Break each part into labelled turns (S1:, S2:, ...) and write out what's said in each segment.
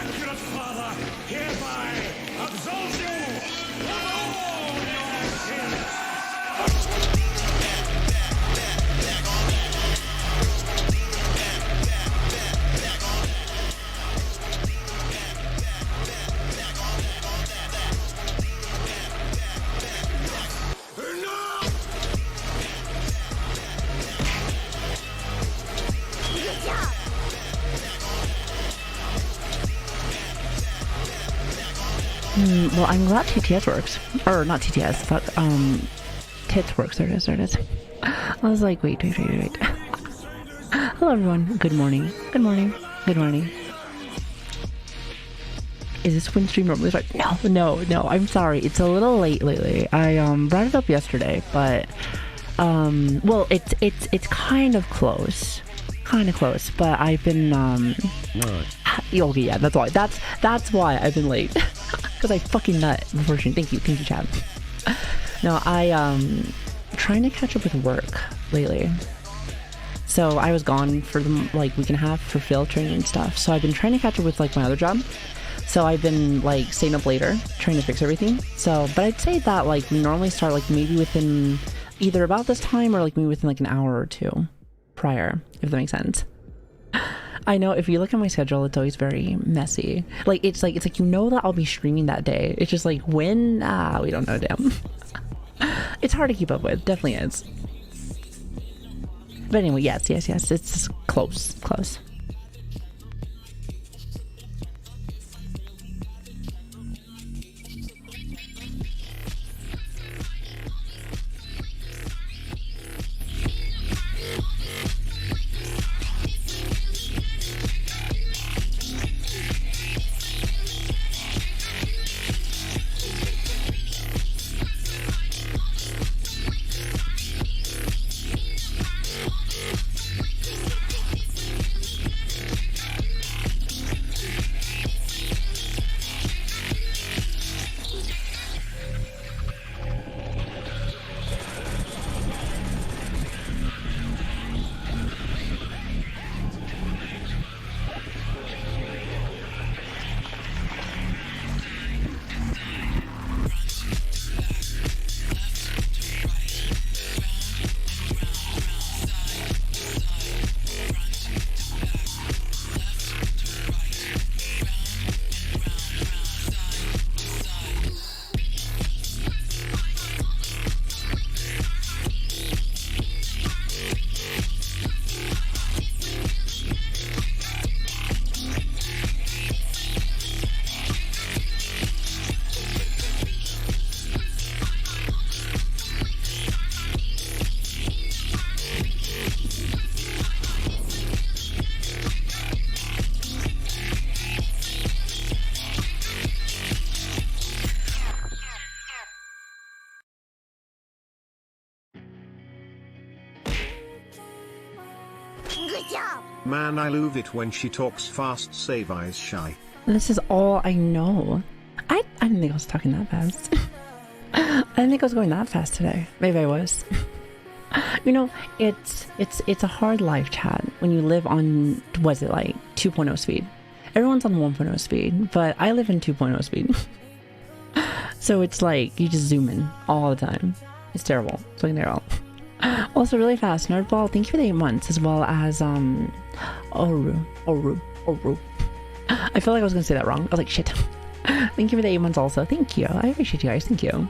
S1: immaculate father hereby absolves you of all your sins.
S2: Well, I'm glad TTS works. Or not TTS, fuck, TITS works. There it is. I was like, wait. Hello everyone, good morning. Is this when stream normally starts? No, I'm sorry. It's a little late lately. I brought it up yesterday, but well, it's kind of close, but I've been okay, yeah, that's why I've been late. Because I fucking nut, unfortunately. Thank you, Chad. No, trying to catch up with work lately. So I was gone for the like week and a half for field training and stuff. So I've been trying to catch up with like my other job. So I've been like staying up later, trying to fix everything. So, but I'd say that like we normally start like maybe within either about this time or like maybe within like an hour or two prior, if that makes sense. I know if you look at my schedule, it's always very messy. Like it's like that I'll be streaming that day. It's just like when we don't know, damn. It's hard to keep up with, definitely is. But anyway, yes, it's close.
S3: Man, I love it when she talks fast. Save eyes shy.
S2: This is all I know. I didn't think I was talking that fast. I didn't think I was going that fast today. Maybe I was. You know, it's a hard life, Chad, when you live on, was it like 2.0 speed? Everyone's on 1.0 speed, but I live in 2.0 speed. So it's like you just zoom in all the time. It's terrible. It's fucking terrible. Also, really fast, Nerdball, thank you for the 8 months, as well as Oru. I feel like I was gonna say that wrong. I was like, shit. Thank you for the 8 months also. Thank you. I appreciate you guys. Thank you.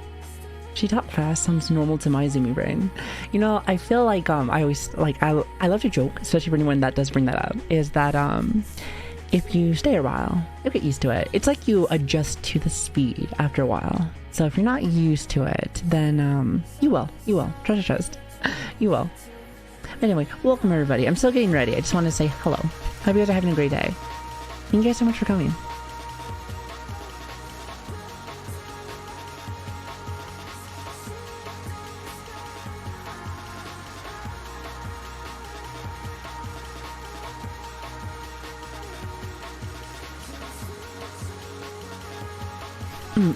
S2: She talked fast sounds normal to my zoomy brain. You know, I feel like I always like I love to joke, especially for anyone that does bring that up, is that if you stay a while, you'll get used to it. It's like you adjust to the speed after a while. So if you're not used to it, then you will. Trust. You will. Anyway, welcome everybody. I'm still getting ready. I just want to say hello. Hope you guys are having a great day. Thank you guys so much for coming.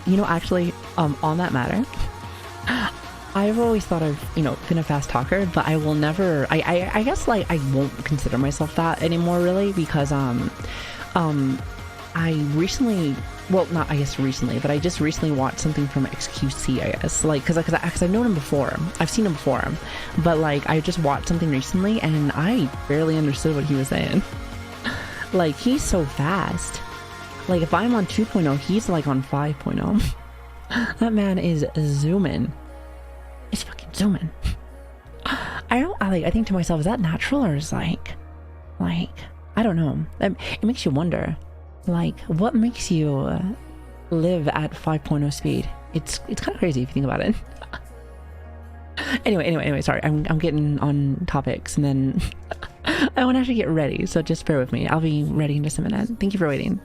S2: You know, actually, on that matter, I've always thought I've, been a fast talker, but I will never, I guess, like, I won't consider myself that anymore, really, because, I recently, well, not I guess recently, but I just recently watched something from XQC, I guess, like, cause I've known him before, I've seen him before, but like I just watched something recently and I barely understood what he was saying. Like, he's so fast. Like, if I'm on 2.0, he's like on 5.0. That man is zooming. It's fucking zooming. I think to myself, is that natural or is like, I don't know. It makes you wonder, like, what makes you live at 5.0 speed? It's kind of crazy if you think about it. Anyway, sorry, I'm getting on topics, and then I want to actually get ready, so just bear with me. I'll be ready in just a minute. Thank you for waiting.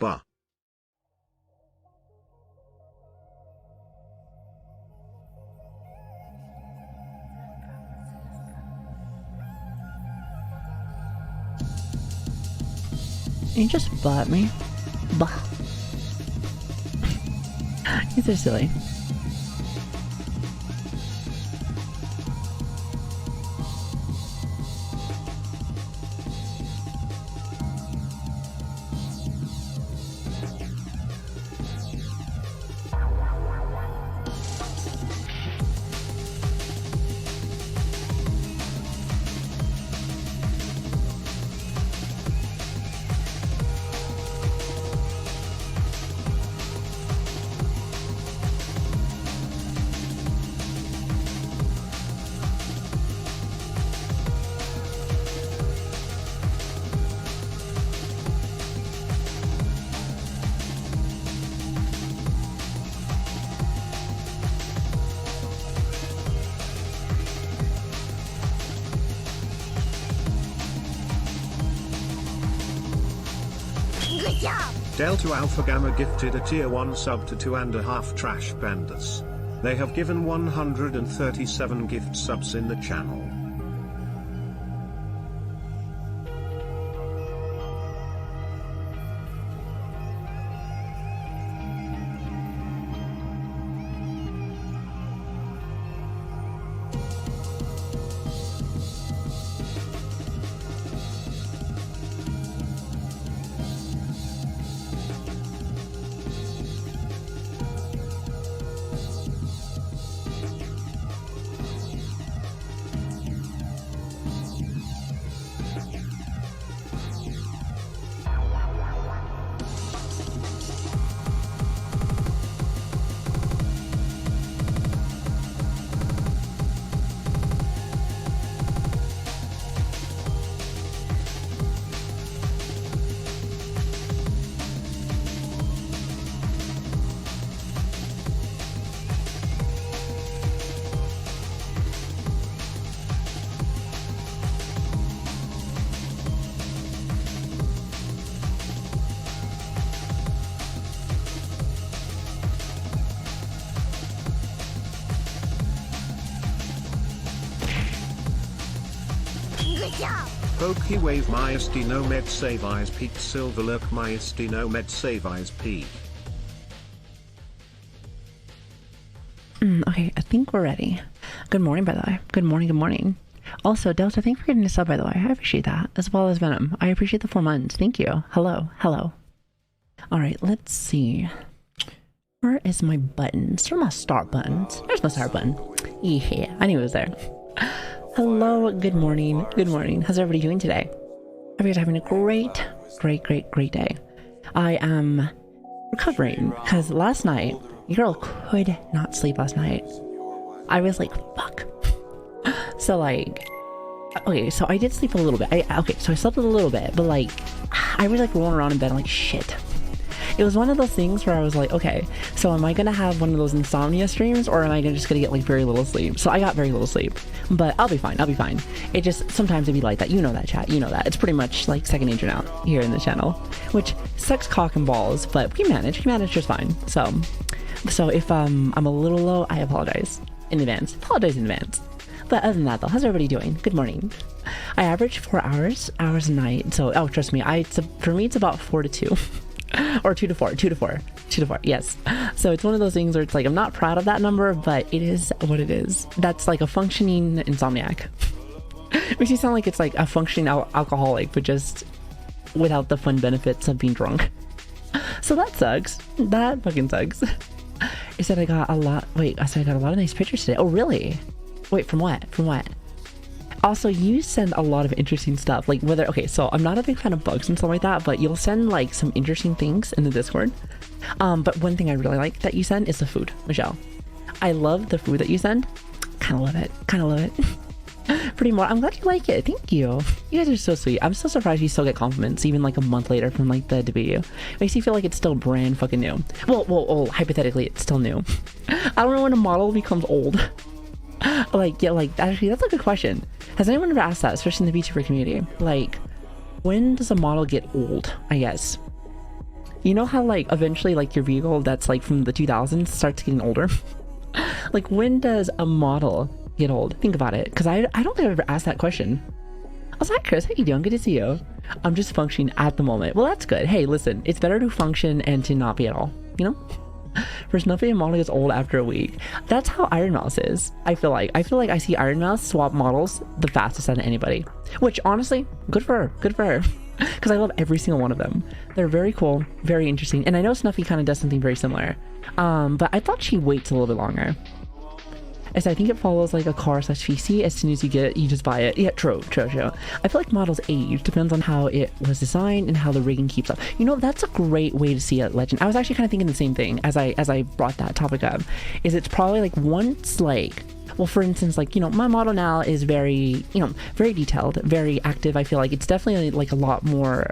S3: Bah.
S2: You just bought me. Bah. These are silly.
S3: Delta Alpha Gamma gifted a tier 1 sub to 2.5 Trash Pandas. They have given 137 gift subs in the channel. Pokewave Myestino Med Save Eyes Peak Silver Lurk Myestino Med Save Eyes Peak.
S2: Okay, I think we're ready. Good morning, by the way. Good morning, good morning. Also, Delta, thanks for getting a sub, by the way. I appreciate that, as well as Venom. I appreciate the 4 months. Thank you. Hello, hello. All right, let's see. Where is my buttons? Where are my start buttons? There's my start button. Yeah, I knew it was there. Hello, good morning. Good morning. How's everybody doing today? Hope you guys are having a great day. I am recovering because last night, your girl could not sleep last night. I was like, fuck. So like, okay, so I did sleep a little bit. So I slept a little bit, but like, I was like rolling around in bed. I'm like, shit. It was one of those things where I was like, okay, so am I gonna have one of those insomnia streams, or am I just gonna get like very little sleep? So I got very little sleep, but I'll be fine. It just, sometimes it'd be like that. You know that, chat. You know that. It's pretty much like second nature now here in the channel, which sucks cock and balls, but we manage just fine. So if I'm a little low, I apologize in advance. But other than that though, how's everybody doing? Good morning. I average 4 hours a night. So, oh, trust me, for me, it's about 4 to 2. Or 2 to 4, yes. So it's one of those things where it's like, I'm not proud of that number, but it is what it is. That's like a functioning insomniac. Makes you sound like it's like a functioning alcoholic, but just without the fun benefits of being drunk. So that sucks. That fucking sucks. I said I got a lot of nice pictures today. Oh, really? Wait, from what? Also, you send a lot of interesting stuff, like okay, so I'm not a big fan of bugs and stuff like that, but you'll send like some interesting things in the Discord. But one thing I really like that you send is the food, Michelle. I love the food that you send. Kind of love it. Pretty more. I'm glad you like it. Thank you. You guys are so sweet. I'm so surprised you still get compliments, even like a month later from like the debut. Makes you feel like it's still brand fucking new. Well, hypothetically, it's still new. I don't know when a model becomes old. Actually, that's a good question. Has anyone ever asked that, especially in the VTuber community? Like, when does a model get old, I guess? You know how, like, eventually, like, your vehicle that's, like, from the 2000s starts getting older? Like, when does a model get old? Think about it, because I don't think I've ever asked that question. was like, Chris, how you doing? Good to see you. I'm just functioning at the moment. Well, that's good. Hey, listen, it's better to function and to not be at all, you know? For Snuffy, a model gets old after a week. That's how Iron Mouse is. I feel like I see Iron Mouse swap models the fastest out of anybody. Which, honestly, good for her. Good for her. Because I love every single one of them. They're very cool, very interesting. And I know Snuffy kind of does something very similar. But I thought she waits a little bit longer. As I think it follows like a car / PC. As soon as you get it, you just buy it. Yeah, true. I feel like models age depends on how it was designed and how the rigging keeps up. You know, that's a great way to see a legend. I was actually kind of thinking the same thing as I brought that topic up. Is it's probably like once like, well, for instance, like, you know, my model now is very, you know, very detailed, very active. I feel like it's definitely like a lot more,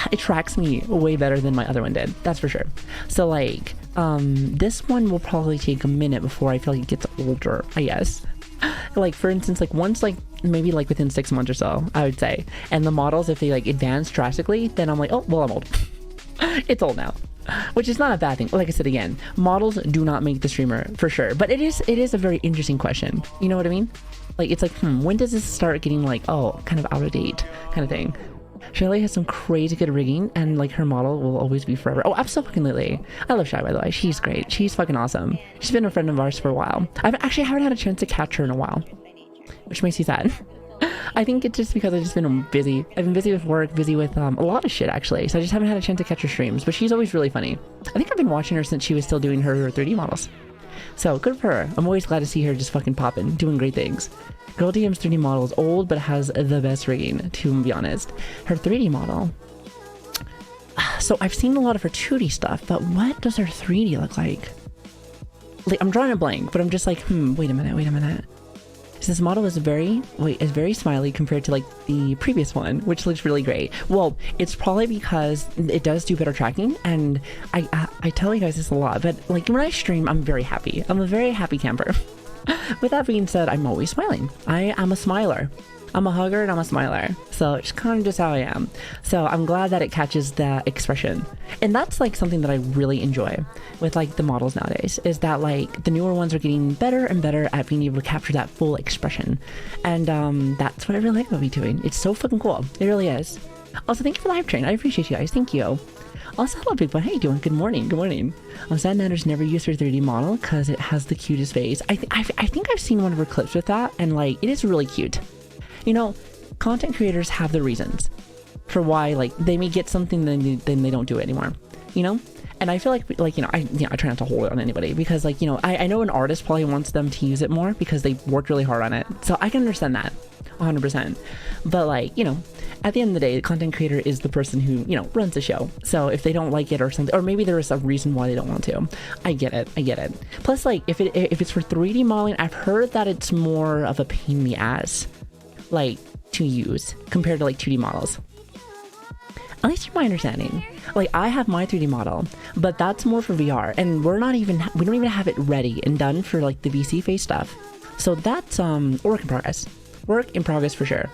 S2: it tracks me way better than my other one did. That's for sure. So like, this one will probably take a minute before I feel like it gets older, I guess. Like, for instance, like once, like maybe like within 6 months or so, I would say. And the models, if they like advance drastically, then I'm like, oh, well, I'm old. It's old now. Which is not a bad thing. Like I said again, models do not make the streamer for sure. But it is a very interesting question. You know what I mean? Like, it's like, when does this start getting like, oh, kind of out of date kind of thing? Shirley has some crazy good rigging, and like her model will always be forever. Oh, absolutely. I love Shy, by the way. She's great. She's fucking awesome. She's been a friend of ours for a while. I haven't had a chance to catch her in a while, which makes me sad. I think it's just because I've just been busy. I've been busy with work, busy with a lot of shit actually. So I just haven't had a chance to catch her streams, but she's always really funny. I think I've been watching her since she was still doing her 3D models. So good for her. I'm always glad to see her just fucking popping, doing great things. Girl DM's 3D model is old, but has the best rigging, to be honest. Her 3D model. So I've seen a lot of her 2D stuff, but what does her 3D look like? Like, I'm drawing a blank, but I'm just like, wait a minute. So this model is very smiley compared to like the previous one, which looks really great. Well, it's probably because it does do better tracking, and I tell you guys this a lot, but like when I stream, I'm very happy. I'm a very happy camper. With that being said, I'm always smiling. I am a smiler. I'm a hugger and I'm a smiler. So it's kind of just how I am. So I'm glad that it catches that expression. And that's like something that I really enjoy with like the models nowadays, is that like the newer ones are getting better and better at being able to capture that full expression. And that's what I really like about VTubing. It's so fucking cool. It really is. Also, thank you for the hype train. I appreciate you guys. Thank you. Also, hello people. How you doing? Good morning. Good morning. Sad Nanner's never used her 3D model because it has the cutest face. I think I've seen one of her clips with that, and like it is really cute. You know, content creators have the reasons for why like they may get something then they don't do it anymore. You know, and I feel like I try not to hold it on anybody because like, you know, I know an artist probably wants them to use it more because they worked really hard on it. So I can understand that 100%. But like, you know, at the end of the day, the content creator is the person who, you know, runs the show. So if they don't like it or something, or maybe there is a reason why they don't want to, I get it. Plus, like if it's for 3D modeling, I've heard that it's more of a pain in the ass, like to use compared to like 2D models. At least from my understanding. Like I have my 3D model, but that's more for VR, and we don't even have it ready and done for like the VC face stuff. So that's work in progress for sure.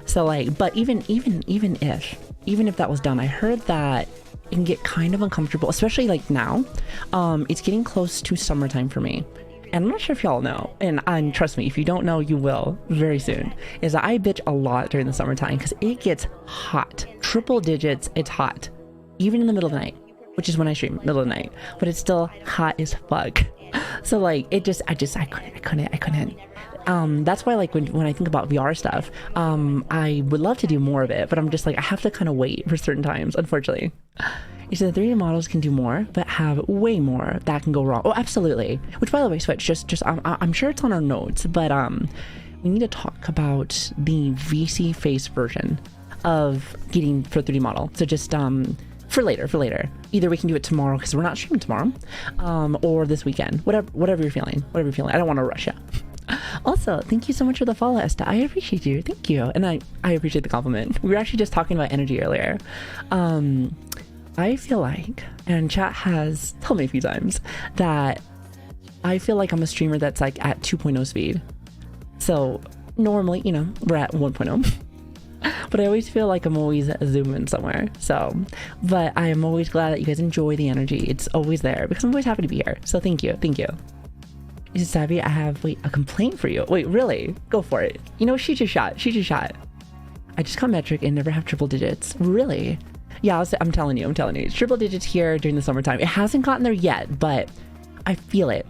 S2: So like, but even if that was done, I heard that it can get kind of uncomfortable, especially like now. It's getting close to summertime for me, and I'm not sure if y'all know, and trust me, if you don't know, you will very soon, is that I bitch a lot during the summertime because it gets hot, triple digits. It's hot, even in the middle of the night, which is when I stream, middle of the night, but it's still hot as fuck. So like, I couldn't. That's why like when I think about VR stuff, I would love to do more of it, but I'm just like, I have to kind of wait for certain times, unfortunately. You said the 3D models can do more, but have way more that can go wrong. Oh, absolutely. Which, by the way, Switch, just I'm sure it's on our notes, but we need to talk about the VC face version of getting for 3D model. So just for later. Either we can do it tomorrow because we're not streaming tomorrow, or this weekend. Whatever you're feeling. I don't want to rush you. Also, thank you so much for the follow, Esta. I appreciate you. Thank you. And I appreciate the compliment. We were actually just talking about energy earlier. I feel like, and chat has told me a few times, that I feel like I'm a streamer that's like at 2.0 speed. So normally, you know, we're at 1.0. But I always feel like I'm always zooming somewhere. So, but I am always glad that you guys enjoy the energy. It's always there because I'm always happy to be here. So thank you. Is it Savvy? I have, a complaint for you. Wait, really? Go for it. You know, shoot your shot. I just got metric and never have triple digits. Really? Yeah, I'm telling you. It's triple digits here during the summertime. It hasn't gotten there yet, but I feel it.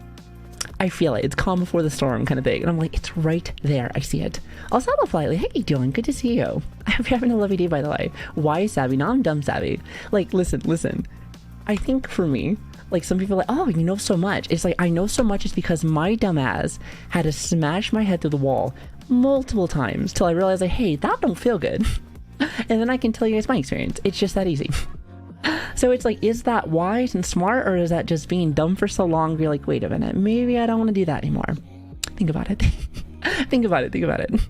S2: It's calm before the storm kind of thing. And I'm like, it's right there. I see it. Also, hello, Flightly. How you doing? Good to see you. I hope you're having a lovely day, by the way. Why savvy? Now I'm dumb savvy. Like, listen. I think for me, like, some people are like, oh, you know so much. It's like, I know so much is because my dumb ass had to smash my head through the wall multiple times till I realized, like, hey, that don't feel good. And then I can tell you guys my experience. It's just that easy. So it's like, is that wise and smart, or is that just being dumb for so long? You're like, wait a minute, maybe I don't want to do that anymore. Think about it. Think about it.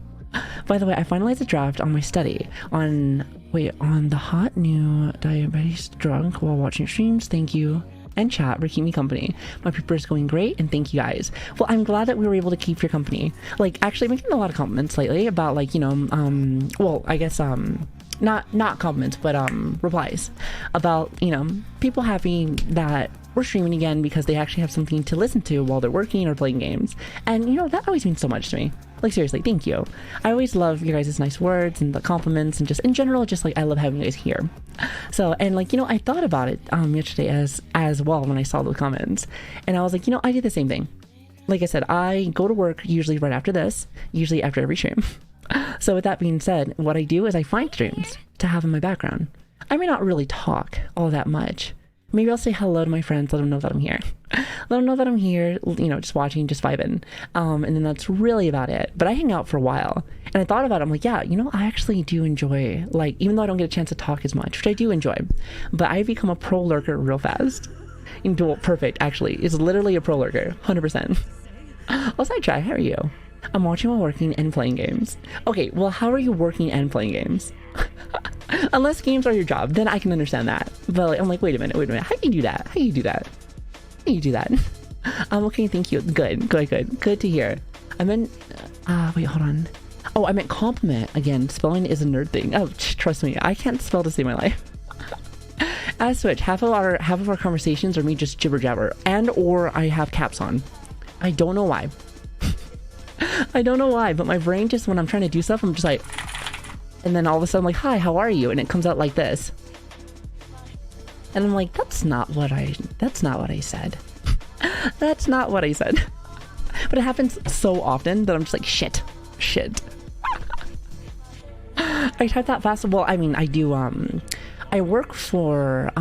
S2: By the way, I finalized a draft on my study on the hot new diabetes drug while watching streams. Thank you and chat for keeping me company. My paper is going great, and thank you guys. Well, I'm glad that we were able to keep your company. Like, actually, I'm making a lot of compliments lately about, like, you know, well, I guess not compliments, but replies about, you know, people happy that we're streaming again because they actually have something to listen to while they're working or playing games. And, you know, that always means so much to me. Like, seriously, thank you. I always love your guys' nice words and the compliments, and just in general, just like, I love having you guys here. So, and like, you know, I thought about it yesterday as well when I saw the comments, and I was like, you know, I do the same thing. Like I said, I go to work usually right after this, usually after every stream. So with that being said, what I do is I find streams to have in my background. I may not really talk all that much. Maybe I'll say hello to my friends, let them know that I'm here. Let them know that I'm here, you know, just watching, just vibing. And then that's really about it. But I hang out for a while. And I thought about it, I'm like, yeah, you know, I actually do enjoy, like, even though I don't get a chance to talk as much, which I do enjoy, but I've become a pro lurker real fast. Perfect, actually. It's literally a pro lurker, 100%. Also, I try, how are you? I'm watching while working and playing games. Okay, well, how are you working and playing games? Unless games are your job, then I can understand that. But like, I'm like, wait a minute. How do you do that? Okay, thank you. Good to hear. I meant, wait, hold on. Oh, I meant compliment. Again, spelling is a nerd thing. Oh, trust me, I can't spell to save my life. As Switch, half of our conversations are me just jibber jabber, and or I have caps on. I don't know why. But my brain just, when I'm trying to do stuff, I'm just like, and then all of a sudden, like, hi, how are you? And it comes out like this. And I'm like, that's not what I said. That's not what I said. But it happens so often that I'm just like, shit. I type that fast. Well, I mean, I do, I work for,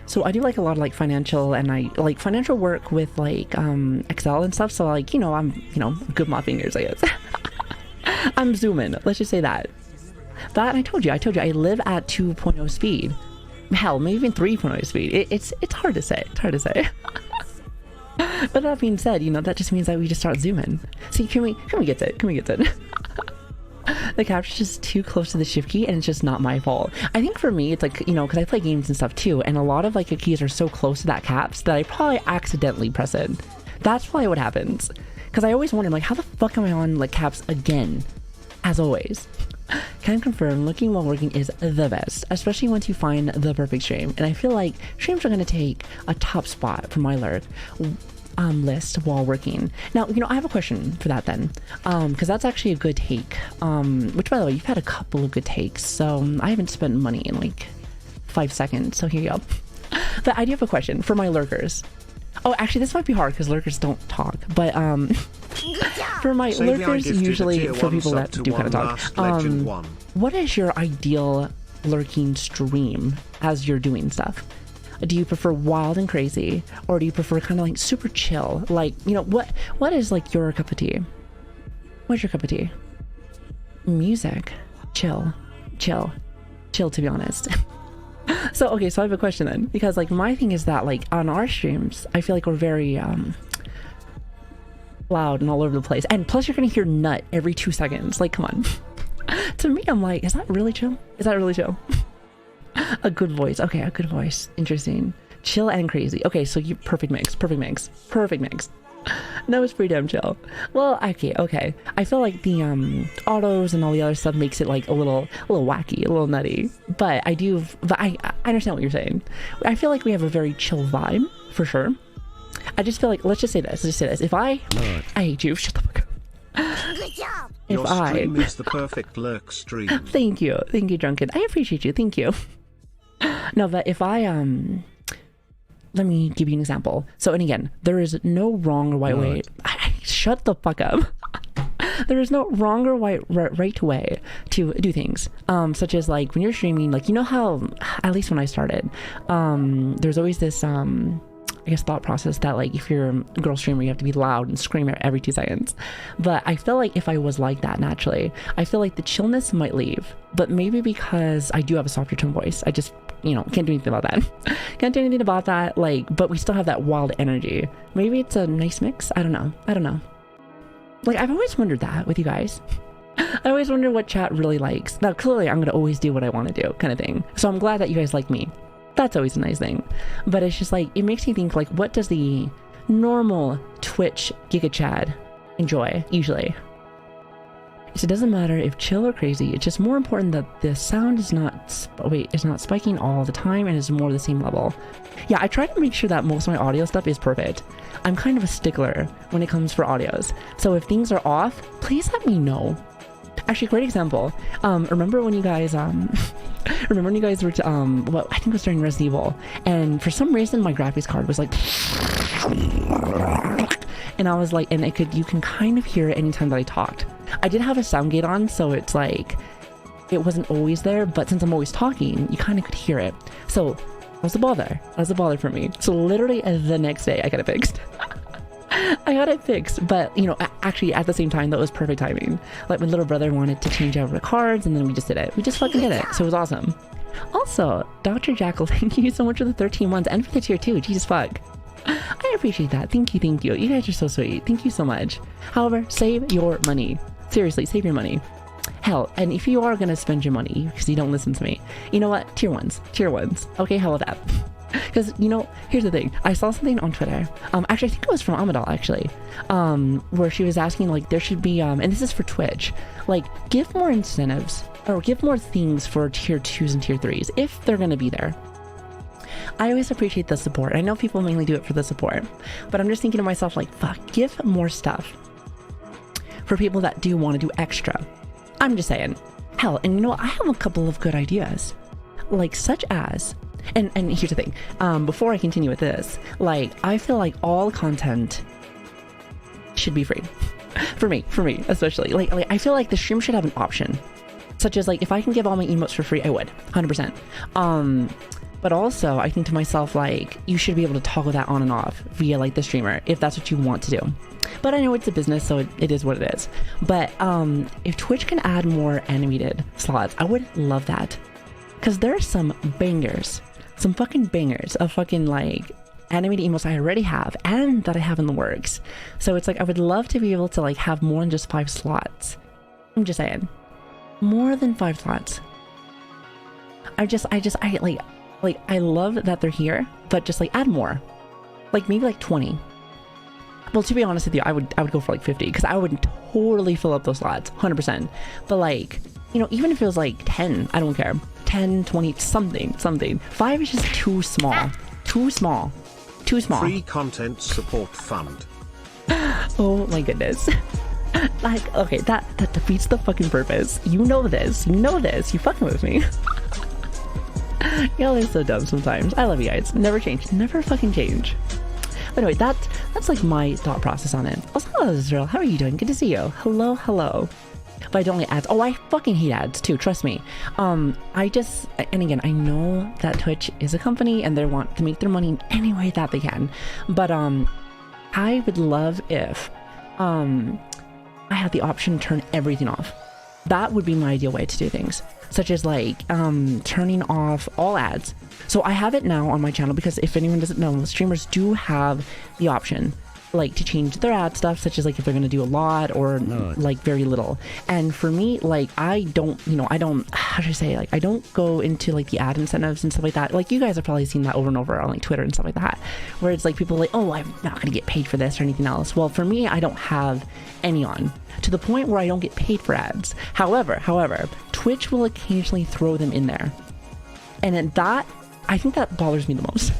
S2: so I do like a lot of like financial, and I like financial work with like Excel and stuff. So like, you know, I'm, you know, good with my fingers, I guess. I'm zooming. Let's just say that. And I told you, I live at 2.0 speed. Hell, maybe even 3.0 speed. It's hard to say. But that being said, you know, that just means that we just start zooming. See, can we get it? The capture's just too close to the shift key, and it's just not my fault. I think for me, it's like, you know, because I play games and stuff too, and a lot of like the keys are so close to that caps that I probably accidentally press it. That's probably what happens. Because I always wonder, like, how the fuck am I on like caps again? As always. Can confirm, looking while working is the best, especially once you find the perfect stream. And I feel like streams are going to take a top spot for my lurk list while working. Now, you know, I have a question for that then, because that's actually a good take, which, by the way, you've had a couple of good takes, so I haven't spent money in like 5 seconds, so here you go. But I do have a question for my lurkers. Oh, actually, this might be hard because lurkers don't talk, but for my lurkers, usually for people that do kind of talk, what is your ideal lurking stream as you're doing stuff? Do you prefer wild and crazy, or do you prefer kind of like super chill? Like, you know, what is like your cup of tea? What's your cup of tea? Music. Chill, to be honest. So, okay, so I have a question then, because like my thing is that like on our streams, I feel like we're very loud and all over the place, and plus you're gonna hear nut every 2 seconds. Like, come on. To me, I'm like, is that really chill? A good voice. Okay, a good voice. Interesting. Chill and crazy. Okay, so you perfect mix. No, it's pretty damn chill. Well, okay. I feel like the autos and all the other stuff makes it like a little wacky, a little nutty. But I understand what you're saying. I feel like we have a very chill vibe for sure. I just feel like, let's just say this. If I hate you, shut the fuck up.
S3: Your stream is the perfect lurk stream.
S2: Thank you, Drunken. I appreciate you. Thank you. No, but if I let me give you an example. So, and again, there is no wrong or right way. Shut the fuck up. There is no wrong or right way to do things. Such as like when you're streaming, like, you know how, at least when I started, there's always this I guess thought process that like if you're a girl streamer you have to be loud and scream every 2 seconds. But I feel like if I was like that naturally, I feel like the chillness might leave. But maybe because I do have a softer tone voice, I just, you know, can't do anything about that. Can't do anything about that, like, but we still have that wild energy. Maybe it's a nice mix. I don't know. Like, I've always wondered that with you guys. I always wonder what chat really likes. Now clearly I'm gonna always do what I want to do, kind of thing. So I'm glad that you guys like me. That's always a nice thing. But it's just like, it makes me think like, what does the normal Twitch Giga Chad enjoy usually? So it doesn't matter if chill or crazy, it's just more important that the sound is not spiking all the time and is more the same level. Yeah, I try to make sure that most of my audio stuff is perfect. I'm kind of a stickler when it comes for audios. So if things are off, please let me know. Actually, great example. Remember when you guys were well, I think it was during Resident Evil, and for some reason my graphics card was like, and I was like, and you can kind of hear it anytime that I talked. I did have a sound gate on, so it's like it wasn't always there, but since I'm always talking, you kind of could hear it. So that was a bother. That was a bother for me. So literally the next day I got it fixed. I got it fixed, but you know, actually at the same time, that was perfect timing. Like my little brother wanted to change over the cards, and then we just did it. We just fucking did it, so it was awesome. Also, Dr. Jackal, thank you so much for the 13 months and for the tier 2. Jesus fuck. I appreciate that. Thank you. You guys are so sweet. Thank you so much. However, save your money. Seriously, save your money. Hell, and if you are gonna spend your money because you don't listen to me, you know what? Tier ones. Okay, how about that? Because, you know, here's the thing. I saw something on Twitter. Actually, I think it was from Amadal, actually. Where she was asking, like, there should be, and this is for Twitch, like, give more incentives, or give more things for tier 2s and tier 3s, if they're gonna be there. I always appreciate the support. I know people mainly do it for the support, but I'm just thinking to myself, like, fuck, give more stuff for people that do want to do extra. I'm just saying. Hell, and you know, I have a couple of good ideas. Like, such as... And here's the thing, before I continue with this, like, I feel like all content should be free. for me, especially. Like, I feel like the stream should have an option. Such as, like, if I can give all my emotes for free, I would. 100%. But also, I think to myself, like, you should be able to toggle that on and off via, like, the streamer, if that's what you want to do. But I know it's a business, so it is what it is. But, if Twitch can add more animated slots, I would love that. Because there are some bangers. Some fucking bangers of fucking, like, animated emotes I already have and that I have in the works. So it's like, I would love to be able to, like, have more than just 5 slots. I'm just saying. More than 5 slots. I love that they're here, but just, like, add more. Like, maybe, like, 20. Well, to be honest with you, I would go for, like, 50, because I would totally fill up those slots. 100%. But, like, you know, even if it was, like, 10, I don't care. 10, 20, something. 5 is just too small. Too small.
S3: Free content support fund.
S2: Oh my goodness. Like, okay, that defeats the fucking purpose. You know this. You fucking with me. Y'all are so dumb sometimes. I love you guys. Never change. Never fucking change. But anyway, that's like my thought process on it. Also, hello, Israel. How are you doing? Good to see you. Hello. But I don't like ads. Oh, I fucking hate ads too, trust me. And again, I know that Twitch is a company and they want to make their money in any way that they can. But I would love if I had the option to turn everything off. That would be my ideal way to do things. Such as, like, turning off all ads. So I have it now on my channel because if anyone doesn't know, streamers do have the option, like, to change their ad stuff, such as, like, if they're gonna do a lot or like very little. And for me, like, I don't how should I say, like, I don't go into, like, the ad incentives and stuff like that. Like, you guys have probably seen that over and over on, like, Twitter and stuff like that, where it's like people are like, oh, I'm not gonna get paid for this or anything else. Well, for me, I don't have any on, to the point where I don't get paid for ads. However, Twitch will occasionally throw them in there, and that, I think that bothers me the most.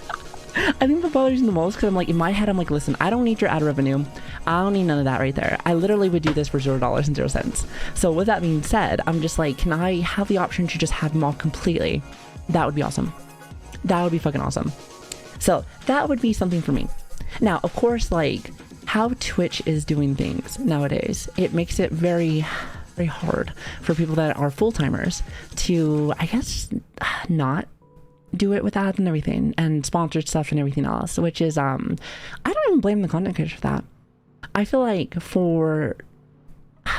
S2: I think that bothers me the most because I'm like, in my head, I'm like, listen, I don't need your ad revenue. I don't need none of that right there. I literally would do this for $0.00. So with that being said, I'm just like, can I have the option to just have them off completely? That would be awesome. That would be fucking awesome. So that would be something for me. Now, of course, like how Twitch is doing things nowadays, it makes it very, very hard for people that are full-timers to, I guess, not do it with ads and everything and sponsored stuff and everything else, which is, I don't even blame the content creators for that. I feel like for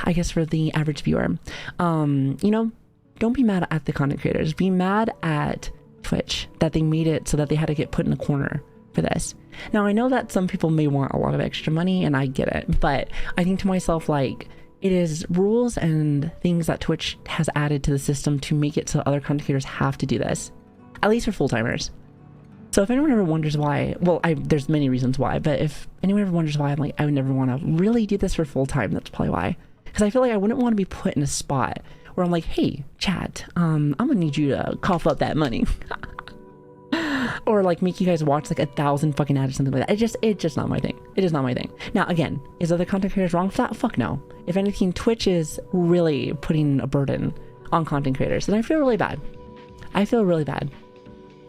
S2: the average viewer, you know, don't be mad at the content creators. Be mad at Twitch that they made it so that they had to get put in a corner for this. Now, I know that some people may want a lot of extra money, and I get it, but I think to myself, like, it is rules and things that Twitch has added to the system to make it so other content creators have to do this, at least for full-timers. So if anyone ever wonders why, well, there's many reasons why, but if anyone ever wonders why, I'm like, I would never want to really do this for full-time, that's probably why. Because I feel like I wouldn't want to be put in a spot where I'm like, hey, chat, I'm gonna need you to cough up that money. Or like make you guys watch like 1,000 fucking ads or something like that. It's just not my thing. It is not my thing. Now, again, is other content creators wrong for that? Fuck no. If anything, Twitch is really putting a burden on content creators, and I feel really bad. I feel really bad.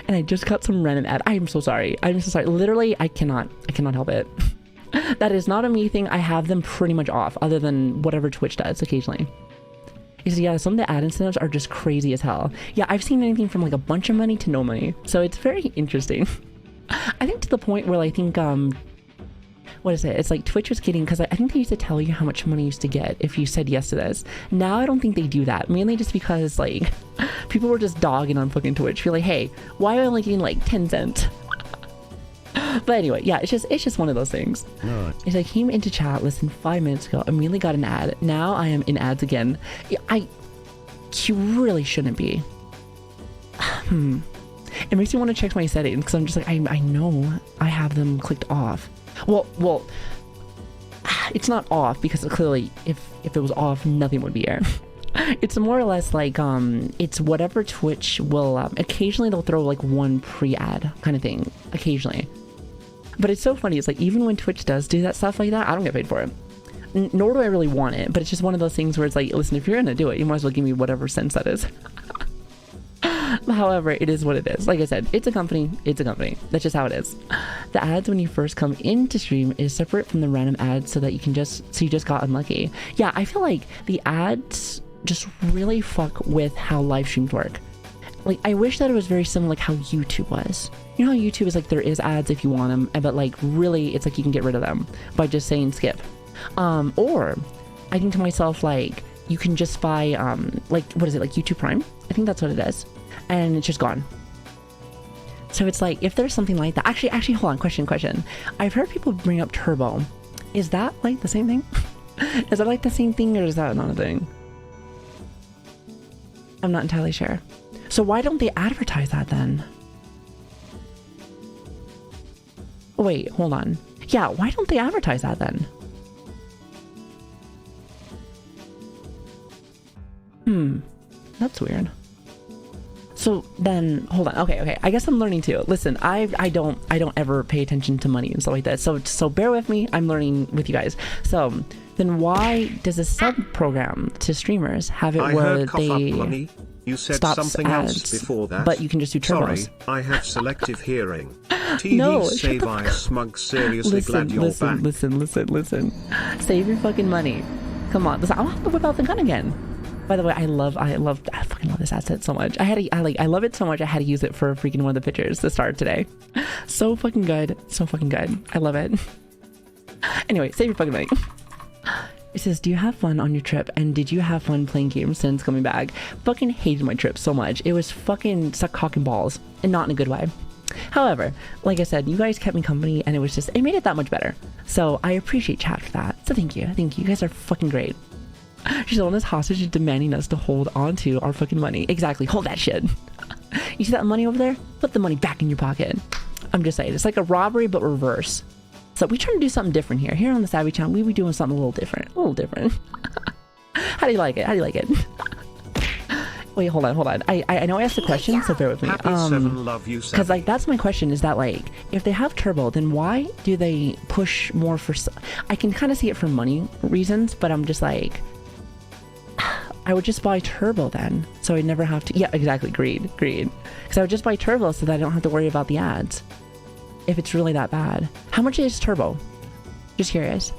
S2: And I just got some random ad. I'm so sorry. I'm so sorry. Literally, I cannot help it. That is not a me thing. I have them pretty much off, other than whatever Twitch does occasionally. Is yeah, some of the ad incentives are just crazy as hell. Yeah, I've seen anything from like a bunch of money to no money. So it's very interesting. I think to the point where I think, what is it? It's like Twitch was getting, because I think they used to tell you how much money you used to get if you said yes to this. Now I don't think they do that. Mainly just because like people were just dogging on fucking Twitch. You're like, hey, why am I only getting like 10 cents? But anyway, yeah, it's just one of those things. No. Is I came into chat less than 5 minutes ago, immediately got an ad. Now I am in ads again. You really shouldn't be. It makes me want to check my settings because I'm just like, I know I have them clicked off. Well, it's not off because clearly if it was off, nothing would be here. It's more or less like, it's whatever Twitch will, occasionally they'll throw like one pre-ad kind of thing, occasionally. But it's so funny, it's like, even when Twitch does do that stuff like that, I don't get paid for it. Nor do I really want it, but it's just one of those things where it's like, listen, if you're gonna do it, you might as well give me whatever sense that is. However, it is what it is. Like I said, it's a company. That's just how it is. The ads when you first come into stream is separate from the random ads so that you just got unlucky. Yeah, I feel like the ads just really fuck with how live streams work. Like, I wish that it was very similar like how YouTube was. You know how YouTube is like, there is ads if you want them, but like really it's like you can get rid of them by just saying skip. Or I think to myself, like, you can just buy like, what is it, like YouTube Prime? I think that's what it is. And it's just gone. So it's like, if there's something like that, actually hold on, question. I've heard people bring up Turbo. Is that like the same thing? Is that like the same thing, or is that not a thing? I'm not entirely sure. So why don't they advertise that then? Wait, hold on. Yeah, why don't they advertise that then? That's weird. So then, hold on. Okay. I guess I'm learning too. Listen, I don't ever pay attention to money and stuff like that. So bear with me. I'm learning with you guys. So then why does a sub program to streamers have it where they
S3: you said
S2: stops
S3: something
S2: ads,
S3: else before that,
S2: but you can just do turbos?
S3: Sorry, I have selective hearing.
S2: No,
S3: save I smug, seriously glad you're back.
S2: Listen. Save your fucking money. Come on, listen, I'll have to whip out the gun again. By the way, I fucking love this asset so much. I love it so much I had to use it for freaking one of the pictures to start today. So fucking good. I love it. Anyway, save your fucking money. It says, do you have fun on your trip? And did you have fun playing games since coming back? Fucking hated my trip so much. It was fucking suck cock and balls, and not in a good way. However, like I said, you guys kept me company, and it made it that much better. So I appreciate chat for that. So thank you. You guys are fucking great. She's holding us hostage and demanding us to hold on to our fucking money. Exactly. Hold that shit. You see that money over there? Put the money back in your pocket. I'm just saying. It's like a robbery, but reverse. So we trying to do something different here. Here on the Savvy channel, we be doing something a little different. How do you like it? Wait, hold on. I know I asked the question, so bear with me.
S3: Happy 7 love you 7.
S2: Because like that's my question, is that like if they have turbo, then why do they push more for I can kind of see it for money reasons, but I'm just like, I would just buy turbo then, so I never have to. Yeah, exactly. Greed. Because I would just buy turbo so that I don't have to worry about the ads if it's really that bad. How much is turbo? Just curious.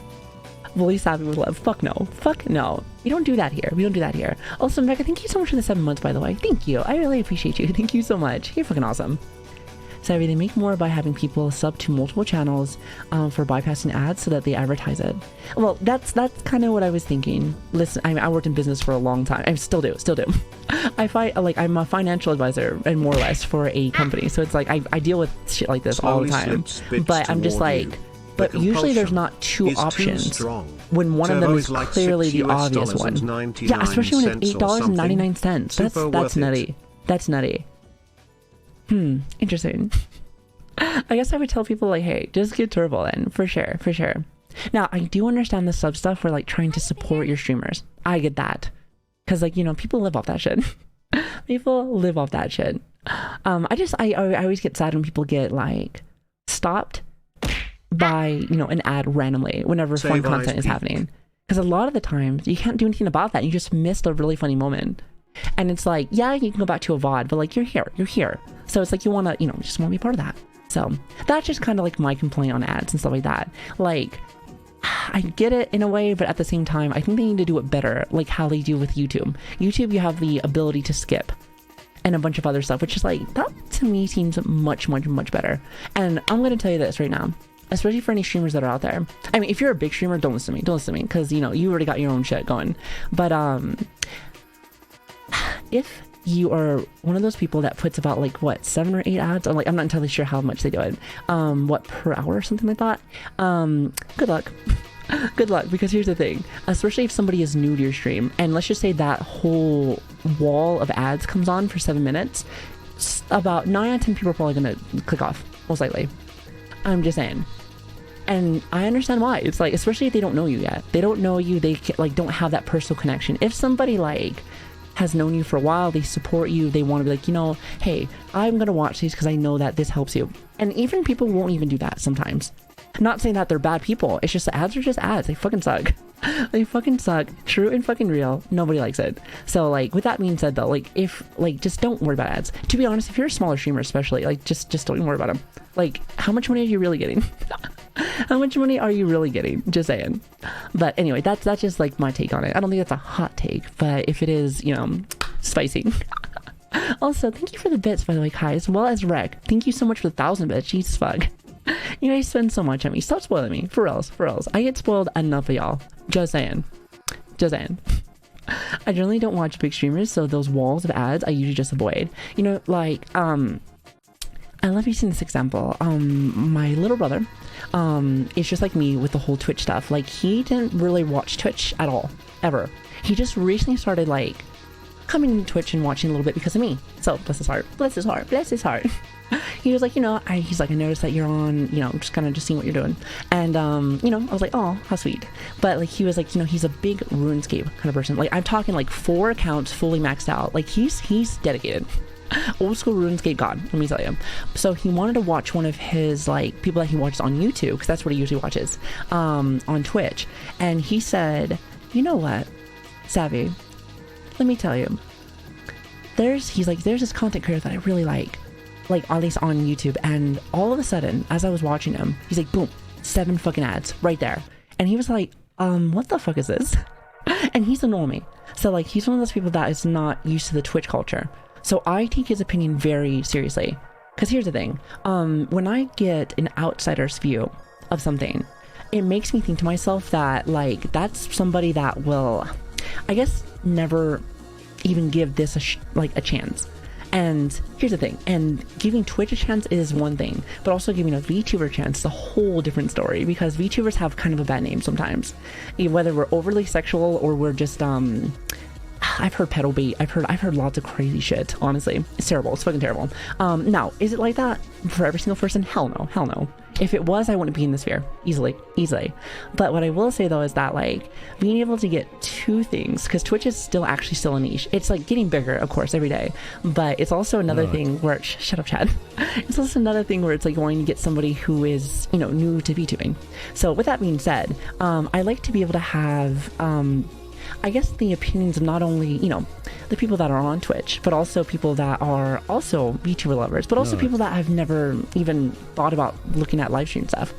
S2: Fully savvy with love. Fuck no. We don't do that here. Also, Mecca, thank you so much for the 7 months, by the way. Thank you. I really appreciate you. Thank you so much. You're fucking awesome. Savvy, they make more by having people sub to multiple channels for bypassing ads so that they advertise it. Well, that's kind of what I was thinking. Listen, I worked in business for a long time. I still do. I'm a financial advisor and more or less for a company. So it's like I deal with shit like this all the time. But I'm just like, but usually there's not two options when one of them is clearly the obvious one. Yeah, especially when it's $8.99. That's nutty. That's nutty. Interesting. I guess I would tell people like, hey, just get turbo then, for sure. Now, I do understand the sub stuff for like trying to support your streamers. I get that. Because like, you know, people live off that shit. I always get sad when people get like stopped by, you know, an ad randomly whenever fun content is happening. Because a lot of the times you can't do anything about that. You just missed a really funny moment. And it's like, yeah, you can go back to a VOD, but like you're here. So it's like you want to, you know, just want to be part of that. So that's just kind of like my complaint on ads and stuff like that. Like, I get it in a way, but at the same time, I think they need to do it better, like how they do with YouTube. YouTube, you have the ability to skip and a bunch of other stuff, which is like, that to me seems much better. And I'm going to tell you this right now, especially for any streamers that are out there. I mean, if you're a big streamer, don't listen to me because, you know, you already got your own shit going. But if you are one of those people that puts about like what 7 or 8 ads, or like I'm not entirely sure how much they do it, what, per hour or something like that, good luck. Because here's the thing, especially if somebody is new to your stream and let's just say that whole wall of ads comes on for 7 minutes, about 9 out of 10 people are probably gonna click off, most likely. I'm just saying. And I understand why. It's like, especially if they don't know you yet, they like don't have that personal connection. If somebody like has known you for a while, they support you, they want to be like, you know, hey, I'm gonna watch these because I know that this helps you. And even people won't even do that sometimes. I'm not saying that they're bad people, it's just the ads are just ads. They fucking suck. True and fucking real. Nobody likes it. So like, with that being said though, like if like, just don't worry about ads. To be honest, if you're a smaller streamer especially, like just don't even worry about them. Like, how much money are you really getting? How much money are you really getting? Just saying. But anyway, that's just like my take on it. I don't think that's a hot take, but if it is, you know, spicy. Also, thank you for the bits, by the way, Kai, as well as Rec. Thank you so much for the 1,000 bits. Jesus fuck. You guys spend so much on me. Stop spoiling me. For reals. I get spoiled enough of y'all. Just saying. I generally don't watch big streamers, so those walls of ads I usually just avoid. You know, like, I love using this example. My little brother, is just like me with the whole Twitch stuff. Like, he didn't really watch Twitch at all, ever. He just recently started, like, coming to Twitch and watching a little bit because of me. So, bless his heart. He was like, you know, he's like, I noticed that you're on, you know, just kind of just seeing what you're doing. And, you know, I was like, oh, how sweet. But, like, he was like, you know, he's a big RuneScape kind of person. Like, I'm talking, like, 4 accounts fully maxed out. Like, he's dedicated. Old school RuneScape god, let me tell you. So he wanted to watch one of his like people that he watches on YouTube, because that's what he usually watches, on Twitch. And he said, you know what, Savvy, let me tell you, there's this content creator that I really like at least on YouTube. And all of a sudden, as I was watching him, he's like, boom, 7 fucking ads right there. And he was like, what the fuck is this? And he's a normie, so like he's one of those people that is not used to the Twitch culture. So I take his opinion very seriously. Because here's the thing, when I get an outsider's view of something, it makes me think to myself that, like, that's somebody that will, I guess, never even give this a chance. And here's the thing, and giving Twitch a chance is one thing, but also giving a VTuber a chance is a whole different story, because VTubers have kind of a bad name sometimes. Whether we're overly sexual or we're just, I've heard pedal bait. I've heard lots of crazy shit. Honestly, it's terrible. It's fucking terrible. Now, is it like that for every single person? Hell no. If it was, I wouldn't be in the sphere easily. But what I will say though is that like being able to get two things, because Twitch is still a niche. It's like getting bigger, of course, every day. But it's also another thing where shut up, Chad. It's also another thing where it's like going to get somebody who is, you know, new to VTubing. So with that being said, I like to be able to have I guess the opinions of not only, you know, the people that are on Twitch, but also people that are also VTuber lovers, but also people that have never even thought about looking at live stream stuff.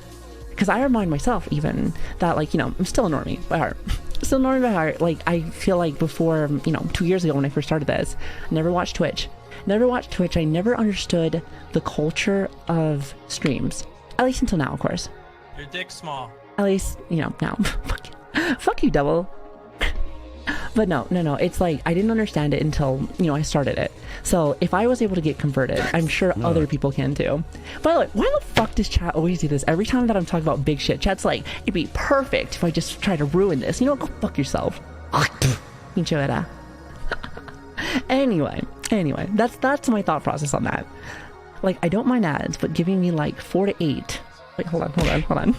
S2: Because I remind myself even that, like, you know, I'm still a normie by heart. Still a normie by heart. Like, I feel like before, you know, 2 years ago when I first started this, I never watched Twitch. I never understood the culture of streams. At least until now, of course.
S4: Your dick's small.
S2: At least, you know, now. Fuck you, devil. But no, it's like I didn't understand it until, you know, I started it. So if I was able to get converted, I'm sure other people can too. By the way, why the fuck does chat always do this? Every time that I'm talking about big shit, chat's like, it'd be perfect if I just try to ruin this. You know, go fuck yourself. Anyway, that's my thought process on that. Like, I don't mind ads, but giving me like 4 to 8. Wait, hold on.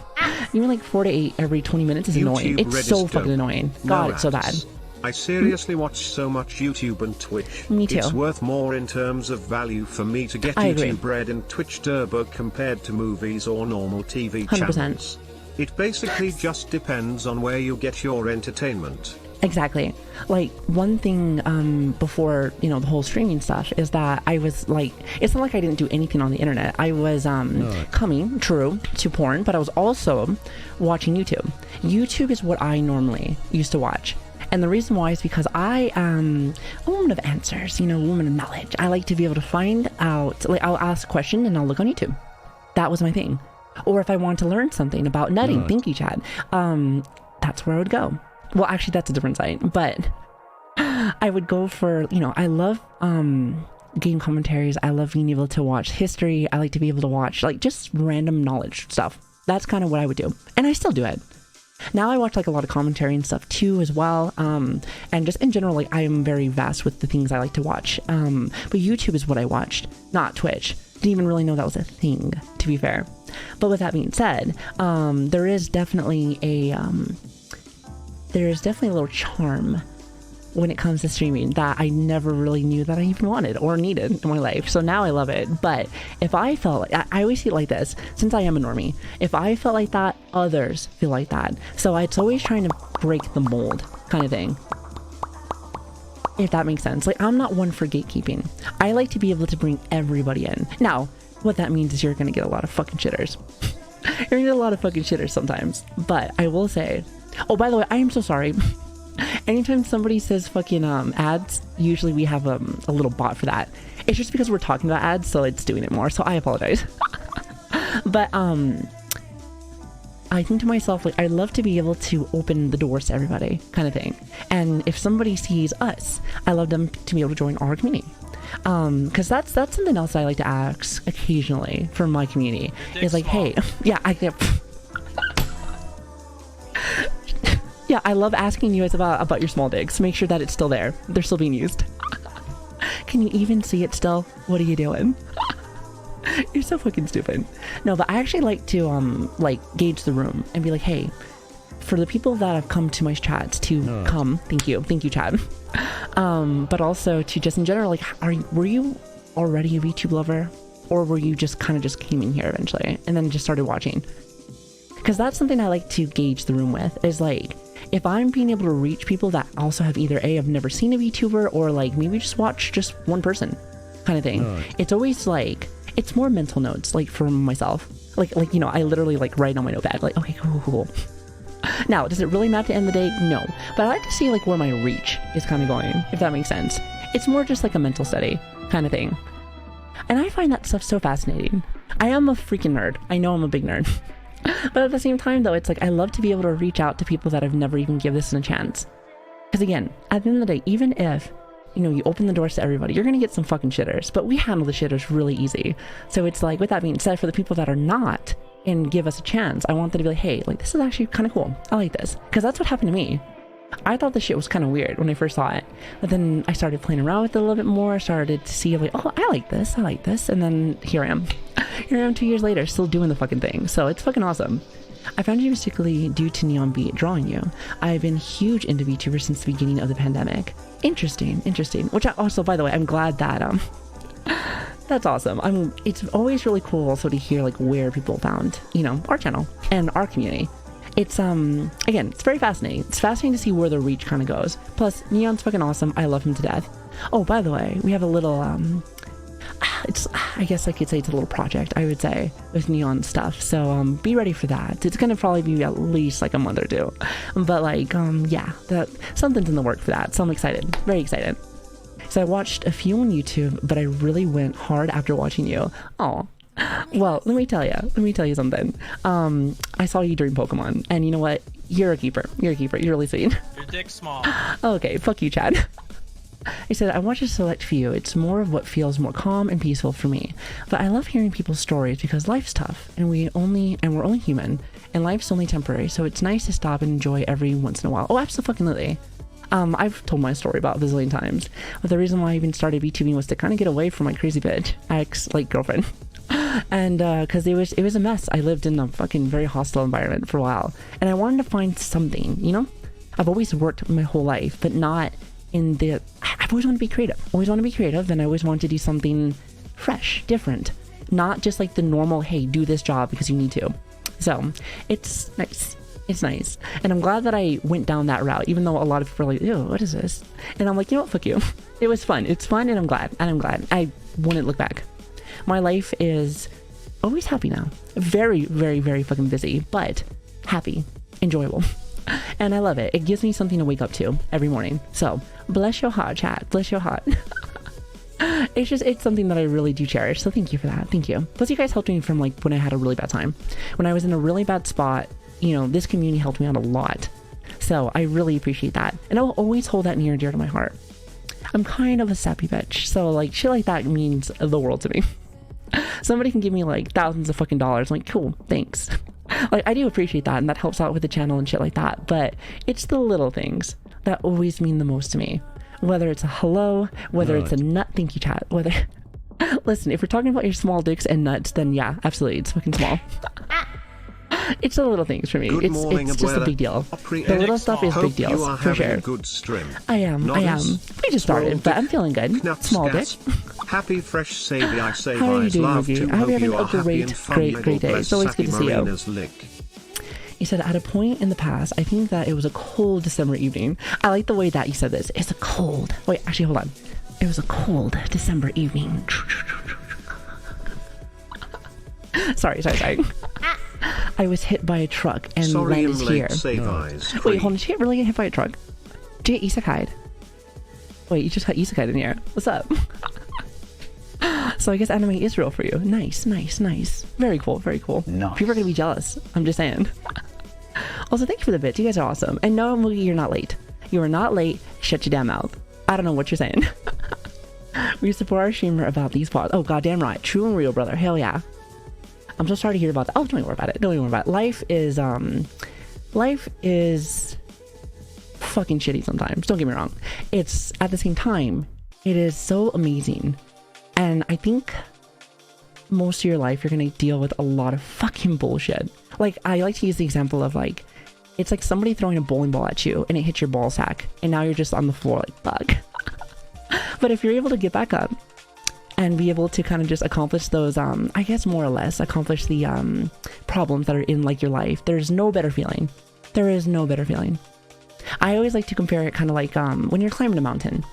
S2: Even like 4 to 8 every 20 minutes is annoying. It's so fucking annoying. God, it's so bad.
S3: I seriously watch so much YouTube and Twitch.
S2: Me too.
S3: It's worth more in terms of value for me to get YouTube Red and Twitch Turbo compared to movies or normal TV
S2: 100%.
S3: channels. It basically just depends on where you get your entertainment.
S2: Exactly. Like, one thing before, you know, the whole streaming stuff is that I was like, it's not like I didn't do anything on the internet. I was coming, true, to porn, but I was also watching YouTube. YouTube is what I normally used to watch. And the reason why is because I am a woman of answers, you know, a woman of knowledge. I like to be able to find out, like, I'll ask a question and I'll look on YouTube. That was my thing. Or if I want to learn something about nutting, thank you, Chad. That's where I would go. Well, actually, that's a different site, but I would go for, you know, I love game commentaries. I love being able to watch history. I like to be able to watch, like, just random knowledge stuff. That's kind of what I would do. And I still do it. Now I watch, like, a lot of commentary and stuff, too, as well. And just in general, like, I am very vast with the things I like to watch. But YouTube is what I watched, not Twitch. Didn't even really know that was a thing, to be fair. But with that being said, there is definitely a little charm when it comes to streaming that I never really knew that I even wanted or needed in my life. So now I love it. But if I felt like, I always see it like this, since I am a normie, if I felt like that, others feel like that. So it's always trying to break the mold kind of thing. If that makes sense. Like, I'm not one for gatekeeping. I like to be able to bring everybody in. Now, what that means is you're going to get a lot of fucking shitters. You're going to get a lot of fucking shitters sometimes. But I will say, oh, by the way, I am so sorry. Anytime somebody says fucking ads, usually we have a little bot for that. It's just because we're talking about ads, so it's doing it more. So I apologize. But I think to myself, like, I love to be able to open the doors to everybody, kind of thing. And if somebody sees us, I love them to be able to join our community. Because that's something else I like to ask occasionally from my community. Is like, hey, yeah, yeah, I love asking you guys about your small digs. Make sure that it's still there. They're still being used. Can you even see it still? What are you doing? You're so fucking stupid. No, but I actually like to like gauge the room and be like, hey, for the people that have come to my chats to come, thank you, Chad. But also to just in general, like, were you already a VTube lover, or were you just kind of just came in here eventually and then just started watching? Because that's something I like to gauge the room with, is like, if I'm being able to reach people that also have either A, have never seen a VTuber, or like maybe just watch just one person kind of thing. It's always like, it's more mental notes, like for myself. Like, you know, I literally like write on my notepad, like, okay, cool. Now, does it really matter at the end of the day? No. But I like to see like where my reach is kind of going, if that makes sense. It's more just like a mental study kind of thing. And I find that stuff so fascinating. I am a freaking nerd. I know I'm a big nerd. But at the same time, though, it's like I love to be able to reach out to people that I've never even give this a chance. Because again, at the end of the day, even if, you know, you open the doors to everybody, you're going to get some fucking shitters. But we handle the shitters really easy. So it's like, with that being said, for the people that are not and give us a chance, I want them to be like, hey, like, this is actually kind of cool. I like this. Because that's what happened to me. I thought this shit was kind of weird when I first saw it. But then I started playing around with it a little bit more. I started to see like, oh, I like this. And then here I am. Here I am 2 years later, still doing the fucking thing. So it's fucking awesome. I found you particularly due to Neon Beat drawing you. I've been huge into VTuber since the beginning of the pandemic. Interesting. Which I also, by the way, I'm glad that that's awesome. It's always really cool also to hear like where people found, you know, our channel and our community. It's again, it's very fascinating. It's fascinating to see where the reach kind of goes. Plus, Neon's fucking awesome. I love him to death. Oh, by the way, we have a little I guess I could say it's a little project, I would say, with Neon stuff. So be ready for that. It's gonna probably be at least like a month or two. But like yeah, something's in the work for that. So I'm excited. Very excited. So I watched a few on YouTube, but I really went hard after watching you. Oh. Well, let me tell you something. I saw you during Pokemon, and you know what? You're a keeper. You're really sweet.
S4: Your dick's small.
S2: Okay, fuck you, Chad. I said, I watch a select few. It's more of what feels more calm and peaceful for me. But I love hearing people's stories because life's tough, and we're only human, and life's only temporary, so it's nice to stop and enjoy every once in a while. Oh, absolutely. I've told my story about a bazillion times, but the reason why I even started VTubing was to kind of get away from my crazy bitch, girlfriend. And because it was a mess. I lived in a fucking very hostile environment for a while, and I wanted to find something, you know. I've always worked my whole life, but not in the I've always wanted to be creative, and I always wanted to do something fresh, different, not just like the normal, hey, do this job because you need to. So it's nice, and I'm glad that I went down that route, even though a lot of people are like, ew, what is this? And I'm like, you know what, fuck you. It was fun. It's fun, and I'm glad I wouldn't look back. My life is always happy now. Very, very, very fucking busy, but happy, enjoyable. And I love it. It gives me something to wake up to every morning. So bless your heart, chat. Bless your heart. It's something that I really do cherish. So thank you for that. Thank you. Plus you guys helped me from like when I had a really bad time. When I was in a really bad spot, you know, this community helped me out a lot. So I really appreciate that. And I'll always hold that near and dear to my heart. I'm kind of a sappy bitch. So like shit like that means the world to me. Somebody can give me like thousands of fucking dollars. I'm like, cool, thanks. Like I do appreciate that, and that helps out with the channel and shit like that, but it's the little things that always mean the most to me. Whether it's a hello, whether it's a nut, thank you, chat, whether listen, if we're talking about your small dicks and nuts, then yeah, absolutely, it's fucking small. It's the little things for me. It's just a big deal. The little stuff is big deals, for sure.
S3: Good stream.
S2: I am. We just started, but I'm feeling good. Small dick.
S3: Happy fresh savvy, I say.
S2: How are you doing, Moogie? I hope you're having a great day. It's always good to see you. He said, at a point in the past, I think that it was a cold December evening. I like the way that you said this. It's a cold. Wait, actually, hold on. It was a cold December evening. Sorry. I was hit by a truck and landed here. Wait, hold on. Did you really get hit by a truck? Did you get isekai'd? Wait, you just got isekai'd in here. What's up? So I guess anime is real for you. Nice. Very cool. No. People are gonna be jealous. I'm just saying. Also, thank you for the bits. You guys are awesome. And no, Moogie, you're not late. You are not late. Shut your damn mouth. I don't know what you're saying. We support our streamer about these pods. Oh, goddamn right. True and real, brother. Hell yeah. I'm so sorry to hear about that. Oh, don't worry about it. Life is fucking shitty sometimes. Don't get me wrong. It's at the same time, it is so amazing. And I think most of your life, you're going to deal with a lot of fucking bullshit. Like, I like to use the example of like, it's like somebody throwing a bowling ball at you and it hits your ball sack. And now you're just on the floor like, fuck. But if you're able to get back up and be able to kind of just accomplish those, I guess more or less, accomplish the problems that are in like your life, there's no better feeling. There is no better feeling. I always like to compare it kind of like when you're climbing a mountain.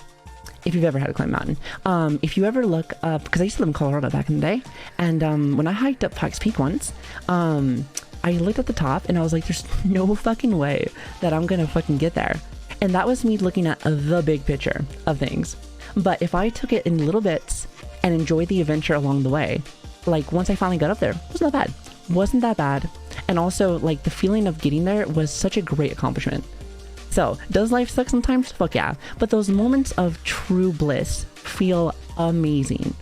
S2: If you've ever had to climb a mountain. If you ever look up, because I used to live in Colorado back in the day, and when I hiked up Pikes Peak once, I looked at the top and I was like, there's no fucking way that I'm gonna fucking get there. And that was me looking at the big picture of things. But if I took it in little bits and enjoyed the adventure along the way, like once I finally got up there, wasn't that bad. And also like the feeling of getting there was such a great accomplishment. So does life suck sometimes? Fuck yeah. But those moments of true bliss feel amazing.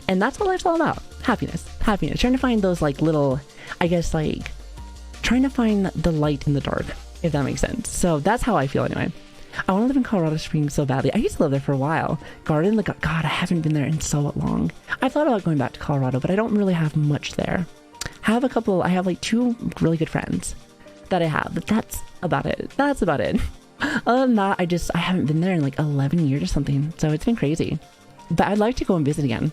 S2: And that's what life's all about. Happiness. Trying to find those like little, I guess like trying to find the light in the dark, if that makes sense. So that's how I feel anyway. I want to live in Colorado Springs so badly. I used to live there for a while. Garden, like, God, I haven't been there in so long. I thought about going back to Colorado, but I don't really have much there. I have like 2 really good friends that I have, but that's about it. That's about it. Other than that, I haven't been there in like 11 years or something. So it's been crazy, but I'd like to go and visit again.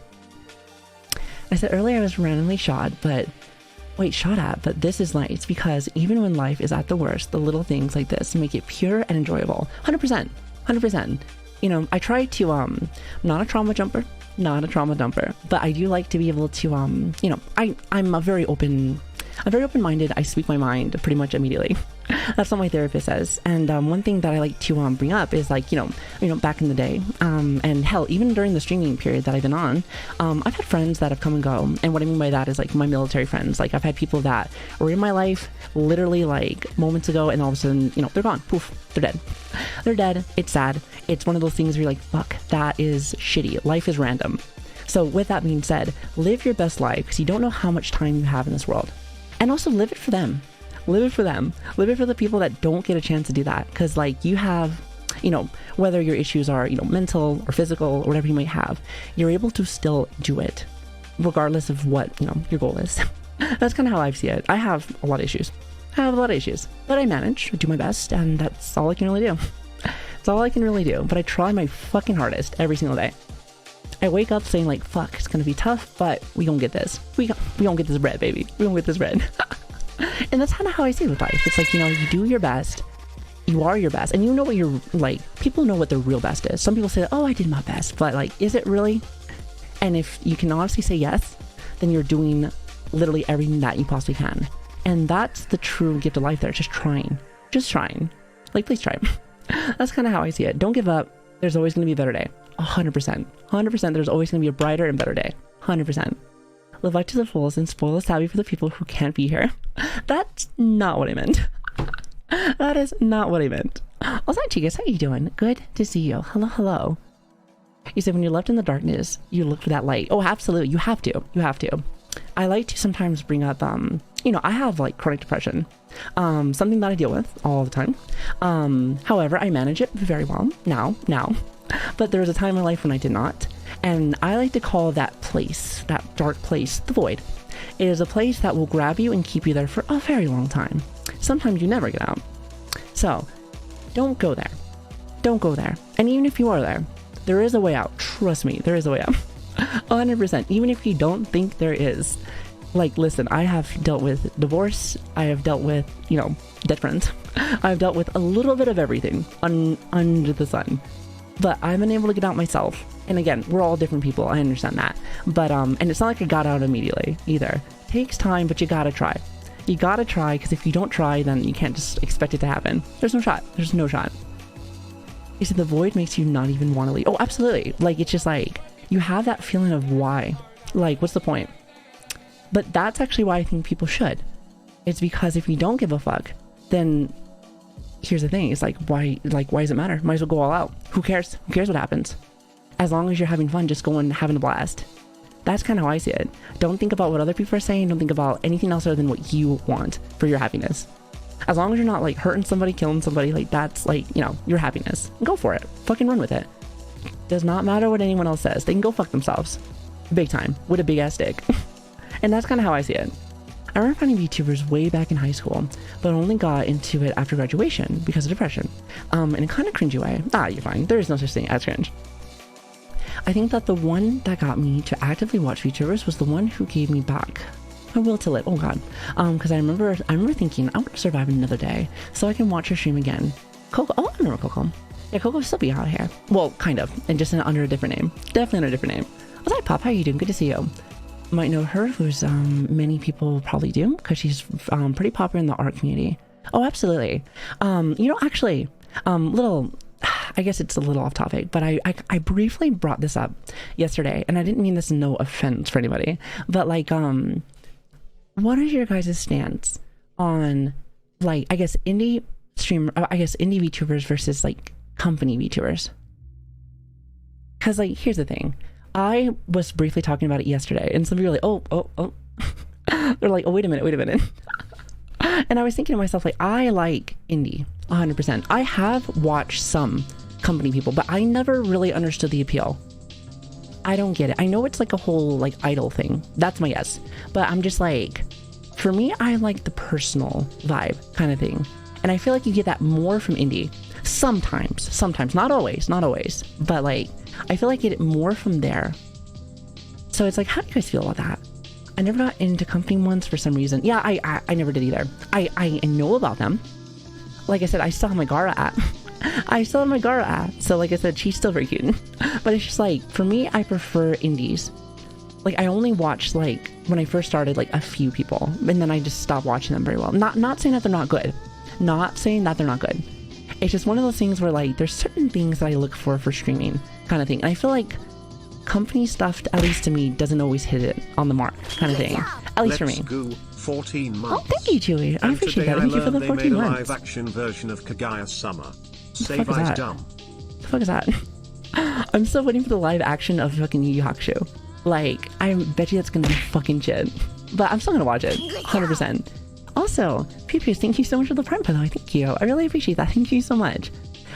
S2: I said earlier I was randomly shot at, but this is nice because even when life is at the worst, the little things like this make it pure and enjoyable. 100%. You know, I try to, not a trauma jumper, but I do like to be able to, you know, I'm very open-minded. I speak my mind pretty much immediately. That's what my therapist says. And one thing that I like to bring up is like, you know, back in the day, and hell, even during the streaming period that I've been on, I've had friends that have come and go. And what I mean by that is like my military friends. Like I've had people that were in my life literally like moments ago, and all of a sudden, you know, they're gone. Poof, they're dead. They're dead. It's sad. It's one of those things where you're like, fuck, that is shitty. Life is random. So with that being said, live your best life because you don't know how much time you have in this world. And also live it for them. Live it for them. Live it for the people that don't get a chance to do that. Because like you have, you know, whether your issues are, you know, mental or physical or whatever you might have, you're able to still do it regardless of what, you know, your goal is. That's kind of how I see it. I have a lot of issues. But I manage. I do my best, and that's all I can really do. It's all I can really do. But I try my fucking hardest every single day. I wake up saying like, fuck, it's gonna be tough, but we gonna get this. We gonna get this bread, baby. We gonna get this bread. And that's kind of how I see it with life. It's like, you know, you do your best. You are your best. And you know what you're like, people know what their real best is. Some people say, oh, I did my best. But like, is it really? And if you can honestly say yes, then you're doing literally everything that you possibly can. And that's the true gift of life there. Just trying. Like, please try. That's kind of how I see it. Don't give up. There's always going to be a better day. 100%. There's always going to be a brighter and better day. 100%. Live life to the fullest and spoil the savvy for the people who can't be here. That's not what I meant. That is not what I meant. Also, Chicas, how you doing? Good to see you. Hello. You said when you're left in the darkness, you look for that light. Oh, absolutely. You have to. I like to sometimes bring up, you know, I have like chronic depression, something that I deal with all the time. However, I manage it very well now, but there was a time in my life when I did not. And I like to call that place, that dark place, the void. It is a place that will grab you and keep you there for a very long time. Sometimes you never get out. So don't go there. And even if you are there, there is a way out. Trust me, there is a way out. 100%. Even if you don't think there is. Like, listen, I have dealt with divorce. I have dealt with, you know, dead friends. I've dealt with a little bit of everything under the sun. But I've been able to get out myself. And again, we're all different people. I understand that. But, and it's not like I got out immediately either. It takes time, but you gotta try. You gotta try, because if you don't try, then you can't just expect it to happen. There's no shot. You said the void makes you not even want to leave. Oh, absolutely. Like, it's just like, you have that feeling of why. Like, what's the point? But that's actually why I think people should. It's because if you don't give a fuck, then here's the thing. It's like, why does it matter? Might as well go all out. Who cares? Who cares what happens? As long as you're having fun, just go and having a blast. That's kind of how I see it. Don't think about what other people are saying. Don't think about anything else other than what you want for your happiness. As long as you're not like hurting somebody, killing somebody, like that's like, you know, your happiness. Go for it. Fucking run with it. Does not matter what anyone else says. They can go fuck themselves. Big time. With a big ass dick. And that's kind of how I see it. I remember finding VTubers way back in high school, but only got into it after graduation because of depression. In a kind of cringy way. You're fine. There is no such thing as cringe. I think that the one that got me to actively watch VTubers was the one who gave me back my will to live. Oh god. Because I remember thinking, I want to survive another day so I can watch her stream again. Coco. Oh, I remember Coco. Yeah, Coco still be out here. Well, kind of, and just under a different name. Definitely under a different name. What's up, Pop? How you doing? Good to see you. Might know her, who's many people probably do, because she's pretty popular in the art community. Oh, absolutely. You know, actually, I guess it's a little off topic, but I briefly brought this up yesterday, and I didn't mean this, no offense for anybody, but like, what is your guys' stance on, like, I guess indie VTubers versus like company VTubers? Because like, here's the thing. I was briefly talking about it yesterday, and some people are like, oh. They're like, oh, wait a minute. And I was thinking to myself, like, I like indie. 100%. I have watched some company people, but I never really understood the appeal. I don't get it. I know it's like a whole like idol thing. That's my guess. But I'm just like, for me, I like the personal vibe kind of thing. And I feel like you get that more from indie. Sometimes, not always, but like, I feel like I get it more from there. So it's like, how do you guys feel about that? I never got into company ones for some reason. Yeah, I never did either. I know about them. Like I said, I still have my Gara app. So like I said, she's still very cute. But it's just like, for me, I prefer indies. Like, I only watched, like, when I first started, like, a few people. And then I just stopped watching them very well. Not saying that they're not good. It's just one of those things where, like, there's certain things that I look for streaming kind of thing. And I feel like company stuff, at least to me, doesn't always hit it on the mark kind of thing. At least for me.
S3: Go 14 months.
S2: Oh, thank you, Julie. I appreciate that. Thank you for the 14 months.
S3: Live action version of Kaguya Summer.
S2: Save I's dumb. The fuck is that? I'm still waiting for the live action of fucking Yu Yu Hakusho. Like, I bet you that's gonna be fucking shit. But I'm still gonna watch it. 100%. Also, Pew, thank you so much for the Prime, by the way. Thank you. I really appreciate that. Thank you so much.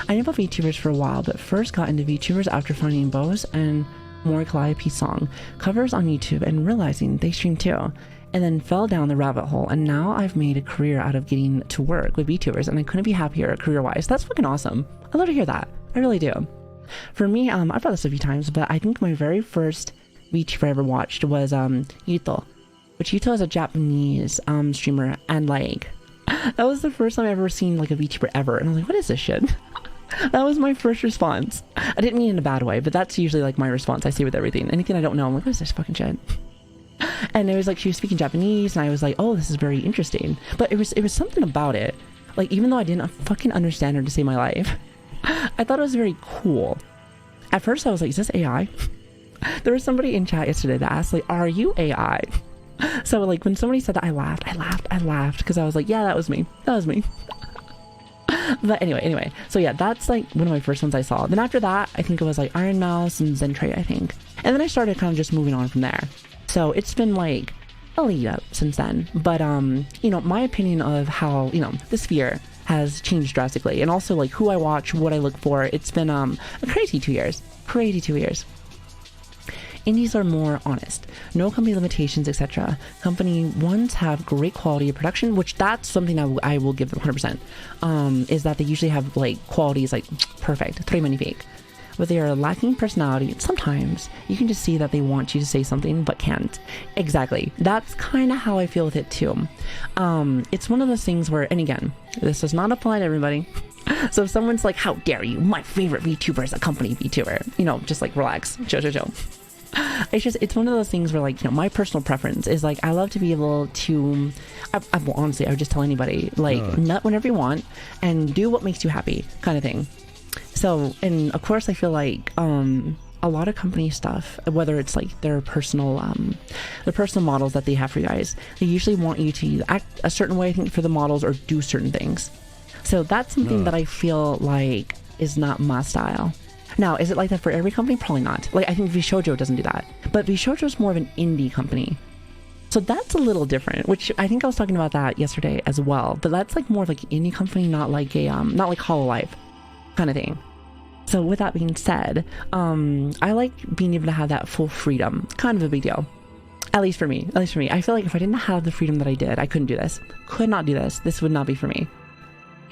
S2: I knew about VTubers for a while, but first got into VTubers after finding Bose and more Calliope song covers on YouTube and realizing they stream too. And then fell down the rabbit hole, and now I've made a career out of getting to work with VTubers, and I couldn't be happier career-wise. That's fucking awesome. I love to hear that. I really do. For me, I've brought this a few times, but I think my very first VTuber I ever watched was Yuto, which Yuto is a Japanese streamer, and like, that was the first time I've ever seen like a VTuber ever, and I was like, what is this shit? That was my first response. I didn't mean in a bad way, but that's usually like my response I say with everything. Anything I don't know, I'm like, what is this fucking shit? And it was like she was speaking Japanese, and I was like, oh, this is very interesting. But it was something about it. Like, even though I didn't fucking understand her to save my life, I thought it was very cool. At first I was like, is this AI? There was somebody in chat yesterday that asked, like, are you AI? So like when somebody said that, I laughed because I was like, yeah, that was me. But anyway, so yeah, that's like one of my first ones I saw. Then after that, I think it was like Iron Mouse and Zentrey, I think. And then I started kind of just moving on from there. So it's been like a lead up since then. But you know, my opinion of how, you know, the sphere has changed drastically, and also like who I watch, what I look for, it's been a crazy 2 years. Indies are more honest, no company limitations, etc. Company ones have great quality of production, which that's something I will give them 100%, is that they usually have like quality is like perfect, très magnifique. But they are lacking personality. Sometimes you can just see that they want you to say something but can't. Exactly. That's kind of how I feel with it too. It's one of those things where, and again, this does not apply to everybody. So if someone's like, how dare you, my favorite VTuber is a company VTuber, you know, just like relax, chill. It's one of those things where, like, you know, my personal preference is like, I love to be able to, honestly, I would just tell anybody, like, nut whenever you want and do what makes you happy kind of thing. So, and of course I feel like a lot of company stuff, whether it's like their personal models that they have for you guys, they usually want you to act a certain way, I think, for the models, or do certain things. So that's something that I feel like is not my style. Now, is it like that for every company? Probably not. Like, I think VShojo doesn't do that. But VShojo is more of an indie company. So that's a little different, which I think I was talking about that yesterday as well. But that's like more of like an indie company, not like a, not like Hololive kind of thing. So with that being said, I like being able to have that full freedom. Kind of a big deal. At least for me. I feel like if I didn't have the freedom that I did, I couldn't do this. Could not do this. This would not be for me.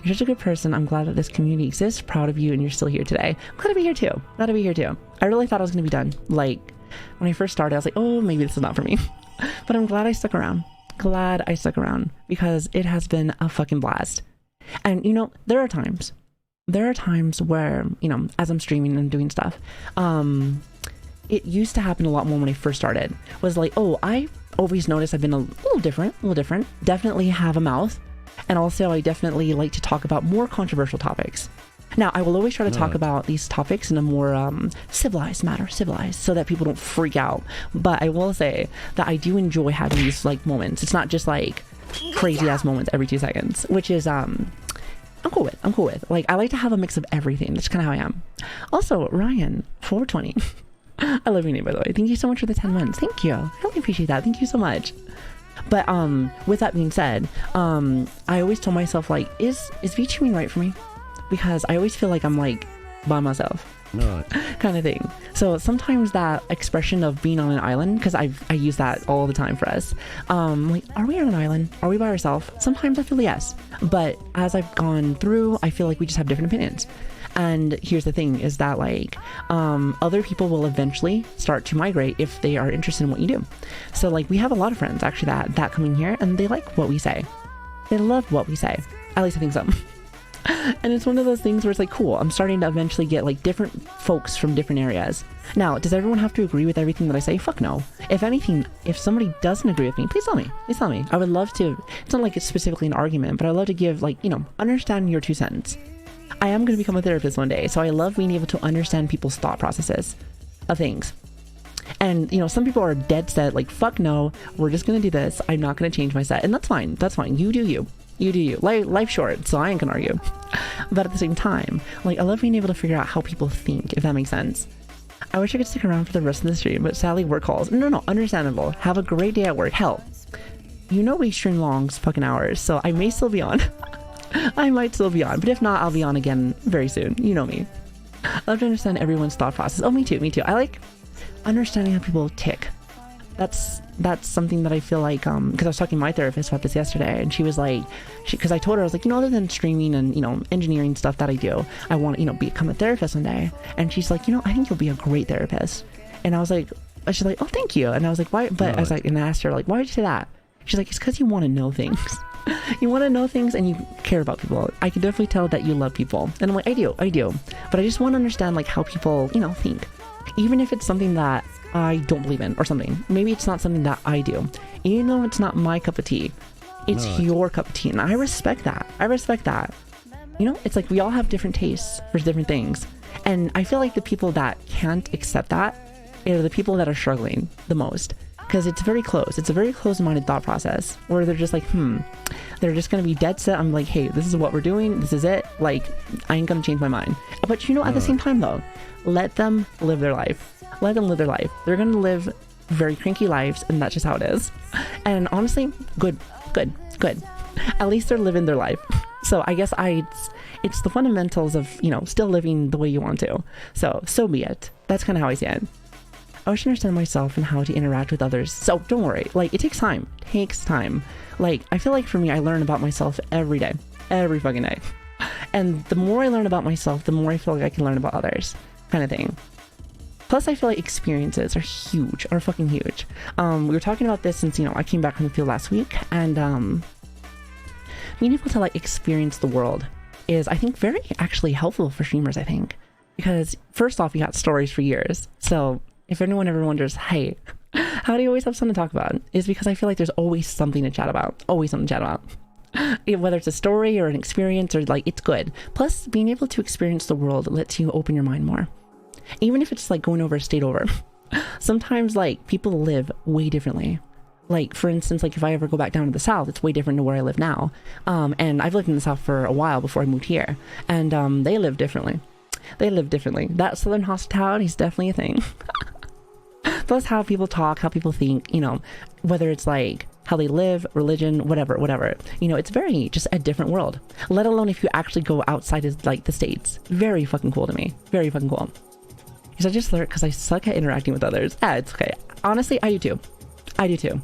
S2: You're such a good person. I'm glad that this community exists. Proud of you, and you're still here today. I'm glad to be here too. I really thought I was going to be done. Like, when I first started, I was like, oh, maybe this is not for me. But I'm glad I stuck around. Because it has been a fucking blast. And, you know, there are times where, you know, as I'm streaming and doing stuff, it used to happen a lot more when I first started. Was like, oh, I always noticed I've been a little different. Definitely have a mouth. And also, I definitely like to talk about more controversial topics. Now, I will always try to talk about these topics in a more civilized manner, so that people don't freak out. But I will say that I do enjoy having these like moments. It's not just like crazy ass moments every 2 seconds, which is I'm cool with. Like, I like to have a mix of everything. That's kind of how I am. Also, Ryan 420. I love your name, by the way. Thank you so much for the 10 months. Thank you. I really appreciate that. Thank you so much. But with that being said, I always tell myself like, is VTubing right for me? Because I always feel like I'm like by myself.
S4: No.
S2: Kind of thing. So sometimes that expression of being on an island, because I use that all the time for us, like, are we on an island? Are we by ourselves? Sometimes I feel yes, but as I've gone through, I feel like we just have different opinions. And here's the thing is that like other people will eventually start to migrate if they are interested in what you do. So like we have a lot of friends actually that come in here and they like what we say. They love what we say. At least I think so. And it's one of those things where it's like, cool, I'm starting to eventually get like different folks from different areas. Now, does everyone have to agree with everything that I say? Fuck no. If anything, if somebody doesn't agree with me, please tell me. Please tell me. I would love to, it's not like it's specifically an argument, but I'd love to give like, you know, understand your 2 cents. I am going to become a therapist one day, so I love being able to understand people's thought processes of things. And, you know, some people are dead set, like, fuck no, we're just going to do this. I'm not going to change my set. And that's fine. That's fine. You do you. You do you. Life's short, so I ain't gonna argue. But at the same time, like, I love being able to figure out how people think, if that makes sense. I wish I could stick around for the rest of the stream, but sadly work calls. No, understandable. Have a great day at work. Hell, you know we stream long fucking hours, so I may still be on. I might still be on, but if not, I'll be on again very soon. You know me. I love to understand everyone's thought process. Oh, me too. I like understanding how people tick. That's something that I feel like, because I was talking to my therapist about this yesterday, and she was like, because I told her, I was like, you know, other than streaming and, you know, engineering stuff that I do, I want to, you know, become a therapist one day. And she's like, you know, I think you'll be a great therapist. And I was like, she's like, oh, thank you. And I was like, why? But I was like, and I asked her, like, why did you say that? She's like, it's because you want to know things. You want to know things and you care about people. I can definitely tell that you love people. And I'm like, I do. But I just want to understand, like, how people, you know, think. Even if it's something that I don't believe in or something. Maybe it's not something that I do. Even though it's not my cup of tea, it's your cup of tea. And I respect that. You know, it's like we all have different tastes for different things. And I feel like the people that can't accept that are the people that are struggling the most. Because it's very close. It's a very close-minded thought process where they're just like, they're just going to be dead set. I'm like, hey, this is what we're doing. This is it. Like, I ain't going to change my mind. But you know, at the same time though, let them live their life. Let them live their life. They're going to live very cranky lives, and that's just how it is. And honestly, good. At least they're living their life. So I guess it's the fundamentals of, you know, still living the way you want to. So be it. That's kind of how I see it. I wish to understand myself and how to interact with others. So don't worry, like, it takes time. Like, I feel like for me, I learn about myself every day, every fucking day. And the more I learn about myself, the more I feel like I can learn about others, kind of thing. Plus, I feel like experiences are fucking huge. We were talking about this since, you know, I came back from the field last week, and being able to, like, experience the world is, I think, very actually helpful for streamers, I think. Because first off, you got stories for years. So if anyone ever wonders, hey, how do you always have something to talk about? Is because I feel like there's always something to chat about. Whether it's a story or an experience, or like, it's good. Plus, being able to experience the world lets you open your mind more. Even if it's like going over a state over. Sometimes, like, people live way differently. Like, for instance, like, if I ever go back down to the South, it's way different to where I live now. And I've lived in the South for a while before I moved here. And they live differently. That Southern hospitality is definitely a thing. Plus how people talk, how people think, you know, whether it's like how they live, religion, whatever, you know, it's very just a different world, let alone if you actually go outside of like the States. Very fucking cool to me. Very fucking cool. Because I just learned, because I suck at interacting with others. It's okay. Honestly, I do too.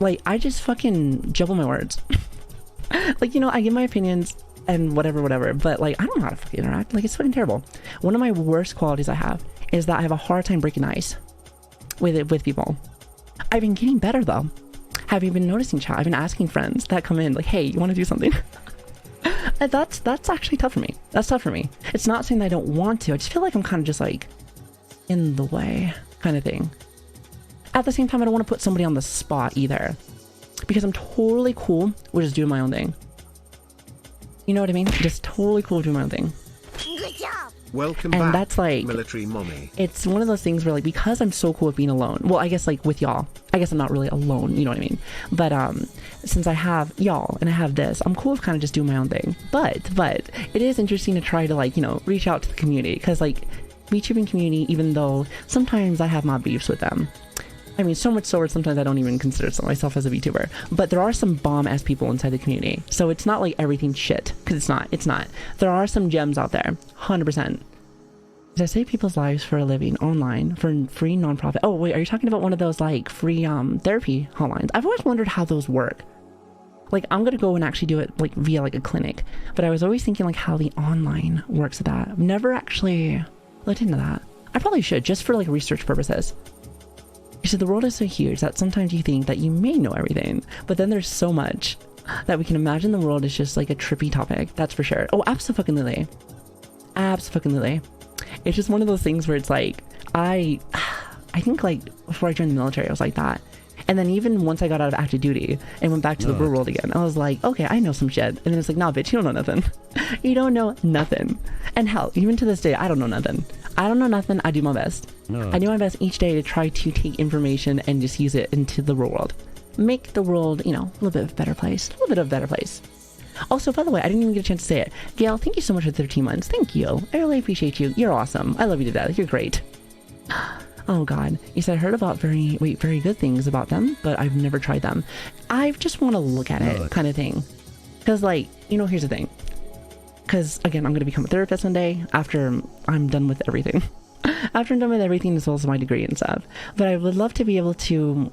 S2: Like, I just fucking jumble my words. Like, you know, I give my opinions and whatever, but like, I don't know how to fucking interact. Like, it's fucking terrible. One of my worst qualities I have is that I have a hard time breaking ice with people. I've been getting better though. Have you been noticing, chat? I've been asking friends that come in like, hey, you want to do something? And that's actually tough for me. It's not saying that I don't want to. I just feel like I'm kind of just like in the way kind of thing. At the same time, I don't want to put somebody on the spot either, because I'm totally cool with just doing my own thing. You know what I mean? Just totally cool doing my own thing.
S5: Good job.
S3: Welcome
S2: And
S3: back,
S2: that's like,
S3: military mommy.
S2: it's one of those things where, like, because I'm so cool with being alone, well, I guess like with y'all, I guess I'm not really alone, you know what I mean? But since I have y'all and I have this, I'm cool with kind of just doing my own thing. But it is interesting to try to, like, you know, reach out to the community, because like VTubing community, even though sometimes I have my beefs with them, I mean, so much so where sometimes I don't even consider myself as a VTuber. But there are some bomb-ass people inside the community. So it's not like everything's shit. Because it's not. It's not. There are some gems out there. 100%. I save people's lives for a living online for free nonprofit. Oh, wait. Are you talking about one of those, like, free therapy hotlines? I've always wondered how those work. Like, I'm going to go and actually do it, like, via, like, a clinic. But I was always thinking, like, how the online works with that. I've never actually looked into that. I probably should, just for, like, research purposes. You see, the world is so huge that sometimes you think that you may know everything, but then there's so much that we can imagine the world is just like a trippy topic. That's for sure. Oh, absolutely. Absolutely. It's just one of those things where it's like, I think like before I joined the military, I was like that. And then even once I got out of active duty and went back to the real world again, I was like, okay, I know some shit. And then it's like, nah, bitch, you don't know nothing. You don't know nothing. And hell, even to this day, I don't know nothing. I don't know nothing. I do my best. I do my best each day to try to take information and just use it into the real world. Make the world, you know, a little bit of a better place. A little bit of a better place. Also, by the way, I didn't even get a chance to say it. Gail, thank you so much for 13 months. Thank you. I really appreciate you. You're awesome. I love you to death. You're great. Oh God. You said I heard about very good things about them, but I've never tried them. I just want to look at it kind of thing. Because like, you know, here's the thing. Because again, I'm going to become a therapist one day after I'm done with everything. After I'm done with everything as well as my degree and stuff. But I would love to be able to,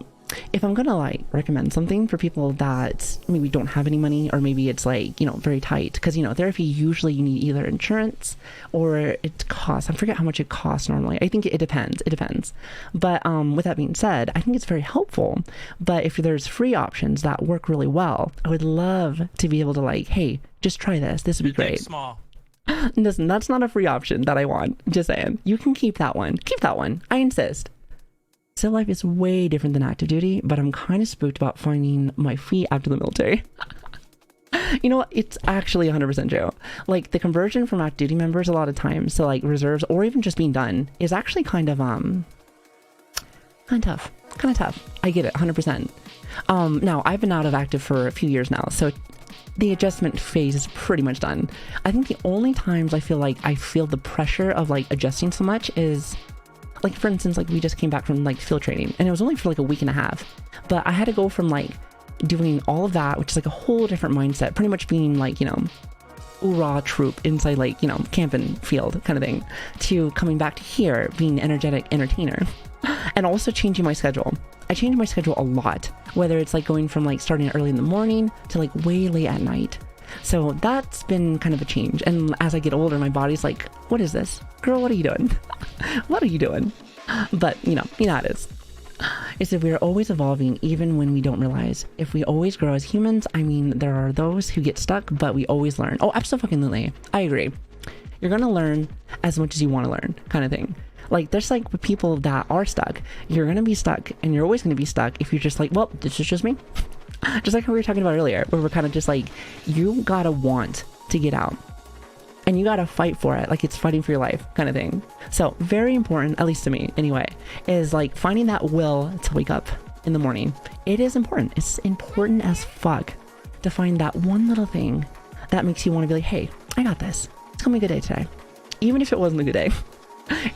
S2: if I'm going to like recommend something for people that maybe don't have any money, or maybe it's like, you know, very tight, because, you know, therapy, usually you need either insurance or it costs. I forget how much it costs normally. I think it depends. It depends. But with that being said, I think it's very helpful. But if there's free options that work really well, I would love to be able to like, hey, just try this. This would be great.
S4: Small.
S2: Listen, that's not a free option that I want. Just saying. You can keep that one. Keep that one. I insist. Still life is way different than active duty, but I'm kind of spooked about finding my feet after the military. You know what? It's actually 100% true. Like the conversion from active duty members a lot of times to like reserves or even just being done is actually kind of tough. Kind of tough. I get it 100%. Now I've been out of active for a few years now, so the adjustment phase is pretty much done. I think the only times I feel the pressure of like adjusting so much is like, for instance, like we just came back from like field training and it was only for like a week and a half, but I had to go from like doing all of that, which is like a whole different mindset, pretty much being like, you know, hoorah troop inside like, you know, camping field kind of thing, to coming back to here being energetic entertainer and also changing my schedule. I changed my schedule a lot, whether it's like going from like starting early in the morning to like way late at night. So that's been kind of a change. And as I get older, my body's like, what is this? Girl, what are you doing? What are you doing? But you know how it is. It's that we are always evolving, even when we don't realize. If we always grow as humans, I mean, there are those who get stuck, but we always learn. Oh, absolutely. I agree. You're going to learn as much as you want to learn, kind of thing. Like, there's like people that are stuck. You're going to be stuck, and you're always going to be stuck if you're just like, well, this is just me. Just like how we were talking about earlier, where we're kind of just like, you gotta want to get out. And you gotta fight for it, like it's fighting for your life kind of thing. So very important, at least to me anyway, is like finding that will to wake up in the morning. It is important. It's important as fuck to find that one little thing that makes you want to be like, hey, I got this. It's gonna be a good day today. Even if it wasn't a good day.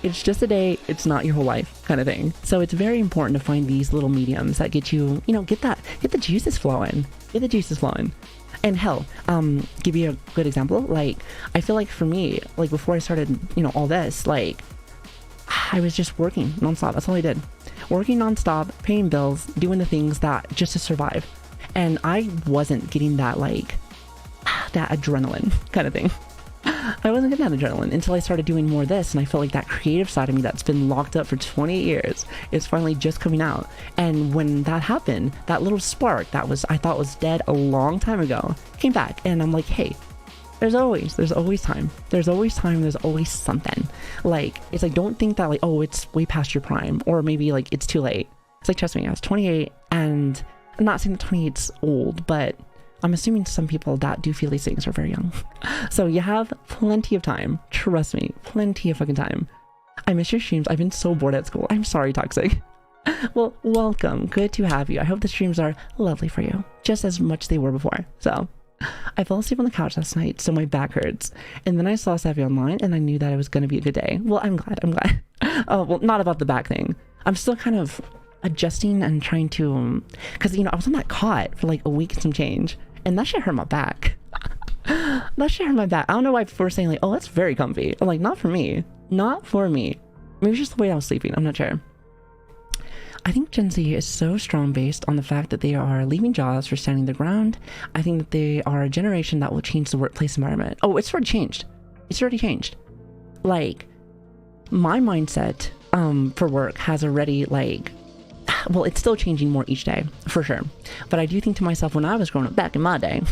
S2: It's just a day, it's not your whole life kind of thing. So it's very important to find these little mediums that get you, you know, get the juices flowing. Get the juices flowing. And hell, give you a good example. Like, I feel like for me, like before I started, you know, all this, like I was just working nonstop. That's all I did. Working nonstop, paying bills, doing the things that just to survive. And I wasn't getting that like that adrenaline kind of thing. I wasn't getting that adrenaline until I started doing more of this, and I felt like that creative side of me that's been locked up for 28 years is finally just coming out. And when that happened, that little spark that was, I thought was dead a long time ago, came back, and I'm like, hey, there's always time. There's always time. There's always something. Like, it's like, don't think that like, oh, it's way past your prime, or maybe like it's too late. It's like, trust me, I was 28, and I'm not saying that 28's old, but I'm assuming some people that do feel these things are very young. So you have plenty of time. Trust me, plenty of fucking time. I miss your streams. I've been so bored at school. I'm sorry, Toxic. Well, welcome. Good to have you. I hope the streams are lovely for you, just as much as they were before. So I fell asleep on the couch last night, so my back hurts. And then I saw Savvy online, and I knew that it was going to be a good day. Well, I'm glad. Oh, well, not about the back thing. I'm still kind of adjusting and trying to, because I was on that cot for like a week and some change, and that shit hurt my back. That shit hurt my back. I don't know why people were saying like, oh, that's very comfy. I'm like, not for me. Not for me. Maybe it's just the way I was sleeping. I'm not sure. I think Gen Z is so strong based on the fact that they are leaving jobs for standing their ground. I think that they are a generation that will change the workplace environment. Oh, it's already changed. It's already changed. Like, my mindset for work has already like, well, it's still changing more each day, for sure. But I do think to myself, when I was growing up back in my day,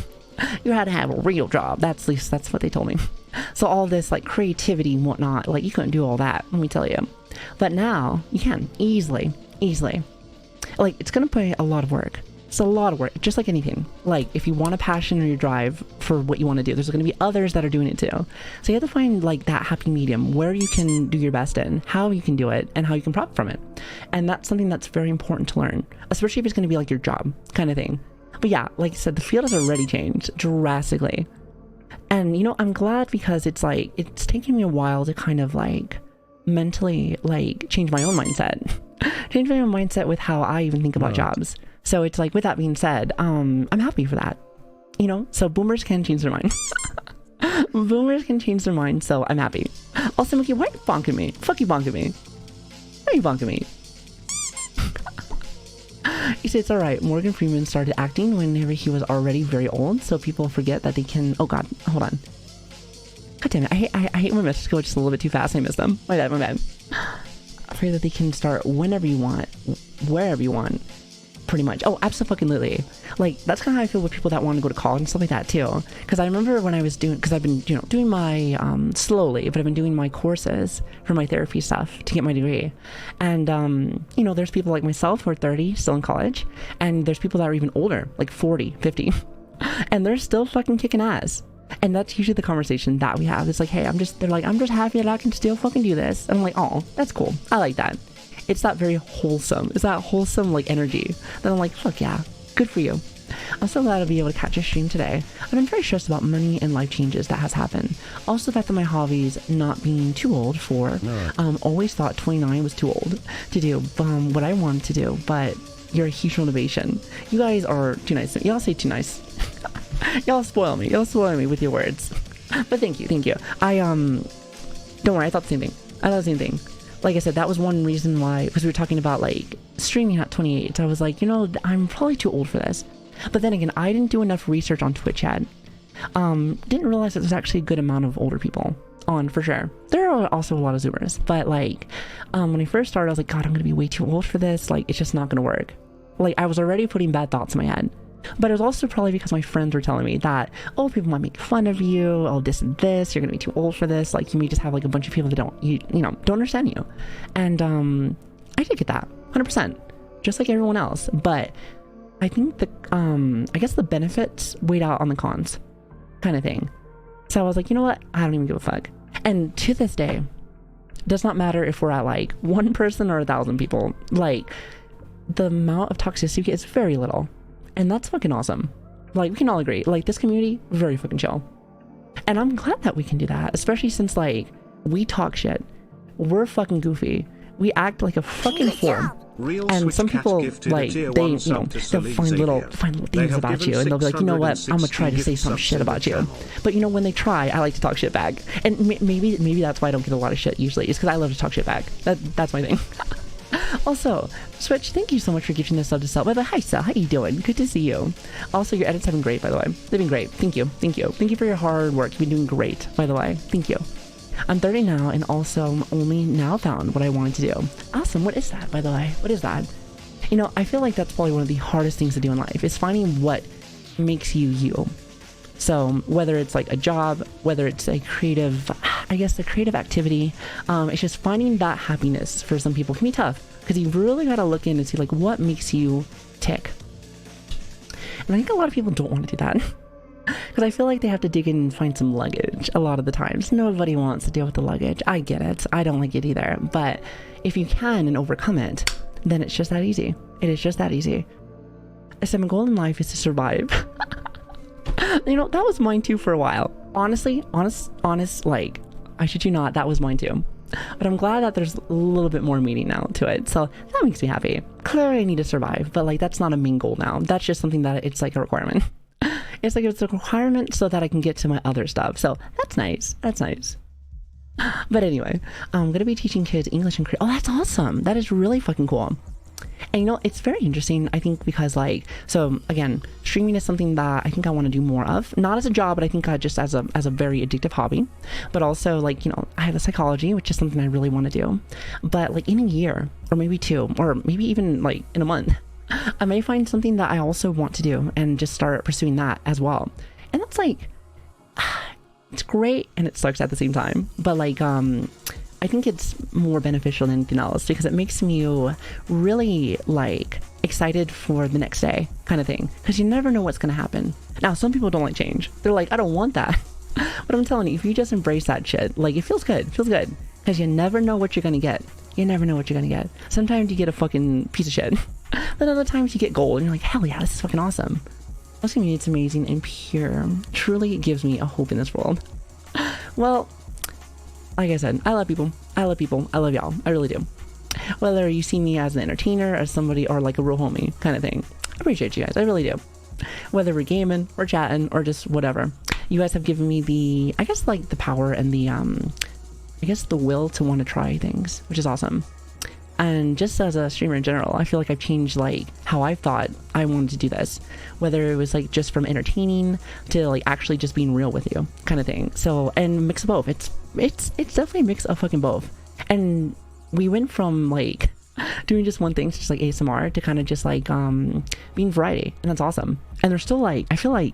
S2: you had to have a real job. At least that's what they told me. So all this like creativity and whatnot, like you couldn't do all that, let me tell you. But now you can easily. Like, it's gonna pay a lot of work. It's a lot of work, just like anything. Like, if you want a passion or your drive for what you want to do, there's gonna be others that are doing it too. So you have to find like that happy medium where you can do your best in, how you can do it, and how you can profit from it. And that's something that's very important to learn, especially if it's gonna be like your job kind of thing. But yeah, like I said, the field has already changed drastically. And I'm glad, because it's like, it's taken me a while to kind of like mentally like change my own mindset. Change my own mindset with how I even think about jobs. So it's like, with that being said, I'm happy for that. So boomers can change their mind. Boomers can change their mind, so I'm happy. Also, Mickey, why are you bonking me? Fuck you bonking me. Why are you bonking me? You say it's alright. Morgan Freeman started acting whenever he was already very old, so people forget that they can... Oh god, hold on. God damn it, I hate when messages go just a little bit too fast. I miss them. My bad. I pray that they can start whenever you want, wherever you want, pretty much. Oh, absolutely. Like, that's kind of how I feel with people that want to go to college and stuff like that too. Because I remember when I was doing, because I've been, doing my, slowly, but I've been doing my courses for my therapy stuff to get my degree. And, there's people like myself who are 30, still in college, and there's people that are even older, like 40, 50, and they're still fucking kicking ass. And that's usually the conversation that we have. It's like, hey, I'm just happy that I can still fucking do this. And I'm like, oh, that's cool. I like that. It's that very wholesome. It's that wholesome, like, energy. Then I'm like, fuck yeah, good for you. I'm so glad to be able to catch a stream today. I've been very stressed about money and life changes that has happened. Also, the fact that my hobbies not being too old for, always thought 29 was too old to do what I wanted to do. But you're a huge motivation. You guys are too nice. Y'all say too nice. Y'all spoil me with your words. But thank you. Don't worry, I thought the same thing. Like I said, that was one reason why, because we were talking about like streaming at 28. So I was like, I'm probably too old for this. But then again, I didn't do enough research on Twitch yet. Didn't realize that there's actually a good amount of older people on, for sure. There are also a lot of Zoomers, but like, when I first started, I was like, God, I'm gonna be way too old for this. Like, it's just not gonna work. Like, I was already putting bad thoughts in my head. But it was also probably because my friends were telling me that, oh, people might make fun of you, oh, this and this, you're gonna be too old for this. Like, you may just have like a bunch of people that don't understand you. And I did get that 100%, just like everyone else. But I think I guess the benefits weighed out on the cons, kind of thing. So I was like, you know what, I don't even give a fuck. And to this day, it does not matter if we're at like 1 person or 1,000 people. Like, the amount of toxicity is very little. And that's fucking awesome. Like, we can all agree, like, this community, very fucking chill. And I'm glad that we can do that, especially since, like, we talk shit. We're fucking goofy. We act like a fucking fool. And some people, like, they'll find little things about you, and they'll be like, you know what, I'm gonna try to say some shit about you. But when they try, I like to talk shit back. And maybe that's why I don't get a lot of shit usually. It's because I love to talk shit back. That's my thing. Also, Switch, thank you so much for gifting this sub to Cell. By the way, hi Cell, how you doing? Good to see you. Also, your edits have been great, by the way. They've been great. Thank you. Thank you for your hard work. You've been doing great, by the way. Thank you. I'm 30 now, and also only now found what I wanted to do. Awesome. What is that, by the way? What is that? I feel like that's probably one of the hardest things to do in life, is finding what makes you you. So whether it's like a job, whether it's a creative activity, it's just finding that happiness for some people can be tough, because you really got to look in and see like what makes you tick. And I think a lot of people don't want to do that because I feel like they have to dig in and find some luggage a lot of the times. Nobody wants to deal with the luggage. I get it. I don't like it either. But if you can and overcome it, then it's just that easy. It is just that easy. I said my goal in life is to survive. That was mine too for a while. Honestly, like, I shit you not, that was mine too. But I'm glad that there's a little bit more meaning now to it. So that makes me happy. Clearly I need to survive, but like that's not a main goal now. That's just something that it's like a requirement. It's like it's a requirement so that I can get to my other stuff. So that's nice. That's nice. But anyway, I'm going to be teaching kids English and Korean. Oh, that's awesome. That is really fucking cool. And you know, it's very interesting, I think, because like, so again, streaming is something that I think I want to do more of, not as a job, but I think just as a very addictive hobby. But also like, you know, I have a psychology, which is something I really want to do. But like in a year or maybe 2, or maybe even like in a month, I may find something that I also want to do and just start pursuing that as well. And that's like, it's great and it sucks at the same time. But like, I think it's more beneficial than anything else because it makes me really like excited for the next day kind of thing, because you never know what's going to happen. Now, some people don't like change. They're like, I don't want that. But I'm telling you, if you just embrace that shit, like it feels good. It feels good because you never know what you're going to get. You never know what you're going to get. Sometimes you get a fucking piece of shit. But other times you get gold and you're like, hell yeah, this is fucking awesome. Most community, it's amazing and pure. Truly gives me a hope in this world. Well, like I said, I love people. I love people. I love y'all. I really do. Whether you see me as an entertainer, as somebody, or like a real homie kind of thing. I appreciate you guys. I really do. Whether we're gaming or chatting or just whatever. You guys have given me the, I guess like the power and the, I guess the will to want to try things, which is awesome. And just as a streamer in general, I feel like I've changed like how I thought I wanted to do this, whether it was like just from entertaining to like actually just being real with you kind of thing. So, and mix of both. It's definitely a mix of fucking both. And we went from like doing just one thing, just like ASMR, to kind of just like being variety, and that's awesome. And there's still like, I feel like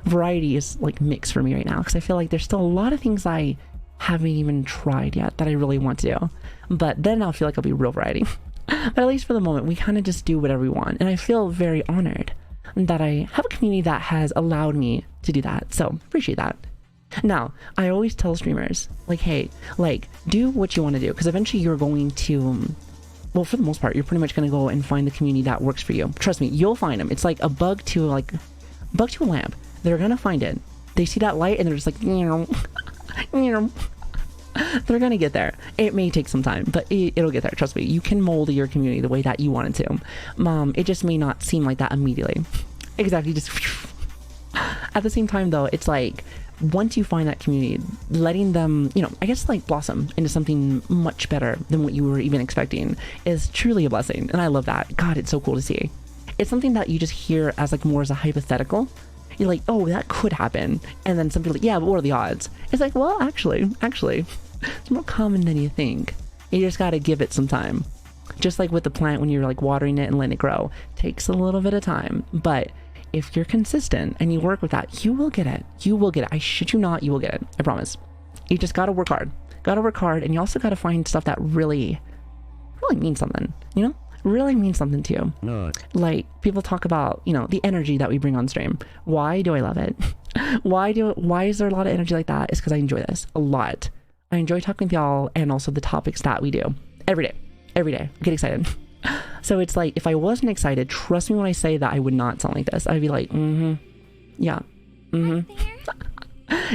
S2: variety is like mixed for me right now, because I feel like there's still a lot of things I haven't even tried yet that I really want to do. But then I'll feel like I'll be real variety. But at least for the moment, we kind of just do whatever we want. And I feel very honored that I have a community that has allowed me to do that. So appreciate that. Now, I always tell streamers, like, hey, like, do what you want to do. Because eventually you're going to, well, for the most part, you're pretty much going to go and find the community that works for you. Trust me, you'll find them. It's like a bug to a lamp. They're going to find it. They see that light and they're just like, they're gonna get there. It may take some time, but it'll get there. Trust me. You can mold your community the way that you want it to. It just may not seem like that immediately. Exactly. Just at the same time, though, it's like once you find that community, letting them, you know, I guess like blossom into something much better than what you were even expecting is truly a blessing, and I love that. God, it's so cool to see. It's something that you just hear as like more as a hypothetical. You're like, oh, that could happen. And then some people are like, yeah, but what are the odds? It's like, well, actually, it's more common than you think. You just got to give it some time. Just like with the plant, when you're like watering it and letting it grow, it takes a little bit of time. But if you're consistent and you work with that, you will get it. You will get it. I shit you not, you will get it. I promise. You just got to work hard. And you also got to find stuff that really means something, you know? Really means something to you. No. Like people talk about, you know, the energy that we bring on stream. Why do I love it? Why is there a lot of energy like that? It's because I enjoy this a lot. I enjoy talking with y'all and also the topics that we do every day. I get excited. So it's like, if I wasn't excited, trust me when I say that I would not sound like this. I'd be like, yeah,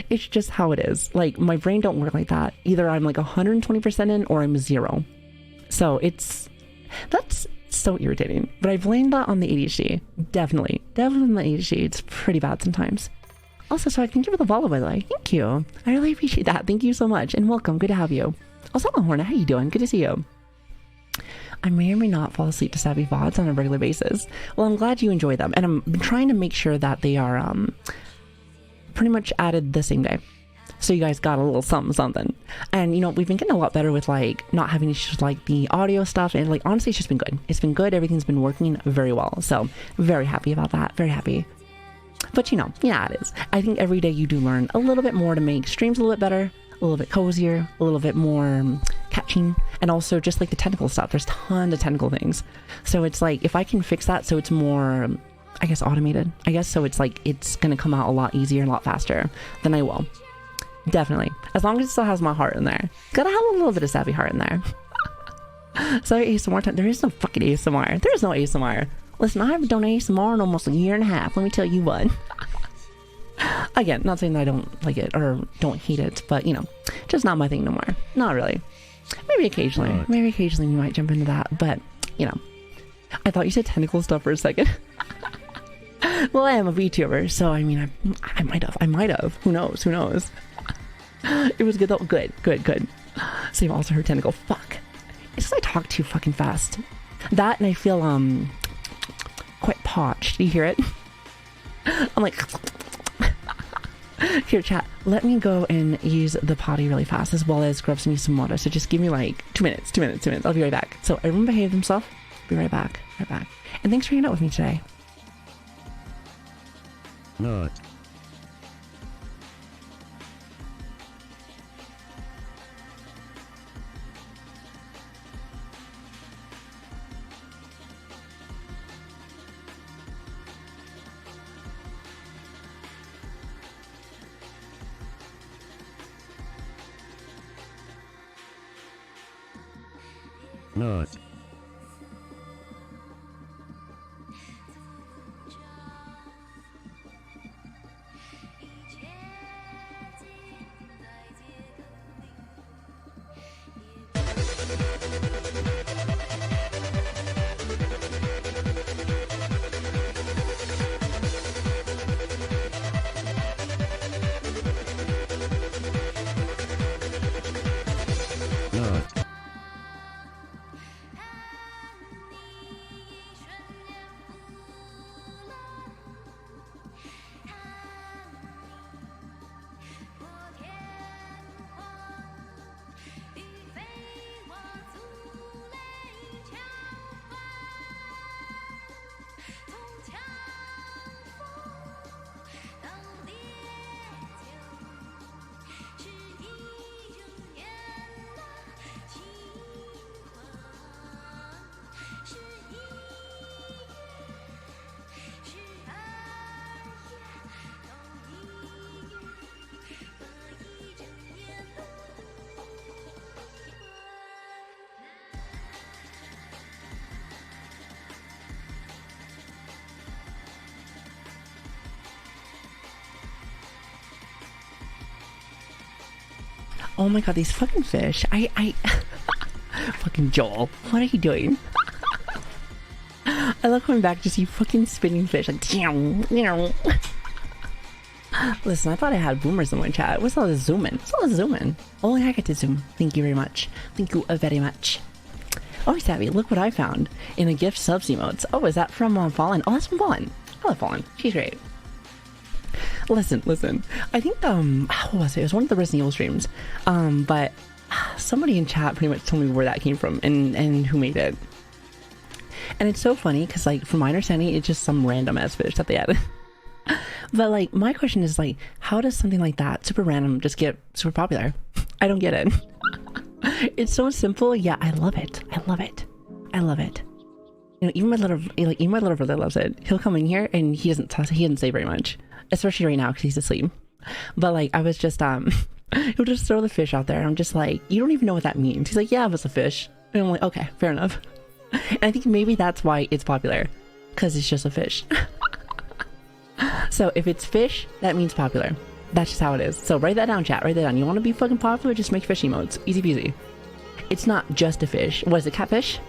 S2: It's just how it is. Like my brain don't work like that. Either I'm like 120% in or I'm 0. So that's so irritating. But I blame that on the ADHD. Definitely on the ADHD. It's pretty bad sometimes. Also, so I can give it the follow, by the way. Thank you. I really appreciate that. Thank you so much. And welcome. Good to have you. Also, Hornet, how you doing? Good to see you. I may or may not fall asleep to savvy VODs on a regular basis. Well, I'm glad you enjoy them. And I'm trying to make sure that they are pretty much added the same day. So you guys got a little something. And, you know, we've been getting a lot better with, like, not having issues like the audio stuff. And, like, honestly, it's just been good. It's been good. Everything's been working very well. So, very happy about that. Very happy. But, you know, yeah, it is. I think every day you do learn a little bit more to make streams a little bit better, a little bit cozier, a little bit more catching. And also just, like, the technical stuff. There's tons of technical things. So it's like, if I can fix that so it's more, I guess, automated. I guess so it's like, it's going to come out a lot easier and a lot faster, then I will. Definitely. As long as it still has my heart in there. Gotta have a little bit of savvy heart in there. So ASMR time. There is no fucking ASMR. There is no ASMR. Listen, I haven't done ASMR in almost a year and a half. Let me tell you what. Again, not saying that I don't like it or don't hate it, but you know, just not my thing no more. Not really. Maybe occasionally. Maybe occasionally we might jump into that. But, you know, I thought you said tentacle stuff for a second. Well, I am a VTuber, so I mean, I might have. Who knows? Who knows? It was good though. Good. So you've also heard tentacle. Fuck. It's because I talk too fucking fast. That and I feel, quite parched. Do you hear it? I'm like... Here, chat, let me go and use the potty really fast, as well as grab some water. So just give me like 2 minutes. I'll be right back. So everyone behave themselves. Be right back. And thanks for hanging out with me today.
S4: No. No.
S2: Oh my god, these fucking fish. I fucking Joel, what are you doing? I love coming back to see fucking spinning fish like Listen, I thought I had boomers in my chat. What's all this zooming? Only I get to zoom. Thank you very much. Thank you very much. Oh, Savvy, look what I found in a gift subs emotes. Oh, is that from Fallen? Oh, that's from Fallen. I love Fallen. She's great. Listen. I think, what was it? It was one of the Resident Evil streams. But somebody in chat pretty much told me where that came from and who made it. And it's so funny because, like, from my understanding, it's just some random ass fish that they added. But, like, my question is, like, how does something like that, super random, just get super popular? I don't get it. It's so simple. Yeah, I love it. You know, even my little brother loves it. He'll come in here and he doesn't say very much, especially right now because he's asleep. But like, I was just he'll just throw the fish out there, and I'm just like, you don't even know what that means. He's like, yeah, it's a fish, and I'm like, okay, fair enough. And I think maybe that's why it's popular, because it's just a fish. So if it's fish, that means popular. That's just how it is. So write that down, chat. Write that down. You want to be fucking popular? Just make fish emotes. Easy peasy. It's not just a fish. What is it? Catfish?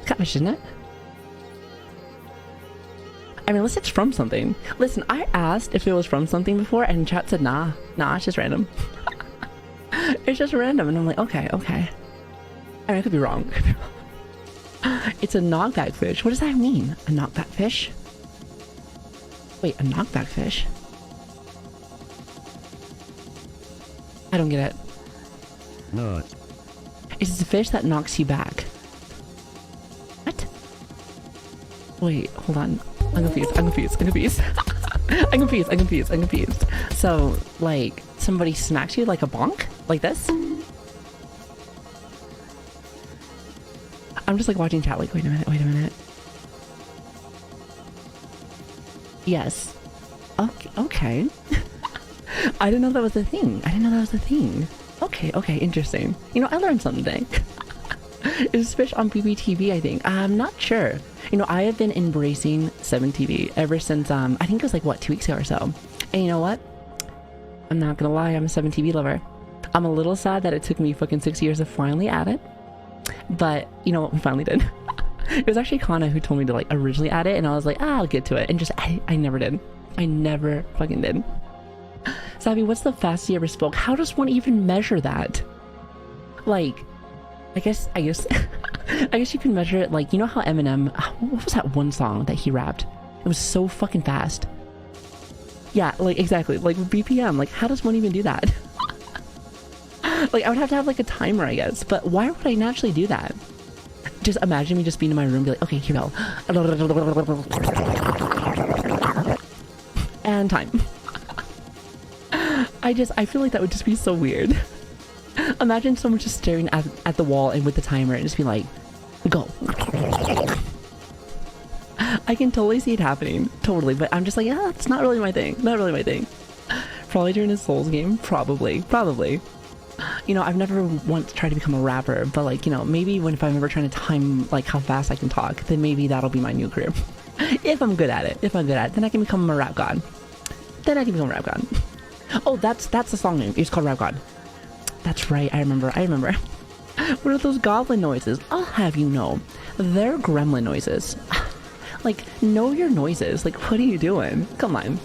S2: Catfish, isn't it? I mean, unless it's from something. Listen, I asked if it was from something before, and chat said, nah, it's just random. It's just random. And I'm like, okay. I mean, I could be wrong. It's a knockback fish. What does that mean? A knockback fish? Wait, a knockback fish? I don't get it.
S4: No.
S2: It's a fish that knocks you back. What? Wait, hold on. I'm confused. So, like, somebody smacks you like a bonk? Like this? I'm just like watching chat like, wait a minute. Yes. Okay. I didn't know that was a thing. Okay, interesting. You know, I learned something today. It's fish on PPTV, I think. I'm not sure. You know, I have been embracing 7TV ever since, I think it was like, what, 2 weeks ago or so. And you know what? I'm not gonna lie, I'm a 7TV lover. I'm a little sad that it took me fucking 6 years to finally add it. But you know what, we finally did. It was actually Kana who told me to like originally add it, and I was like, I'll get to it. And just, I never did. I never fucking did. Savvy, what's the fastest you ever spoke? How does one even measure that? Like, I guess I guess you can measure it like, you know how Eminem, what was that one song that he rapped? It was so fucking fast. Yeah, like exactly, like with BPM, like how does one even do that? Like I would have to have like a timer, I guess, but why would I naturally do that? Just imagine me just being in my room and be like, okay, here we go. And time. I feel like that would just be so weird. Imagine someone just staring at the wall and with the timer and just be like, go. I can totally see it happening, totally, but I'm just like, yeah, it's not really my thing, not really my thing. Probably during a Souls game, probably. You know, I've never once tried to become a rapper, but like, you know, maybe if I'm ever trying to time like how fast I can talk, then maybe that'll be my new career. If I'm good at it, then I can become a rap god. Oh, that's the song name. It's called Rap God. That's right, I remember. What are those goblin noises? I'll have you know, they're gremlin noises. Like, know your noises. Like, what are you doing? Come on.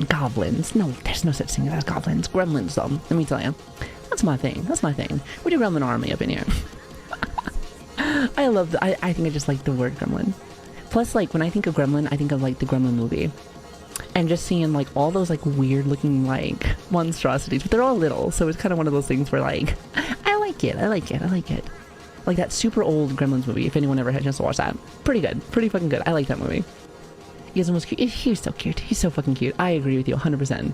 S2: Goblins. No, there's no such thing as goblins. Gremlins, though. Let me tell you. That's my thing. We do gremlin army up in here. I think I just like the word gremlin. Plus, like, when I think of gremlin, I think of, like, the Gremlin movie. And just seeing, like, all those, like, weird-looking, like, monstrosities. But they're all little, so it's kind of one of those things where, like, I like it. Like that super old Gremlins movie, if anyone ever had a chance to watch that. Pretty good. Pretty fucking good. I like that movie. He's the most cute. He's so cute. He's so fucking cute. I agree with you 100%.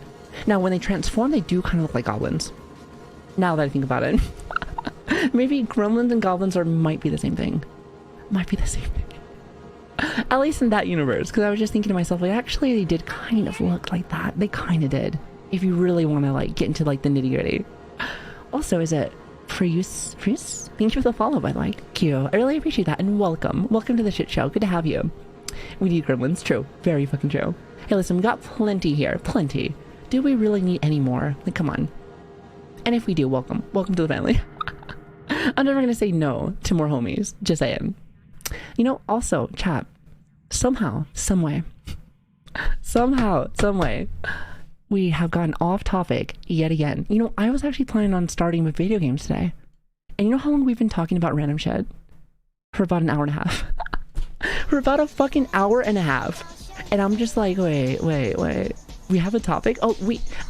S2: Now, when they transform, they do kind of look like goblins. Now that I think about it. Maybe gremlins and goblins might be the same thing. At least in that universe, because I was just thinking to myself, like, actually, they did kind of look like that. They kind of did. If you really want to, like, get into, like, the nitty-gritty. Also, is it Prius? Thank you for the follow, by the way. Thank you. I really appreciate that, and welcome. Welcome to the shit show. Good to have you. We need gremlins. True. Very fucking true. Hey, listen, we got plenty here. Plenty. Do we really need any more? Like, come on. And if we do, welcome. Welcome to the family. I'm never going to say no to more homies. Just saying. You know, also, chat, somehow, some way, we have gotten off topic yet again. You know, I was actually planning on starting with video games today. And you know how long we've been talking about random shit? For about an hour and a half. For about a fucking hour and a half. And I'm just like, wait. We have a topic? Oh,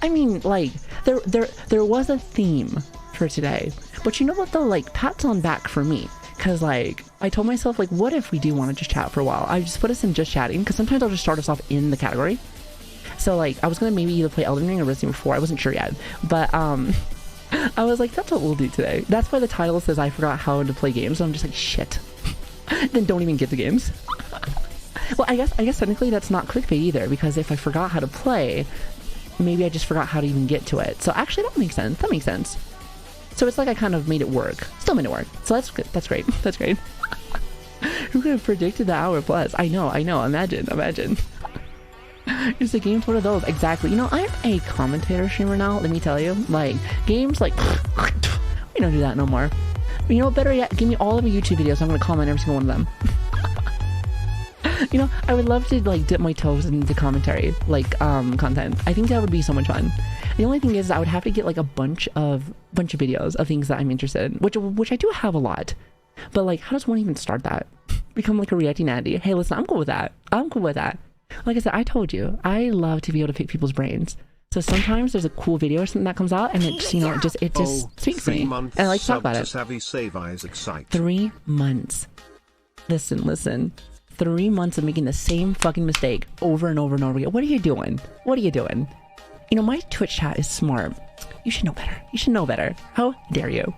S2: I mean, like, there was a theme for today. But you know what though? Like, pats on back for me. Because, like, I told myself, like, what if we do want to just chat for a while? I just put us in just chatting, because sometimes I'll just start us off in the category. So, like, I was going to maybe either play Elden Ring or Resident Evil 4. I wasn't sure yet. But, I was like, that's what we'll do today. That's why the title says I forgot how to play games. So I'm just like, shit. Then don't even get the games. Well, I guess technically that's not clickbait either, because if I forgot how to play, maybe I just forgot how to even get to it. So actually that makes sense. So it's like I kind of made it work. Still made it work. So that's good. That's great. Who could have predicted the hour plus? I know. Imagine. It's the game's one of those. Exactly. You know, I'm a commentator streamer now, let me tell you. Like, games, like, we don't do that no more. You know, better yet, give me all of your YouTube videos. I'm going to comment every single one of them. You know, I would love to, like, dip my toes into commentary, like, content. I think that would be so much fun. The only thing is I would have to get, like, a bunch of videos of things that I'm interested in, which I do have a lot. But, like, how does one even start that? Become, like, a reacting Andy. Hey, listen, I'm cool with that. Like I said, I told you, I love to be able to pick people's brains. So sometimes there's a cool video or something that comes out, and it just, you know, it just speaks to me. And I like to talk about it. 3 months. Listen. 3 months of making the same fucking mistake over and over and over again. What are you doing? You know, my Twitch chat is smart. You should know better. How dare you?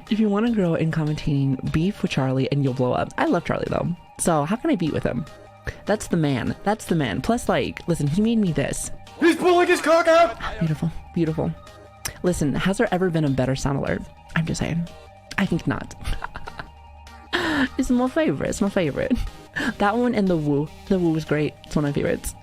S2: If you want to grow in commentating, beef with Charlie and you'll blow up. I love Charlie though. So how can I beat with him? That's the man. Plus, like, listen, he made me this.
S5: He's pulling his cock out!
S2: Beautiful. Listen, has there ever been a better sound alert? I'm just saying. I think not. It's my favorite. That one and the woo. The woo was great. It's one of my favorites.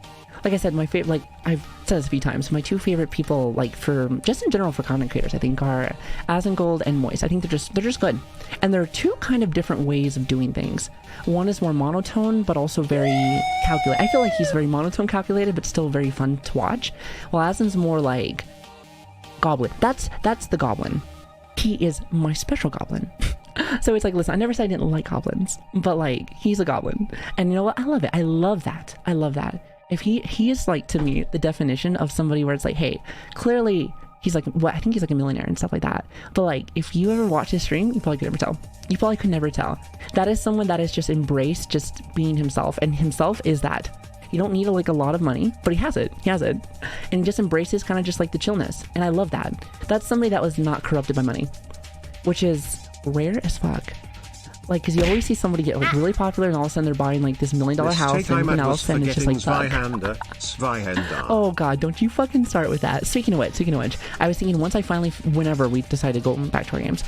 S2: like I said, my favorite, like I've said this a few times, my two favorite people, like for just in general for content creators, I think are Azengold and Moist. I think they're just good, and there are two kind of different ways of doing things. One is more monotone, but also very calculated. I feel like he's very monotone, calculated, but still very fun to watch. While Azen's more like Goblin. That's the Goblin. He is my special Goblin. So it's like, listen, I never said I didn't like goblins, but like he's a goblin, and you know what? I love it. I love that. I love that. If he is like, to me, the definition of somebody where it's like, hey, clearly he's like, what, I think he's like a millionaire and stuff like that. But like, if you ever watch his stream, you probably could never tell. You probably could never tell. That is someone that is just embraced just being himself, and himself is that. You don't need like a lot of money, but he has it. He has it, and he just embraces kind of just like the chillness, and I love that. That's somebody that was not corrupted by money, which is rare as fuck. Like, because you always see somebody get like really popular and all of a sudden they're buying like this $1 million house and everything else, and it's just like, fuck. Oh god, don't you fucking start with that. Speaking of which, I was thinking once I finally, whenever we decided to go back to our games,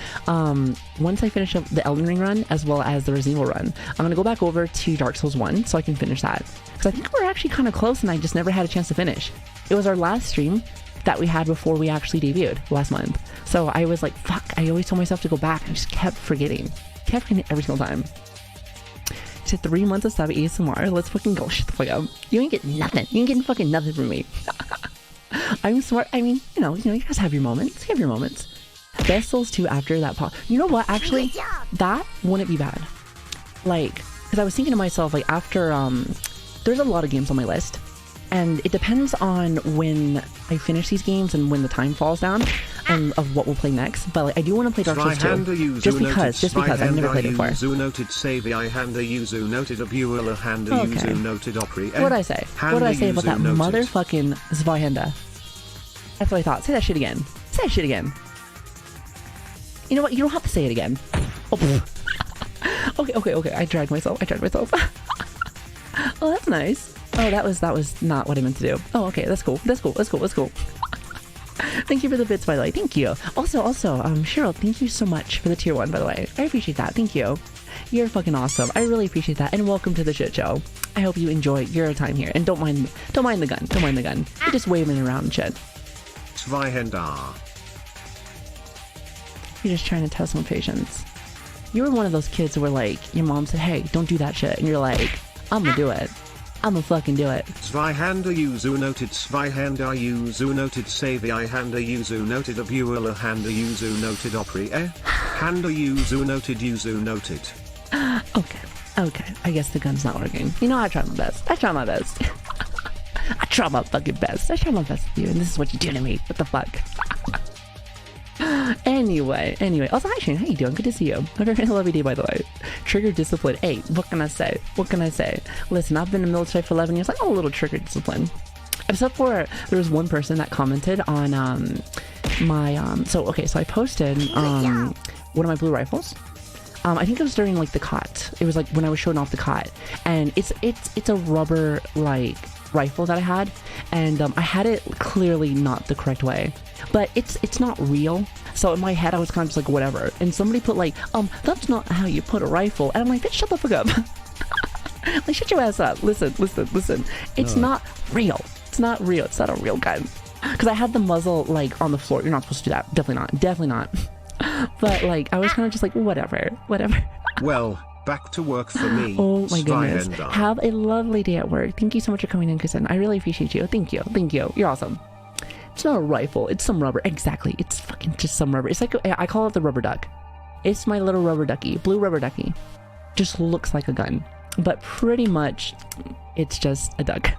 S2: once I finish up the Elden Ring run as well as the Resident Evil run, I'm gonna go back over to Dark Souls 1 so I can finish that, because I think we're actually kind of close and I just never had a chance to finish. It was our last stream that we had before we actually debuted last month, so I was like, fuck, I always told myself to go back. I just kept forgetting every single time. It's 3 months of sub ASMR. Let's fucking go. Shut the fuck up. You ain't getting nothing. You ain't getting fucking nothing from me. I'm smart. I mean, you know, you guys have your moments. You have your moments. Best Souls 2 after that pop. You know what? Actually, that wouldn't be bad. Like, because I was thinking to myself, like, after, there's a lot of games on my list, and it depends on when I finish these games and when the time falls down and of what we'll play next. But like, I do want to play Dark Souls 2 just because I've never played it before. Okay. What'd I say? What did I say about that motherfucking Zweihander? That's what I thought. Say that shit again. Say that shit again. You know what? You don't have to say it again. Oh. Okay. I dragged myself. Oh, that's nice. Oh, that was not what I meant to do. Oh, okay, that's cool. Thank you for the bits, by the way. Thank you. Also, Cheryl, thank you so much for the tier 1, by the way. I appreciate that. Thank you. You're fucking awesome. I really appreciate that. And welcome to the shit show. I hope you enjoy your time here. And don't mind the gun. You're just waving around and shit. You're just trying to test some patience. You were one of those kids where like your mom said, hey, don't do that shit, and you're like, I'm gonna do it. I'm gonna fucking do it.
S3: Zweihander Yuzu noted, Zweihander Yuzu noted, Savihander Yuzu noted, Abuela Hander Yuzu noted, Opry Hander Yuzu noted.
S2: Okay. I guess the gun's not working. You know, I tried my best. I tried my fucking best. I tried my best with you, and this is what you do to me. What the fuck? Anyway. Also, hi Shane, how you doing? Good to see you. Have a very lovely day, by the way. Trigger discipline. Hey, what can I say? Listen, I've been in the military for 11 years. I'm a little trigger discipline. Except for there was one person that commented on my so I posted one of my blue rifles. I think it was during like the COT. It was like when I was showing off the COT, and it's a rubber like rifle that I had, and I had it clearly not the correct way, but it's not real. So in my head I was kind of just like, whatever, and somebody put like, that's not how you put a rifle, and I'm like, bitch, shut the fuck up. Like, shut your ass up. Listen, it's not real. It's not a real gun, because I had the muzzle like on the floor. You're not supposed to do that. Definitely not. But like, I was kind of just like, whatever.
S3: Well, back to work for me.
S2: Oh my goodness. Have a lovely day at work. Thank you so much for coming in, Kusen. I really appreciate you. Thank you. You're awesome. It's not a rifle. It's some rubber. Exactly. It's fucking just some rubber. It's like, I call it the rubber duck. It's my little rubber ducky. Blue rubber ducky. Just looks like a gun, but pretty much it's just a duck.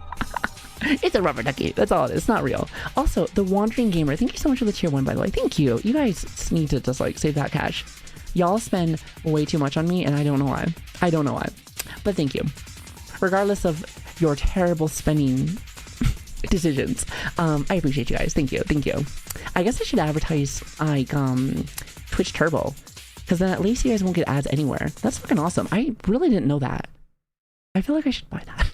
S2: It's a rubber ducky. That's all it is. It's not real. Also, the Wandering Gamer, thank you so much for the tier 1, by the way. Thank you. You guys need to just like save that cash. Y'all spend way too much on me, and I don't know why. But thank you. Regardless of your terrible spending decisions, I appreciate you guys. Thank you. I guess I should advertise like Twitch Turbo, because then at least you guys won't get ads anywhere. That's fucking awesome. I really didn't know that. I feel like I should buy that.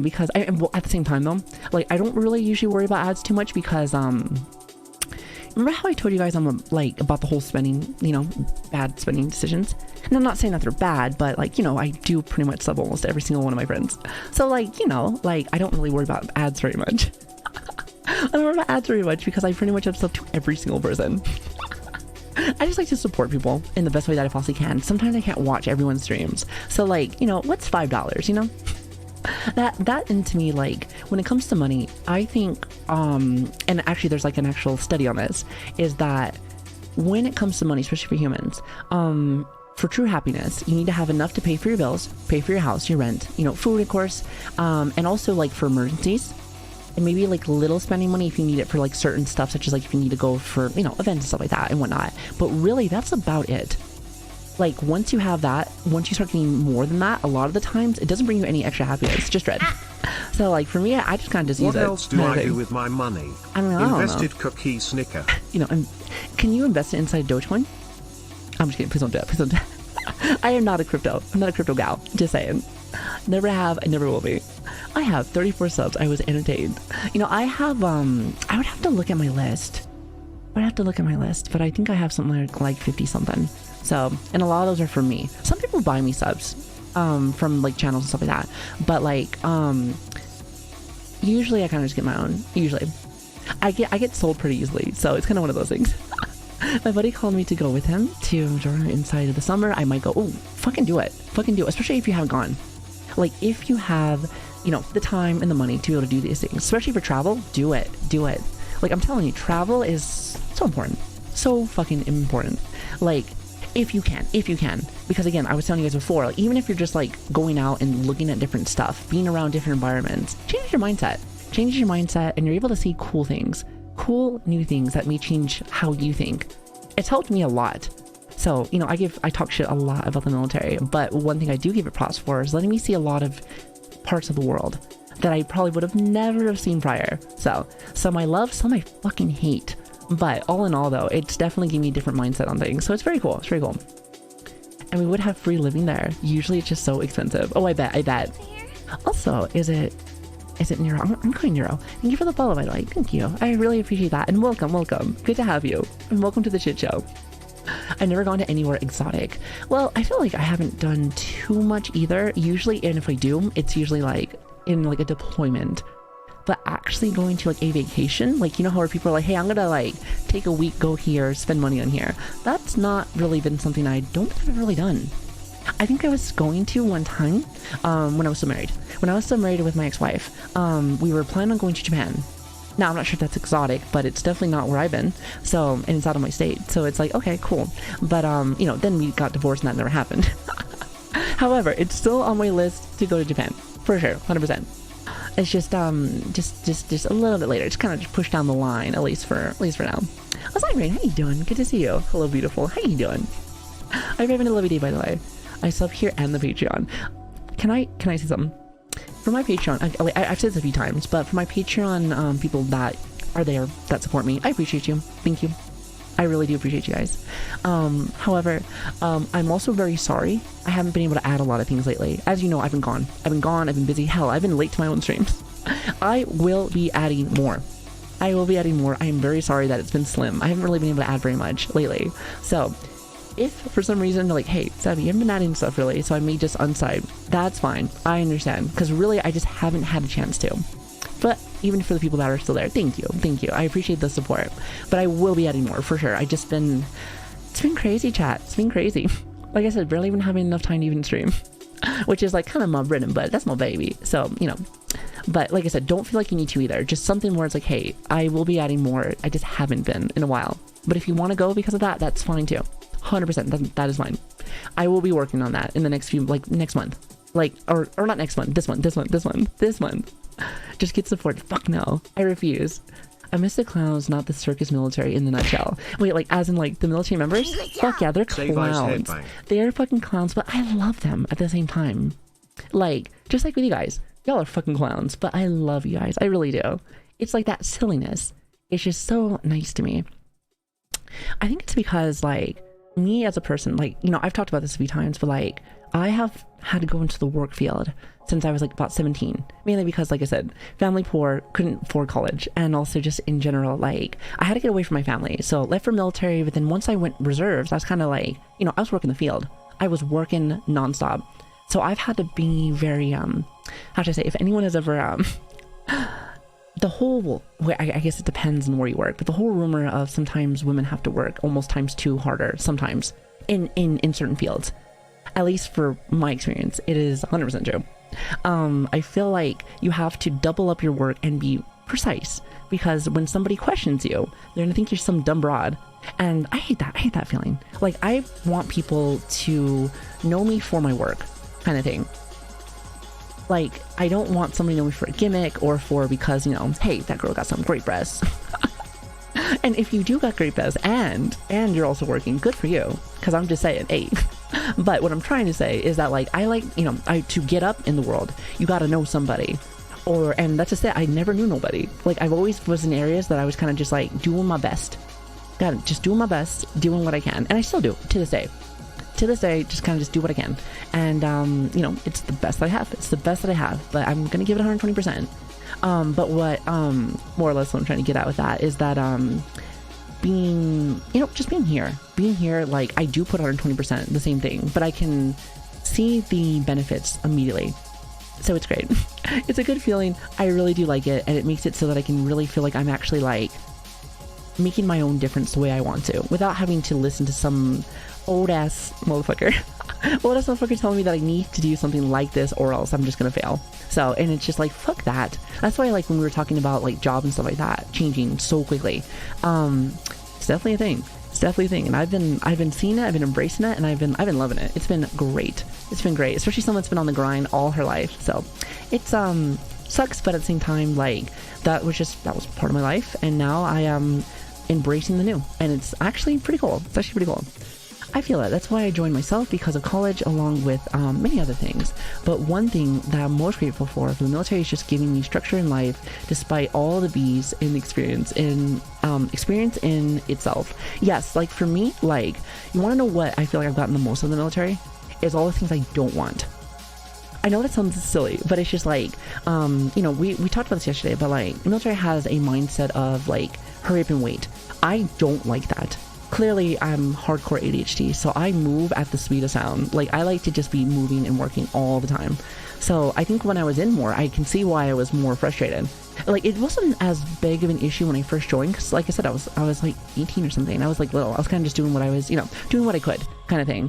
S2: Because at the same time though, like, I don't really usually worry about ads too much, because remember how I told you guys I'm like about the whole spending, you know, bad spending decisions? And I'm not saying that they're bad, but like, you know, I do pretty much sub almost every single one of my friends. So like, you know, like I don't really worry about ads very much. I don't worry about ads very much because I pretty much have sub to every single person. I just like to support people in the best way that I possibly can. Sometimes I can't watch everyone's streams. So like, you know, what's $5, you know? That and to me, like when it comes to money, I think and actually there's like an actual study on this, is that when it comes to money, especially for humans, for true happiness, you need to have enough to pay for your bills, pay for your house, your rent, you know, food of course, and also like for emergencies, and maybe like little spending money if you need it for like certain stuff, such as like if you need to go for, you know, events and stuff like that and whatnot. But really that's about it. Like once you have that, once you start getting more than that, a lot of the times it doesn't bring you any extra happiness, just dread. So like for me, I just kind of just use it.
S3: What else do I do with my money?
S2: I don't know.
S3: Invested cookie snicker.
S2: You know, can you invest it inside Dogecoin? I'm just kidding. Please don't do it. Please don't do it. I am not a crypto. I'm not a crypto gal. Just saying. Never have. I never will be. I have 34 subs. I was entertained. You know, I have. I would have to look at my list. I'd have to look at my list, but I think I have something like 50 something. So, and a lot of those are for me. Some people buy me subs from like channels and stuff like that. But like, usually I kind of just get my own. Usually, I get sold pretty easily. So it's kind of one of those things. My buddy called me to go with him to Jordan inside of the summer. I might go, oh, fucking do it. Fucking do it. Especially if you haven't gone. Like if you have, you know, the time and the money to be able to do these things, especially for travel, do it. Do it. Like I'm telling you, travel is so important. So fucking important. Like if you can, because again, I was telling you guys before, like, even if you're just like going out and looking at different stuff, being around different environments, changes your mindset and you're able to see cool things. Cool new things that may change how you think. It's helped me a lot. So, you know, I talk shit a lot about the military, but one thing I do give it props for is letting me see a lot of parts of the world that I probably would have never have seen prior. So, some I love, some I fucking hate. But all in all though, it's definitely giving me a different mindset on things. So it's very cool. It's very cool. And we would have free living there. Usually it's just so expensive. Oh, I bet. Also, is it Nero? I'm calling Nero. Thank you for the follow, by the way. Thank you. I really appreciate that. And welcome. Good to have you. And welcome to the shit show. I've never gone to anywhere exotic. Well, I feel like I haven't done too much either. Usually, and if I do, it's usually like in like a deployment. But actually going to like a vacation, like, you know how where people are like, hey, I'm gonna like take a week, go here, spend money on here. That's not really been something I don't think I've really done. I think I was going to one time when I was still married. When I was still married with my ex-wife, we were planning on going to Japan. Now, I'm not sure if that's exotic, but it's definitely not where I've been. So, and it's out of my state. So it's like, okay, cool. But, you know, then we got divorced and that never happened. However, it's still on my list to go to Japan. For sure, 100%. It's just a little bit later. It's kind of just pushed down the line, at least for now. What's up, Rain? How you doing? Good to see you. Hello, beautiful. How you doing? I'm having a lovely day, by the way. I sub here and the Patreon. Can I say something? For my Patreon, I've said this a few times, but for my Patreon people that are there, that support me, I appreciate you. Thank you. I really do appreciate you guys. However, I'm also very sorry. I haven't been able to add a lot of things lately. As you know, I've been gone. I've been busy. Hell, I've been late to my own streams. I will be adding more. I am very sorry that it's been slim. I haven't really been able to add very much lately. So, if for some reason they're like, hey, Savvy, you haven't been adding stuff really, so I may just unside. That's fine. I understand. Because really, I just haven't had a chance to. But even for the people that are still there, thank you. I appreciate the support. But I will be adding more for sure. It's been crazy, chat. It's been crazy. Like I said, barely even having enough time to even stream. Which is like kind of my bread and butter. That's my baby. So, you know. But like I said, don't feel like you need to either. Just something where it's like, hey, I will be adding more. I just haven't been in a while. But if you want to go because of that, that's fine too. 100%. That is fine. I will be working on that in the next few, like next month. Like, or not next month. This month. Just get support. Fuck no. I refuse. I miss the clowns, not the circus military in the nutshell. Wait, like as in like the military members? Fuck yeah, they're clowns. They're fucking clowns, but I love them at the same time. Like, just like with you guys. Y'all are fucking clowns, but I love you guys. I really do. It's like that silliness. It's just so nice to me. I think it's because like me as a person, like, you know, I've talked about this a few times, but like, I have had to go into the work field since I was like about 17, mainly because, like I said, family poor, couldn't afford college, and also just in general, like, I had to get away from my family. So left for military, but then once I went reserves, I was kind of like, you know, I was working the field. I was working nonstop. So I've had to be very, how should I say, if anyone has ever, the whole, I guess it depends on where you work, but the whole rumor of sometimes women have to work almost times 2 harder sometimes in certain fields. At least for my experience, it is 100% true. I feel like you have to double up your work and be precise, because when somebody questions you, they're gonna think you're some dumb broad. And I hate that feeling. Like, I want people to know me for my work, kind of thing. Like, I don't want somebody to know me for a gimmick or for because, you know, hey, that girl got some great breasts. And if you do got great breasts and you're also working, good for you. Because I'm just saying, hey. But what I'm trying to say is that, like, I like, you know, to get up in the world, you got to know somebody. And that's just it. I never knew nobody. Like, I've always was in areas that I was kind of just like doing my best. Just doing my best, doing what I can. And I still do to this day. To this day, just kind of just do what I can. And, you know, it's the best that I have. It's the best that I have. But I'm going to give it 120%. But what, more or less what I'm trying to get at with that is that, being, you know, just being here, like, I do put 120%, the same thing, but I can see the benefits immediately. So it's great. It's a good feeling. I really do like it. And it makes it so that I can really feel like I'm actually, like, making my own difference the way I want to, without having to listen to some old ass motherfucker telling me that I need to do something like this or else I'm just gonna fail. So, and it's just like, fuck that. That's why, like, when we were talking about, like, jobs and stuff like that changing so quickly, it's definitely a thing. It's definitely a thing. And I've been seeing it, I've been embracing it, and I've been loving it. It's been great. It's been great, especially someone that's been on the grind all her life. So it's sucks, but at the same time, like, that was part of my life, and now I am embracing the new, and it's actually pretty cool. It's actually pretty cool. I feel it. That's why I joined myself, because of college, along with many other things. But one thing that I'm most grateful for the military is just giving me structure in life, despite all the B's in the experience in itself. Yes, like, for me, like, you want to know what I feel like I've gotten the most of the military is all the things I don't want. I know that sounds silly, but it's just like, you know, we talked about this yesterday, but like, the military has a mindset of like, hurry up and wait. I don't like that. Clearly, I'm hardcore ADHD, so I move at the speed of sound. Like, I like to just be moving and working all the time. So I think when I was in more, I can see why I was more frustrated. Like, it wasn't as big of an issue when I first joined, because like I said, I was like 18 or something. I was like little. I was kind of just doing what I was, you know, doing what I could, kind of thing.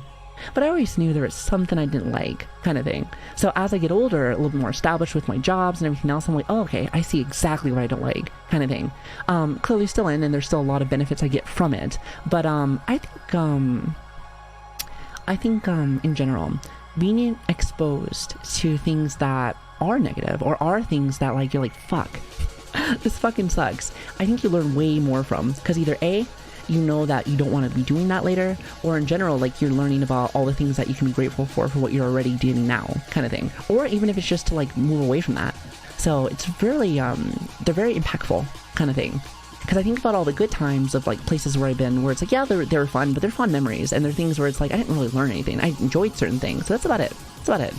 S2: But I always knew there was something I didn't like, kind of thing. So as I get older, a little bit more established with my jobs and everything else, I'm like, oh, okay, I see exactly what I don't like, kind of thing. Clearly still in, and there's still a lot of benefits I get from it. But I think in general, being exposed to things that are negative, or are things that, like, you're like, fuck, this fucking sucks, I think you learn way more from, because either A, you know that you don't want to be doing that later, or in general, like, you're learning about all the things that you can be grateful for what you're already doing now, kind of thing. Or even if it's just to, like, move away from that. So it's really, they're very impactful, kind of thing. Because I think about all the good times of, like, places where I've been, where it's like, yeah, they're fun, but they're fun memories, and they're things where it's like, I didn't really learn anything. I enjoyed certain things, so that's about it. That's about it.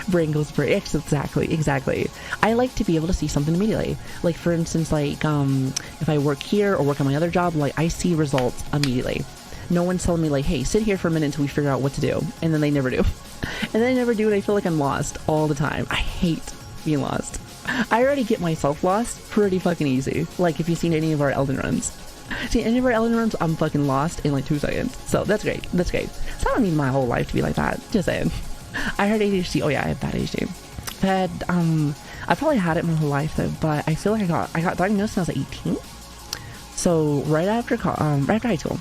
S2: Brain goes for exactly. I like to be able to see something immediately. Like, for instance, like, if I work here or work on my other job, like, I see results immediately. No one's telling me, like, hey, sit here for a minute until we figure out what to do, and then they never do. And then I never do, and I feel like I'm lost all the time. I hate being lost. I already get myself lost pretty fucking easy. Like, if you've seen any of our Elden runs. See, any of our Elden runs, I'm fucking lost in like 2 seconds. So that's great. That's great. So I don't need my whole life to be like that. Just saying. I heard ADHD. Oh yeah, I have bad ADHD. But I probably had it my whole life though. But I feel like I got diagnosed when I was 18. So right after high school,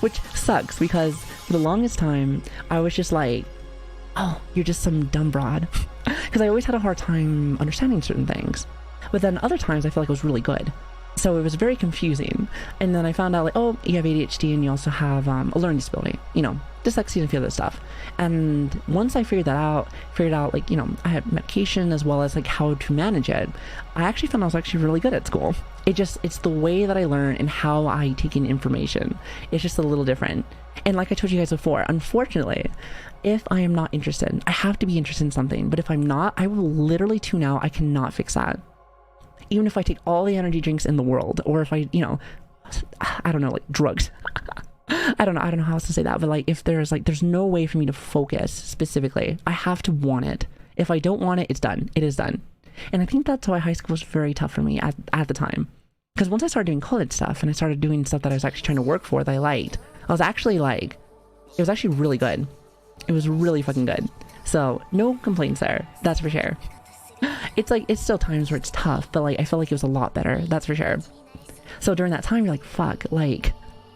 S2: which sucks because for the longest time I was just like, oh, you're just some dumb broad, because I always had a hard time understanding certain things. But then other times I feel like it was really good. So it was very confusing. And then I found out, like, oh, you have ADHD and you also have a learning disability, you know, dyslexia and a few other stuff. And once I figured out, like, you know, I had medication as well as like how to manage it, I actually found I was actually really good at school. It's the way that I learn and how I take in information. It's just a little different. And like I told you guys before, unfortunately, if I am not interested, I have to be interested in something. But if I'm not, I will literally tune out. I cannot fix that. Even if I take all the energy drinks in the world, or if I, you know, I don't know, like drugs. I don't know how else to say that. But like, if there's no way for me to focus specifically. I have to want it. If I don't want it, it's done. It is done. And I think that's why high school was very tough for me at the time. Because once I started doing college stuff and I started doing stuff that I was actually trying to work for that I liked, I was actually like, it was actually really good. It was really fucking good. So no complaints there. That's for sure. It's like, it's still times where it's tough, but like, I feel like it was a lot better. That's for sure. So during that time, you're like, fuck, like,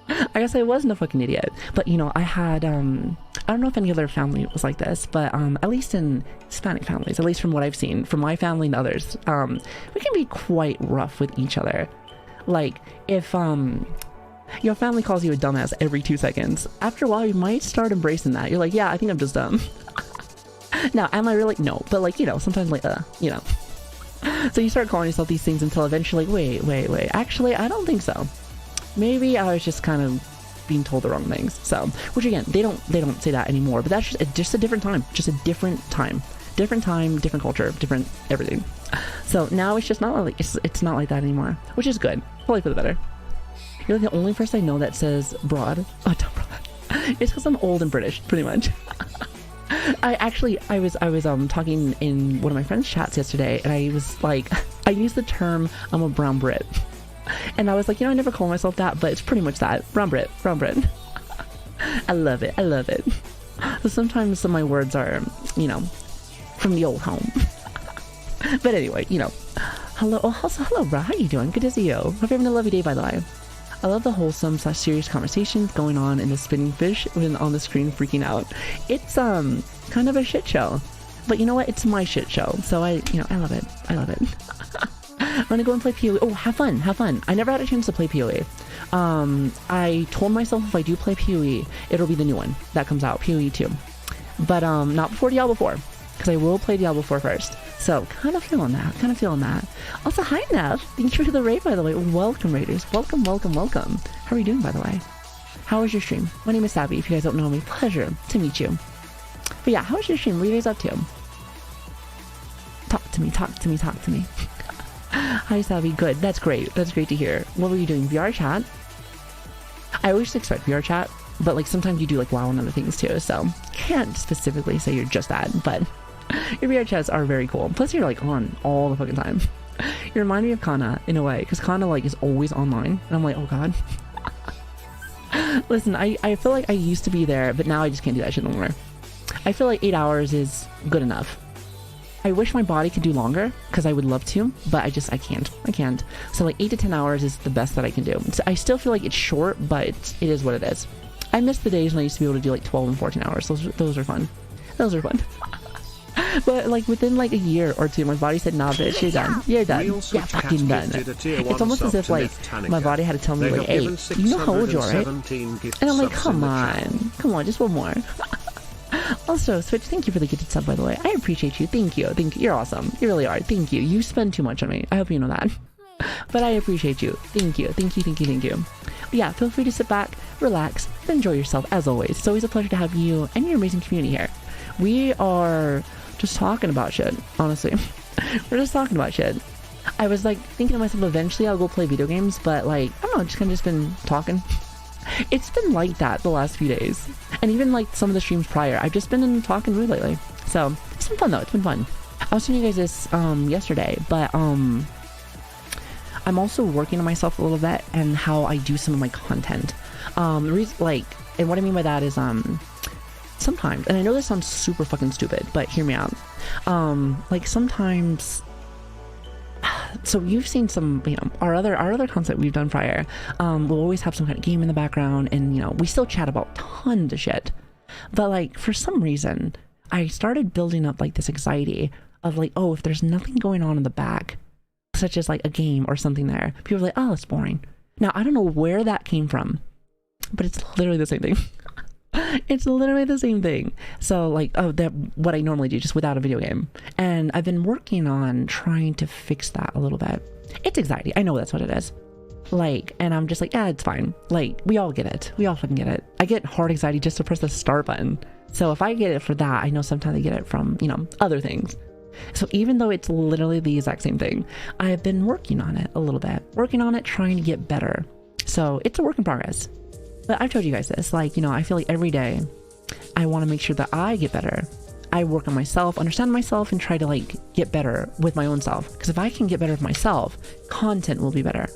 S2: I guess I wasn't a fucking idiot. But you know, I had, I don't know if any other family was like this, but at least in Hispanic families, at least from what I've seen, from my family and others, we can be quite rough with each other. Like, if your family calls you a dumbass every 2 seconds, after a while you might start embracing that. You're like, yeah, I think I'm just dumb. Now, am I really? No, but like, you know, sometimes like, you know. So you start calling yourself these things until eventually, wait, actually, I don't think so. Maybe I was just kind of being told the wrong things. So, which again, they don't say that anymore, but that's just a different time, different culture, different everything. So now it's just not like, it's not like that anymore, which is good, probably for the better. You're like the only person I know that says broad. Oh, don't broad. It's because I'm old and British, pretty much. I was talking in one of my friends' chats yesterday, and I was like, I used the term, I'm a brown Brit. And I was like, you know, I never call myself that, but it's pretty much that. Brown Brit. I love it. So sometimes some of my words are, you know, from the old home. But anyway, you know, hello, bro, how you doing? Good to see you. Hope you're having a lovely day, by the way. I love the wholesome / serious conversations going on in the spinning fish when on the screen freaking out. It's kind of a shit show, but you know what? It's my shit show, so I love it. I'm gonna go and play PoE. Oh, have fun. I never had a chance to play PoE. I told myself if I do play PoE, it'll be the new one that comes out, PoE 2. But not before Diablo 4, because I will play Diablo 4 first. So, kind of feeling that. Also, hi, Nev. Thank you for the raid, by the way. Welcome, Raiders. Welcome. How are you doing, by the way? How was your stream? My name is Savvy. If you guys don't know me, pleasure to meet you. But yeah, how was your stream? What are you guys up to? Talk to me. Hi, Savvy. Good. That's great to hear. What were you doing? VR chat? I always expect VR chat, but like sometimes you do like WoW and other things too, so can't specifically say you're just that, but your VR chats are very cool. Plus you're like on all the fucking time. You remind me of Kana in a way, because Kana like is always online, and I'm like, oh god. Listen, I feel like I used to be there, but now I just can't do that shit no more. I feel like 8 hours is good enough. I wish my body could do longer, because I would love to, but I can't. So like 8 to 10 hours is the best that I can do. So I still feel like it's short, but it is what it is. I miss the days when I used to be able to do like 12 and 14 hours. Those are fun. But like within like a year or two, my body said, nah, bitch, you're done. Yeah, fucking done. It's almost as if like my body had to tell me like, hey, you know how old you are, right? And I'm like, come on, just one more. Also, Switch, thank you for the gifted sub, by the way. I appreciate you. Thank you. You're awesome. You really are. Thank you. You spend too much on me. I hope you know that. But I appreciate you. Thank you. But yeah, feel free to sit back, relax, and enjoy yourself as always. It's always a pleasure to have you and your amazing community here. We are just talking about shit, honestly. We're just talking about shit. I was like thinking to myself, eventually I'll go play video games, but like, I don't know, just been talking. It's been like that the last few days. And even like some of the streams prior, I've just been in talking mood lately. So it's been fun though, it's been fun. I was telling you guys this yesterday, but I'm also working on myself a little bit and how I do some of my content. The reason, like, and what I mean by that is sometimes, and I know this sounds super fucking stupid, but hear me out. Like sometimes, so you've seen some, you know, our other content we've done prior. We'll always have some kind of game in the background, and you know, we still chat about tons of shit. But like for some reason, I started building up like this anxiety of like, oh, if there's nothing going on in the back, such as like a game or something there, people are like, oh, it's boring. Now I don't know where that came from, but it's literally the same thing. It's literally the same thing. So like, oh, that what I normally do just without a video game. And I've been working on trying to fix that a little bit. It's anxiety. I know that's what it is. Like, and I'm just like, yeah, it's fine. Like, we all get it. We all fucking get it. I get hard anxiety just to press the start button. So if I get it for that, I know sometimes I get it from, you know, other things. So even though it's literally the exact same thing, I've been working on it a little bit, trying to get better. So it's a work in progress. But I've told you guys this, like, you know, I feel like every day I want to make sure that I get better. I work on myself, understand myself, and try to like get better with my own self. Because if I can get better with myself, content will be better.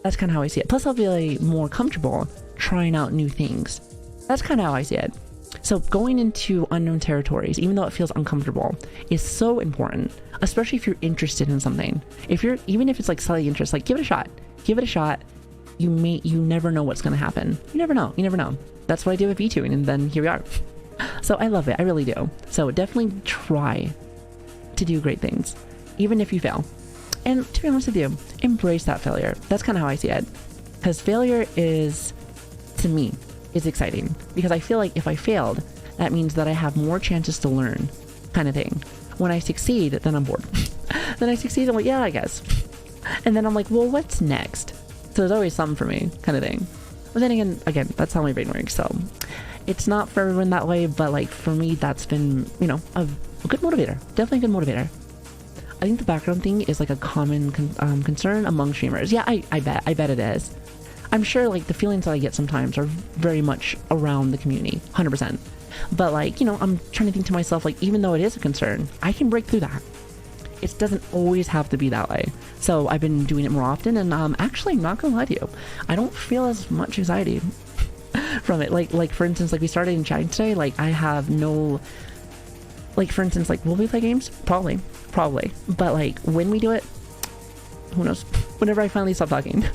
S2: That's kind of how I see it. Plus I'll be like, more comfortable trying out new things. That's kind of how I see it. So going into unknown territories, even though it feels uncomfortable, is so important, especially if you're interested in something. Even if it's like slightly interest, like give it a shot. Give it a shot. You never know what's going to happen. You never know. That's what I did with VTubing, and then here we are. So I love it. I really do. So definitely try to do great things, even if you fail. And to be honest with you, embrace that failure. That's kind of how I see it. Because failure is, to me, is exciting. Because I feel like if I failed, that means that I have more chances to learn, kind of thing. When I succeed, then I'm bored. Then I succeed, I'm like, yeah, I guess. And then I'm like, well, what's next? So there's always something for me, kind of thing. But then again, that's how my brain works. So it's not for everyone that way, but like for me, that's been, you know, a good motivator. Definitely a good motivator. I think the background thing is like a common concern among streamers. Yeah, I bet it is. I'm sure like the feelings that I get sometimes are very much around the community, 100%. But like, you know, I'm trying to think to myself, like, even though it is a concern, I can break through that. It doesn't always have to be that way. So I've been doing it more often, and actually, I'm not gonna lie to you, I don't feel as much anxiety from it. Like for instance, like we started in chatting today, like I have no, like for instance, like will we play games? Probably. But like when we do it, who knows? Whenever I finally stop talking.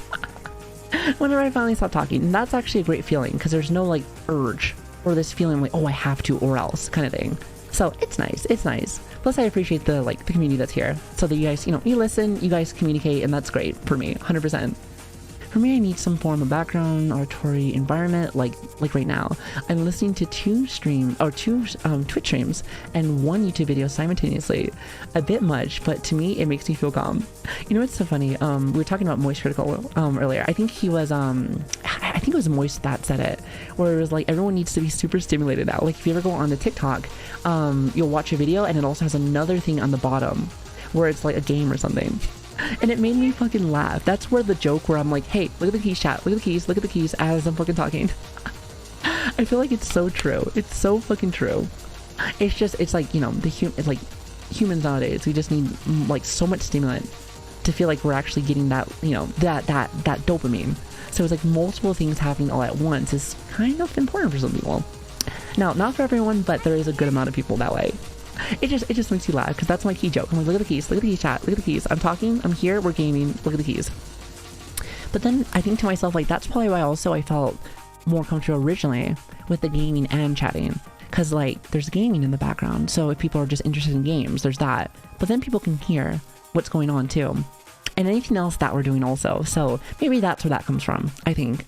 S2: That's actually a great feeling, because there's no like urge or this feeling like, oh, I have to or else kind of thing. So it's nice. Plus I appreciate the community that's here, so that you guys, you know, you listen, you guys communicate, and that's great for me, 100%. For me, I need some form of background auditory environment, like right now. I'm listening to two Twitch streams and one YouTube video simultaneously. A bit much, but to me, it makes me feel calm. You know what's so funny? We were talking about Moist Critical earlier. I think he was, I think it was Moist that said it, where it was like, everyone needs to be super stimulated now. Like if you ever go on the TikTok, you'll watch a video and it also has another thing on the bottom where it's like a game or something. And it made me fucking laugh. That's where the joke where I'm like, hey, look at the keys, chat. Look at the keys as I'm fucking talking. I feel like it's so true. It's so fucking true. It's like, you know, it's like humans nowadays, we just need like so much stimulant to feel like we're actually getting that, you know, that dopamine. So it's like multiple things happening all at once is kind of important for some people. Now, not for everyone, but there is a good amount of people that way. It just makes you laugh, because that's my key joke. I'm like, look at the keys, chat, look at the keys. I'm talking, I'm here, we're gaming, look at the keys. But then I think to myself, like, that's probably why also I felt more comfortable originally with the gaming and chatting, because like there's gaming in the background, so if people are just interested in games, there's that, but then people can hear what's going on too, and anything else that we're doing also. So maybe that's where that comes from, I think.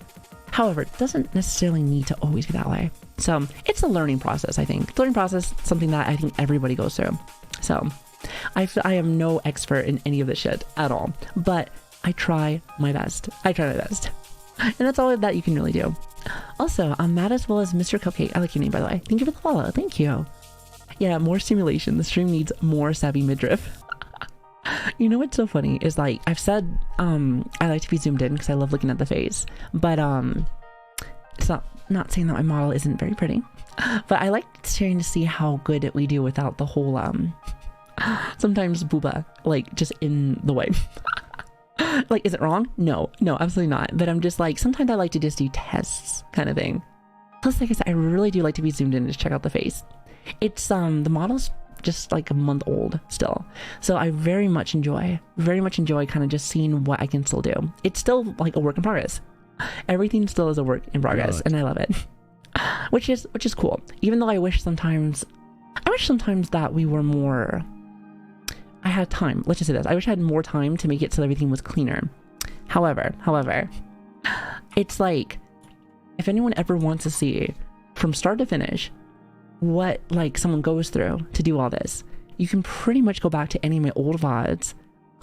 S2: However, it doesn't necessarily need to always be that way. So it's a learning process, I think. Learning process, something that I think everybody goes through. So I am no expert in any of this shit at all, but I try my best. And that's all that you can really do. Also, I'm Matt as well as Mr. Cupcake. I like your name, by the way. Thank you for the follow. Thank you. Yeah, more stimulation. The stream needs more savvy midriff. You know what's so funny is, like, I've said I like to be zoomed in because I love looking at the face, but it's not saying that my model isn't very pretty, but I like trying to see how good we do without the whole sometimes booba like just in the way. Like, is it wrong? No, absolutely not. But I'm just like, sometimes I like to just do tests kind of thing. Plus, like I said, I really do like to be zoomed in to check out the face. It's the model's just like a month old still, so I very much enjoy kind of just seeing what I can still do. It's still like a work in progress. Everything still is a work in progress, and I love it. which is cool, even though I wish sometimes that we were more, I had time, let's just say this, I wish I had more time to make it so everything was cleaner. However, it's like, if anyone ever wants to see from start to finish what like someone goes through to do all this, you can pretty much go back to any of my old VODs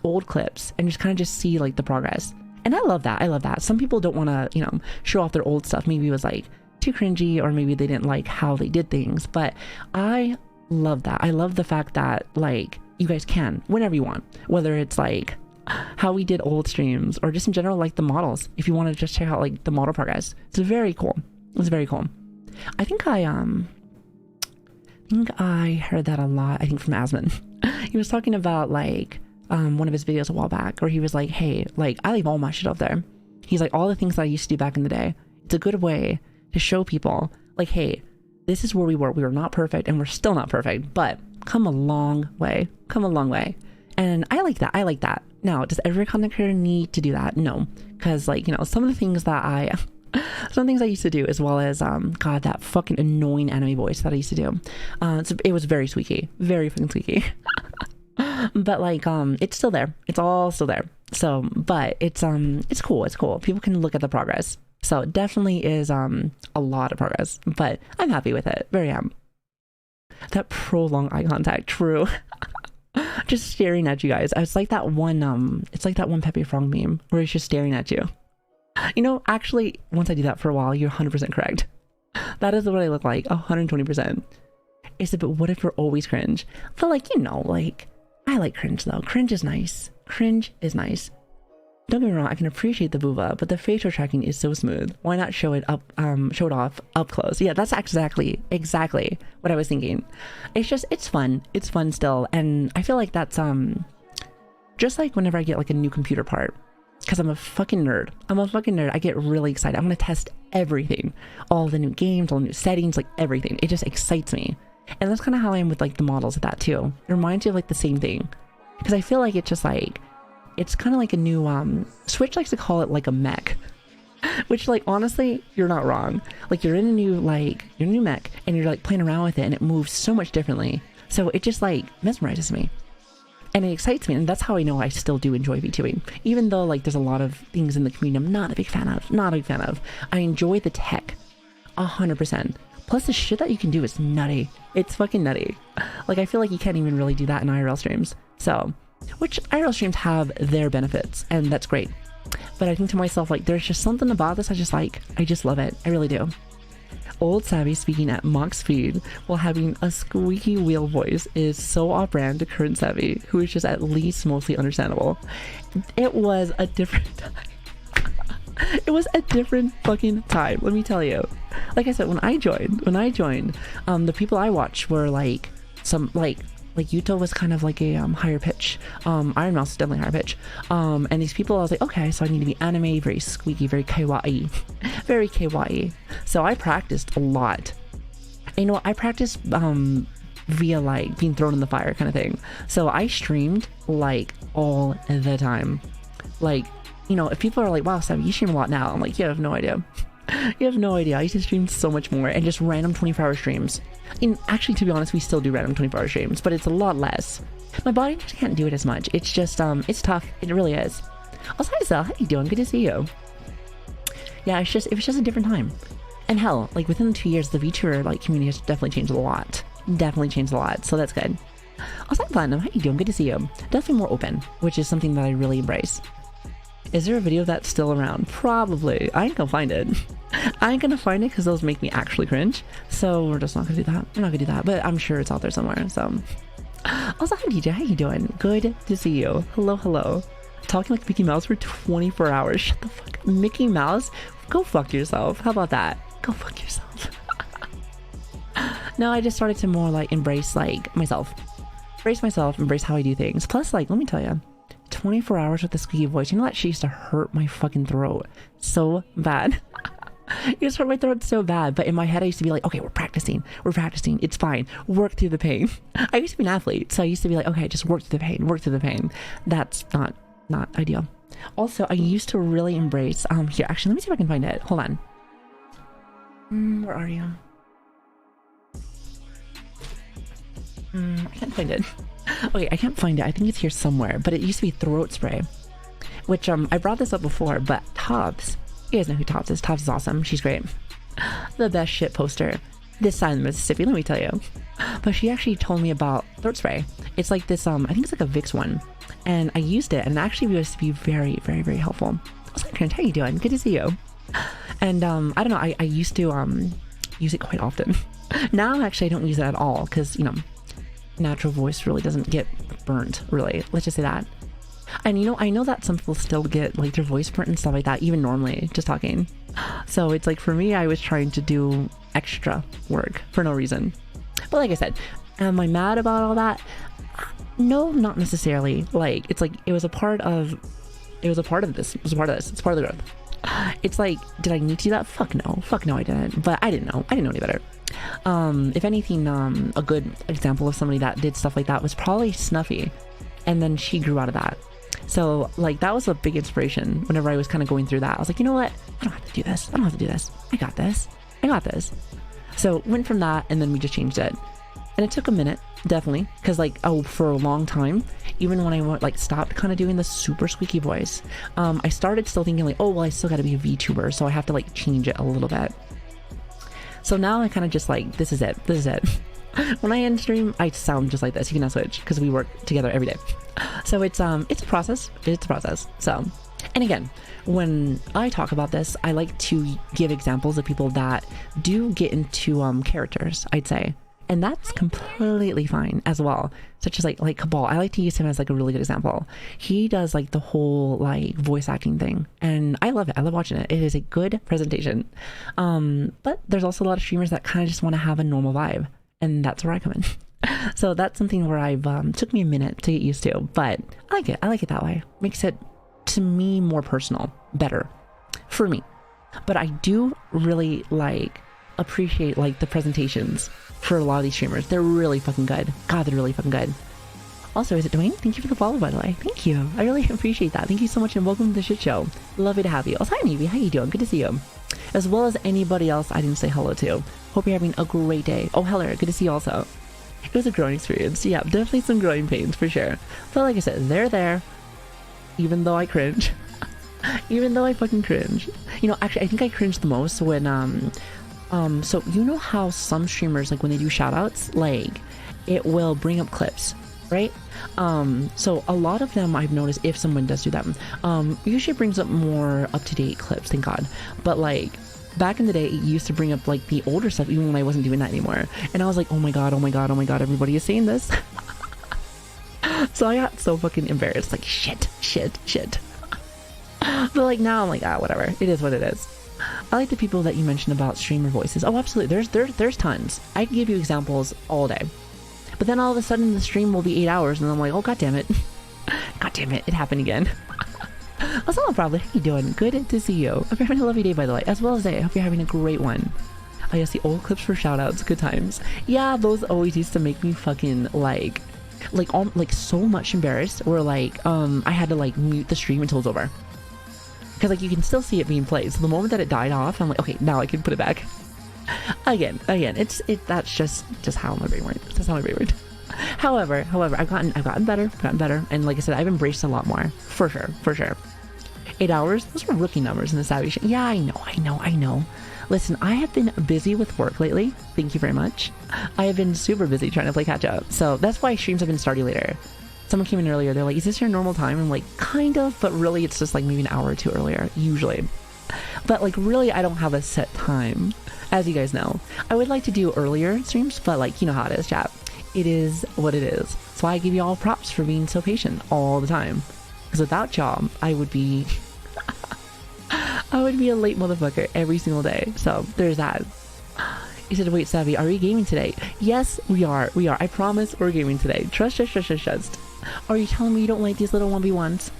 S2: old clips and just kind of just see like the progress. And I love that. I love that. Some people don't want to, you know, show off their old stuff. Maybe it was like too cringy, or maybe they didn't like how they did things. But I love that. I love the fact that like you guys can whenever you want, whether it's like how we did old streams or just in general, like the models. If you want to just check out like the model progress, it's very cool. It's very cool. I think I heard that a lot. I think from Asman. He was talking about like one of his videos a while back where he was like, hey, like I leave all my shit up there. He's like, all the things that I used to do back in the day. It's a good way to show people like, hey, this is where we were. We were not perfect and we're still not perfect, but come a long way. Come a long way. And I like that. I like that. Now, does every content creator need to do that? No. Because like, you know, some of the things that some things I used to do, as well as God, that fucking annoying anime voice that I used to do. It was very squeaky. Very fucking squeaky. But like it's still there. It's all still there. So, but it's cool. It's cool. People can look at the progress. So it definitely is a lot of progress. But I'm happy with it. Very am. That prolonged eye contact, true. Just staring at you guys. It's like that one Pepe Frog meme where he's just staring at you. You know, actually, once I do that for a while, you're 100% correct. That is what I look like, 120%. It's a bit, what if you're always cringe? But like, you know, like, I like cringe though. Cringe is nice. Cringe is nice. Don't get me wrong, I can appreciate the booba, but the facial tracking is so smooth. Why not show it off up close? Yeah, that's exactly what I was thinking. It's just, it's fun. It's fun still. And I feel like that's, just like whenever I get like a new computer part, because I'm a fucking nerd. I get really excited. I'm going to test everything. All the new games, all the new settings, like everything. It just excites me. And that's kind of how I am with like the models of that too. It reminds you of like the same thing. Because I feel like it's just like, it's kind of like a new, Switch likes to call it like a mech. Which like, honestly, you're not wrong. Like you're in a new mech and you're like playing around with it and it moves so much differently. So it just like mesmerizes me. And it excites me, and that's how I know I still do enjoy VTubing. Even though like there's a lot of things in the community I'm not a big fan of. I enjoy the tech 100%. Plus the shit that you can do is nutty. It's fucking nutty. Like I feel like you can't even really do that in IRL streams. So, which IRL streams have their benefits, and that's great. But I think to myself, like there's just something about this I just love it. I really do. Old Savvy speaking at Mach speed while having a squeaky wheel voice is so off-brand to current Savvy, who is just at least mostly understandable. It was a different time. It was a different fucking time, let me tell you. Like I said, when I joined, the people I watched were like some like Yuto was kind of like a higher pitch. Iron Mouse is definitely higher pitch. And these people, I was like, okay, so I need to be anime, very squeaky, very kawaii. Very kawaii. So I practiced a lot. And, you know, I practiced via like being thrown in the fire kind of thing. So I streamed like all the time. Like, you know, if people are like, wow, Sam, you stream a lot now. I'm like, you have no idea. You have no idea. I used to stream so much more, and just random 24-hour streams. And actually, to be honest, we still do random 24-hour streams, but it's a lot less. My body just can't do it as much. It's just, it's tough. It really is. Also, hi, Zell. How you doing? Good to see you. Yeah, it was just a different time. And hell, like within the 2 years, the VTuber like community has definitely changed a lot. So that's good. Also, hi, Platinum. How you doing? Good to see you. Definitely more open, which is something that I really embrace. Is there a video that's still around? Probably. I ain't gonna find it. I ain't gonna find it because those make me actually cringe. So we're just not gonna do that. We're not gonna do that. But I'm sure it's out there somewhere. So also, hi DJ, how you doing? Good to see you. Hello. Talking like Mickey Mouse for 24 hours. Shut the fuck. Mickey Mouse? Go fuck yourself. How about that? Go fuck yourself. No, I just started to more like embrace like myself. Embrace how I do things. Plus, like, let me tell you, 24 hours with the squeaky voice. You know that shit used to hurt my fucking throat so bad. It used to hurt my throat so bad. But in my head, I used to be like, okay, we're practicing. It's fine. Work through the pain. I used to be an athlete, so I used to be like, okay, just work through the pain. That's not ideal. Also, I used to really embrace, here, actually, let me see if I can find it. Hold on. Where are you? I can't find it. Okay, I can't find it. I think it's here somewhere, but it used to be throat spray, which I brought this up before, but Tobbs, you guys know who Tobbs is. Tobbs is awesome. She's great. The best shit poster this side of Mississippi, let me tell you. But she actually told me about throat spray. It's like this, I think it's like a Vicks one, and I used it, and it actually was to be very, very, very helpful. I was like, Cringe, how you doing? Good to see you. And I don't know, I used to use it quite often. Now actually I don't use it at all, because you know, natural voice really doesn't get burnt, really. Let's just say that. And you know, I know that some people still get like their voice burnt and stuff like that, even normally just talking. So it's like, for me, I was trying to do extra work for no reason. But like I said, am I mad about all that? No, not necessarily. Like, it's like, it was a part of this. It's part of the growth. It's like, did I need to do that? Fuck no, I didn't. But I didn't know any better. If anything, a good example of somebody that did stuff like that was probably Snuffy. And then she grew out of that. So like, that was a big inspiration whenever I was kind of going through that. I was like, you know what? I don't have to do this. I got this. So went from that, and then we just changed it. And it took a minute, definitely, because like, for a long time, even when I like stopped kind of doing the super squeaky voice, I started still thinking like, oh, well, I still got to be a VTuber, so I have to like change it a little bit. So now I kind of just like, this is it. When I end stream, I sound just like this. You can now switch, because we work together every day. So it's a process. So, and again, when I talk about this, I like to give examples of people that do get into characters, I'd say. And that's completely fine as well. Such as like Cabal. I like to use him as like a really good example. He does like the whole like voice acting thing, and I love it. I love watching it. It is a good presentation. But there's also a lot of streamers that kind of just want to have a normal vibe, and that's where I come in. So that's something where I've took me a minute to get used to, but I like it that way. Makes it, to me, more personal, better for me. But I do really like appreciate like the presentations for a lot of these streamers. They're really fucking good. God, they're really fucking good. Also, is it Dwayne? Thank you for the follow, by the way. Thank you. I really appreciate that. Thank you so much, and welcome to the shit show. Lovely to have you. Also, hi Navy. How you doing? Good to see you. As well as anybody else I didn't say hello to. Hope you're having a great day. Oh, Heller, good to see you also. It was a growing experience. Yeah, definitely some growing pains for sure. But like I said, they're there. Even though I cringe. Even though I fucking cringe. You know, actually, I think I cringe the most when so you know how some streamers, like when they do shoutouts, like it will bring up clips, right? So a lot of them I've noticed, if someone does do that, usually brings up more up-to-date clips, thank God. But like back in the day, it used to bring up like the older stuff, even when I wasn't doing that anymore. And I was like, oh my god, everybody is saying this. So I got so fucking embarrassed, like shit. But like now I'm like, whatever, it is what it is. I like the people that you mentioned about streamer voices. Oh, absolutely. There's tons. I can give you examples all day. But then all of a sudden the stream will be 8 hours, and I'm like, oh, god damn it. God damn it. It happened again. What's up, probably? How you doing? Good to see you. Hope you're having a lovely day, by the way. As well as I hope you're having a great one. I guess the old clips for shoutouts. Good times. Yeah, those always used to make me fucking like so much embarrassed, or like I had to like mute the stream until it's over. Because like you can still see it being played, so the moment that it died off, I'm like, okay, now I can put it back. Again, that's just how my brain works. That's how my brain works. However, I've gotten better, and like I said, I've embraced a lot more, for sure. 8 hours, those were rookie numbers in the Savvy Show. Yeah, I know. Listen, I have been busy with work lately. Thank you very much. I have been super busy trying to play catch up, so that's why streams have been starting later. Someone came in earlier, they're like, is this your normal time? I'm like, kind of, but really it's just like maybe an hour or two earlier, usually. But like really, I don't have a set time, as you guys know. I would like to do earlier streams, but like, you know how it is, chat. It is what it is. So I give you all props for being so patient all the time. Because without y'all, I would be a late motherfucker every single day. So there's that. He said, wait, Savvy, are we gaming today? Yes, we are. I promise we're gaming today. Trust. Are you telling me you don't like these little 1v1s?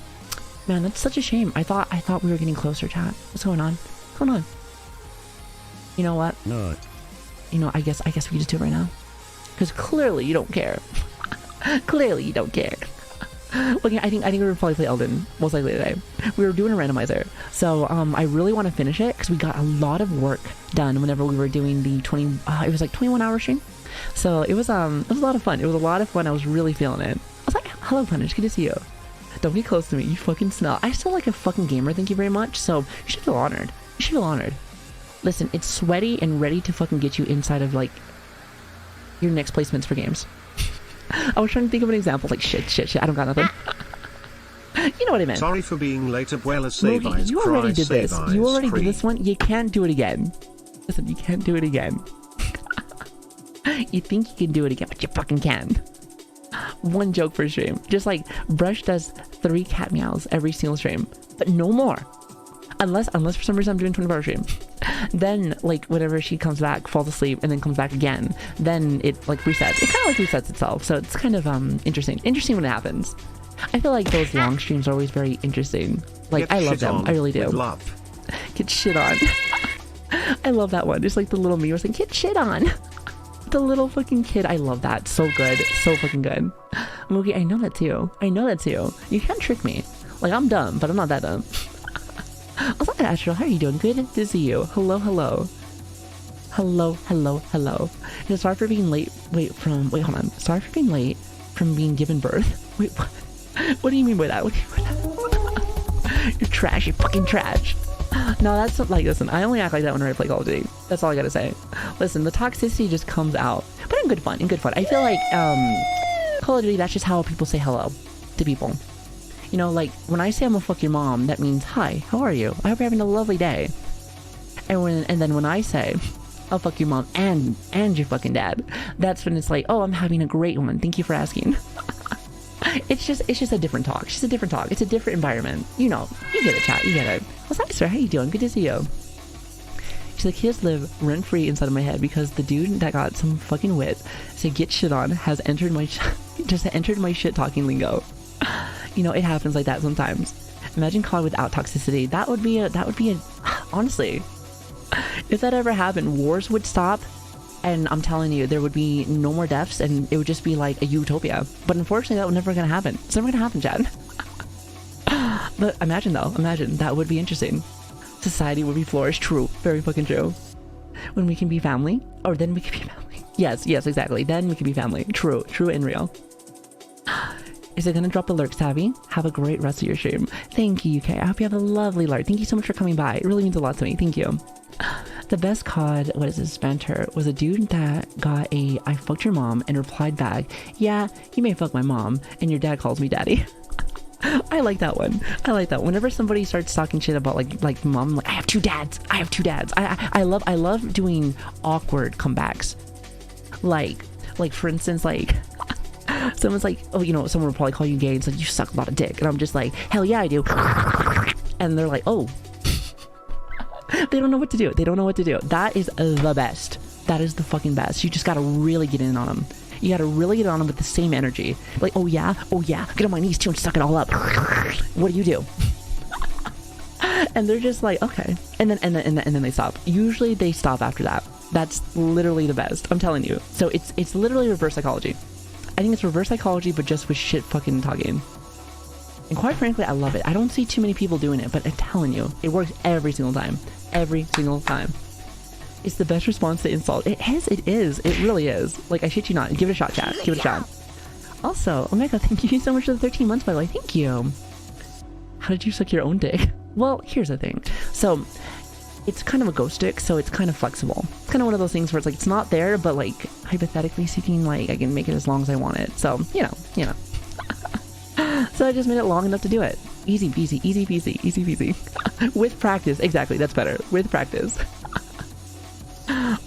S2: Man, that's such a shame. I thought we were getting closer, chat. What's going on? You know what?
S4: Not.
S2: You know, I guess we can just do it right now. Because clearly you don't care. Clearly you don't care. Well, yeah, I think we're gonna probably play Elden most likely today. We were doing a randomizer, so I really want to finish it because we got a lot of work done whenever we were doing the 21-hour stream. So it was a lot of fun. I was really feeling it. I was like, hello Punish, good to see you. Don't get close to me, you fucking snot. I still like a fucking gamer, thank you very much. So you should feel honored. Listen, it's sweaty and ready to fucking get you inside of like your next placements for games. I was trying to think of an example, like shit, I don't got nothing. You know what I meant.
S3: Sorry for being late. Abuela save
S2: Moogie,
S3: eyes
S2: you
S3: cry,
S2: already did
S3: save
S2: this.
S3: eyes
S2: You already
S3: free.
S2: did this one. You can't do it again. Listen, you can't do it again. You think you can do it again, but you fucking can. One joke per stream. Just like Brush does 3 cat meows every single stream, but no more. Unless for some reason I'm doing 24-hour stream. Then like whenever she comes back, falls asleep, and then comes back again, then it like resets. It kind of like resets itself. So it's kind of interesting. Interesting when it happens. I feel like those long streams are always very interesting. Like, I love them. I really do.
S3: With love.
S2: Get shit on. I love that one. Just like the little me was like, get shit on. The little fucking kid. I love that. So good. So fucking good. Moogie, I know that too. I know that too. You can't trick me. Like, I'm dumb, but I'm not that dumb. Also, Astral, how are you doing? Good to see you. Hello, hello. Hello, hello, hello. Sorry for being late. Wait, hold on. Sorry for being late from being given birth. Wait, what? What do you mean by that? What do you mean by that? You're trash. You're fucking trash. No, that's not like, listen, I only act like that when I play Call of Duty. That's all I gotta say. Listen, the toxicity just comes out. But in good fun, I feel like, Call of Duty, that's just how people say hello to people. You know, like, when I say I'm gonna fuck your mom, that means, hi, how are you? I hope you're having a lovely day. And then when I say, I'll fuck your mom and your fucking dad, that's when it's like, oh, I'm having a great one. Thank you for asking. It's just a different talk. It's just a different talk. It's a different environment. You know, you get it, chat. You get it. What's up, sir? How you doing? Good to see you. She's like, kids live rent-free inside of my head because the dude that got some fucking wit to get shit on has entered my shit talking lingo. You know, it happens like that sometimes. Imagine COD without toxicity. That would be a honestly, if that ever happened, wars would stop. And I'm telling you, there would be no more deaths, and it would just be like a utopia. But unfortunately, that would never gonna happen. It's never gonna happen, Chad. But imagine though, that would be interesting. Society would be flourished. True, very fucking true. When we can be family, or then we can be family. Yes, exactly. Then we can be family. True and real. Is it gonna drop a lurk, Savvy? Have a great rest of your stream. Thank you, UK. I hope you have a lovely lurk. Thank you so much for coming by. It really means a lot to me. Thank you. The best COD, what is this, banter, was a dude that got a I fucked your mom and replied back, yeah, you may fuck my mom, and your dad calls me daddy. I like that one. I like that. Whenever somebody starts talking shit about like mom, like I have two dads. I love doing awkward comebacks. Like for instance, like someone's like, oh, you know, someone will probably call you gay and say, you suck a lot of dick. And I'm just like, hell yeah, I do. And they're like, oh. They don't know what to do. That is the best. That is the fucking best. You just gotta really get in on them. You gotta really get on them with the same energy. Like, oh yeah, get on my knees too and suck it all up. What do? And they're just like, okay. And then they stop. Usually they stop after that. That's literally the best. I'm telling you. So it's literally reverse psychology. I think it's reverse psychology, but just with shit fucking talking. And quite frankly, I love it. I don't see too many people doing it, but I'm telling you, it works every single time. Every single time. It's the best response to insult. It is. It really is. Like, I shit you not. Give it a shot, chat. Give it a shot. Also, Omega, thank you so much for the 13 months, by the way. Thank you. How did you suck your own dick? Well, here's the thing. So, it's kind of a ghost stick, so it's kind of flexible. It's kind of one of those things where it's like, it's not there, but like, hypothetically speaking, like, I can make it as long as I want it. So, you know. So I just made it long enough to do it. Easy peasy. With practice. Exactly, that's better. With practice.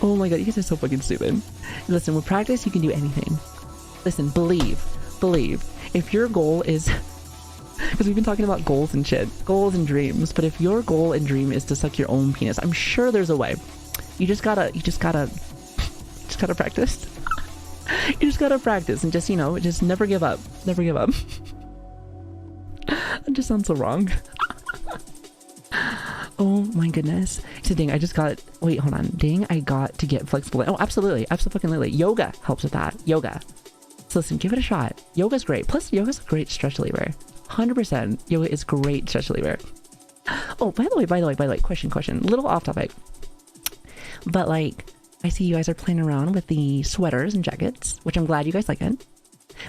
S2: Oh my god, you guys are so fucking stupid. Listen, with practice, you can do anything. Listen, believe. If your goal is... Because we've been talking about goals and shit. Goals and dreams. But if your goal and dream is to suck your own penis, I'm sure there's a way. You just gotta practice. You just gotta practice and just, you know, just never give up. Never give up. That just sounds so wrong. Oh my goodness. So dang, I just got, wait, hold on. Dang, I got to get flexible. Oh, absolutely. Absolutely. Yoga helps with that. Yoga. So listen, give it a shot. Yoga's great. Plus, yoga's a great stress reliever. 100%. Yoga is great stress reliever. Oh, by the way, question. Little off topic. But like, I see you guys are playing around with the sweaters and jackets, which I'm glad you guys like it.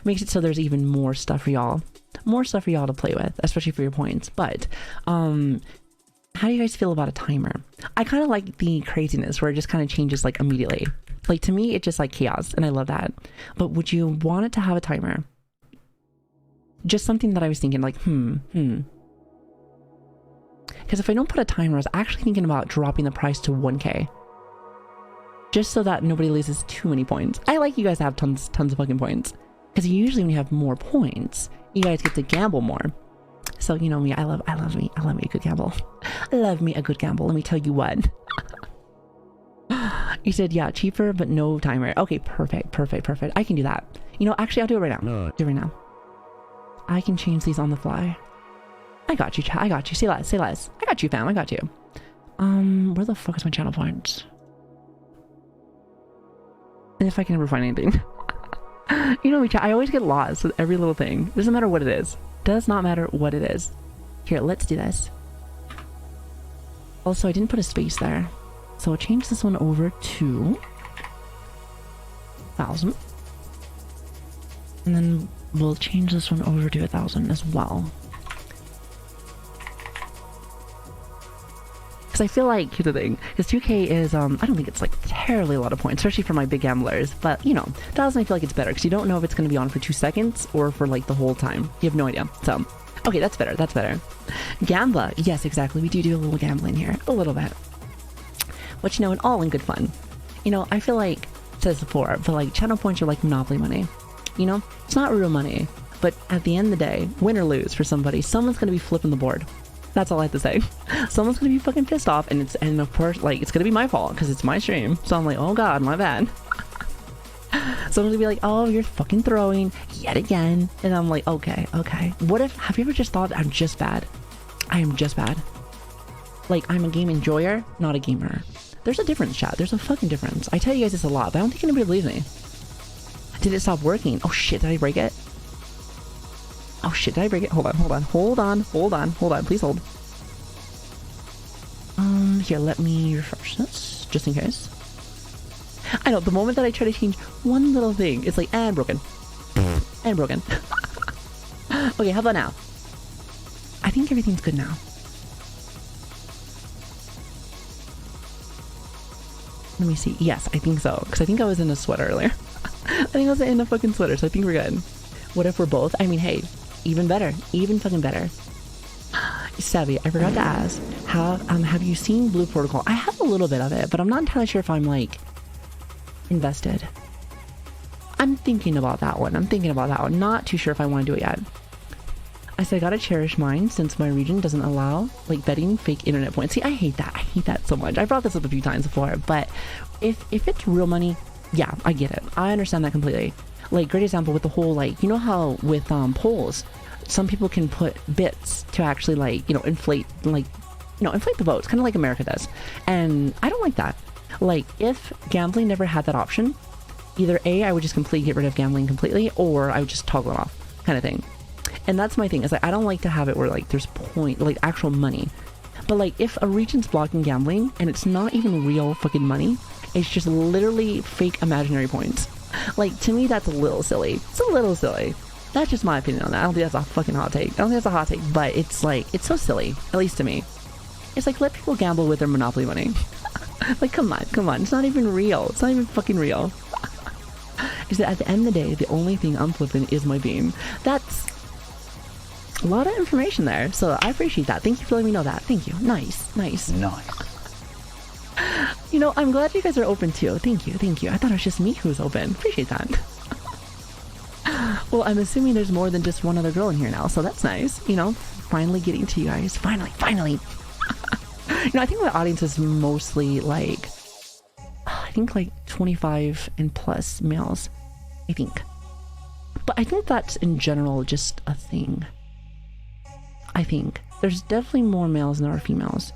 S2: Makes it so there's even more stuff for y'all. More stuff for y'all to play with, especially for your points. But, how do you guys feel about a timer? I kind of like the craziness where it just kind of changes like immediately. Like to me, it's just like chaos and I love that. But would you want it to have a timer? Just something that I was thinking like, Because if I don't put a timer, I was actually thinking about dropping the price to 1K. Just so that nobody loses too many points. I like you guys to have tons of fucking points. Because usually when you have more points, you guys get to gamble more. So you know me, I love me a good gamble. I love me a good gamble. Let me tell you what. You said, yeah, cheaper, but no timer. Okay, perfect. I can do that. You know, actually, I'll do it right now.
S4: No.
S2: Do it right now. I can change these on the fly. I got you, chat. I got you. Say less. I got you, fam. I got you. Where the fuck is my channel points? And if I can ever find anything. You know me, chat. I always get lost with every little thing. Doesn't matter what it is. Does not matter what it is. Here, let's do this. Also, I didn't put a space there. So I'll change this one over to 1,000. And then we'll change this one over to 1,000 as well. Because I feel like, here's the thing, because 2K is, I don't think it's like terribly a lot of points, especially for my big gamblers, but you know, 1,000 I feel like it's better, because you don't know if it's going to be on for 2 seconds or for like the whole time. You have no idea. So, okay, that's better. Gambler, yes, exactly, we do a little gambling here, a little bit. But you know, all in good fun. You know, I feel like, says before, but like channel points are like Monopoly money. You know, it's not real money, but at the end of the day, win or lose for somebody, someone's going to be flipping the board. That's all I have to say. Someone's gonna be fucking pissed off, and of course, like, it's gonna be my fault because it's my stream. So I'm like, oh god, my bad. Someone's gonna be like, oh, you're fucking throwing yet again, and I'm like, okay. What if? Have you ever just thought I'm just bad? I am just bad. Like, I'm a game enjoyer, not a gamer. There's a difference, chat. There's a fucking difference. I tell you guys this a lot, but I don't think anybody believes me. Did it stop working? Oh shit! Did I break it? Oh shit, did I break it? Hold on. Please hold. Here, let me refresh this, just in case. I know, the moment that I try to change one little thing, it's like, and broken. And broken. Okay, how about now? I think everything's good now. Let me see. Yes, I think so. Because I think I was in a sweater earlier. I think I was in a fucking sweater, so I think we're good. What if we're both? I mean, hey. Even better. Even fucking better. Savvy, I forgot to ask, have you seen Blue Protocol? I have a little bit of it, but I'm not entirely sure if I'm, like, invested. I'm thinking about that one. Not too sure if I want to do it yet. I said I gotta cherish mine since my region doesn't allow, like, betting fake internet points. See, I hate that so much. I brought this up a few times before, but if it's real money, yeah, I get it. I understand that completely. Like, great example with the whole, like, you know how with polls, some people can put bits to actually, like, you know, inflate the votes, kind of like America does. And I don't like that. Like, if gambling never had that option, either A, I would just completely get rid of gambling completely, or I would just toggle it off, kind of thing. And that's my thing, is like, I don't like to have it where, like, there's actual money. But, like, if a region's blocking gambling, and it's not even real fucking money, it's just literally fake imaginary points. Like, to me, that's a little silly. It's a little silly. That's just my opinion on that. I don't think that's a fucking hot take. I don't think that's a hot take, but it's like, it's so silly. At least to me. It's like, let people gamble with their Monopoly money. Like, come on. It's not even real. It's not even fucking real. Is that at the end of the day, the only thing I'm flipping is my beam. That's a lot of information there. So I appreciate that. Thank you for letting me know that. Thank you. Nice. You know, I'm glad you guys are open too. Thank you. I thought it was just me who was open. Appreciate that. Well, I'm assuming there's more than just one other girl in here now, so that's nice. You know, finally getting to you guys. Finally. You know, I think my audience is mostly like, I think like 25 and plus males. I think. But I think that's in general just a thing. I think. There's definitely more males than there are females.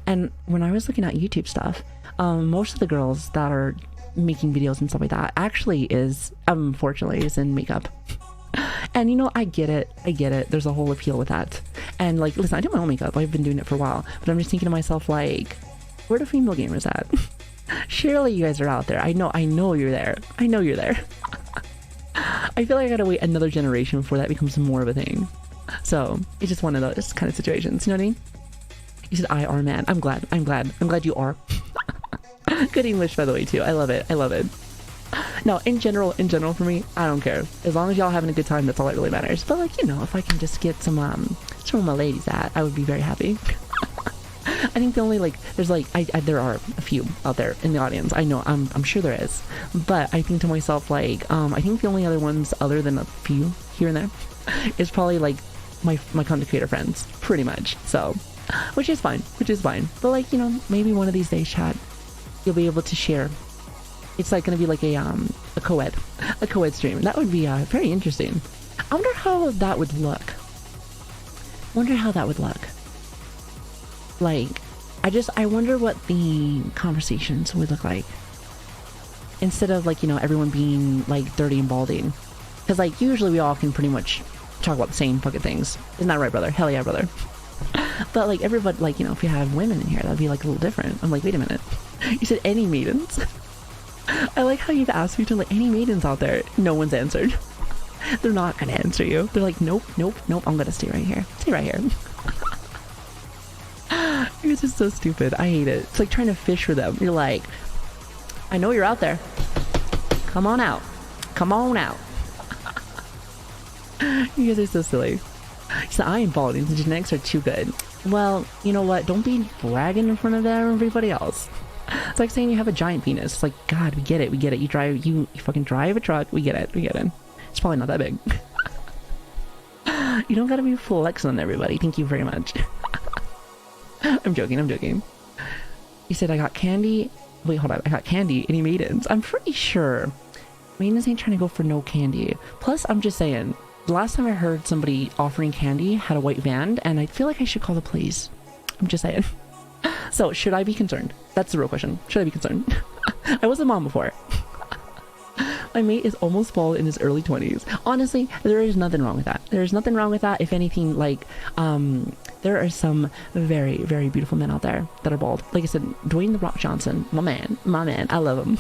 S2: And when I was looking at YouTube stuff, most of the girls that are making videos and stuff like that actually is, unfortunately, is in makeup. And you know, I get it. There's a whole appeal with that. And like, listen, I do my own makeup. I've been doing it for a while. But I'm just thinking to myself, like, where the female gamers at? Surely you guys are out there. I know you're there. I feel like I gotta wait another generation before that becomes more of a thing. So it's just one of those kind of situations. You know what I mean? You said I are man. I'm glad you are. Good English, by the way, too. I love it. No, in general for me, I don't care. As long as y'all having a good time, that's all that really matters. But like, you know, if I can just get some of my ladies at, I would be very happy. I think the only like, there's like, there are a few out there in the audience. I know, I'm sure there is. But I think to myself, like, I think the only other ones other than a few here and there is probably like my content creator friends, pretty much. So, which is fine. But like, you know, maybe one of these days, chat, you'll be able to share. It's like going to be like a co-ed stream. That would be very interesting. I wonder how that would look. Like, I wonder what the conversations would look like. Instead of like, you know, everyone being like dirty and balding. Because like, usually we all can pretty much talk about the same fucking things. Isn't that right, brother? Hell yeah, brother. But like, everybody, like, you know, if you have women in here, that'd be like a little different. I'm like, wait a minute. You said any maidens? I like how you've asked me to like, any maidens out there. No one's answered. They're not gonna answer you. They're like, nope. I'm gonna stay right here. You guys are so stupid. I hate it. It's like trying to fish for them. You're like, I know you're out there. Come on out. You guys are so silly. So I ain't balding. The genetics are too good. Well, you know what? Don't be bragging in front of everybody else. It's like saying you have a giant penis. It's like, God, we get it. You fucking drive a truck. We get it. It's probably not that big. You don't gotta be flexing on everybody. Thank you very much. I'm joking. You said I got candy. Wait, hold on. I got candy. Any maidens? I'm pretty sure maidens ain't trying to go for no candy. Plus, I'm just saying, the last time I heard somebody offering candy had a white van, and I feel like I should call the police. I'm just saying. So, should I be concerned? That's the real question. Should I be concerned? I was a mom before. My mate is almost bald in his early 20s. Honestly, there is nothing wrong with that. If anything, like, there are some very, very beautiful men out there that are bald. Like I said, Dwayne The Rock Johnson, my man, I love him.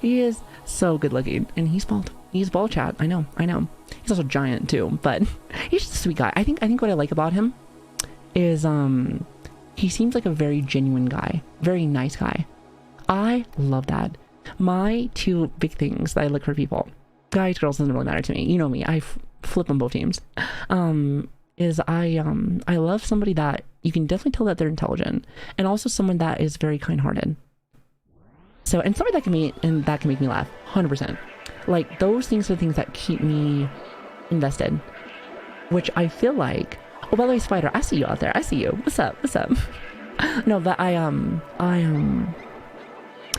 S2: He is so good looking, and he's bald. He's bald, chat. I know. He's also giant too, but he's just a sweet guy. I think what I like about him is, he seems like a very genuine guy, very nice guy. I love that. My two big things that I look for people, guys, girls, doesn't really matter to me. You know me, I flip on both teams. Is I love somebody that you can definitely tell that they're intelligent, and also someone that is very kind-hearted. So, and somebody that can make me laugh, 100%. Like, those things are the things that keep me invested, which I feel like. Oh, by the way, Spider, I see you out there. I see you. What's up? No, but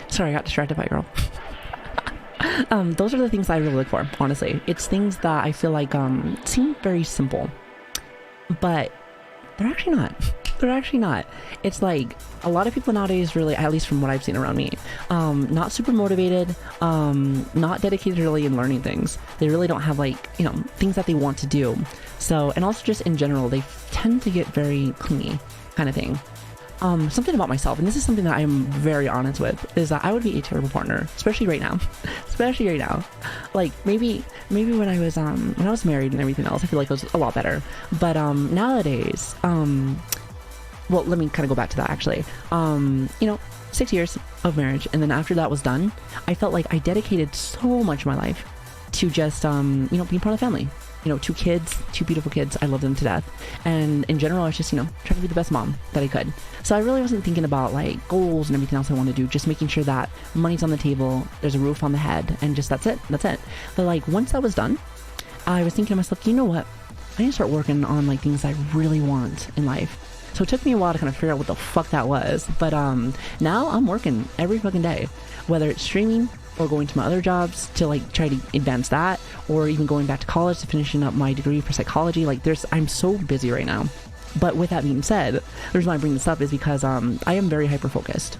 S2: sorry, I got distracted by a girl. Those are the things I really look for, honestly. It's things that I feel like seem very simple, but they're actually not. It's like a lot of people nowadays, really, at least from what I've seen around me, not super motivated, not dedicated really in learning things. They really don't have, like, you know, things that they want to do. So, and also just in general, they tend to get very clingy kind of thing. Something about myself, and this is something that I'm very honest with, is that I would be a terrible partner, especially right now. Like, maybe when I was married and everything else, I feel like it was a lot better. But nowadays, well, let me kind of go back to that actually. 6 years of marriage, and then after that was done, I felt like I dedicated so much of my life to just being part of the family. 2 kids, 2 beautiful kids. I love them to death. And in general, I was just, trying to be the best mom that I could. So I really wasn't thinking about like goals and everything else I want to do, just making sure that money's on the table, there's a roof on the head, and just that's it. But like once that was done, I was thinking to myself, you know what? I need to start working on like things I really want in life. So it took me a while to kind of figure out what the fuck that was. But now I'm working every fucking day, whether it's streaming or going to my other jobs to like try to advance that, or even going back to college to finishing up my degree for psychology. Like I'm so busy right now. But with that being said, the reason why I bring this up is because I am very hyper focused.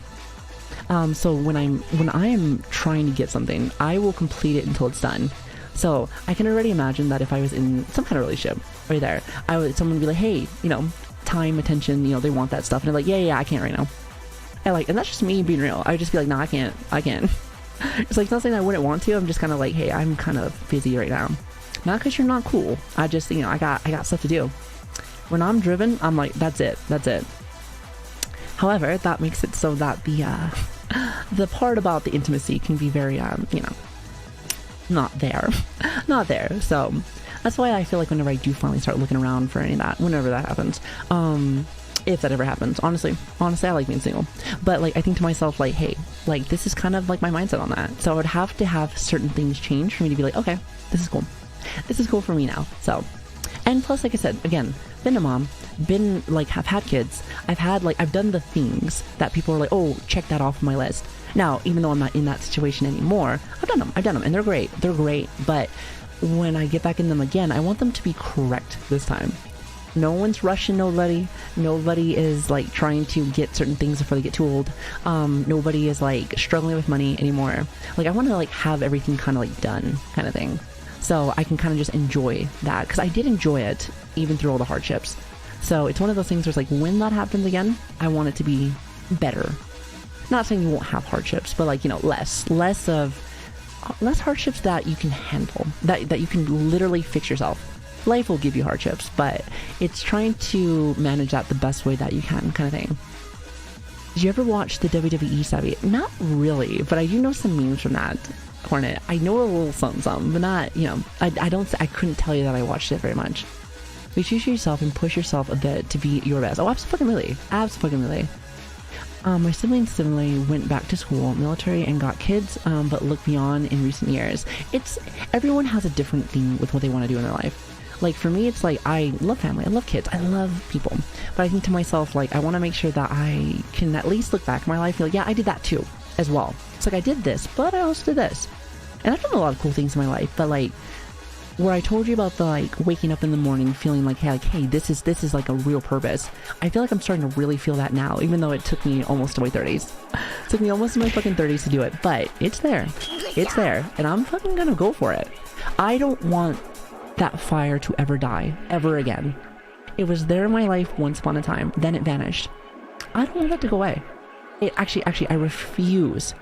S2: So when I am trying to get something, I will complete it until it's done. So I can already imagine that if I was in some kind of relationship right there, someone would be like, hey, time, attention, they want that stuff, and they're like, yeah, I can't right now. And that's just me being real. I would just be like, no, I can't. It's like, it's not saying I wouldn't want to. I'm just kind of like, hey, I'm kind of busy right now. Not because you're not cool. I just, I got stuff to do. When I'm driven, I'm like, that's it. However, that makes it so that the part about the intimacy can be very, not there. Not there. So that's why I feel like whenever I do finally start looking around for any of that, whenever that happens, if that ever happens, honestly, I like being single. But like, I think to myself, like, hey, like, this is kind of like my mindset on that. So I would have to have certain things change for me to be like, okay, this is cool. This is cool for me now. So, and plus, like I said, again, been a mom, been like, have had kids. I've done the things that people are like, oh, check that off my list. Now, even though I'm not in that situation anymore, I've done them, and they're great. But when I get back in them again, I want them to be correct this time. No one's rushing nobody. Nobody is like trying to get certain things before they get too old. Nobody is like struggling with money anymore. Like, I want to like have everything kind of like done kind of thing. So I can kind of just enjoy that, because I did enjoy it even through all the hardships. So it's one of those things where it's like, when that happens again, I want it to be better. Not saying you won't have hardships, but like, you know, less hardships that you can handle, that you can literally fix yourself. Life will give you hardships, but it's trying to manage that the best way that you can, kind of thing. Did you ever watch the WWE Savvy? Not really, but I do know some memes from that. Hornet, I know a little something, but not, you know, I couldn't tell you that I watched it very much. Reduce yourself and push yourself a bit to be your best. Oh, absolutely. My siblings similarly went back to school, military, and got kids, but look beyond in recent years. Everyone has a different thing with what they want to do in their life. Like, for me, it's like, I love family, I love kids, I love people. But I think to myself, like, I want to make sure that I can at least look back in my life and be like, yeah, I did that too, as well. It's like, I did this, but I also did this. And I've done a lot of cool things in my life, but like, where I told you about the like waking up in the morning feeling like, hey, this is like a real purpose. I feel like I'm starting to really feel that now, even though it took me almost to my 30s. It took me almost to my fucking 30s to do it, but it's there. It's there, and I'm fucking gonna go for it. I don't want that fire to ever die, ever again. It was there in my life once upon a time, then it vanished. I don't want that to go away. I refuse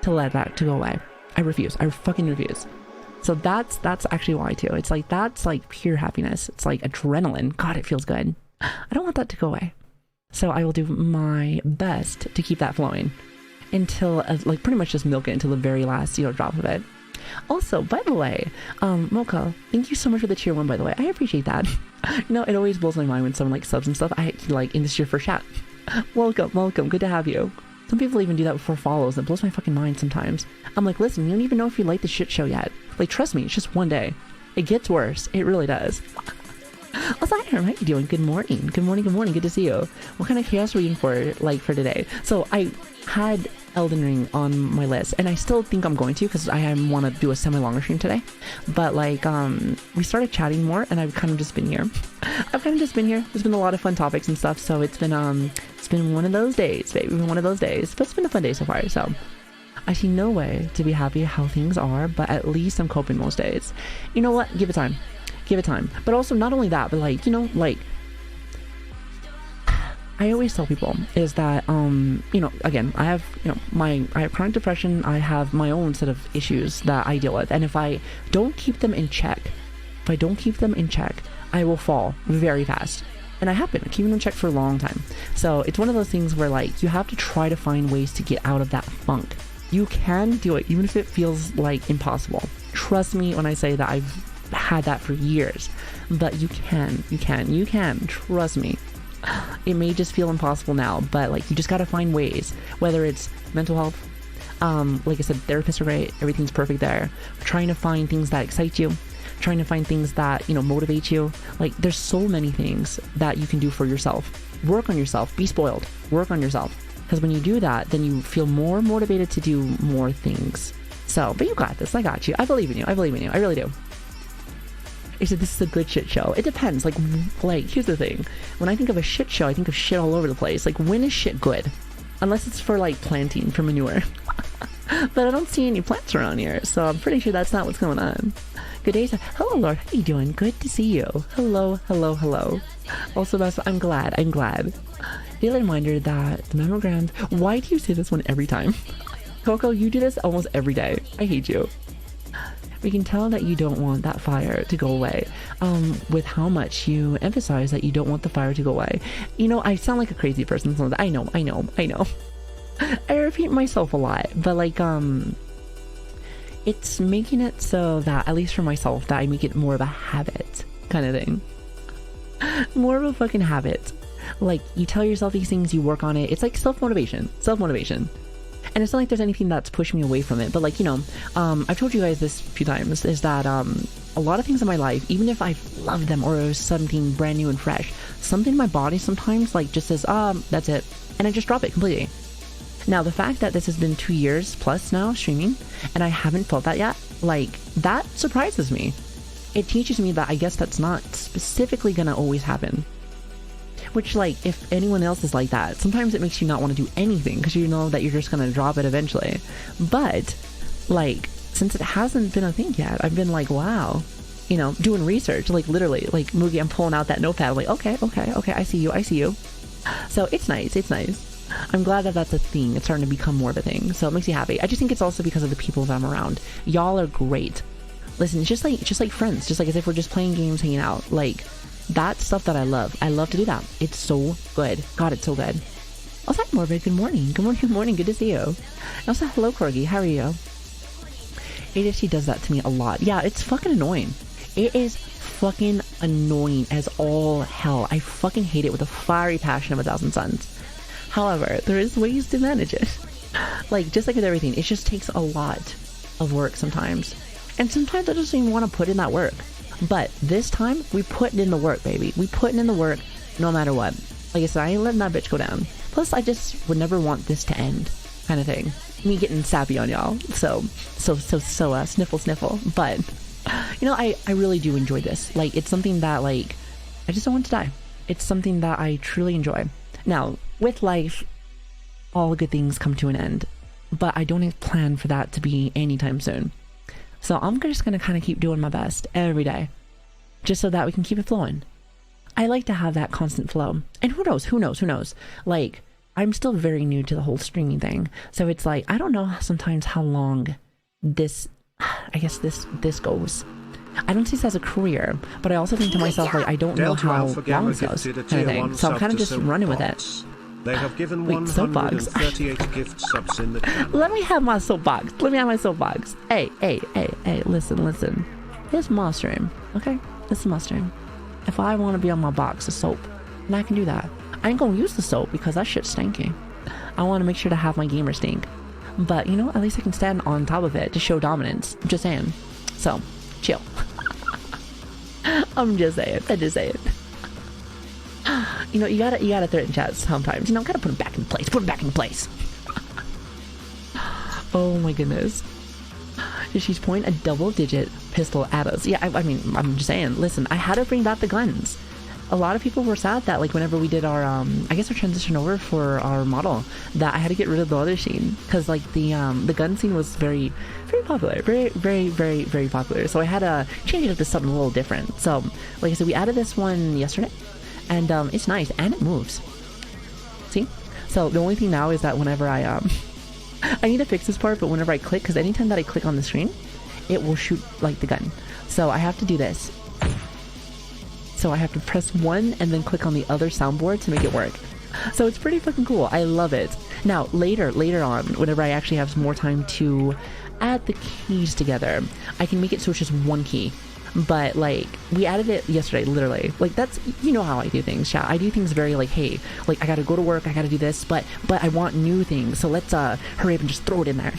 S2: to let that to go away. I fucking refuse. So that's actually why too. It's like, that's like pure happiness. It's like adrenaline. God, it feels good. I don't want that to go away. So I will do my best to keep that flowing until like pretty much just milk it until the very last, you know, drop of it. Also, by the way, Mocha, thank you so much for the tier 1, by the way. I appreciate that. You know, it always blows my mind when someone like subs and stuff. I like, in this your first chat. Welcome. Good to have you. Some people even do that before follows. It blows my fucking mind sometimes. I'm like, listen, you don't even know if you like the shit show yet. Like, trust me, it's just one day. It gets worse. It really does. Also, hi, how are you doing? Good morning. Good to see you. What kind of chaos were you in for today? So I had Elden Ring on my list, and I still think I'm going to, because I want to do a semi-longer stream today. But like, we started chatting more, and I've kind of just been here. There's been a lot of fun topics and stuff, so it's been one of those days, baby. One of those days. But it's been a fun day so far, so I see no way to be happy how things are, but at least I'm coping most days. You know what? Give it time. But also, not only that, but like, you know, like, I always tell people is that, you know, again, I have chronic depression. I have my own set of issues that I deal with. And if I don't keep them in check, I will fall very fast. And I have been keeping them in check for a long time. So it's one of those things where like, you have to try to find ways to get out of that funk. You can do it, even if it feels like impossible. Trust me when I say that I've had that for years, but you can, trust me. It may just feel impossible now, but like, you just gotta find ways, whether it's mental health, like I said, therapists are great, everything's perfect there. Trying to find things that excite you, trying to find things that, you know, motivate you. Like, there's so many things that you can do for yourself. Work on yourself, be spoiled, work on yourself, because when you do that, then you feel more motivated to do more things. So, but you got this, I got you, I believe in you, I really do. He said, this is a good shit show. It depends. Like, here's the thing. When I think of a shit show, I think of shit all over the place. Like, when is shit good? Unless it's for, like, planting, for manure. But I don't see any plants around here, so I'm pretty sure that's not what's going on. Good day, sir. Hello, Lord. How you doing? Good to see you. Hello. Also, I'm glad. Daily reminder that the mammograms... Why do you say this one every time? Coco, you do this almost every day. I hate you. We can tell that you don't want that fire to go away, with how much you emphasize that you don't want the fire to go away. You know, I sound like a crazy person. So I know. I repeat myself a lot, but like, it's making it so that, at least for myself, that I make it more of a habit kind of thing. More of a fucking habit. Like, you tell yourself these things, you work on it. It's like self-motivation. And it's not like there's anything that's pushing me away from it. But like, you know, I've told you guys this a few times, is that a lot of things in my life, even if I love them or it was something brand new and fresh, something in my body sometimes like just says, that's it. And I just drop it completely. Now, the fact that this has been 2 years plus now streaming and I haven't felt that yet, like, that surprises me. It teaches me that I guess that's not specifically gonna always happen. Which, like, if anyone else is like that, sometimes it makes you not want to do anything because you know that you're just gonna drop it eventually. But, like, since it hasn't been a thing yet, I've been like, wow, you know, doing research, like, literally, like, Moogie, I'm pulling out that notepad, I'm like, okay, I see you. So it's nice. I'm glad that that's a thing. It's starting to become more of a thing. So it makes me happy. I just think it's also because of the people that I'm around. Y'all are great. Listen, it's just like friends, just like as if we're just playing games, hanging out. Like, that's stuff that I love. I love to do that. It's so good. God, it's so good. Also, Morbid, good morning. Good morning. Good to see you. Also, hello, Corgi. How are you? ADHD does that to me a lot. Yeah, it's fucking annoying. It is fucking annoying as all hell. I fucking hate it with a fiery passion of 1,000 suns. However, there is ways to manage it. Like, just like with everything, it just takes a lot of work sometimes. And sometimes I just don't even want to put in that work. But this time, we put in the work, baby. We putting in the work no matter what. Like I said, I ain't letting that bitch go down. Plus, I just would never want this to end, kind of thing. Me getting sappy on y'all. So, sniffle. But, you know, I really do enjoy this. Like, it's something that, like, I just don't want to die. It's something that I truly enjoy. Now, with life, all good things come to an end. But I don't plan for that to be anytime soon. So I'm just going to kind of keep doing my best every day, just so that we can keep it flowing. I like to have that constant flow. And who knows? Like, I'm still very new to the whole streaming thing. So it's like, I don't know sometimes how long this goes. I don't see this as a career, but I also think to myself, like, I don't know how long this goes, kind of thing. So I'm kind of just running with it.
S3: They have given
S2: Wait,
S3: 138 gift subs in the channel.
S2: Let me have my soapbox. Hey, listen. This is my stream, okay? This is my stream. If I want to be on my box of soap, then I can do that. I ain't gonna use the soap because that shit's stinky. I want to make sure to have my gamer stink. But, you know, at least I can stand on top of it to show dominance. Just saying. So, chill. I'm just saying. You know, you gotta threaten chat sometimes. You know, gotta put him back in place. Oh my goodness. She's pointing a double-digit pistol at us. Yeah, I mean, I'm just saying. Listen, I had to bring back the guns. A lot of people were sad that, like, whenever we did our, I guess our transition over for our model, that I had to get rid of the other scene. Because, like, the gun scene was very, very popular. Very popular. So I had to change it up to something a little different. So, like I said, we added this one yesterday. And it's nice, and it moves. See? So the only thing now is that whenever I need to fix this part, but whenever I click, because anytime that I click on the screen, it will shoot, like, the gun. So I have to do this. So I have to press 1 and then click on the other soundboard to make it work. So it's pretty fucking cool. I love it. Now, later on, whenever I actually have some more time to add the keys together, I can make it so it's just one key. But, like, we added it yesterday, literally. Like, that's, you know how I do things, chat. I do things very, like, hey, like, I gotta go to work, I gotta do this, but I want new things, so let's, hurry up and just throw it in there.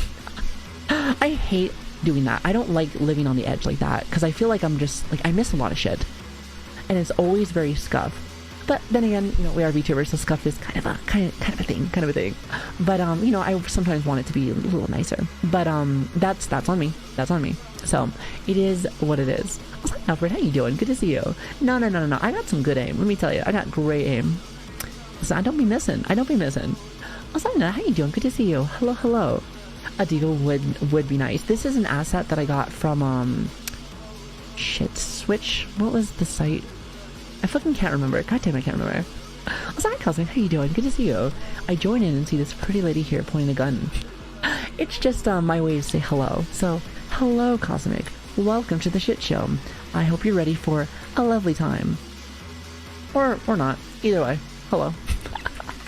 S2: I hate doing that. I don't like living on the edge like that, because I feel like I'm just, like, I miss a lot of shit. And it's always very scuff. But then again, you know, we are VTubers, so scuff is kind of a thing. But, you know, I sometimes want it to be a little nicer. But, that's on me. So, it is what it is. I was like, Alfred, how you doing? Good to see you. No. I got some good aim. Let me tell you, I got great aim. So I don't be missing. I was like, how you doing? Good to see you. Hello. A deagle would be nice. This is an asset that I got from, Switch. What was the site? I fucking can't remember. God damn, I can't remember. I was like, cousin, how you doing? Good to see you. I join in and see this pretty lady here pointing a gun. It's just my way to say hello. So, hello, Cosmic. Welcome to the shit show. I hope you're ready for a lovely time. Or not. Either way. Hello.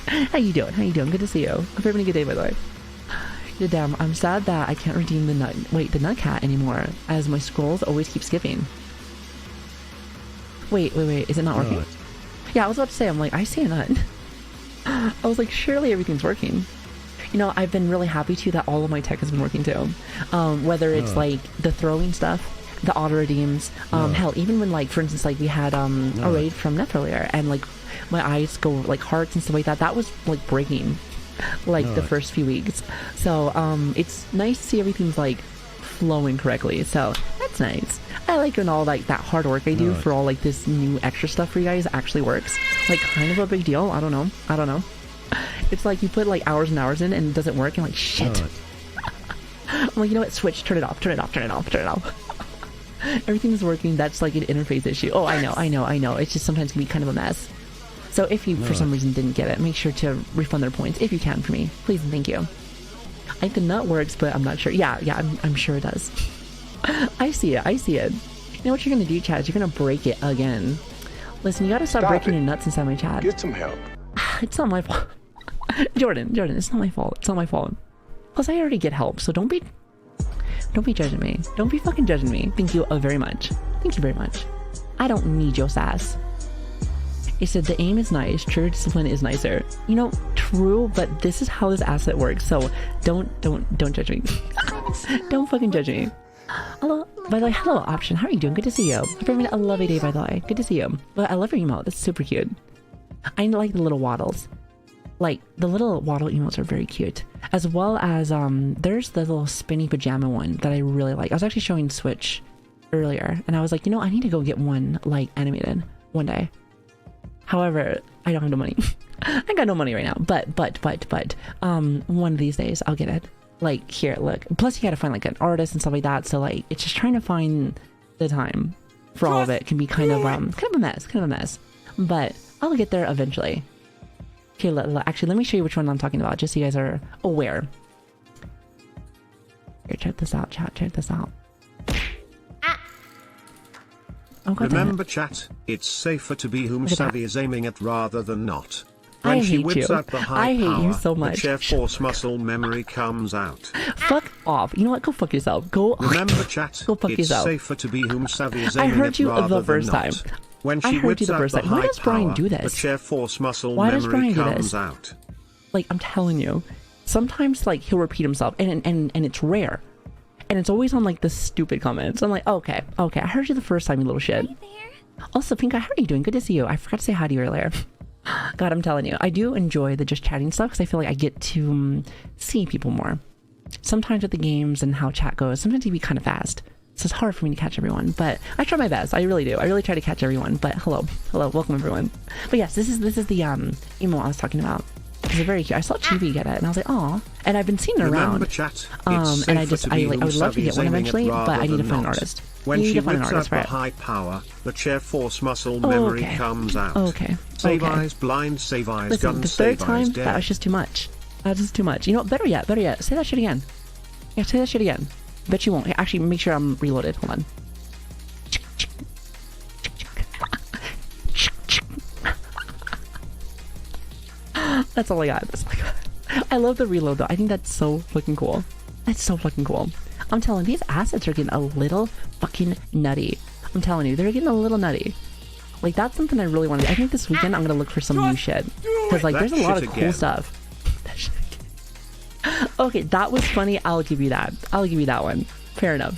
S2: How you doing? Good to see you. Hope you're having a good day, by the way. Damn, I'm sad that I can't redeem the nut cat anymore, as my scrolls always keep skipping. Wait, is it not working?
S4: Nut.
S2: Yeah, I was about to say, I'm like, I see a nut. I was like, surely everything's working. You know, I've been really happy too that all of my tech has been working too. Whether it's like the throwing stuff, the auto redeems, hell, even when like, for instance, like we had a raid from Neth earlier, and like my eyes go like hearts and stuff like that. That was like breaking, like the first few weeks. So it's nice to see everything's like flowing correctly. So that's nice. I like when all like that hard work I do for all like this new extra stuff for you guys actually works. Like kind of a big deal. I don't know. It's like you put like hours and hours in and it doesn't work and like shit. I'm like, you know what, switch, turn it off. Everything's working. That's like an interface issue. Oh, I know. It's just sometimes can be kind of a mess. So if you for some reason didn't get it, make sure to refund their points if you can for me, please and thank you. I think the nut works, but I'm not sure. Yeah, I'm sure it does. I see it. You know what you're gonna do, Chad? You're gonna break it again. Listen, you gotta stop breaking your nuts inside my chat.
S5: Get some help.
S2: It's not my fault. Jordan, it's not my fault. Plus, I already get help, so don't be judging me. Don't be fucking judging me. Thank you very much. I don't need your sass. It said the aim is nice, true discipline is nicer. You know, true, but this is how this asset works, so don't judge me. Don't fucking judge me. Hello, by the way, hello Option, how are you doing? Good to see you. Hope you're having a lovely day, by the way. Good to see you. But I love your emote, that's super cute. I like the little waddles. Like, the little waddle emotes are very cute. As well as, there's the little spinny pajama one that I really like. I was actually showing Switch earlier, and I was like, you know, I need to go get one, like, animated one day. However, I don't have the money. I got no money right now, but, one of these days, I'll get it. Like, here, look. Plus, you gotta find, like, an artist and stuff like that, so, like, it's just trying to find the time for all of it can be kind of a mess. But I'll get there eventually. Here, actually, let me show you which one I'm talking about, just so you guys are aware. Here, check this out, chat. Check this out. Oh,
S3: remember, chat, it's safer to be whom Savvy is aiming at rather than not. When
S2: I
S3: she
S2: hate
S3: whips
S2: you.
S3: out the high
S2: I hate
S3: power,
S2: you so much.
S3: the chair force muscle memory comes out.
S2: Fuck off. You know what? Go fuck yourself. Go.
S3: Remember, chat,
S2: Go fuck
S3: it's
S2: yourself.
S3: safer to be whom Savvy is
S2: I
S3: aiming
S2: heard
S3: at
S2: you
S3: rather
S2: the
S3: than
S2: first
S3: not.
S2: time.
S3: When
S2: I
S3: she
S2: heard you
S3: whips
S2: the
S3: out
S2: first
S3: the
S2: time. Why
S3: high
S2: does Brian
S3: power,
S2: do this?
S3: the chair force muscle
S2: Why does
S3: memory
S2: Brian do
S3: comes
S2: this?
S3: out.
S2: Like, I'm telling you. Sometimes, like, he'll repeat himself, and it's rare. And it's always on, like, the stupid comments. I'm like, okay. I heard you the first time, you little shit. Also, Pink Eye, how are you doing? Good to see you. I forgot to say hi to you earlier. God, I'm telling you, I do enjoy the just chatting stuff because I feel like I get to see people more. Sometimes with the games and how chat goes, sometimes it can be kind of fast. So it's hard for me to catch everyone, but I try my best. I really do. I really try to catch everyone, but hello, welcome everyone. But yes, this is the emo I was talking about. It's very cute. I saw Chibi get it and I was like, aw. And I've been seeing it around.
S3: Remember, chat,
S2: And I would love to get one eventually, but I need to find an artist.
S3: When she
S2: find an
S3: whips out
S2: artist for
S3: the
S2: it.
S3: high power, the chair force muscle memory comes out. Save eyes, blind, save eyes,
S2: Listen,
S3: gun,
S2: the third
S3: save eyes,
S2: time,
S3: dead.
S2: that was just too much. That was too much. You know what? Better yet, say that shit again. Yeah, say that shit again. Bet you won't. Actually, make sure I'm reloaded. Hold on. That's all I got. I love the reload though. I think that's so fucking cool. I'm telling you, these assets are getting a little fucking nutty. I'm telling you, they're getting a little nutty. Like, that's something I really want to do. I think this weekend I'm gonna look for some new shit. Because, like, there's a lot of cool stuff. Okay, that was funny. I'll give you that. I'll give you that one. Fair enough.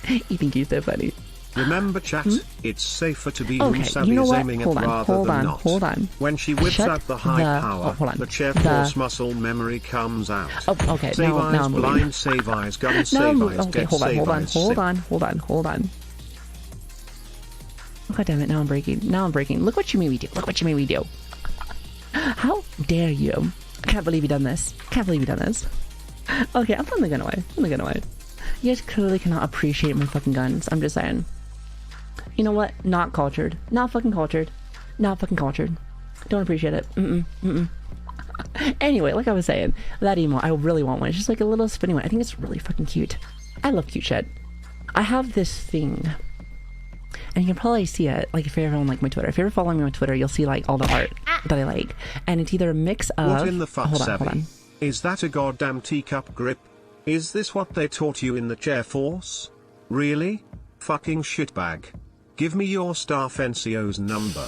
S2: You think he's so funny.
S3: Remember, chat, it's safer to be whom
S2: Okay,
S3: Savvy
S2: you know
S3: is
S2: what?
S3: aiming
S2: Hold
S3: at
S2: on,
S3: rather
S2: hold
S3: than
S2: on,
S3: not.
S2: hold on.
S3: When she whips
S2: Shut
S3: out the high power,
S2: hold on.
S3: the chair
S2: The-
S3: force muscle memory comes out.
S2: Oh, okay.
S3: Save
S2: Now
S3: eyes,
S2: I'm moving.
S3: blind, save eyes, gun,
S2: Now
S3: save
S2: I'm
S3: eyes,
S2: moving. Okay,
S3: dead,
S2: hold on.
S3: save eyes,
S2: Hold on. Oh, God damn it! Now I'm breaking. Look what you made me do. How dare you? I can't believe you done this. Okay, I'm throwing the gun away. You guys clearly cannot appreciate my fucking guns. I'm just saying. You know what? Not cultured. Not fucking cultured. Don't appreciate it. Anyway, like I was saying, that emo, I really want one. It's just like a little spinny one. I think it's really fucking cute. I love cute shit. I have this thing, and you can probably see it, like, if you're ever on, like, my Twitter. If you're ever following me on Twitter, you'll see, like, all the art that I like. And it's either a mix of...
S3: What in the fuck,
S2: hold on.
S3: Is that a goddamn teacup grip? Is this what they taught you in the chair force? Really? Fucking shitbag. Give me your staff NCO's number.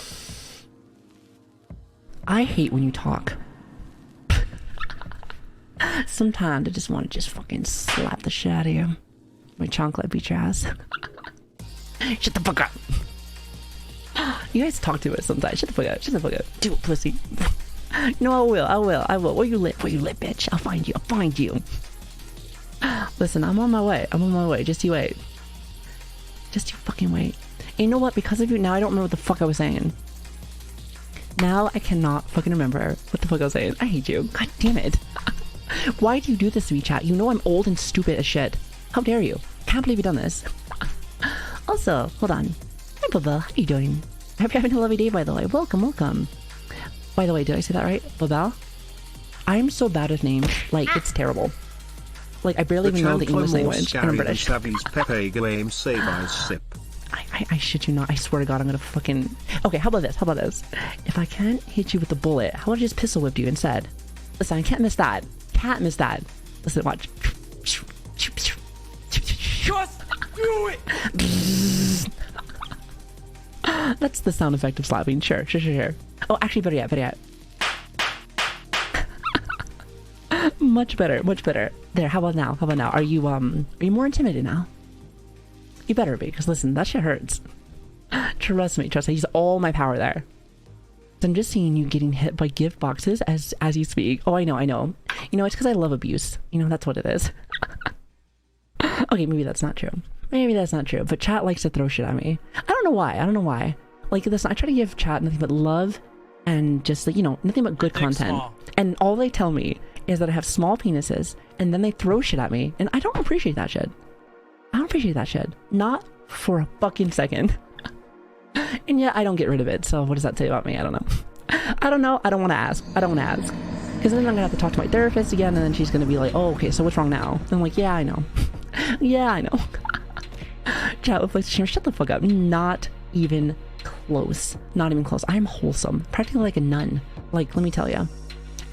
S2: I hate when you talk. Sometimes I just want to just fucking slap the shit out of you. My chocolate beat your ass. Shut the fuck up. You guys talk to us sometimes. Shut the fuck up. Shut the fuck up. Do it, pussy. No, I will. Where you live, bitch? I'll find you. Listen, I'm on my way. Just you wait. Just you fucking wait. And you know what? Because of you, now I don't remember what the fuck I was saying. Now I cannot fucking remember what the fuck I was saying. I hate you. God damn it. Why do you do this to me, chat? You know I'm old and stupid as shit. How dare you? Can't believe you've done this. Also, hold on. Hi, Bubba. How are you doing? I hope you're having a lovely day, by the way. Welcome. By the way, did I say that right? Babel? I'm so bad with names. Like, it's terrible. Like, I barely even know the English language. And I'm British. I shit you not. I swear to God, I'm gonna fucking... Okay, how about this? If I can't hit you with the bullet, how about I just pistol whip you instead? Listen, I can't miss that. Listen, watch.
S1: Just do it!
S2: That's the sound effect of slapping. Sure. Oh, actually, better yet. Much better. There, how about now? Are you more intimidated now? You better be, because listen, that shit hurts. Trust me, use all my power there. I'm just seeing you getting hit by gift boxes as you speak. Oh, I know. You know, it's because I love abuse. You know, that's what it is. Okay, maybe that's not true. But chat likes to throw shit at me. I don't know why. Like, listen, I try to give chat nothing but love and just, like, you know, nothing but good content. And all they tell me is that I have small penises, and then they throw shit at me, and I don't appreciate that shit. Not for a fucking second. And yet I don't get rid of it, so what does that say about me? I don't know. I don't want to ask. Because then I'm gonna have to talk to my therapist again, and then she's gonna be like, oh, okay, so what's wrong now? And I'm like, yeah, I know. Chat with PlayStation, shut the fuck up. Not even close. I'm wholesome. Practically like a nun. Like, let me tell you.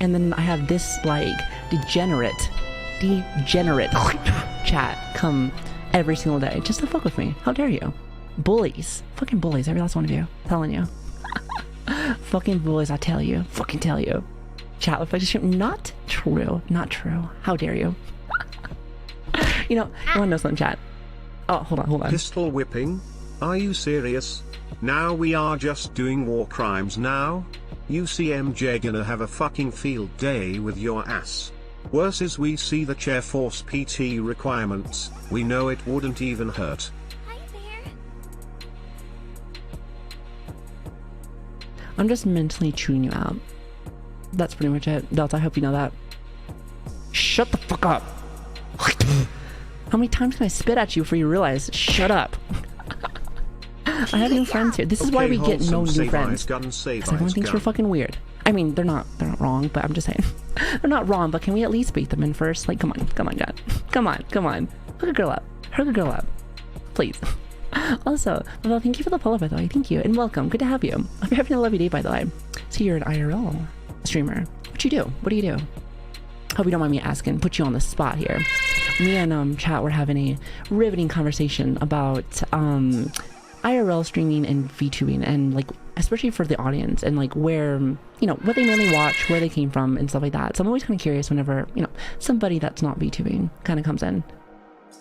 S2: And then I have this, like, degenerate chat come every single day just to fuck with me. How dare you? Bullies. Fucking bullies. Every last one of you. I'm telling you. Fucking bullies, I tell you. Fucking tell you. Chat with PlayStation. Not true. How dare you? You know, you wanna know something, chat? Oh, hold on.
S3: Pistol whipping? Are you serious? Now we are just doing war crimes now? UCMJ gonna have a fucking field day with your ass. Worse is we see the chair force PT requirements, we know it wouldn't even hurt.
S6: Hi there.
S2: I'm just mentally chewing you out. That's pretty much it. Delta, I hope you know that. Shut the fuck up. How many times can I spit at you before you realize? Shut up. I have new friends here. This is why we get no new friends. Because everyone thinks we're fucking weird. I mean, they're not wrong, but I'm just saying. They're not wrong, but can we at least beat them in first? Like, come on, God. Come on. Hook a girl up. Please. Also, well, thank you for the follow, by the way. Thank you, and welcome. Good to have you. I hope you're having a lovely day, by the way. So you're an IRL streamer. What do you do? Hope you don't mind me asking. Put you on the spot here. Me and chat were having a riveting conversation about IRL streaming and VTubing, and like especially for the audience, and like where, you know, what they mainly watch, where they came from, and stuff like that. So I'm always kind of curious whenever, you know, somebody that's not VTubing kind of comes in.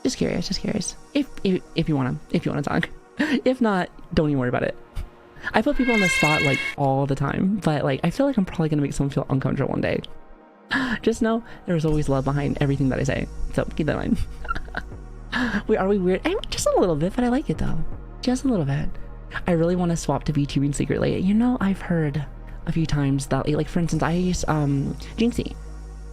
S2: Just curious. If you wanna talk. If not, don't even worry about it. I put people on the spot like all the time, but like I feel like I'm probably gonna make someone feel uncomfortable one day. Just know there's always love behind everything that I say, so keep that in mind. Are we weird? I mean, just a little bit, but I like it though. Just a little bit. I really want to swap to VTubing secretly. You know, I've heard a few times that, like for instance, I use Jinxie.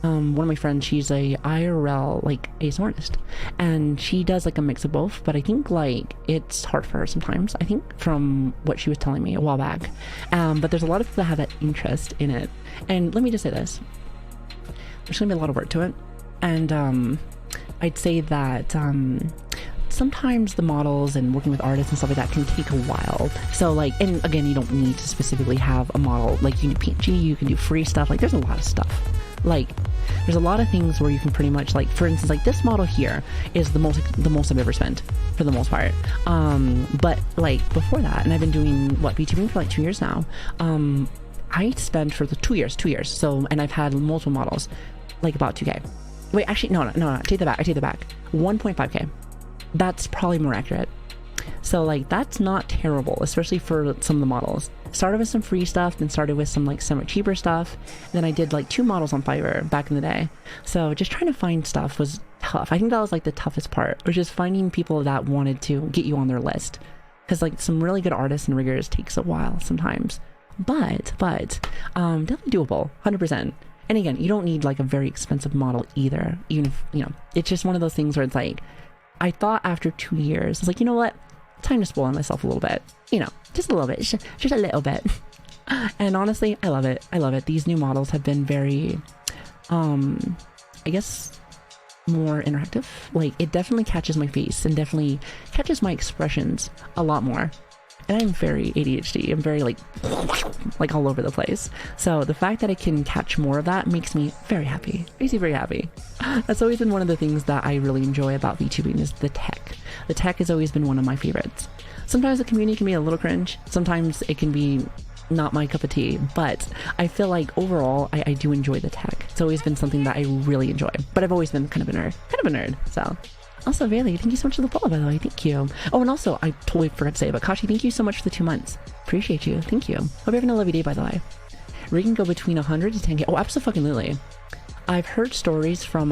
S2: One of my friends, she's a IRL like ASMR artist, and she does like a mix of both, but I think like it's hard for her sometimes, I think, from what she was telling me a while back. But there's a lot of people that have that interest in it, and let me just say this, there's gonna be a lot of work to it, and I'd say that sometimes the models and working with artists and stuff like that can take a while. So like, and again, you don't need to specifically have a model. Like you can do PNG, you can do free stuff. Like there's a lot of stuff. Like There's a lot of things where you can pretty much, like, for instance, like this model here is the most I've ever spent for the most part. But like before that, and I've been doing VTubing for like 2 years now. I spent for the 2 years. So, and I've had multiple models, like about 2K. Wait, actually, no, I take that back. 1.5K. That's probably more accurate. So like that's not terrible, especially for some of the models. Started with some free stuff, then started with some like somewhat cheaper stuff. Then I did like 2 models on Fiverr back in the day. So just trying to find stuff was tough. I think that was like the toughest part, which is finding people that wanted to get you on their list. Because like some really good artists and riggers takes a while sometimes. But definitely doable, 100%. And again, you don't need like a very expensive model either, even if, you know, it's just one of those things where it's like, I thought after 2 years, I was like, you know what? Time to spoil myself a little bit. You know, just a little bit, just a little bit. And honestly, I love it. These new models have been very, I guess, more interactive. Like, it definitely catches my face and definitely catches my expressions a lot more. And I'm very ADHD. I'm very like all over the place. So the fact that I can catch more of that makes me very happy. Makes me very happy. That's always been one of the things that I really enjoy about VTubing is the tech. The tech has always been one of my favorites. Sometimes the community can be a little cringe. Sometimes it can be not my cup of tea. But I feel like overall, I do enjoy the tech. It's always been something that I really enjoy. But I've always been kind of a nerd. So... Also, Bailey, thank you so much for the follow, by the way. Thank you. Oh, and also, I totally forgot to say, but Kashi, thank you so much for the 2 months. Appreciate you. Thank you. Hope you're having a lovely day, by the way. We can go between 100 to 10K. Oh, absolutely. I've heard stories from,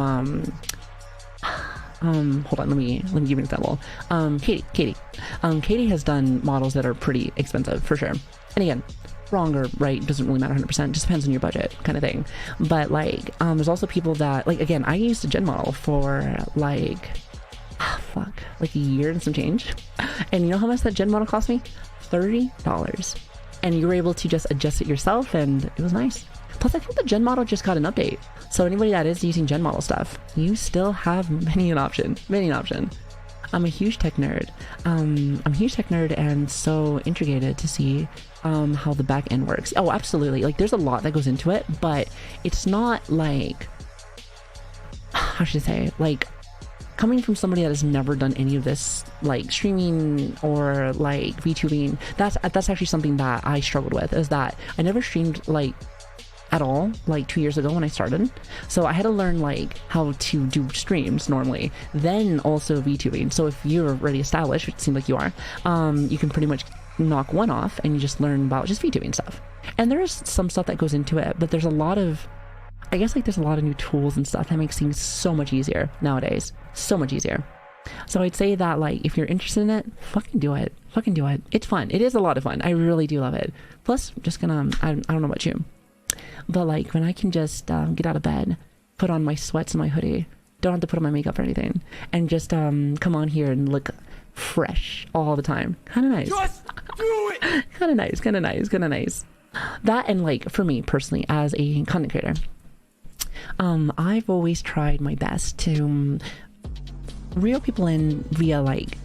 S2: hold on, let me give you an example. Katie. Katie has done models that are pretty expensive, for sure. And again, wrong or right doesn't really matter 100%, just depends on your budget kind of thing. But like, there's also people that, like, again, I used a gen model for like... like a year and some change. And you know how much that gen model cost me? $30. And you were able to just adjust it yourself, and it was nice. Plus, I think the gen model just got an update. So anybody that is using gen model stuff, you still have many an option. I'm a huge tech nerd. And so intrigued to see how the back end works. Oh, absolutely. Like, there's a lot that goes into it, but it's not like, how should I say, like, coming from somebody that has never done any of this, like streaming or like VTubing, that's actually something that I struggled with, is that I never streamed like at all, like 2 years ago when I started. So I had to learn like how to do streams normally, then also VTubing. So if you're already established, which it seems like you are, you can pretty much knock one off and you just learn about just VTubing stuff. And there is some stuff that goes into it, but there's a lot of, I guess, like, there's a lot of new tools and stuff that makes things so much easier nowadays. So much easier. So I'd say that, like, if you're interested in it, fucking do it. It's fun. It is a lot of fun. I really do love it. Plus, I'm just gonna, I don't know about you, but like, when I can just get out of bed, put on my sweats and my hoodie, don't have to put on my makeup or anything, and just come on here and look fresh all the time. Kind of nice.
S1: Just do it!
S2: Kind of nice. That, and like, for me personally, as a content creator, I've always tried my best to reel people in via like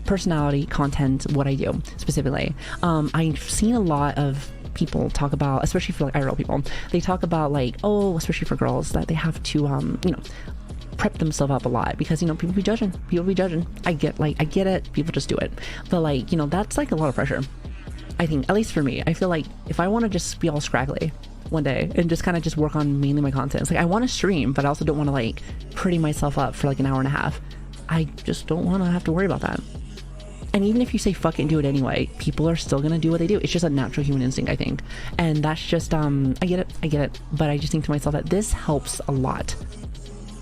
S2: personality, content, what I do specifically. I've seen a lot of people talk about, especially for like IRL people, they talk about like, oh, especially for girls, that they have to, you know, prep themselves up a lot because, you know, people be judging. I get it. People just do it. But like, you know, that's like a lot of pressure. I think, at least for me, I feel like if I want to just be all scraggly one day and just kind of just work on mainly my content, it's like, I want to stream, but I also don't want to like pretty myself up for like an hour and a half. I just don't want to have to worry about that. And even if you say fuck it and do it anyway, people are still gonna do what they do. It's just a natural human instinct, I think. And that's just, I get it. But I just think to myself that this helps a lot.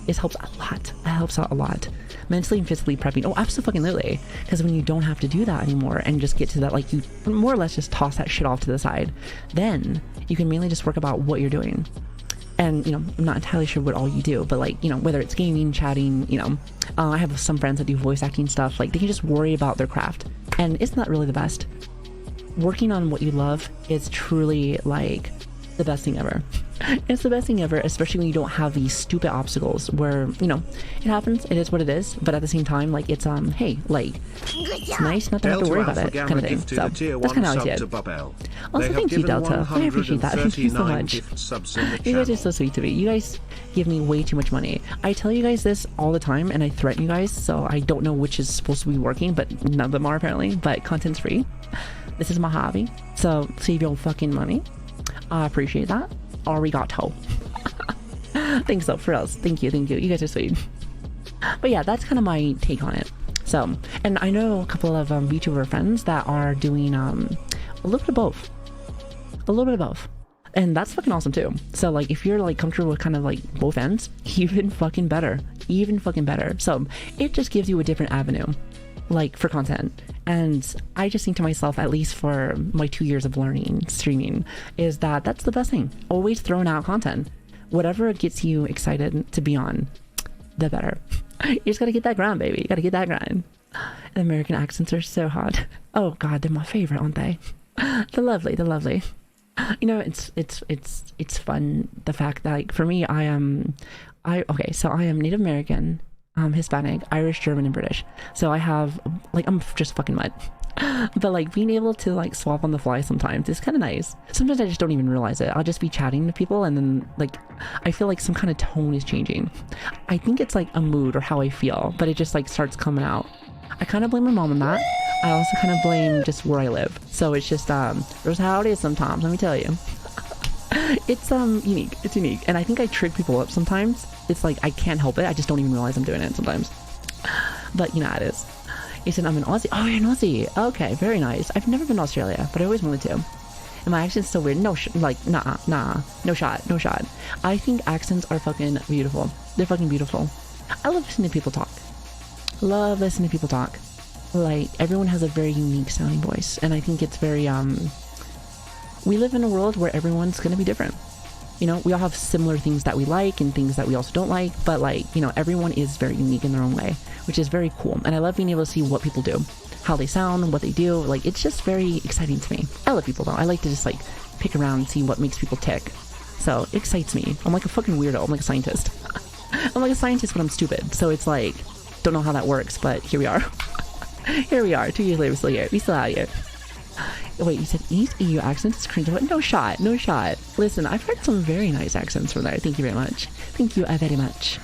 S2: It helps out a lot. Mentally and physically prepping. Oh, absolutely. Because when you don't have to do that anymore and just get to that, like, you more or less just toss that shit off to the side, then you can mainly just work about what you're doing. And, you know, I'm not entirely sure what all you do, but like, you know, whether it's gaming, chatting, you know, I have some friends that do voice acting stuff, like they can just worry about their craft. And isn't that really the best? Working on what you love is truly like the best thing ever. It's the best thing ever, especially when you don't have these stupid obstacles where, you know, it happens, it is what it is, but at the same time, like, it's, hey, like, it's nice not to have to worry about it, kind of thing. So, that's kind of how I see it. Also, thank you, Delta. I appreciate that. Thank you so much. You guys are so sweet to me. You guys give me way too much money. I tell you guys this all the time, and I threaten you guys, so I don't know which is supposed to be working, but none of them are, apparently, but content's free. This is my hobby, so save your fucking money. I appreciate that. Arigato. Thanks though, for us. Thank you. You guys are sweet. But yeah, that's kind of my take on it. So, and I know a couple of VTuber friends that are doing a little bit of both. A little bit of both. And that's fucking awesome too. So like, if you're like comfortable with kind of like both ends, even fucking better. Even fucking better. So it just gives you a different avenue, like, for content. And I just think to myself, at least for my 2 years of learning streaming, is that that's the best thing. Always throwing out content. Whatever gets you excited to be on, the better. You just gotta get that grind, baby. You gotta get that grind. The American accents are so hot. Oh god, they're my favorite, aren't they? They're lovely. You know, it's fun, the fact that, like, for me, I am Native American, Hispanic, Irish, German, and British. So I have, like, I'm just fucking mud. But like, being able to like swap on the fly sometimes is kind of nice. Sometimes I just don't even realize it. I'll just be chatting to people and then like I feel like some kind of tone is changing. I think it's like a mood or how I feel, but it just like starts coming out. I kind of blame my mom on that. I also kind of blame just where I live. So it's just there's how it is sometimes, let me tell you. It's unique. It's unique. And I think I trick people up sometimes. It's like I can't help it. I just don't even realize I'm doing it sometimes. But you know how it is. He said I'm an Aussie. Oh, you're an Aussie. Okay, very nice. I've never been to Australia, but I always wanted to. And my accent's so weird. No, nah. No shot. I think accents are fucking beautiful. They're fucking beautiful. I love listening to people talk. Like, everyone has a very unique sounding voice. And I think it's very, we live in a world where everyone's gonna be different. You know, we all have similar things that we like and things that we also don't like, but like, you know, everyone is very unique in their own way, which is very cool. And I love being able to see what people do, how they sound, what they do. Like, it's just very exciting to me. I love people though. I like to just like pick around and see what makes people tick. So it excites me. I'm like a fucking weirdo. I'm like a scientist. I'm like a scientist, but I'm stupid. So it's like, don't know how that works, but here we are. Here we are. 2 years later, we're still here. We still out here. Wait, you said East EU accent is cringe. No shot. Listen, I've heard some very nice accents from there. Thank you very much. Thank you very much.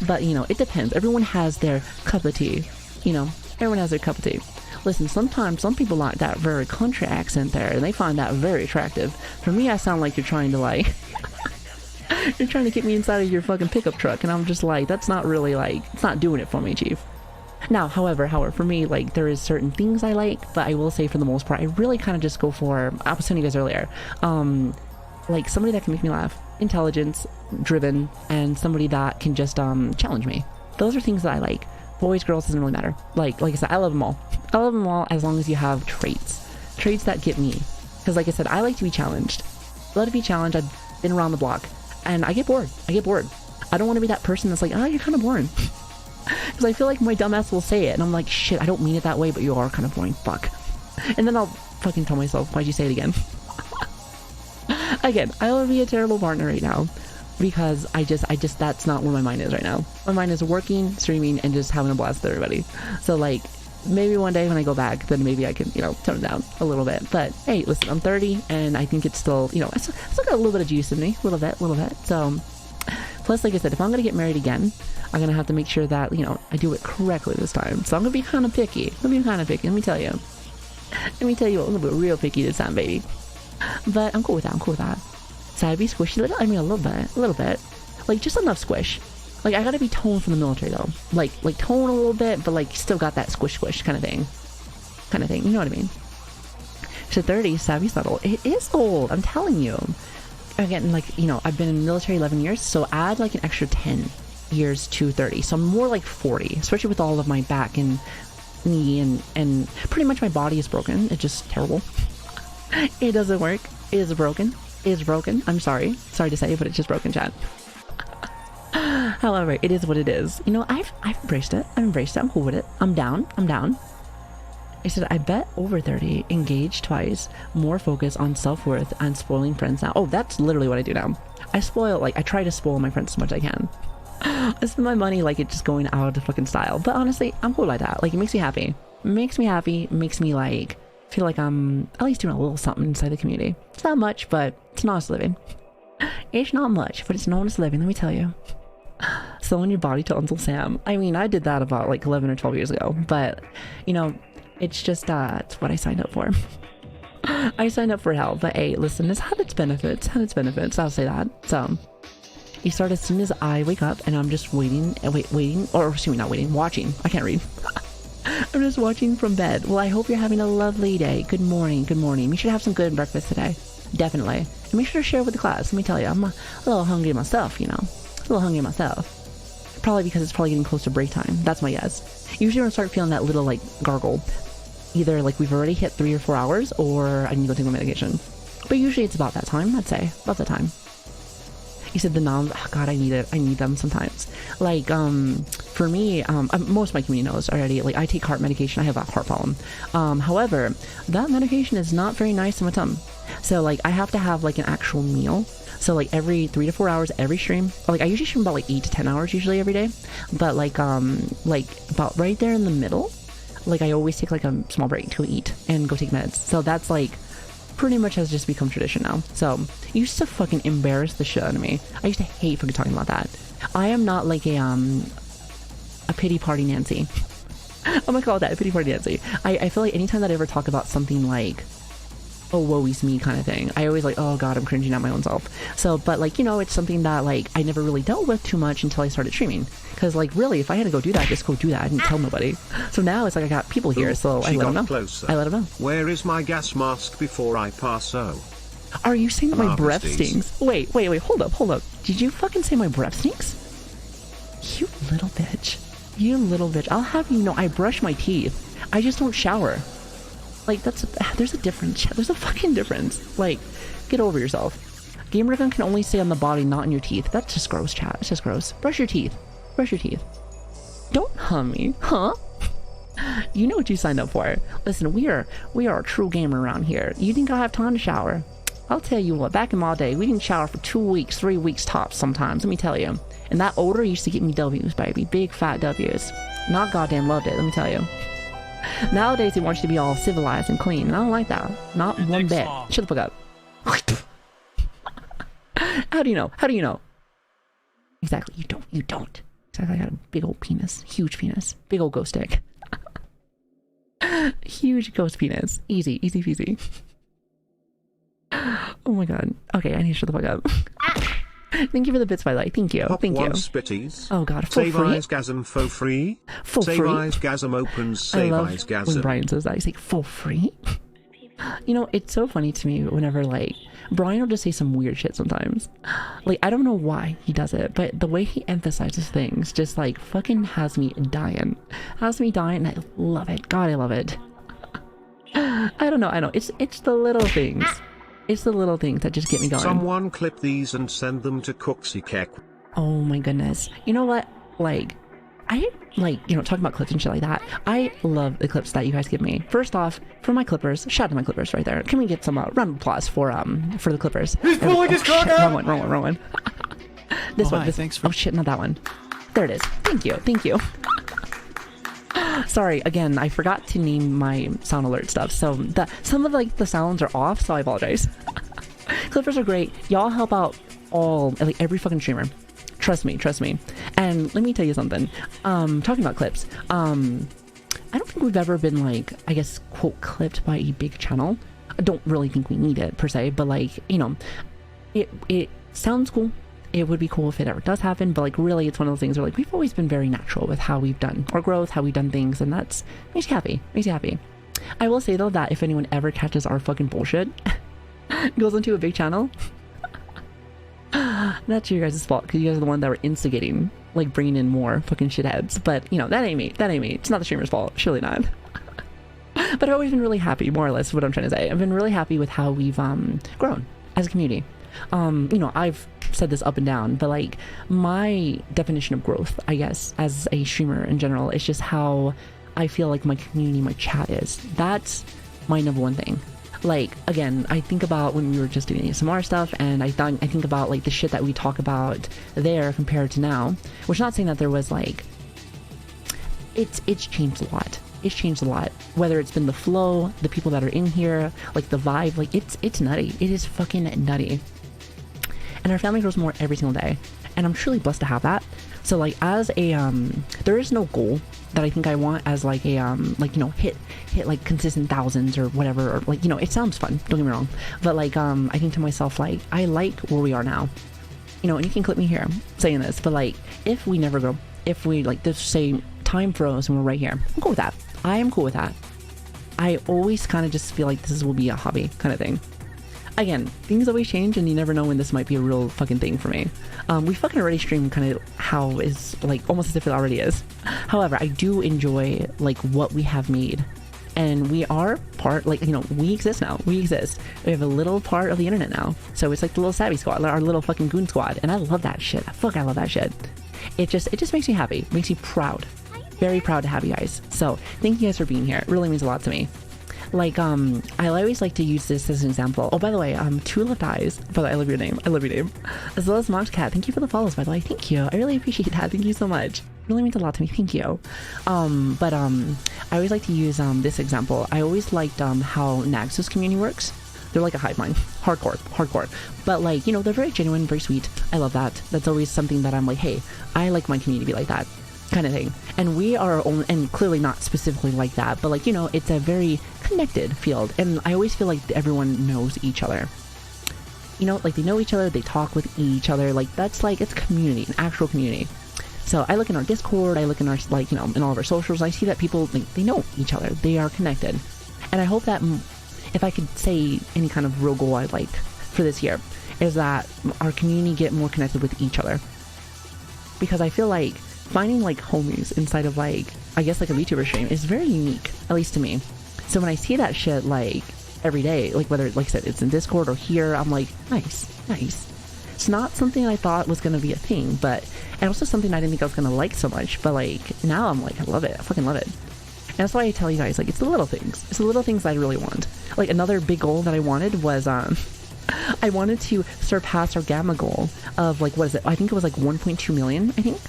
S2: But, you know, it depends. Everyone has their cup of tea. You know, everyone has their cup of tea. Listen, sometimes some people like that very country accent there, and they find that very attractive. For me, I sound like you're trying to, like... you're trying to get me inside of your fucking pickup truck, and I'm just like, that's not really, like... It's not doing it for me, Chief. Now, however, for me, like, there is certain things I like, but I will say for the most part, I really kind of just go for, I was telling you guys earlier, like, somebody that can make me laugh, intelligence, driven, and somebody that can just, challenge me. Those are things that I like. Boys, girls, doesn't really matter. Like I said, I love them all. I love them all as long as you have traits that get me. Because like I said, I like to be challenged. I love to be challenged. I've been around the block, and I get bored. I don't want to be that person that's like, oh, you're kind of boring. Because I feel like my dumbass will say it, and I'm like, shit, I don't mean it that way, but you are kind of boring, fuck. And then I'll fucking tell myself, why'd you say it again? Again, I will be a terrible partner right now, because I just, that's not where my mind is right now. My mind is working, streaming, and just having a blast with everybody. So like, maybe one day when I go back, then maybe I can, you know, tone it down a little bit. But hey, listen, I'm 30, and I think it's still, you know, I still got a little bit of juice in me, a little bit. So, plus, like I said, if I'm gonna get married again, I'm gonna have to make sure that, you know, I do it correctly this time. So I'm gonna be kind of picky. Let me tell you. Let me tell you a little bit real picky this time, baby. But I'm cool with that. So I'd be squishy a little. I mean, a little bit. Like, just enough squish. Like, I gotta be toned from the military though. Like tone a little bit, but like still got that squish kind of thing. You know what I mean? So 30, savvy subtle. It is old. I'm telling you. Again, like, you know, I've been in the military 11 years, so add like an extra 10 years to 30. So I'm more like 40, especially with all of my back and knee and pretty much my body is broken. It's just terrible. It doesn't work. It is broken. I'm sorry to say, but it's just broken, chat. However, it is what it is. You know, I've embraced it. I'm cool with it. I'm down. I said, I bet over 30, engaged twice, more focus on self-worth and spoiling friends now. Oh, that's literally what I do now. I spoil, like, I try to spoil my friends as much as I can. I spend my money like it's just going out of fucking style. But honestly, I'm cool like that. Like, it makes me happy. Makes me like, feel like I'm at least doing a little something inside the community. It's not much, but it's an honest living. It's not much, but it's an honest living, let me tell you. Selling your body to Uncle Sam. I mean, I did that about like 11 or 12 years ago, but, you know, it's just, it's what I signed up for. I signed up for hell, but hey, listen, it's had its benefits, I'll say that. So, you start as soon as I wake up, and I'm just watching. I can't read. I'm just watching from bed. Well, I hope you're having a lovely day. Good morning. You should have some good breakfast today. Definitely. And make sure to share with the class. Let me tell you, I'm a little hungry myself, you know. Probably because it's probably getting close to break time. That's my guess. Usually when I start feeling that little, like, gargle, either, like, we've already hit 3 or 4 hours, or I need to go take my medication. But usually it's about that time, I'd say. About that time. You said the noms. Oh, God, I need it. I need them sometimes. Like, for me, most of my community knows already. Like, I take heart medication. I have a heart problem. However, that medication is not very nice on my tongue. So, like, I have to have, like, an actual meal. So, like, every 3 to 4 hours, every stream. Like, I usually stream about, like, 8 to 10 hours usually every day. But, like, about right there in the middle, like, I always take, like, a small break to eat and go take meds. So, that's, like, pretty much has just become tradition now. So, it used to fucking embarrass the shit out of me. I used to hate fucking talking about that. I am not like a pity party Nancy. I'm gonna call it that, a pity party Nancy. I feel like anytime that I ever talk about something like, oh, woe is me kind of thing, I always like, oh God, I'm cringing at my own self. So, but like, you know, it's something that like I never really dealt with too much until I started streaming. Because like, really, if I had to go do that, just go do that. I didn't tell nobody. So now it's like I got people here, so I let them know.
S3: Closer.
S2: I let them know.
S3: Where is my gas mask before I pass out?
S2: Are you saying that my breath stinks? Wait, hold up. Did you fucking say my breath stinks? You little bitch. I'll have you know, I brush my teeth. I just don't shower. Like, there's a difference. There's a fucking difference. Like, get over yourself. Gamer gun can only stay on the body, not in your teeth. That's just gross, chat. It's just gross. Brush your teeth. Don't hum me, huh? You know what you signed up for. Listen, we are a true gamer around here. You think I have time to shower? I'll tell you what, back in my day, we didn't shower for 2 weeks, 3 weeks tops sometimes, let me tell you. And that odor used to get me W's, baby. Big fat W's. Not goddamn loved it, let me tell you. Nowadays, they want you to be all civilized and clean, and I don't like that. Not one bit. Shut the fuck up. How do you know? Exactly, you don't. Exactly, I got a big old penis. Huge penis. Big old ghost dick. Huge ghost penis. Easy peasy. Oh my God. Okay, I need to shut the fuck up. Thank you for the bits, by the way. Thank you. Thank you.
S3: Spitties.
S2: Oh God, for
S3: Save
S2: free?
S3: Eyesgasm for free.
S2: For
S3: Save
S2: free?
S3: Eyesgasm opens Save
S2: I love
S3: Eyesgasm.
S2: when Brian says that. He's like, for free? You know, it's so funny to me whenever, like, Brian will just say some weird shit sometimes. Like, I don't know why he does it, but the way he emphasizes things just, like, fucking has me dying. And I love it. God, I love it. I don't know. It's the little things. It's the little things that just get me going.
S3: Someone clip these and send them to Cooksy Kek.
S2: Oh my goodness. You know what? Like, I like, you know, talking about clips and shit like that. I love the clips that you guys give me. First off, for my clippers, shout out to my clippers right there. Can we get some round of applause for the clippers?
S5: He's pulling his cock out!
S2: Wrong one. This one. Thanks for... Oh shit, not that one. There it is. Thank you. Sorry, again, I forgot to name my sound alert stuff, so some of like the sounds are off, so I apologize. Clippers are great. Y'all help out every fucking streamer. Trust me. And let me tell you something. Talking about clips, I don't think we've ever been, like, I guess, quote, clipped by a big channel. I don't really think we need it per se, but like, you know, it sounds cool. It would be cool if it ever does happen, but like, really, it's one of those things where like, we've always been very natural with how we've done our growth, how we've done things, and that's makes you happy. I will say though that if anyone ever catches our fucking bullshit, goes into a big channel, that's your guys' fault, because you guys are the one that were instigating, like, bringing in more fucking shitheads. But you know, that ain't me. It's not the streamer's fault, surely not. But I've always been really happy, more or less, is what I'm trying to say. I've been really happy with how we've grown as a community. You know, I've said this up and down, but like, my definition of growth, I guess, as a streamer in general, is just how I feel like my community, my chat is. That's my number one thing. Like, again, I think about when we were just doing ASMR stuff, and I think about like the shit that we talk about there compared to now, which not saying that there was like, it's changed a lot. It's changed a lot. Whether it's been the flow, the people that are in here, like the vibe, like it's nutty. It is fucking nutty. And our family grows more every single day. And I'm truly blessed to have that. So like as a, there is no goal that I think I want as like a, like, you know, hit like consistent thousands or whatever, or like, you know, it sounds fun, don't get me wrong. But like, I think to myself, like, I like where we are now, you know, and you can clip me here saying this, but like, if we never grow, if we like, just say time froze and we're right here, I'm cool with that. I am cool with that. I always kind of just feel like this will be a hobby kind of thing. Again, things always change, and you never know when this might be a real fucking thing for me. We fucking already stream kind of how is, like, almost as if it already is. However, I do enjoy, like, what we have made. And we are part, like, you know, we exist now. We exist. We have a little part of the internet now. So it's like the little savvy squad, our little fucking goon squad. And I love that shit. Fuck, I love that shit. It just makes me happy. It makes me proud. Very proud to have you guys. So thank you guys for being here. It really means a lot to me. Like, I always like to use this as an example. Oh, by the way, Two Left Eyes. By the way, I love your name. I love your name. As well as Mox Cat. Thank you for the follows, by the way. Thank you. I really appreciate that. Thank you so much. It really means a lot to me. Thank you. I always like to use this example. I always liked how Naxos community works. They're like a hive mind. Hardcore. But like, you know, they're very genuine, very sweet. I love that. That's always something that I'm like, hey, I like my community to be like that. Kind of thing. And we are only, and clearly not specifically like that, but like, you know, it's a very connected field, and I always feel like everyone knows each other, you know, like they know each other, they talk with each other, like that's like, it's community, an actual community. So I look in our Discord, I look in our, like, you know, in all of our socials, I see that people, like, they know each other, they are connected. And I hope that if I could say any kind of real goal I'd like for this year is that our community get more connected with each other, because I feel like finding like homies inside of like, I guess like a VTuber stream is very unique, at least to me. So when I see that shit like every day, like whether, like I said, it's in Discord or here, I'm like, nice. It's not something I thought was going to be a thing, but, and also something I didn't think I was going to like so much, but like now I'm like, I love it. I fucking love it. And that's why I tell you guys, like, it's the little things. It's the little things I really want. Like another big goal that I wanted was, I wanted to surpass our gamma goal of like, what is it? I think it was like 1.2 million, I think.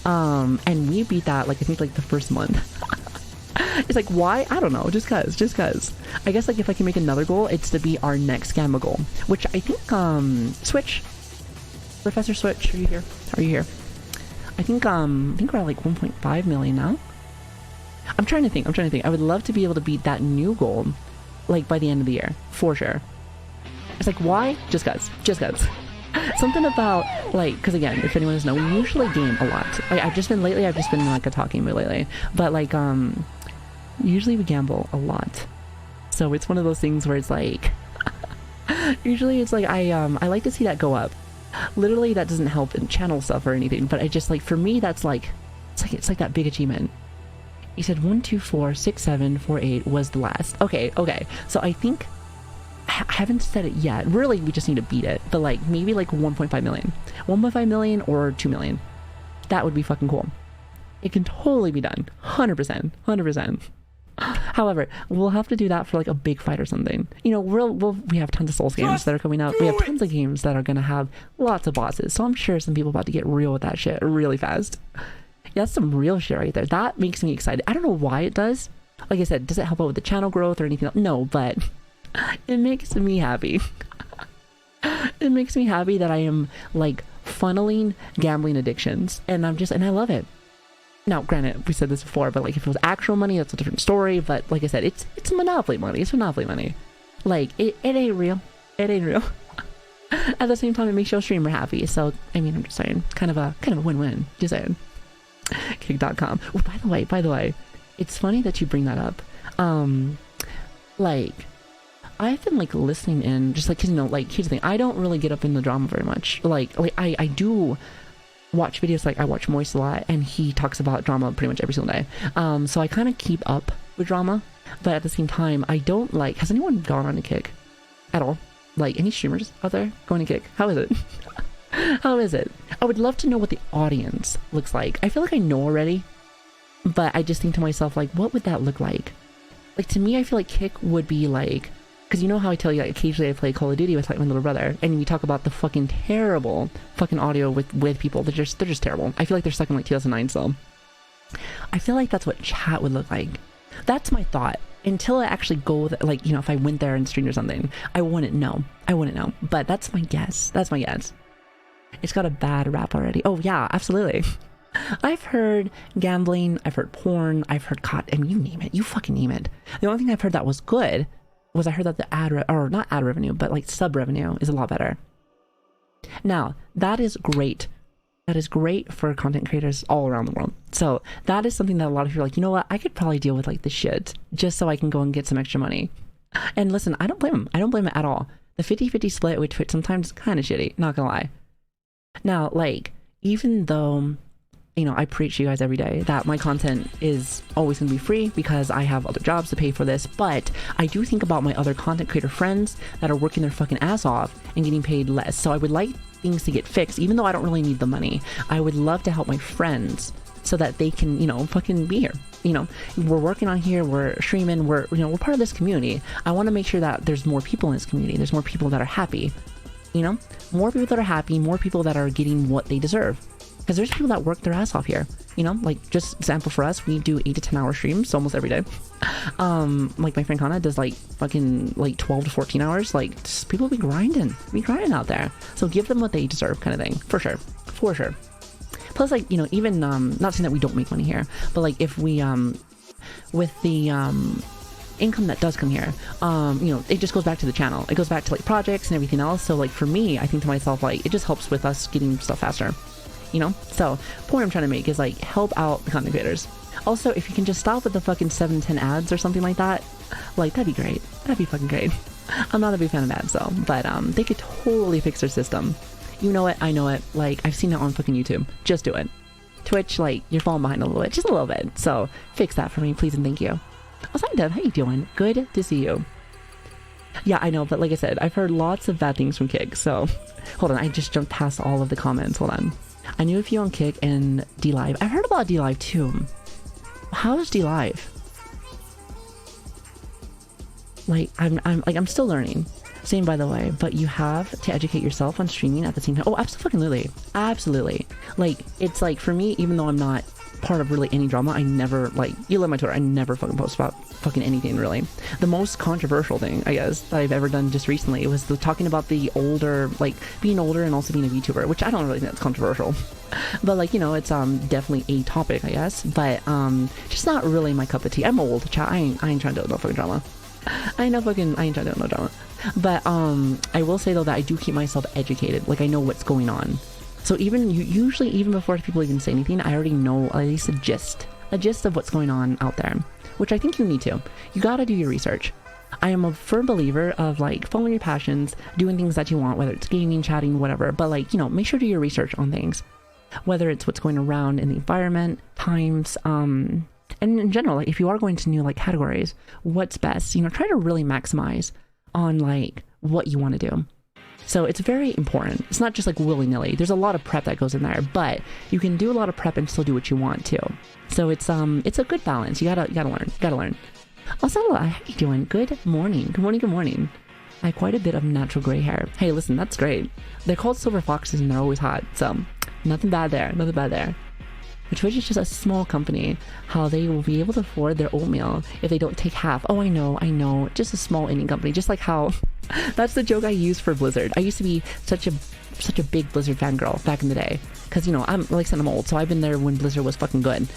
S2: And we beat that, like, I think, like, the first month. It's like, why? I don't know, just cause. I guess, like, if I can make another goal, it's to be our next gamma goal, which I think, Switch, Professor Switch, are you here? I think we're at, like, 1.5 million now. I'm trying to think. I would love to be able to beat that new goal, like, by the end of the year, for sure. It's like, why? Just cause. Something about, like, because again, if anyone doesn't know, we usually game a lot. Like, I've just been in like a talking mood lately, but like, usually we gamble a lot. So it's one of those things where it's like, usually it's like, I like to see that go up. Literally, that doesn't help in channel stuff or anything, but I just, like, for me, that's like, it's like that big achievement. You said 1, 2, 4, 6, 7, 4, 8 was the last. Okay. So I think, I haven't said it yet. Really, we just need to beat it. But like, maybe like 1.5 million. 1.5 million or 2 million. That would be fucking cool. It can totally be done. 100%. However, we'll have to do that for like a big fight or something. You know, we have tons of Souls games that are coming out. We have tons of games that are going to have lots of bosses. So I'm sure some people are about to get real with that shit really fast. Yeah, that's some real shit right there. That makes me excited. I don't know why it does. Like I said, does it help out with the channel growth or anything else? No, but it makes me happy. It makes me happy that I am like funneling gambling addictions, and I love it. Now, granted, we said this before, but like if it was actual money, that's a different story. But like I said, it's monopoly money. It's monopoly money. Like it ain't real. It ain't real. At the same time, it makes your streamer happy. So I mean, I'm just saying, kind of a win-win. Just saying. Kick.com. Oh, by the way, it's funny that you bring that up. Like, I've been like listening in, just like, 'cause, you know, like, here's the thing, I don't really get up in the drama very much. Like I do watch videos, like I watch Moist a lot, and he talks about drama pretty much every single day. So I kind of keep up with drama, but at the same time, I don't like, has anyone gone on a Kick at all? Like, any streamers out there going to Kick? How is it? How is it? I would love to know what the audience looks like. I feel like I know already, But I just think to myself, like, what would that look like? Like, to me, I feel like Kick would be like, because you know how I tell you, like, occasionally I play Call of Duty with, like, my little brother, and we talk about the fucking terrible fucking audio with people. They're just terrible. I feel like they're stuck in, like, 2009 still. I feel like that's what chat would look like. That's my thought. Until I actually go, like, you know, if I went there and streamed or something, I wouldn't know. But that's my guess. It's got a bad rap already. Oh, yeah, absolutely. I've heard gambling, I've heard porn, I've heard you name it, you fucking name it. The only thing I've heard that was good was I heard that the not ad revenue, but like sub revenue is a lot better. Now, that is great. That is great for content creators all around the world. So that is something that a lot of people are like, you know what, I could probably deal with like this shit just so I can go and get some extra money. And listen, I don't blame them. I don't blame it at all. The 50-50 split with Twitch sometimes is kind of shitty, not gonna lie. Now, like, even though, you know, I preach to you guys every day that my content is always going to be free because I have other jobs to pay for this, but I do think about my other content creator friends that are working their fucking ass off and getting paid less. So I would like things to get fixed, even though I don't really need the money. I would love to help my friends so that they can, you know, fucking be here. You know, we're working on here, we're streaming, we're part of this community. I want to make sure that there's more people in this community. There's more people that are happy, you know, more people that are happy, more people that are getting what they deserve. Because there's people that work their ass off here, you know, like, just example for us, we do 8 to 10 hour streams almost every day. Like my friend Kana does like fucking like 12 to 14 hours. Like, just people be grinding out there. So give them what they deserve, kind of thing, for sure. Plus, like, you know, even not saying that we don't make money here, but like if we with the income that does come here, you know, it just goes back to the channel. It goes back to like projects and everything else. So like for me, I think to myself, like, it just helps with us getting stuff faster. You know, so the point I'm trying to make is like help out the content creators. Also, if you can just stop with the fucking 7-10 ads or something like that, like, that'd be great. That'd be fucking great. I'm not a big fan of ads though, but they could totally fix their system. You know it, I know it. Like, I've seen it on fucking YouTube. Just do it. Twitch, like, you're falling behind a little bit, just a little bit. So fix that for me, please and thank you. Also, hi Dev, how you doing? Good to see you. Yeah, I know, but like I said, I've heard lots of bad things from Kick. So hold on, I just jumped past all of the comments. Hold on. I knew a few on Kick and D-Live. I've heard about D-Live too. How's D-Live? Like, I'm still learning. Same, by the way, but you have to educate yourself on streaming at the same time. Oh, absolutely. Absolutely. Like, it's like, for me, even though I'm not part of really any drama, I never, like, you love my Twitter, I never fucking post about fucking anything, really. The most controversial thing, I guess, that I've ever done just recently was talking about the older, like, being older and also being a VTuber, which I don't really think that's controversial. But, like, you know, it's definitely a topic, I guess, but just not really my cup of tea. I'm old, chat. I ain't trying to do no fucking drama. I ain't trying to do no drama. But I will say though that I do keep myself educated. Like, I know what's going on. So usually even before people even say anything, I already know at least a gist of what's going on out there, which I think you need to. You gotta do your research. I am a firm believer of, like, following your passions, doing things that you want, whether it's gaming, chatting, whatever. But, like, you know, make sure to do your research on things, whether it's what's going around in the environment, times, and in general, like, if you are going to new, like, categories, what's best, you know, try to really maximize on, like, what you want to do. So it's very important. It's not just like willy-nilly. There's a lot of prep that goes in there, but you can do a lot of prep and still do what you want to. So it's a good balance. You gotta learn. Also, how you doing? Good morning. I have quite a bit of natural gray hair. Hey, listen, that's great. They're called silver foxes and they're always hot. So nothing bad there. But Twitch is just a small company. How they will be able to afford their oatmeal if they don't take half. Oh, I know. Just a small indie company. Just like how that's the joke I use for Blizzard. I used to be such a big Blizzard fangirl back in the day. Because, you know, I'm old, so I've been there when Blizzard was fucking good.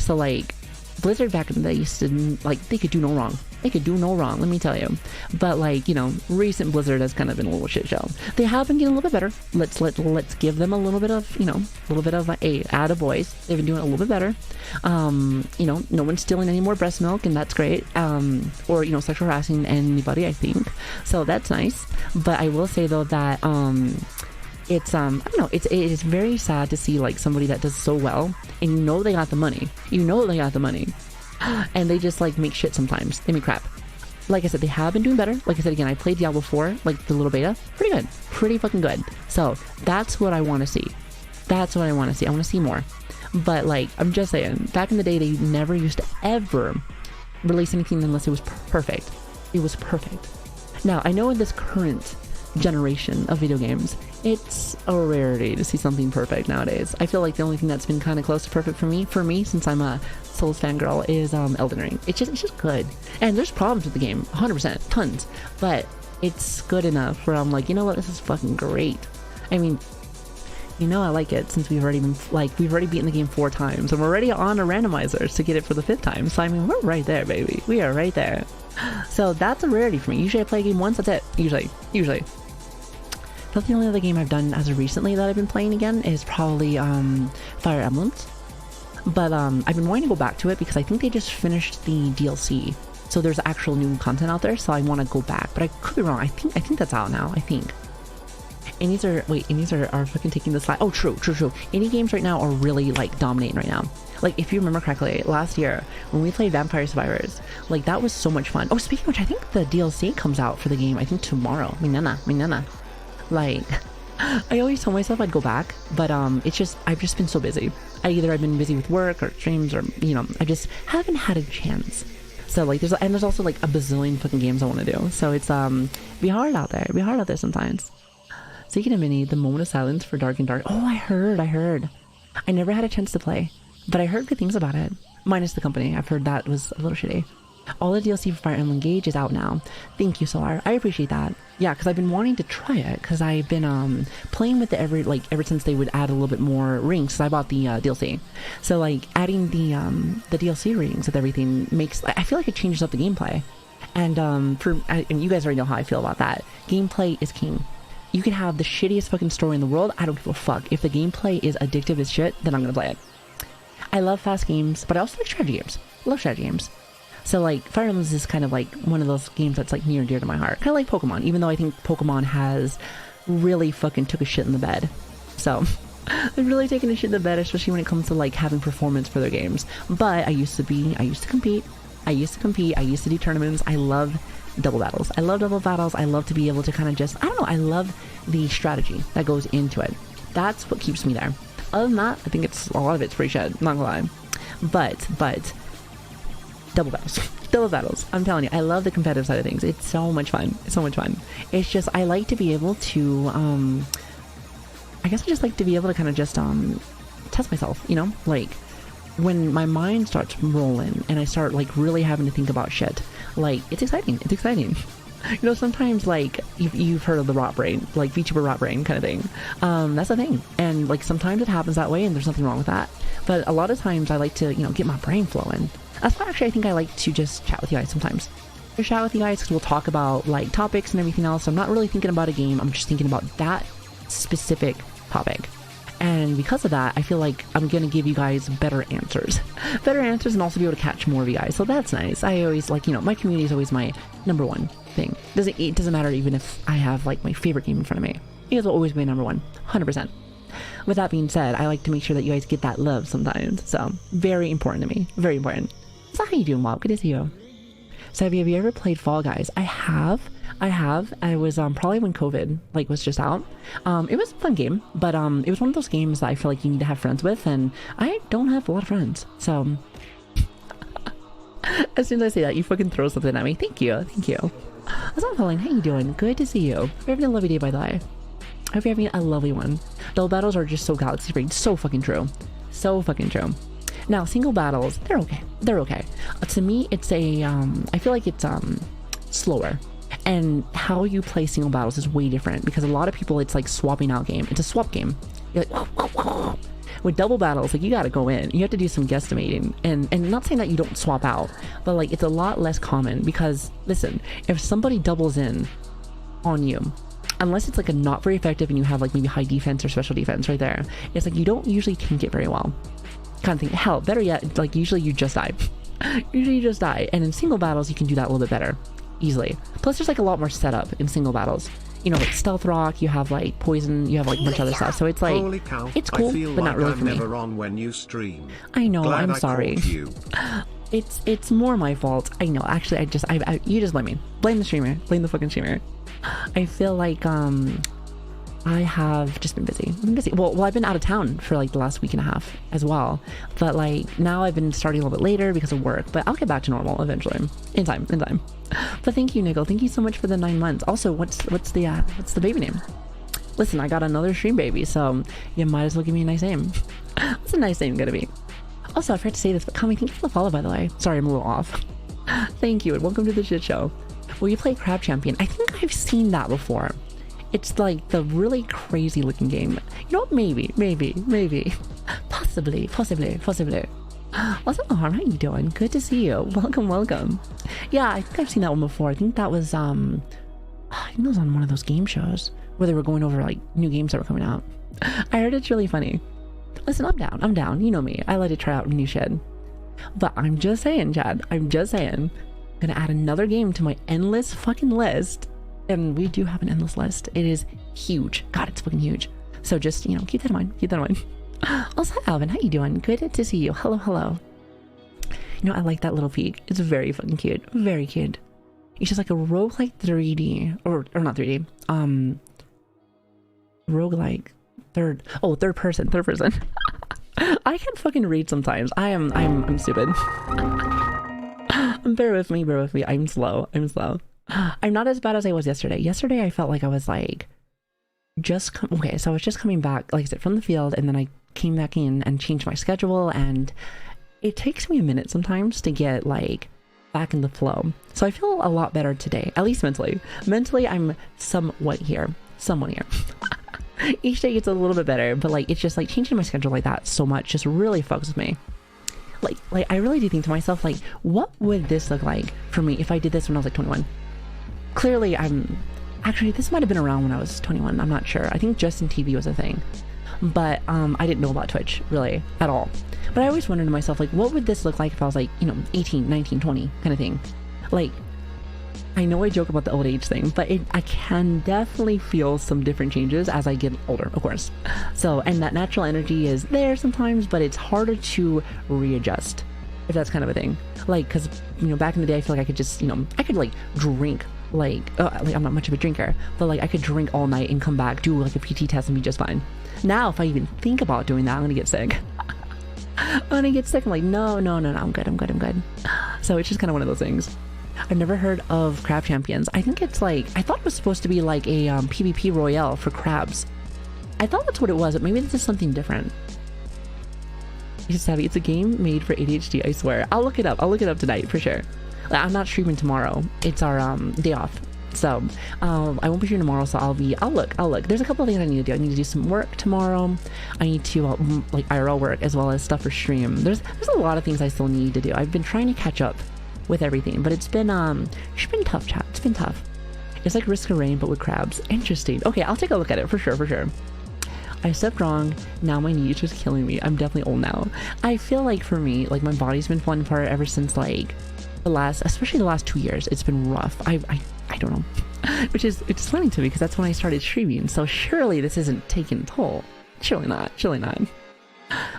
S2: So, like, Blizzard back in the day used to, like, they could do no wrong. Let me tell you. But, like, you know, recent Blizzard has kind of been a little shit show. They have been getting a little bit better. Let's give them a little bit of, you know, a attaboys. They've been doing a little bit better. You know, no one's stealing any more breast milk, and that's great. Or, you know, sexual harassing anybody, I think. So that's nice. But I will say though that it's I don't know, it is very sad to see, like, somebody that does so well, and you know they got the money, and they just, like, make shit sometimes. They make crap. Like I said, they have been doing better. Like I said, again, I played Diablo 4, like, the little beta. Pretty fucking good. So that's what I want to see. I want to see more. But like, I'm just saying, back in the day, they never used to ever release anything unless it was perfect. It was perfect. Now, I know in this current generation of video games, it's a rarity to see something perfect nowadays. I feel like the only thing that's been kind of close to perfect for me, since I'm a Souls fangirl, is Elden Ring. It's just good. And there's problems with the game, 100%, tons. But it's good enough where I'm like, you know what, this is fucking great. I mean, you know I like it since we've already beaten the game 4 times, and we're already on a randomizer to get it for the 5th time. So I mean, we're right there, baby. We are right there. So that's a rarity for me. Usually I play a game once, that's it. Usually. That's the only other game I've done as of recently that I've been playing again is probably Fire Emblems. But I've been wanting to go back to it because I think they just finished the DLC. So there's actual new content out there, so I want to go back. But I could be wrong. I think that's out now, I think. Indies are fucking taking the slide. Oh, true. Indie games right now are really like dominating right now. Like, if you remember correctly, last year when we played Vampire Survivors, like that was so much fun. Oh, speaking of which, I think the DLC comes out for the game, I think tomorrow. Minana. Like, I always told myself I'd go back, but it's just, I've just been so busy. I've been busy with work or streams, or, you know, I just haven't had a chance. So like, there's also like a bazillion fucking games I want to do. So it's be hard out there sometimes. Speaking of Mini, the moment of silence for Dark and Dark. Oh, I heard. I never had a chance to play, but I heard good things about it. Minus the company. I've heard that was a little shitty. All the DLC for Fire Emblem Engage is out now. Thank you, Solar. I appreciate that. Yeah, because I've been wanting to try it, because I've been playing with it ever since they would add a little bit more rings, because I bought the DLC. So like adding the DLC rings with everything I feel like it changes up the gameplay. And and you guys already know how I feel about that. Gameplay is king. You can have the shittiest fucking story in the world. I don't give a fuck. If the gameplay is addictive as shit, then I'm gonna play it. I love fast games, but I also like strategy games. I love strategy games. So like Fire Emblem is kind of like one of those games that's like near and dear to my heart. Kind of like Pokemon, even though I think Pokemon has really fucking took a shit in the bed. So they've really taken a shit in the bed, especially when it comes to like having performance for their games. But I used to compete. I used to do tournaments. I love double battles. I love to be able to kind of just, I don't know, I love the strategy that goes into it. That's what keeps me there. Other than that, I think a lot of it's pretty shit, not gonna lie. But double battles. I'm telling you, I love the competitive side of things. It's so much fun. It's just, I like to be able to, I guess I just like to be able to kind of just, test myself, you know? Like, when my mind starts rolling and I start, like, really having to think about shit, like, it's exciting. You know, sometimes, like, you've heard of the rot brain, like, VTuber rot brain kind of thing. That's the thing. And, like, sometimes it happens that way and there's nothing wrong with that. But a lot of times I like to, you know, get my brain flowing. That's why actually I think I like to just chat with you guys sometimes. Just chat with you guys because we'll talk about like topics and everything else. I'm not really thinking about a game. I'm just thinking about that specific topic. And because of that, I feel like I'm going to give you guys better answers. And also be able to catch more of you guys. So that's nice. I always like, you know, my community is always my number one thing. It doesn't matter even if I have like my favorite game in front of me. You guys will always be number one, 100%. With that being said, I like to make sure that you guys get that love sometimes. So very important to me. Very important. So how you doing, Bob? Good to see you. So have you ever played Fall Guys? I have. I was probably when COVID like was just out. It was a fun game, but it was one of those games that I feel like you need to have friends with, and I don't have a lot of friends. So as soon as I say that, you fucking throw something at me. Thank you. What's up, Pauline? How you doing? Good to see you. Hope you're having a lovely day, by the way. Hope you're having a lovely one. Double battles are just so galaxy brain. So fucking true. Now, single battles, they're okay. To me, it's I feel like it's slower. And how you play single battles is way different because a lot of people, it's like swapping out game. It's a swap game. You're like, with double battles, like you gotta go in. You have to do some guesstimating. And not saying that you don't swap out, but like it's a lot less common because, listen, if somebody doubles in on you, unless it's like a not very effective and you have like maybe high defense or special defense right there, it's like you don't usually tank it very well. Kind of thing. Hell, better yet, like usually you just die. And in single battles you can do that a little bit better, easily. Plus there's like a lot more setup in single battles. You know, like stealth rock, you have like poison, you have like a bunch of other stuff. So it's like,
S3: Holy cow,
S2: it's cool, but not really
S3: I'm
S2: for me.
S3: never on when you stream.
S2: I know,
S3: Glad
S2: I'm sorry. It's more my fault. I know. Actually, you just blame me. Blame the streamer. Blame the fucking streamer. I feel like I have just been busy. I've been busy. Well, I've been out of town for like the last week and a half as well. But like now I've been starting a little bit later because of work. But I'll get back to normal eventually. In time. But thank you, Nickel. Thank you so much for the 9 months. Also, what's the baby name? Listen, I got another stream baby, so you might as well give me a nice name. What's a nice name gonna be? Also, I forgot to say this, but Kami, thank you for the follow, by the way. Sorry, I'm a little off. Thank you, and welcome to the shit show. Will you play Crab Champion? I think I've seen that before. It's like the really crazy looking game. You know what? Maybe. Possibly. What's up, Harm? How you doing? Good to see you. Welcome. Yeah, I think I've seen that one before. I think that was, I think it was on one of those game shows where they were going over like new games that were coming out. I heard it's really funny. Listen, I'm down. You know me. I like to try out new shit. But I'm just saying, Chad. I'm gonna add another game to my endless fucking list. And we do have an endless list. It is huge. God, it's fucking huge. So just, you know, keep that in mind. Also, Alvin, how you doing? Good to see you. Hello. You know, I like that little peak. It's very fucking cute. Very cute. It's just like a roguelike 3D. Or not 3D. Roguelike. Third person. I can fucking read sometimes. I'm stupid. Bear with me. I'm slow. I'm not as bad as I was yesterday. Yesterday I felt like I was like so I was just coming back, like I said, from the field, and then I came back in and changed my schedule, and it takes me a minute sometimes to get like back in the flow. So I feel a lot better today, at least mentally. I'm somewhat here. Each day gets a little bit better, but like it's just like changing my schedule like that so much just really fucks with me. Like I really do think to myself, like, what would this look like for me if I did this when I was like 21? Clearly actually this might have been around when I was 21. I'm not sure. I think Justin TV was a thing, but I didn't know about Twitch really at all. But I always wondered to myself, like, what would this look like if I was like, you know, 18, 19, 20 kind of thing. Like, I know I joke about the old age thing, but I can definitely feel some different changes as I get older, of course. So, and that natural energy is there sometimes, but it's harder to readjust, if that's kind of a thing. Like, because, you know, back in the day, I feel like I could just, you know, I could like drink, like I'm not much of a drinker, but like I could drink all night and come back, do like a PT test and be just fine. Now, if I even think about doing that, I'm gonna get sick. I'm like, no, I'm good. So it's just kind of one of those things. I've never heard of Crab Champions. I think it's like, I thought it was supposed to be like a PvP Royale for crabs. I thought that's what it was, but maybe this is something different. It's a game made for ADHD, I swear. I'll look it up tonight for sure. I'm not streaming tomorrow. It's our day off. So I won't be streaming tomorrow, so I'll look. There's a couple of things I need to do. I need to do some work tomorrow. I need to like IRL work as well as stuff for stream. There's a lot of things I still need to do. I've been trying to catch up with everything, but it's been tough, chat. It's been tough. It's like Risk of Rain but with crabs. Interesting. Okay, I'll take a look at it for sure. I stepped wrong. Now my knee is just killing me. I'm definitely old now. I feel like for me, like my body's been falling apart ever since like especially the last 2 years. It's been rough. I don't know, which is, it's funny to me because that's when I started streaming. So surely this isn't taking a toll. Surely not.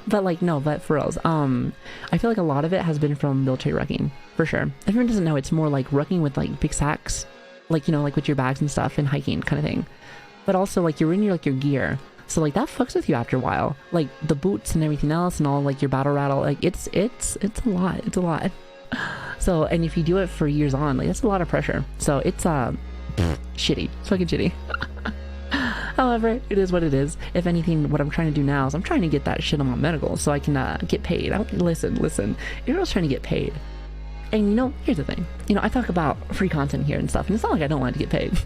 S2: But like, no, but for reals, I feel like a lot of it has been from military rucking, for sure. If everyone doesn't know, it's more like rucking with like big sacks, like, you know, like with your bags and stuff and hiking kind of thing. But also like you're in your gear. So like that fucks with you after a while, like the boots and everything else and all like your battle rattle, like it's a lot. So, and if you do it for years on, like that's a lot of pressure. So it's shitty. It's fucking shitty. However, it is what it is. If anything, what I'm trying to do now is I'm trying to get that shit on my medical so I can get paid. Listen, everyone's trying to get paid. And you know, here's the thing. You know, I talk about free content here and stuff, and it's not like I don't want to get paid.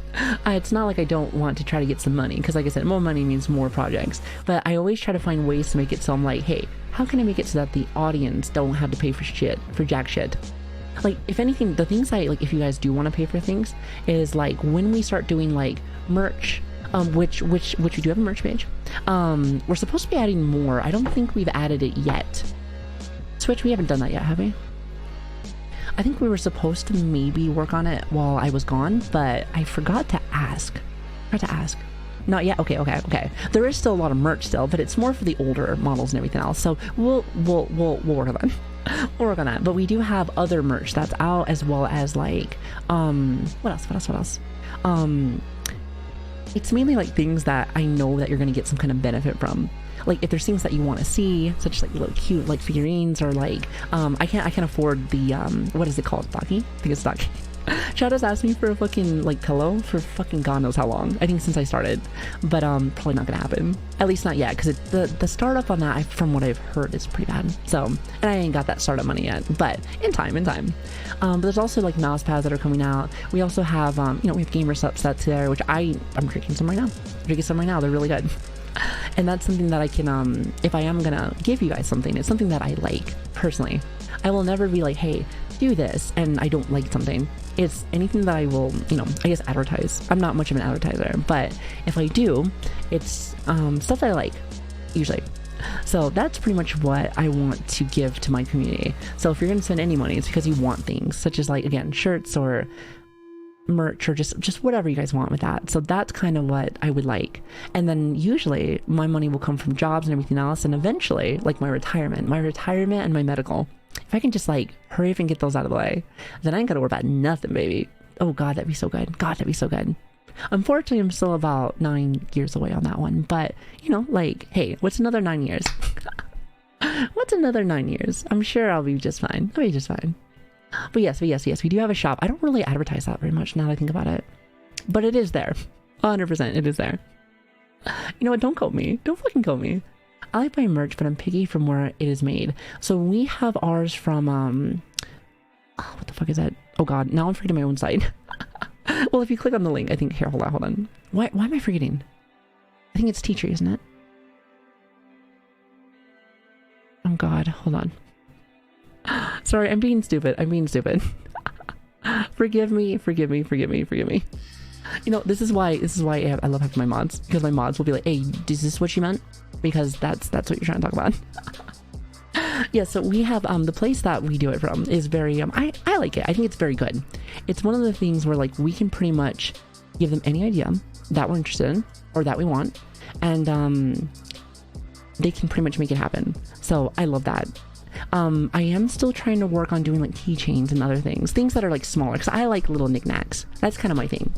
S2: It's not like I don't want to try to get some money, because like I said, more money means more projects. But I always try to find ways to make it so I'm like, hey, how can I make it so that the audience don't have to pay for jack shit? Like, if anything, the things if you guys do want to pay for things, is like when we start doing like merch, which we do have a merch page. We're supposed to be adding more. I don't think we've added it yet. Switch, we haven't done that yet, have we? I think we were supposed to maybe work on it while I was gone, but I forgot to ask. Not yet. Okay. There is still a lot of merch still, but it's more for the older models and everything else. So we'll work on that. We'll work on that. But we do have other merch that's out, as well as like what else? it's mainly like things that I know that you're going to get some kind of benefit from. Like if there's things that you want to see, such as like little cute like figurines, or like I can't afford the what is it called, stocking? I think it's stocking. Chad has asked me for a fucking like pillow for fucking god knows how long. I think since I started, but probably not gonna happen. At least not yet, because the startup on that, from what I've heard, is pretty bad. So, and I ain't got that startup money yet, but in time. But there's also like mouse pads that are coming out. We also have we have gamer sets there, which I'm drinking some right now. They're really good. And that's something that I can, if I am gonna give you guys something, it's something that I like personally. I will never be like, hey, do this, and I don't like something. It's anything that I will, I guess advertise. I'm not much of an advertiser, but if I do, it's stuff that I like, usually. So that's pretty much what I want to give to my community. So if you're gonna spend any money, it's because you want things, such as like, again, shirts or merch, or just whatever you guys want with that. So that's kind of what I would like. And then usually my money will come from jobs and everything else, and eventually like my retirement and my medical. If I can just like hurry up and get those out of the way, then I ain't gotta worry about nothing, baby. Oh god, that'd be so good. Unfortunately, I'm still about 9 years away on that one, but like, hey, what's another 9 years? What's another 9 years? I'm sure I'll be just fine. But yes, we do have a shop. I don't really advertise that very much now that I think about it, but it is there. 100%, it is there. You know what? Don't quote me. Don't fucking quote me. I like buying merch, but I'm picky from where it is made. So we have ours from, what the fuck is that? Oh god, now I'm forgetting my own site. Well, if you click on the link, I think, here, hold on. Why am I forgetting? I think it's Teatree, isn't it? Oh god, hold on. Sorry, I'm being stupid. Forgive me. This is why I love having my mods, because my mods will be like, hey, is this what you meant? Because that's what you're trying to talk about. Yeah, so we have the place that we do it from is very I like it. I think it's very good. It's one of the things where like we can pretty much give them any idea that we're interested in or that we want, and they can pretty much make it happen. So I love that. I am still trying to work on doing like keychains and other things that are like smaller, because I like little knickknacks. That's kind of my thing.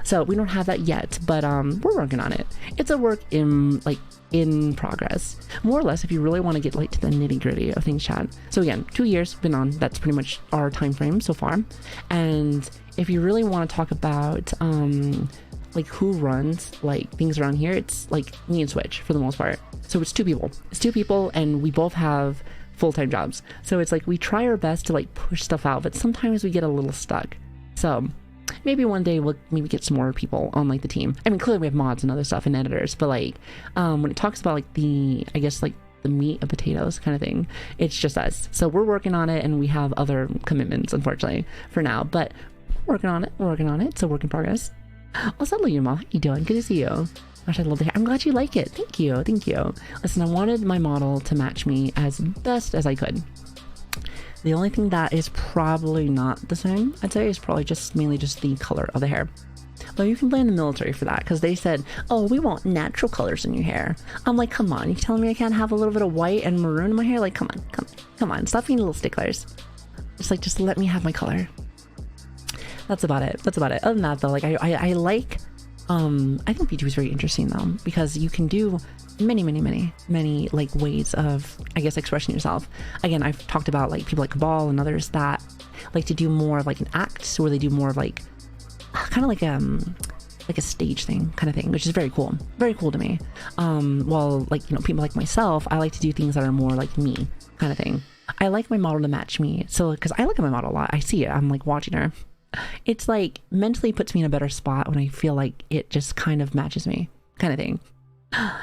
S2: So we don't have that yet, but we're working on it. It's a work in progress, more or less, if you really want to get like to the nitty gritty of things, chat. So again, 2 years been on. That's pretty much our time frame so far. And if you really want to talk about like who runs like things around here, it's like me and Switch for the most part. So it's two people, and we both have full-time jobs. So it's like we try our best to like push stuff out, but sometimes we get a little stuck. So maybe one day we'll maybe get some more people on like the team. I mean, clearly we have mods and other stuff and editors, but like when it talks about like the meat and potatoes kind of thing, it's just us. So we're working on it, and we have other commitments, unfortunately, for now, but we're working on it. It's a work in progress. Also, hello, Yuma. How you doing? Good to see you. Gosh, I love the hair. I'm glad you like it. Thank you. Listen, I wanted my model to match me as best as I could. The only thing that is probably not the same, I'd say, is probably mainly just the color of the hair. But you can blame the military for that, because they said, oh, we want natural colors in your hair. I'm like, come on, you telling me I can't have a little bit of white and maroon in my hair? Like, come on, stop being little sticklers. Just let me have my color. That's about it. Other than that, though, like I like, I think VTuber is very interesting though, because you can do many like ways of, I guess, expressing yourself. Again, I've talked about like people like Cabal and others that like to do more of like an act, where they do more of like kind of like a stage thing kind of thing, which is very cool to me. While like, people like myself, I like to do things that are more like me kind of thing. I like my model to match me, so because I look at my model a lot, I see it, I'm like watching her. It's like mentally puts me in a better spot when I feel like it just kind of matches me kind of thing.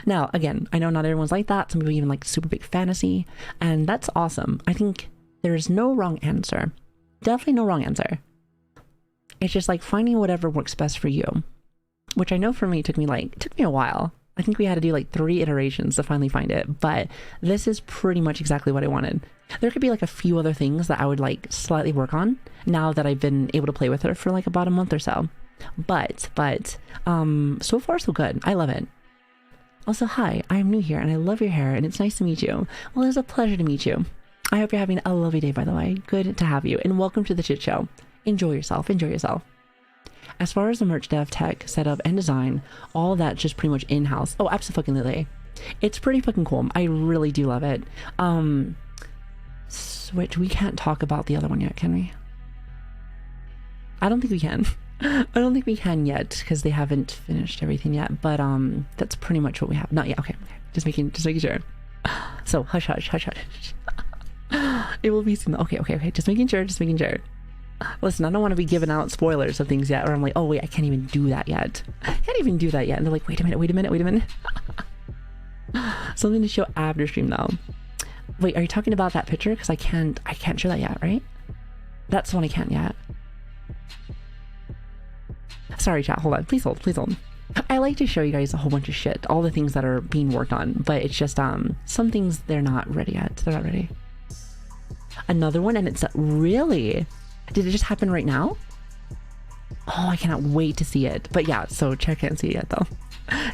S2: Now, again, I know not everyone's like that. Some people even like super big fantasy, and that's awesome. I think there's no wrong answer. Definitely no wrong answer. It's just like finding whatever works best for you, which I know for me took me a while. I think we had to do like 3 iterations to finally find it, but this is pretty much exactly what I wanted. There could be like a few other things that I would like slightly work on now that I've been able to play with her for like about a month or so. But so far so good. I love it. Also, hi, I'm new here and I love your hair and it's nice to meet you. Well, it's a pleasure to meet you. I hope you're having a lovely day, by the way. Good to have you, and welcome to the Chit Show. Enjoy yourself. as far as the merch dev, tech, setup, and design, all that just pretty much in-house. Oh, absolutely. It's pretty fucking cool. I really do love it. Switch, we can't talk about the other one yet, can we? I don't think we can. I don't think we can yet because they haven't finished everything yet, but that's pretty much what we have. Not yet. Okay. Just making sure. So hush. It will be soon. Okay. Just making sure. Listen, I don't want to be giving out spoilers of things yet, or I'm like, oh wait, I can't even do that yet. And they're like, wait a minute. Something to show after stream though. Wait, are you talking about that picture? Because I can't show that yet, right? That's the one I can't yet. Sorry, chat. Hold on. Please hold. I like to show you guys a whole bunch of shit, all the things that are being worked on, but it's just some things they're not ready yet. They're not ready. Another one, and it's really. Did it just happen right now? Oh, I cannot wait to see it. But yeah, so Chad can't see it yet though.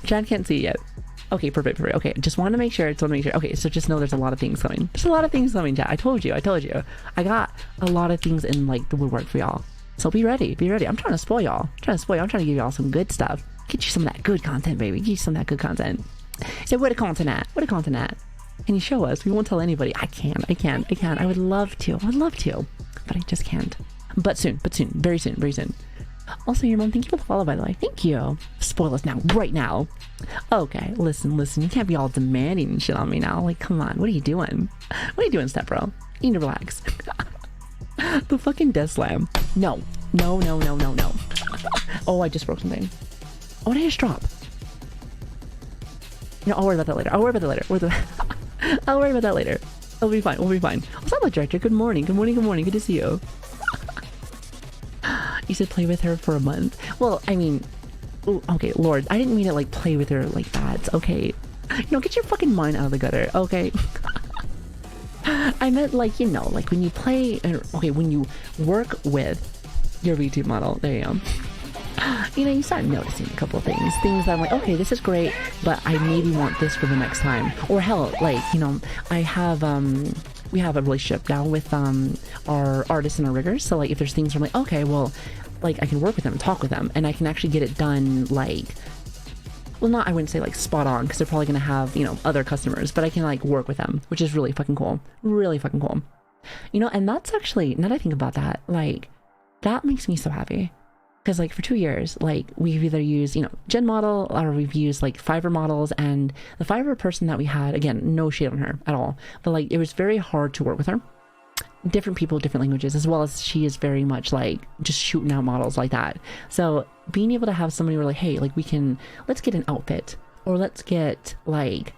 S2: Chad can't see it yet. Okay, perfect. Okay, just want to make sure. Okay, so just know there's a lot of things coming. Chat. I told you. I got a lot of things in like the woodwork for y'all. So be ready. I'm trying to spoil y'all. I'm trying to give y'all some good stuff. Get you some of that good content, baby. Get you some of that good content. So where the content at? Can you show us? We won't tell anybody. I can't. I would love to. But I just can't. But soon. Very soon. Also, your mom, thank you for the follow, by the way. Thank you. Spoil us now, right now. Okay, listen. You can't be all demanding and shit on me now. Like, come on. What are you doing? Step bro? You need to relax. The fucking death slam. No. Oh, I just broke something. Oh, what did I just drop? No, I'll worry about that later. I'll worry about that later. We'll be fine. What's up, director? Good morning. Good to see you. You said play with her for a month. Well, I mean, okay, Lord, I didn't mean to like play with her like that. Okay, get your fucking mind out of the gutter. Okay. I meant like, like when you play, when you work with your VTube model, there you go. You start noticing a couple of things that I'm like, okay, this is great, but I maybe want this for the next time. Or hell, like, I have, we have a relationship now with, our artists and our riggers. So like, if there's things where I'm like, okay, well, like I can work with them and talk with them and I can actually get it done like, well, I wouldn't say like spot on because they're probably going to have, other customers, but I can like work with them, which is really fucking cool. And that's actually, now that I think about that, like, that makes me so happy. Because like for 2 years, like we've either used, Gen model or we've used like Fiverr models, and the Fiverr person that we had, again, no shade on her at all, but like it was very hard to work with her. Different people, different languages, as well as she is very much like just shooting out models like that. So being able to have somebody where like, hey, like let's get an outfit or let's get like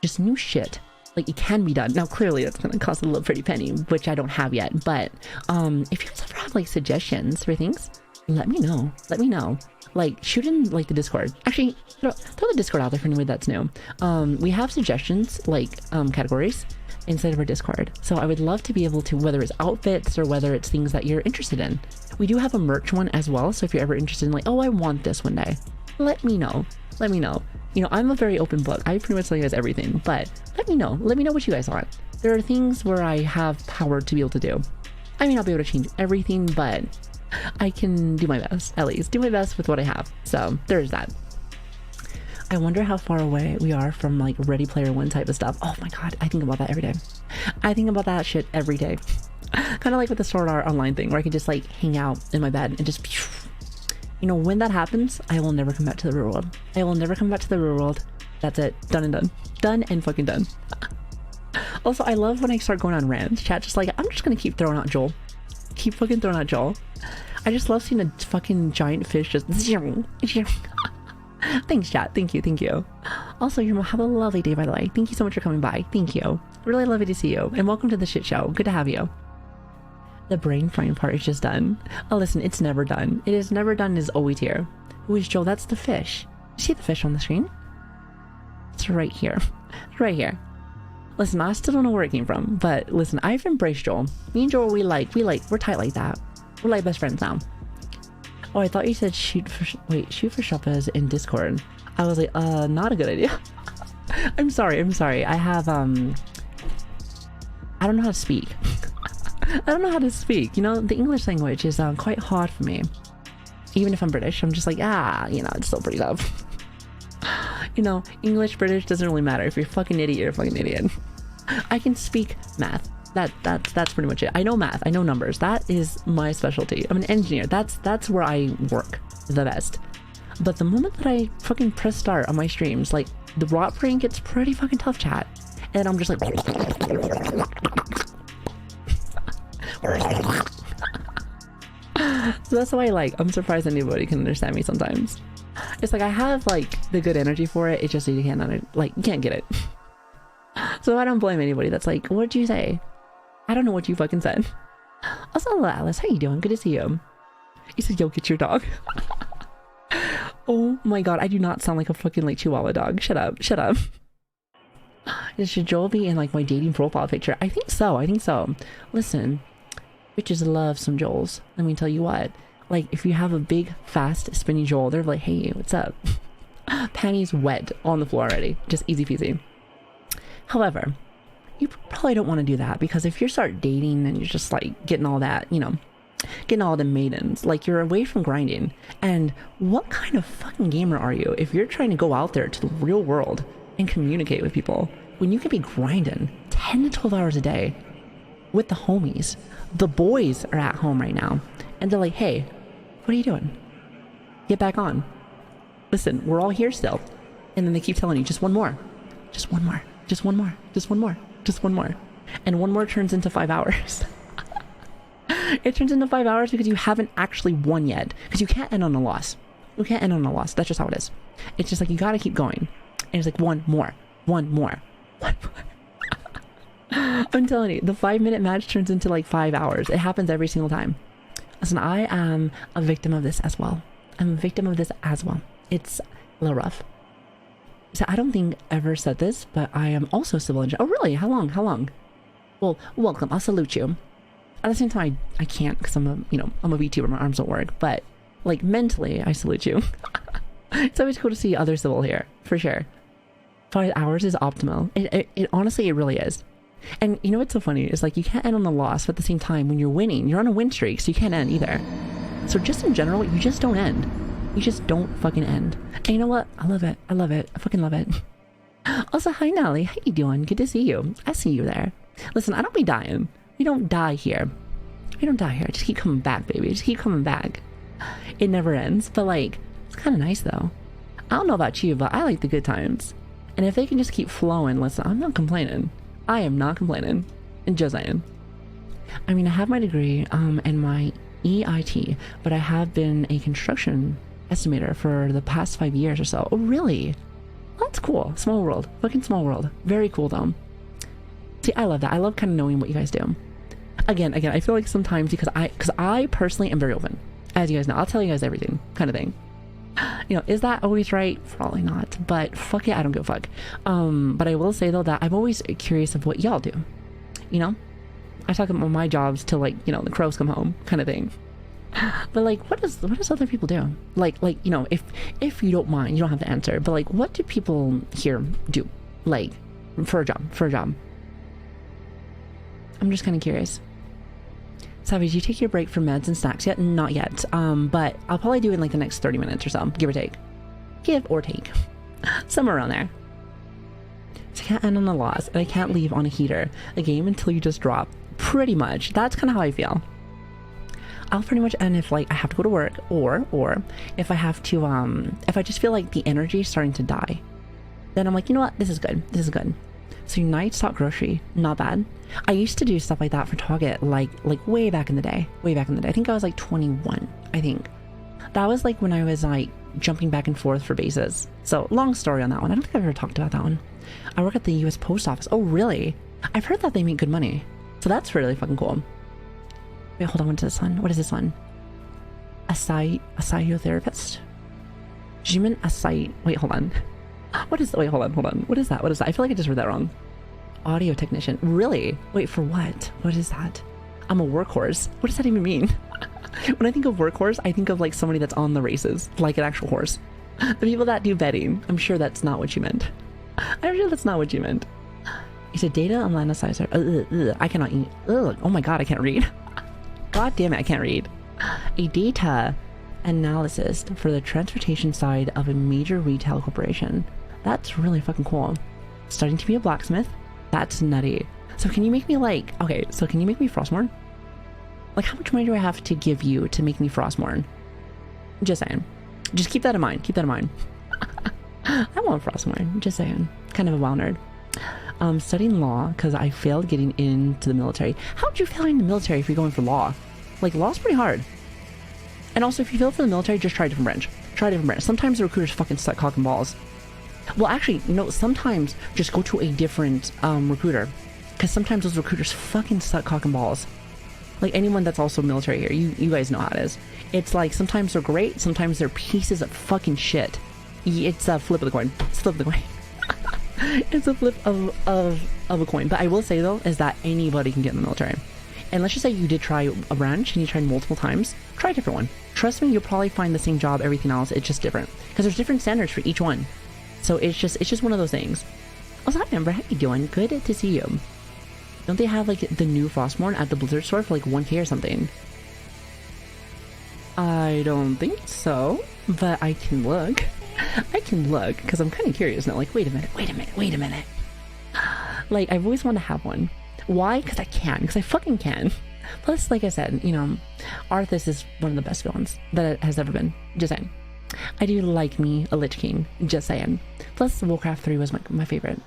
S2: just new shit. Like it can be done. Now clearly that's gonna cost a little pretty penny, which I don't have yet. But if you guys ever have like suggestions for things, let me know. Like shoot in like the Discord. Actually, throw the Discord out there for anybody that's new. We have suggestions like categories inside of our Discord. So I would love to be able to, whether it's outfits or whether it's things that you're interested in. We do have a merch one as well. So if you're ever interested in like, oh, I want this one day, let me know. I'm a very open book. I pretty much tell you guys everything, but let me know what you guys want. There are things where I have power to be able to do. I may not be able to change everything, but I can do my best, at least do my best with what I have. So there's that. I wonder how far away we are from like Ready Player One type of stuff. Oh my god, I think about that every day. I think about that shit every day. Kind of like with the Sword Art Online thing, where I can just like hang out in my bed and just, when that happens, I will never come back to the real world. That's it. Done and done. Done and fucking done. Also, I love when I start going on rants. Chat just like, I'm just gonna keep throwing out Joel. Keep fucking throwing out Joel. I just love seeing a fucking giant fish just Thanks, chat. Thank you. Also, you have a lovely day, by the way. Thank you so much for coming by. Thank you. Really lovely to see you. And welcome to the shit show. Good to have you. The brain frying part is just done. Oh, listen, it's never done. It is never done. It is always here. Who is Joel? That's the fish. You see the fish on the screen? It's right here. Right here. Listen, I still don't know where it came from, but listen, I've embraced Joel. Me and Joel, we're tight like that. We're like best friends now. Oh, I thought you said shoot for shoppers in Discord. I was like, not a good idea. I'm sorry. I have, I don't know how to speak. The English language is quite hard for me. Even if I'm British, I'm just like, you know, it's still pretty tough. You know, English, British, doesn't really matter. If you're a fucking idiot, you're a fucking idiot. I can speak math. That's pretty much it. I know math. I know numbers. That is my specialty. I'm an engineer. That's where I work the best. But the moment that I fucking press start on my streams, like, the rot brain gets pretty fucking tough, chat. And I'm just like... So that's why, like, I'm surprised anybody can understand me sometimes. It's like I have, like, the good energy for it. It's just you can't, like, you can't get it. So I don't blame anybody that's like, what'd you say? I don't know what you fucking said. Also, hello, Alice. How you doing? Good to see you. You said, yo, get your dog. Oh my god, I do not sound like a fucking, like, chihuahua dog. Shut up. Shut up. Should Joel be in, like, my dating profile picture? I think so. I think so. Listen, bitches love some Joels. Let me tell you what. Like, if you have a big, fast, spinny Joel, they're like, hey, what's up? Panties wet on the floor already. Just easy peasy. However, you probably don't want to do that, because if you start dating and you're just, like, getting all that, you know, getting all the maidens, like, you're away from grinding. And what kind of fucking gamer are you if you're trying to go out there to the real world and communicate with people when you could be grinding 10 to 12 hours a day with the homies? The boys are at home right now and they're like, hey, what are you doing? Get back on. Listen, we're all here still. And then they keep telling you, just one more, just one more, just one more, just one more, just one more. And one more turns into 5 hours. It turns into 5 hours because you haven't actually won yet. Because you can't end on a loss. You can't end on a loss. That's just how it is. It's just like, you gotta keep going. And it's like, one more, one more, one more. I'm telling you, the 5-minute match turns into like 5 hours. It happens every single time. Listen, I am a victim of this as well. I'm a victim of this as well. It's a little rough. So I don't think I ever said this, but I am also civil engineer. Oh, really? How long? How long? Well, welcome. I'll salute you. At the same time, I can't, because I'm a, you know, I'm a VTuber. My arms don't work. But, like, mentally, I salute you. It's always cool to see other civil here, for sure. 5 hours is optimal. It honestly, it really is. And you know what's so funny? It's like, you can't end on a loss, but at the same time, when you're winning, you're on a win streak, so you can't end either. So just in general, you just don't end. You just don't fucking end. And you know what? I love it. I love it. I fucking love it. Also, hi, Nally. How you doing? Good to see you. I see you there. Listen, I don't be dying. We don't die here. We don't die here. Just keep coming back, baby. Just keep coming back. It never ends. But, like, it's kind of nice, though. I don't know about you, but I like the good times. And if they can just keep flowing, listen, I'm not complaining. I am not complaining. And just saying. I mean, I have my degree in my EIT, but I have been a construction estimator for the past 5 years or so. Oh, really? Well, that's cool. Small world. Fucking small world. Very cool, though. See, I love that. I love kind of knowing what you guys do. Again, I feel like sometimes because I personally am very open. As you guys know, I'll tell you guys everything, kind of thing. You know, is that always right? Probably not. But fuck it, I don't give a fuck. But I will say though that I'm always curious of what y'all do. You know, I talk about my jobs till, like, you know, the crows come home, kind of thing. But like, what does other people do? Like you know, if you don't mind, you don't have to answer. But like, what do people here do? Like, for a job. I'm just kind of curious. Savage, you take your break from meds and snacks yet? Not yet. But I'll probably do it in like the next 30 minutes or so, give or take. Give or take. Somewhere around there. So I can't end on a loss, and I can't leave on a heater a game until you just drop. Pretty much. That's kind of how I feel. I'll pretty much end if, like, I have to go to work, or if I have to, if I just feel like the energy is starting to die. Then I'm like, you know what? This is good. This is good. So night stop grocery, not bad. I used to do stuff like that for Target, like way back in the day. Way back in the day. I think I was like 21, I think. That was like when I was like jumping back and forth for bases. So long story on that one. I don't think I've ever talked about that one. I work at the US Post Office. Oh, really? I've heard that they make good money. So that's really fucking cool. Wait, hold on, what's this one? What is this one? Psychotherapist? Jimin Asai. Wait, hold on. What is, wait, hold on. What is that? What is that? I feel like I just read that wrong. Audio technician. Really? Wait, for what? What is that? I'm a workhorse. What does that even mean? When I think of workhorse, I think of like somebody that's on the races, like an actual horse. The people that do betting. I'm sure that's not what you meant. I'm sure that's not what you meant. You said data analyzer. I cannot eat. Oh my god, I can't read. God damn it, I can't read. A data analyst for the transportation side of a major retail corporation. That's really fucking cool. Studying to be a blacksmith? That's nutty. So can you make me like, okay, so can you make me Frostmourne? Like, how much money do I have to give you to make me Frostmourne? Just saying. Just keep that in mind. Keep that in mind. I want Frostmourne. Just saying. Kind of a wild nerd. Studying law because I failed getting into the military. How would you fail in the military if you're going for law? Like, law's pretty hard. And also, if you fail for the military, just try a different branch. Try a different branch. Sometimes the recruiters fucking suck cock and balls. Well, actually, no, sometimes just go to a different recruiter. Because sometimes those recruiters fucking suck cock and balls. Like, anyone that's also military here, you guys know how it is. It's like, sometimes they're great, sometimes they're pieces of fucking shit. It's a flip of the coin. It's a flip of the coin. It's a flip of a coin. But I will say, though, is that anybody can get in the military. And let's just say you did try a branch and you tried multiple times. Try a different one. Trust me, you'll probably find the same job, everything else. It's just different. Because there's different standards for each one. So it's just one of those things. Also, hi, Amber. How you doing? Good to see you. Don't they have, like, the new Frostmourne at the Blizzard store for, like, 1K or something? I don't think so. But I can look. I can look, because I'm kind of curious now. Like, wait a minute. Like, I've always wanted to have one. Why? Because I can. Because I fucking can. Plus, like I said, you know, Arthas is one of the best villains that has ever been. Just saying. I do like me a Lich King. Just saying. Plus, Warcraft 3 was my favorite.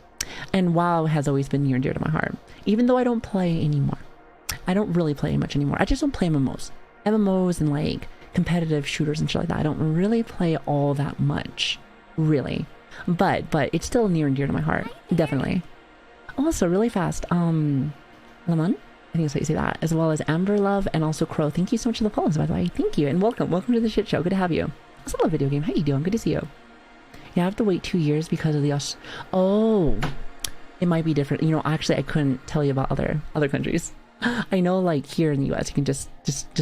S2: And WoW has always been near and dear to my heart. Even though I don't play anymore. I don't really play much anymore. I just don't play MMOs. MMOs and, like, competitive shooters and shit like that. I don't really play all that much. Really. But it's still near and dear to my heart. Definitely. Also, really fast, Lemon, I think that's how you say that, as well as Amber Love and also Crow. Thank you so much for the follows, by the way. Thank you, and welcome to the shit show. Good to have you. Also love video game. How you doing? Good to see you. Yeah, I have to wait 2 years because of the oh, it might be different. You know, actually, I couldn't tell you about other countries. I know, like, here in the US, you can just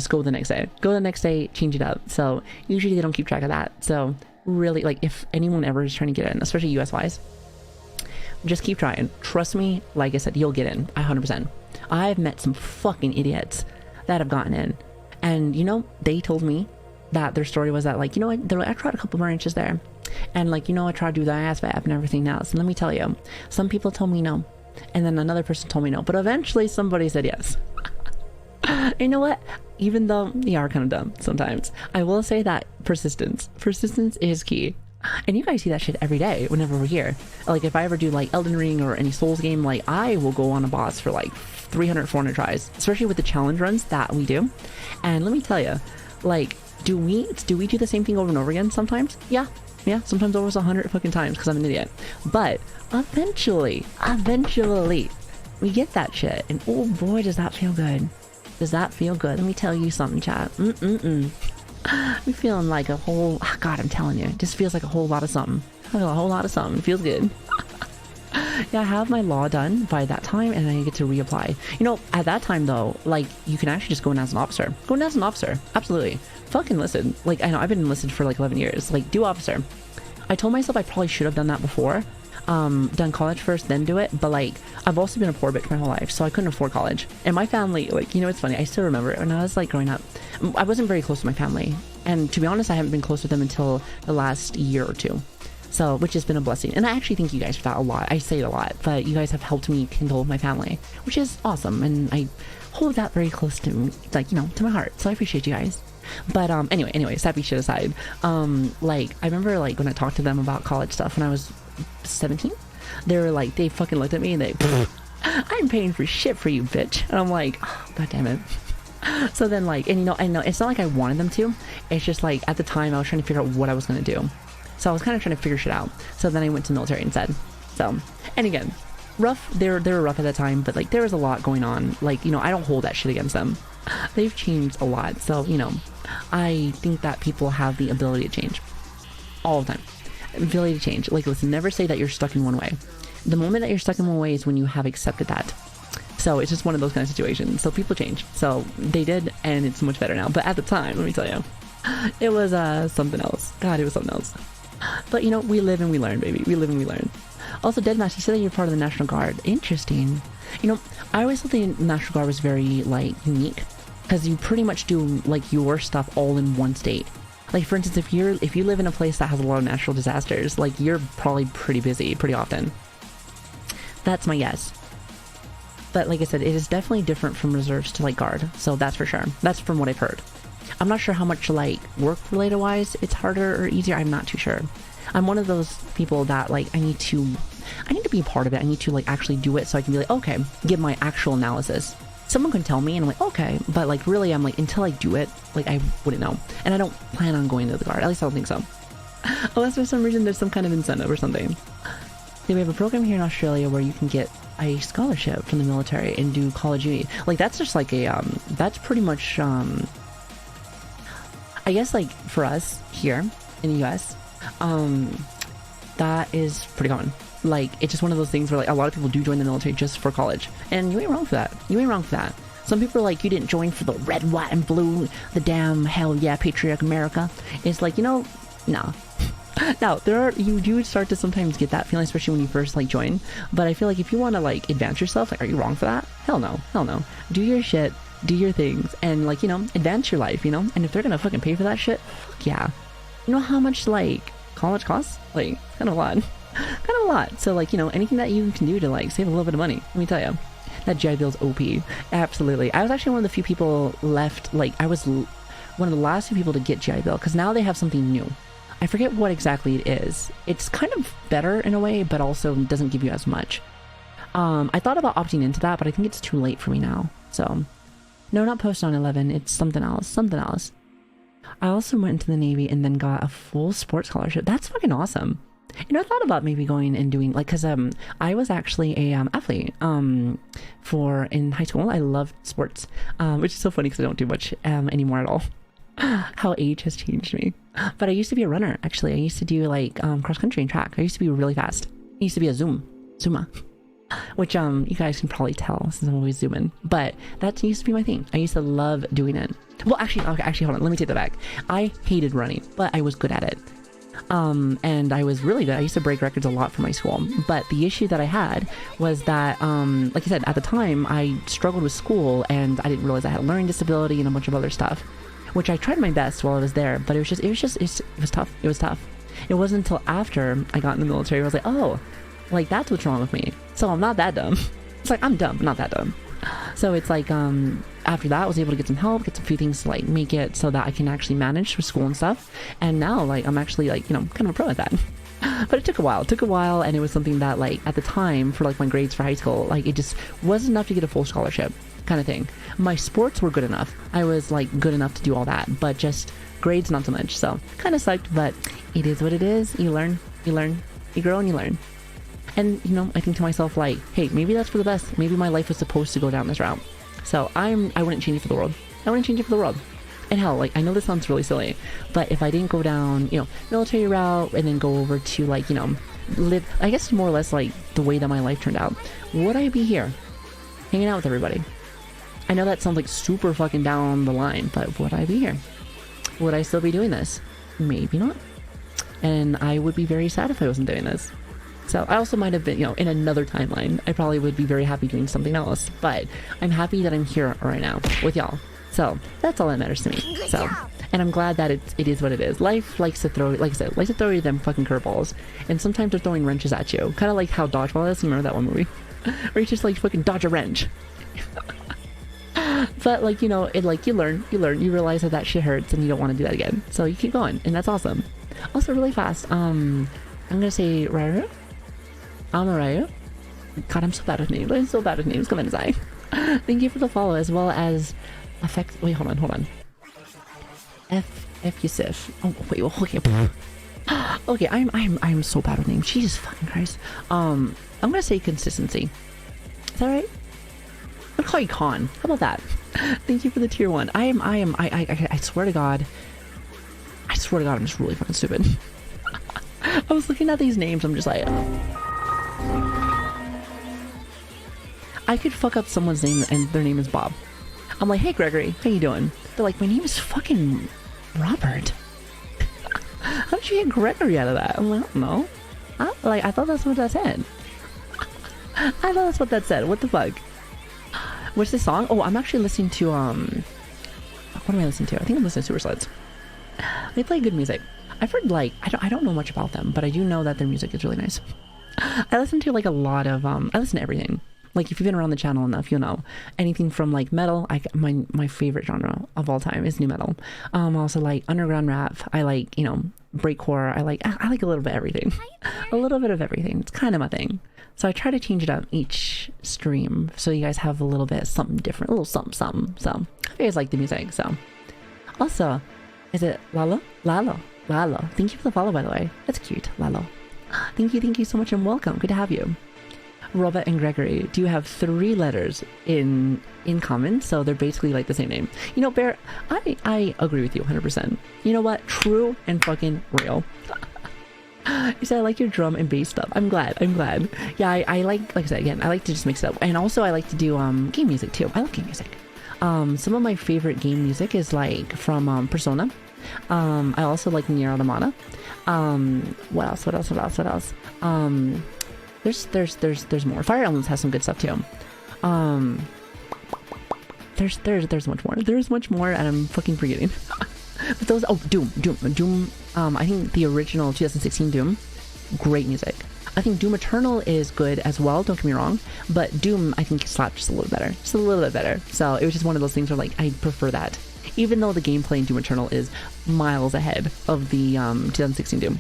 S2: go the next day. Go the next day, change it up. So usually they don't keep track of that. So really, like, if anyone ever is trying to get in, especially US wise, just keep trying. Trust me, like I said, you'll get in. 100%. I've met some fucking idiots that have gotten in. And, you know, they told me that their story was that, like, you know what, I tried a couple branches there. And, like, you know, I tried to do the ASVAB and everything else. And let me tell you, some people told me no. And then another person told me no. But eventually somebody said yes. You know what? Even though they are kind of dumb sometimes, I will say that persistence is key. And you guys see that shit every day whenever we're here. Like, if I ever do, like, Elden Ring or any Souls game, like, I will go on a boss for, like, 300, 400 tries. Especially with the challenge runs that we do. And let me tell you, like, do we do the same thing over and over again sometimes? Yeah, sometimes over 100 fucking times because I'm an idiot. But eventually, we get that shit. And oh boy, does that feel good. Does that feel good? Let me tell you something, chat. I'm feeling like a whole, God, I'm telling you, it just feels like a whole lot of something. I feel a whole lot of something. It feels good. Yeah, I have my law done by that time and I get to reapply. You know, at that time though, like, you can actually just go in as an officer. Go in as an officer. Absolutely. Fucking listen. Like, I know I've been enlisted for like 11 years. Like, do officer. I told myself I probably should have done that before. Done college first, then do it. But, like, I've also been a poor bitch my whole life, so I couldn't afford college. And my family, like, you know, it's funny. I still remember when I was, like, growing up, I wasn't very close to my family. And to be honest, I haven't been close with them until the last year or two. So, which has been a blessing. And I actually thank you guys for that a lot. I say it a lot, but you guys have helped me kindle my family, which is awesome. And I hold that very close to me, like, you know, to my heart. So I appreciate you guys. But anyway, sappy shit aside, like, I remember, like, when I talked to them about college stuff when I was 17, they were like, they fucking looked at me and they, I'm paying for shit for you, bitch. And I'm like, oh, God damn it. So then, like, and you know, I know it's not like I wanted them to. It's just like at the time I was trying to figure out what I was going to do. So I was kind of trying to figure shit out. So then I went to military instead. So, and again, rough, they were rough at that time, but like there was a lot going on. Like, you know, I don't hold that shit against them. They've changed a lot. So, you know, I think that people have the ability to change all the time. Ability to change. Like, listen, never say that you're stuck in one way. The moment that you're stuck in one way is when you have accepted that. So it's just one of those kind of situations. So people change. So they did, and it's much better now. But at the time, let me tell you, it was something else. God, it was something else. But, you know, we live and we learn, baby. We live and we learn. Also, Deadmatch, you said that you're part of the National Guard. Interesting. You know, I always thought the National Guard was very, like, unique. Because you pretty much do, like, your stuff all in one state. Like, for instance, if you live in a place that has a lot of natural disasters, like, you're probably pretty busy pretty often. That's my guess. But like I said, it is definitely different from reserves to like guard, so that's for sure. That's from what I've heard. I'm not sure how much like work related wise it's harder or easier. I'm not too sure. I'm one of those people that like I need to be a part of it. I need to like actually do it so I can be like, okay, give my actual analysis. Someone can tell me and I'm like, okay, but like really I'm like, until I do it, like I wouldn't know. And I don't plan on going to the guard. At least I don't think so. Unless for some reason there's some kind of incentive or something. Yeah, we have a program here in Australia where you can get a scholarship from the military and do college uni. Like that's just like a that's pretty much I guess like for us here in the US, that is pretty common. Like it's just one of those things where like a lot of people do join the military just for college, and you ain't wrong for that. You ain't wrong for that. Some people are like, you didn't join for the red, white, and blue, the damn hell yeah patriotic America. It's like, you know, no. Now there are you do start to sometimes get that feeling, especially when you first like join. But I feel like if you want to like advance yourself, like, are you wrong for that? Hell no, hell no. Do your shit, do your things, and like, you know, advance your life, you know. And if they're gonna fucking pay for that shit, fuck yeah. You know how much like college costs? Like kind of a lot. Kind of a lot. So like, you know, anything that you can do to like save a little bit of money, let me tell you, that GI Bill's OP. Absolutely. I was actually one of the few people left, like I was one of the last few people to get GI Bill, because now they have something new. I forget what exactly it is. It's kind of better in a way, but also doesn't give you as much. I thought about opting into that, but I think it's too late for me now. So no, not post 9/11. It's something else, something else. I also went into the Navy and then got a full sports scholarship. That's fucking awesome. You know, I thought about maybe going and doing like, because I was actually a athlete for in high school. I loved sports, which is so funny because I don't do much anymore at all. How age has changed me. But I used to be a runner, actually. I used to do like cross country and track. I used to be really fast. I used to be a Zuma, which you guys can probably tell since I'm always zooming. But that used to be my thing. I used to love doing it. Well, actually, hold on. Let me take that back. I hated running, but I was good at it. And I was really good. I used to break records a lot for my school. But the issue that I had was that, like I said, at the time, I struggled with school and I didn't realize I had a learning disability and a bunch of other stuff, which I tried my best while I was there, but it was tough. It was tough. It wasn't until after I got in the military, I was like, oh, like that's what's wrong with me. So I'm not that dumb. It's like, I'm dumb, but not that dumb. So it's like, after that I was able to get some help, get some few things to like make it so that I can actually manage for school and stuff. And now like, I'm actually like, you know, kind of a pro at that. But it took a while, and it was something that like at the time for like my grades for high school, like it just wasn't enough to get a full scholarship kind of thing. My sports were good enough. I was like good enough to do all that, but just grades not so much. So kind of sucked, but it is what it is. You learn, you grow and you learn. And you know, I think to myself like, hey, maybe that's for the best. Maybe my life was supposed to go down this route. So I wouldn't change it for the world. I wouldn't change it for the world. And hell, like I know this sounds really silly, but if I didn't go down, you know, military route and then go over to like, you know, live, I guess more or less like the way that my life turned out, would I be here hanging out with everybody? I know that sounds like super fucking down the line, but would I be here? Would I still be doing this? Maybe not. And I would be very sad if I wasn't doing this. So I also might have been, you know, in another timeline, I probably would be very happy doing something else, but I'm happy that I'm here right now with y'all. So that's all that matters to me. So, and I'm glad that it is what it is. Life likes to throw, like I said, likes to throw you them fucking curveballs, and sometimes they're throwing wrenches at you. Kind of like how Dodgeball is. You remember that one movie? Where you just like fucking dodge a wrench. But like, you know, it like you learn, you realize that shit hurts and you don't want to do that again. So you keep going, and that's awesome. Also really fast, I'm gonna say Ryu. Ryu. God, I'm so bad with names. I'm so bad with names. Come on, Zai. Thank you for the follow, as well as effect. Wait, hold on. F Yusuf. Oh wait, okay. Okay, I'm so bad with names. Jesus fucking Christ. I'm gonna say consistency. Is that right? I'm gonna call you Khan. How about that? Thank you for the tier 1. I swear to God. I'm just really fucking stupid. I was looking at these names, I'm just like, I could fuck up someone's name and their name is Bob. I'm like, hey Gregory, how you doing? They're like, my name is fucking Robert. How did you get Gregory out of that? I'm like, I don't know. I thought that's what that said. I thought that's what that said. What the fuck? What's this song? Oh, I'm actually listening to, what am I listening to? I think I'm listening to Super Sluts. They play good music. I've heard like I don't know much about them, but I do know that their music is really nice. I listen to like a lot of I listen to everything. Like if you've been around the channel enough, you'll know anything from like metal. My favorite genre of all time is new metal. I also like underground rap. I like breakcore. I like a little bit of everything. A little bit of everything. It's kind of my thing. So I try to change it up each stream so you guys have a little bit of something different, a little something. So you guys like the music. So also, is it Lalo? Lalo. Thank you for the follow, by the way. That's cute, Lalo. Thank you so much and welcome. Good to have you. Robert and Gregory, do you have 3 letters in common? So they're basically like the same name. You know, Bear, I agree with you 100%. You know what? True and fucking real. You said I like your drum and bass stuff. I'm glad. Yeah, I like I said again, I like to just mix it up. And also I like to do game music too. I love game music. Some of my favorite game music is like from Persona. I also like Nier Automata. What else? There's more. Fire Emblems has some good stuff too. There's much more. There's much more, and I'm fucking forgetting. But those, Doom. I think the original 2016 Doom, great music. I think Doom Eternal is good as well. Don't get me wrong, but Doom I think slapped just a little bit better. So it was just one of those things where like I prefer that, even though the gameplay in Doom Eternal is miles ahead of the 2016 Doom.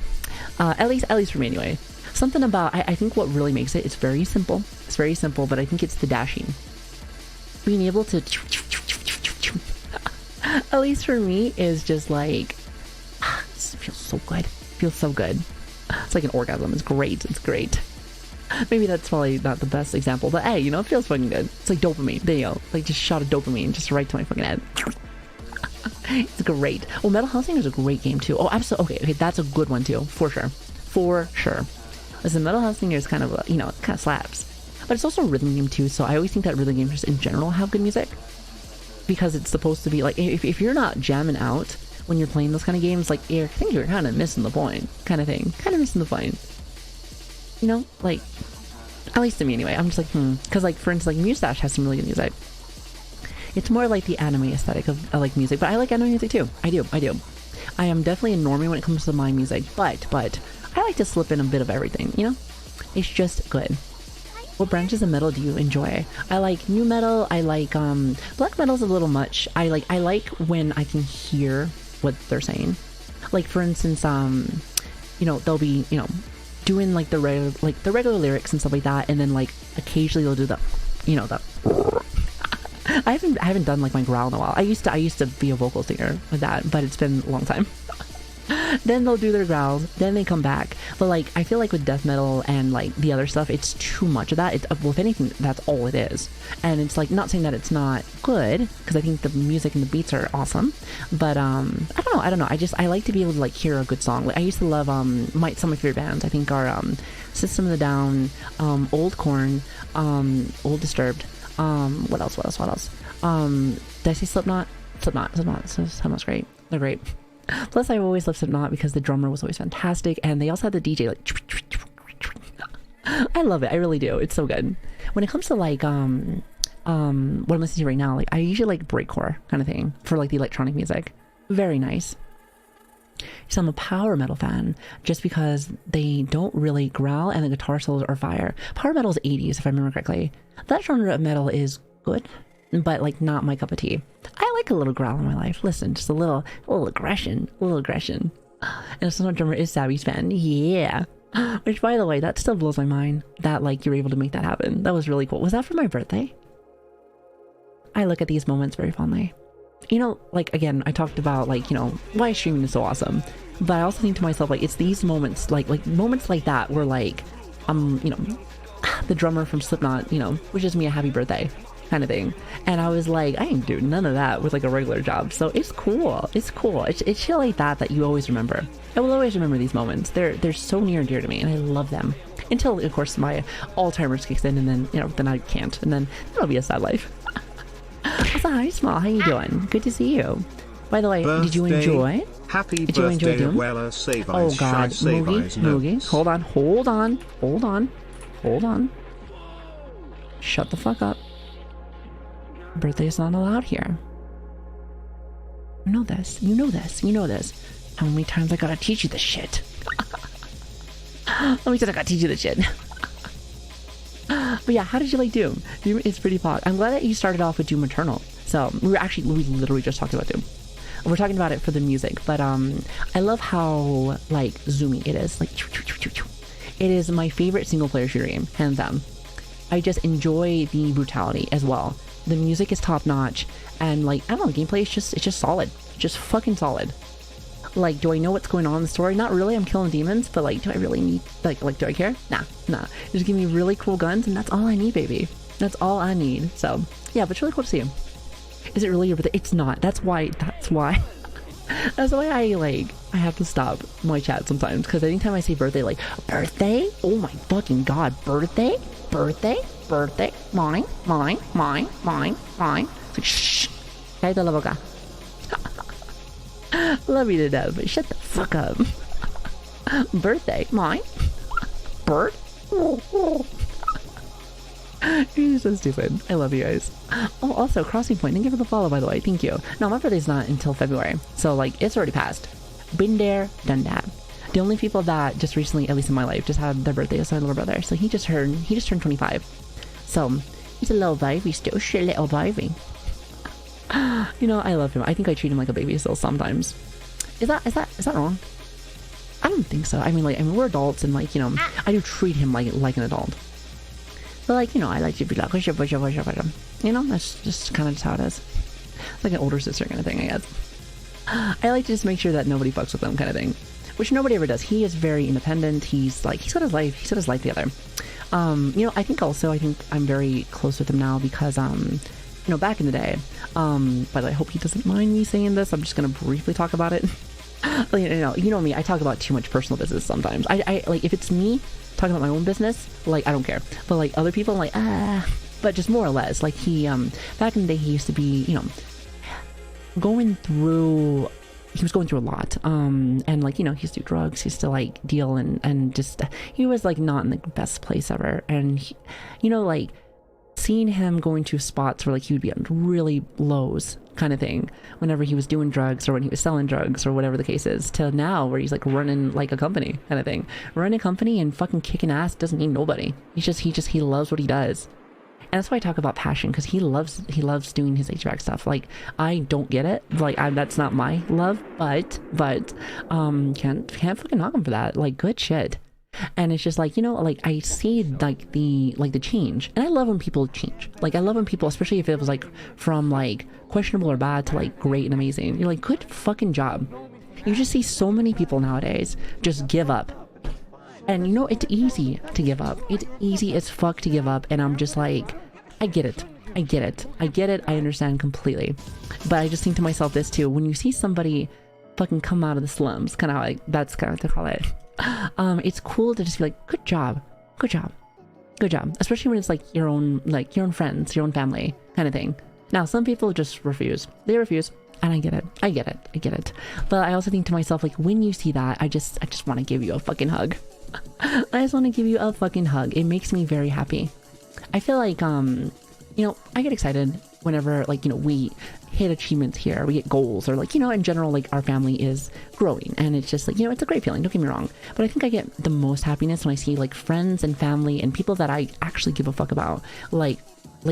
S2: At least for me anyway. Something about, I think what really makes it's very simple. It's very simple, but I think it's the dashing. Being able to, at least for me, is just like, it feels so good. Feels so good. It's like an orgasm. It's great. Maybe that's probably not the best example, but hey, it feels fucking good. It's like dopamine. There you go. Like just shot of dopamine just right to my fucking head. It's great. Oh, Metal Hellsinger is a great game too. Oh, absolutely. Okay, that's a good one too. For sure. Listen, Metal Hellsinger is kind of, it kind of slaps. But it's also a rhythm game too, so I always think that rhythm games just in general have good music. Because it's supposed to be, like, if you're not jamming out when you're playing those kind of games, like, I think you're kind of missing the point, kind of thing. Kind of missing the point. Like, at least to me anyway. I'm just like, Because, like, for instance, like, Mustache has some really good music. It's more like the anime aesthetic of like music, but I like anime music too. I do. I am definitely a normie when it comes to my music, but I like to slip in a bit of everything, It's just good. What branches of metal do you enjoy? I like new metal. I like black metal's a little much. I like when I can hear what they're saying. Like for instance, they'll be, doing like the regular lyrics and stuff like that, and then like occasionally they'll do the I haven't done like my growl in a while. I used to be a vocal singer with that, but it's been a long time. Then they'll do their growls, then they come back. But like I feel like with death metal and like the other stuff, it's too much of that. Well, if anything, that's all it is. And it's like not saying that it's not good, because I think the music and the beats are awesome. But I don't know. I like to be able to like hear a good song. Like I used to love some of my favorite bands I think are System of the Down, Old Corn, Old Disturbed. What else? Did I say Slipknot? Slipknot's great. They're great. Plus, I always loved Slipknot because the drummer was always fantastic, and they also had the DJ like. I love it. I really do. It's so good. When it comes to like what I'm listening to right now, like I usually like breakcore kind of thing for like the electronic music. Very nice. So I'm a power metal fan just because they don't really growl and the guitar solos are fire. Power metal is 80s if I remember correctly. That genre of metal is good, but like not my cup of tea. I like a little growl in my life. Listen, just a little aggression. And the Slipknot drummer is Savvy's fan. Yeah. Which, by the way, that still blows my mind that like you were able to make that happen. That was really cool. Was that for my birthday? I look at these moments very fondly. Like again, I talked about like, why streaming is so awesome. But I also think to myself, like, it's these moments, like moments like that where like, the drummer from Slipknot, wishes me a happy birthday kind of thing. And I was like, I ain't doing none of that with like a regular job. So it's cool. It's shit like that you always remember. I will always remember these moments. They're so near and dear to me, and I love them. Until, of course, my Alzheimer's kicks in, and then, then I can't. And then that'll be a sad life. Also, hi, Small. How you doing? Good to see you. By the way, did you enjoy?
S3: Happy
S2: did you enjoy
S3: birthday,
S2: Doom?
S3: Weller, save
S2: Oh
S3: eyes,
S2: God, Moogie. Hold on. Shut the fuck up. Birthday is not allowed here. You know this. How many times I gotta teach you this shit? How many times I gotta teach you this shit? But yeah, how did you like Doom? Doom is pretty pog. I'm glad that you started off with Doom Eternal. So we literally just talked about Doom. We're talking about it for the music, but I love how like zoomy it is. Like it is my favorite single player shooter game, hands down. I just enjoy the brutality as well. The music is top notch, and like I don't know, the gameplay is just solid, just fucking solid. Like, do I know what's going on in the story? Not really. I'm killing demons, but like, do I really need like do I care? Nah. Just give me really cool guns, and that's all I need, baby. That's all I need. So yeah, but it's really cool to see him. Is it really your birthday? It's not. That's why that's why I have to stop my chat sometimes, because anytime I say birthday, like birthday, oh my fucking god, birthday, mine. It's like shh, cállate la boca. Love you to death, but shut the fuck up. Birthday, mine. Bird. You're so stupid. I love you guys. Oh, also, Crossing Point, thank you for the follow, by the way. Thank you. No, my birthday's not until February, so like it's already passed. Been there, done that. The only people that just recently, at least in my life, just had their birthday is my little brother. So he just turned 25. So he's a little baby still, shit, little baby. You know, I love him. I think I treat him like a baby still sometimes. Is that wrong? I don't think so. I mean, we're adults, and like, you know, I do treat him like an adult. But like, you know, I like to be like, you know, that's just kind of just how it is. It's like an older sister kind of thing, I guess. I like to just make sure that nobody fucks with them kind of thing, which nobody ever does. He is very independent. He's got his life together. You know, I think I'm very close with him now because, you know, back in the day, but I hope he doesn't mind me saying this. I'm just going to briefly talk about it. You know me, I talk about too much personal business sometimes. I like, if it's me talking about my own business, like, I don't care. But like other people, I'm like, but just more or less, like he, back in the day, he used to be, you know, he was going through a lot. And like, you know, he used to do drugs, he used to like deal and just, he was like not in the best place ever. And he, you know, like, seeing him going to spots where like he would be on really lows kind of thing whenever he was doing drugs or when he was selling drugs or whatever the case is, to now where he's like running like a company kind of thing, running a company and fucking kicking ass, doesn't need nobody. He loves what he does. And that's why I talk about passion, because he loves doing his HVAC stuff. Like, I don't get it, like that's not my love, but can't fucking knock him for that. Like, good shit. And it's just like, you know, like I see like the change, and I love when people change. Like, I love when people, especially if it was like from like questionable or bad to like great and amazing, you're like, good fucking job. You just see so many people nowadays just give up. And you know, it's easy to give up. It's easy as fuck to give up. And I'm just like, I get it. I understand completely. But I just think to myself this too, when you see somebody fucking come out of the slums, kind of like, that's kind of to call it. It's cool to just be like, good job. Especially when it's like your own friends, your own family kind of thing. Now, some people just refuse. They refuse. And I get it. But I also think to myself, like, when you see that, I just want to give you a fucking hug. I just want to give you a fucking hug. It makes me very happy. I feel like, you know, I get excited whenever, like, you know, we hit achievements here, we get goals, or like, you know, in general, like, our family is growing, and it's just like, you know, it's a great feeling, don't get me wrong. But I think I get the most happiness when I see like friends and family and people that I actually give a fuck about, like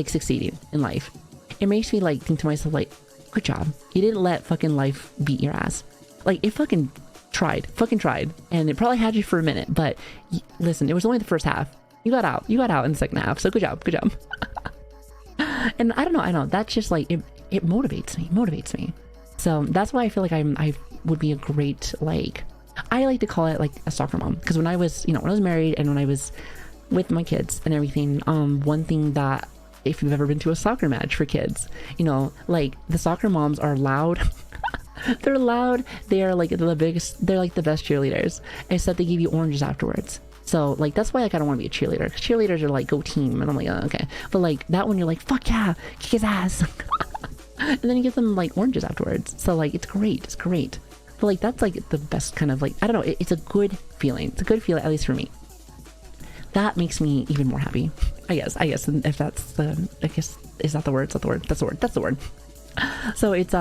S2: succeeding in life. It makes me like think to myself, like, good job. You didn't let fucking life beat your ass. Like, it fucking tried, and it probably had you for a minute, but listen, it was only the first half. You got out in the second half, so good job. And I don't know, that's just like, it motivates me. So that's why I feel like I would be a great, like, I like to call it like a soccer mom, because when I was married and when I was with my kids and everything, one thing that, if you've ever been to a soccer match for kids, you know, like, the soccer moms are loud. They're loud. They are like the biggest, they're like the best cheerleaders, except they give you oranges afterwards. So like, that's why, like, I don't want to be a cheerleader, because cheerleaders are like, go team, and I'm like, oh, okay. But like that one, you're like, fuck yeah, kick his ass. And then you give them like oranges afterwards. So like, it's great. But like, that's like the best kind of, like, I don't know, it's a good feeling. It's a good feeling, at least for me. That makes me even more happy. I guess if that's the, I guess, is that the word? That's the word. So it's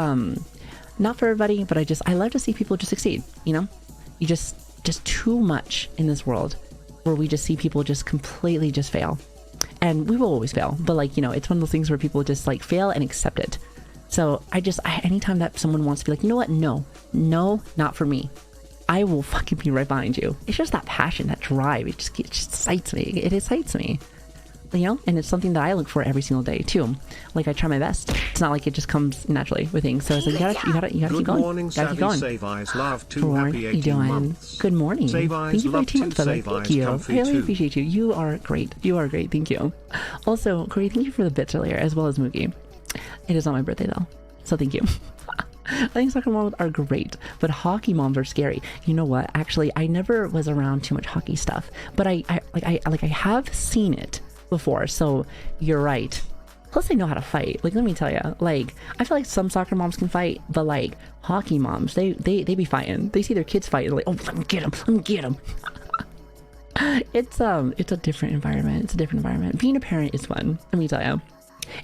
S2: not for everybody, but I love to see people just succeed, you know? You just too much in this world where we just see people just completely just fail. And we will always fail, but like, you know, it's one of those things where people just like fail and accept it. So anytime that someone wants to be like, you know what? No, not for me. I will fucking be right behind you. It's just that passion, that drive. It just excites me. It excites me. You know, and it's something that I look for every single day too. Like I try my best. It's not like it just comes naturally with things. So it's like you gotta keep going.
S3: Good morning,
S2: gotta keep going.
S3: Save Eyes, love
S2: Good
S3: 2
S2: morning.
S3: happy
S2: How you
S3: 18
S2: doing?
S3: months.
S2: Good morning.
S3: Save Eyes,
S2: Thank you for
S3: love
S2: 18 months, brother.
S3: Save
S2: Thank
S3: Eyes,
S2: you. I
S3: comfy
S2: really
S3: too.
S2: appreciate you. You are great. You are great. Thank you. Also, Corey, thank you for the bits earlier, as well as Moogie. It is not my birthday though, so thank you. I think soccer moms are great, but hockey moms are scary. You know what? Actually, I never was around too much hockey stuff, but I have seen it before. So you're right. Plus, they know how to fight. Like, let me tell you. Like, I feel like some soccer moms can fight, but like hockey moms, they be fighting. They see their kids fighting, like, oh, let me get him. Let me get him. It's a different environment. It's a different environment. Being a parent is fun. Let me tell you.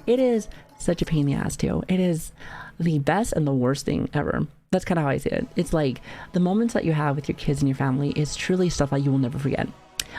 S2: It is such a pain in the ass too. It is the best and the worst thing ever. That's kind of how I see it. It's like the moments that you have with your kids and your family is truly stuff that you will never forget.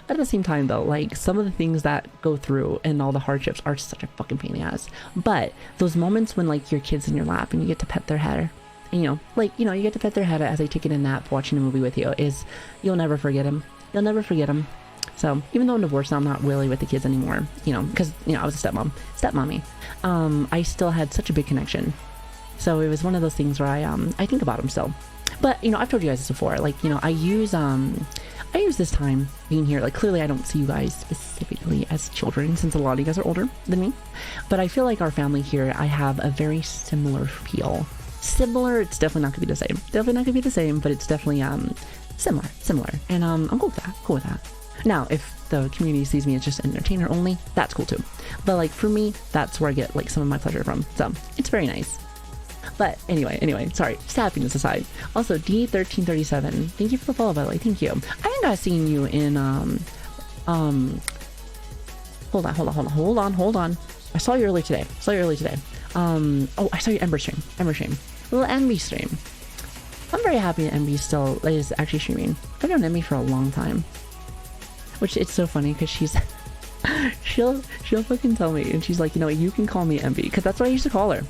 S2: At the same time though, like some of the things that go through and all the hardships are such a fucking pain in the ass. But those moments when like your kid's in your lap and you get to pet their head, and you get to pet their head as they take in a nap watching a movie with you, is you'll never forget them. You'll never forget them. So even though I'm divorced now, I'm not really with the kids anymore, you know, because, you know, I was a stepmommy. I still had such a big connection. So it was one of those things where I think about them still. But, you know, I've told you guys this before, like, you know, I use this time being here, like clearly I don't see you guys specifically as children since a lot of you guys are older than me. But I feel like our family here, I have a very similar feel. Similar, it's definitely not gonna be the same. Definitely not gonna be the same, but it's definitely similar. And I'm cool with that. Now, if the community sees me as just an entertainer only, that's cool too. But like for me, that's where I get like some of my pleasure from. So it's very nice. But anyway, sorry, happiness aside. Also, D1337, thank you for the follow, by the way. Thank you. I think I've seen you in hold on. I saw you earlier today. Oh, I saw your Ember stream. Little Emby stream. I'm very happy that Emby still is actually streaming. I've known Emby for a long time. Which it's so funny because she'll fucking tell me, and she's like, you know, you can call me Emby, because that's what I used to call her.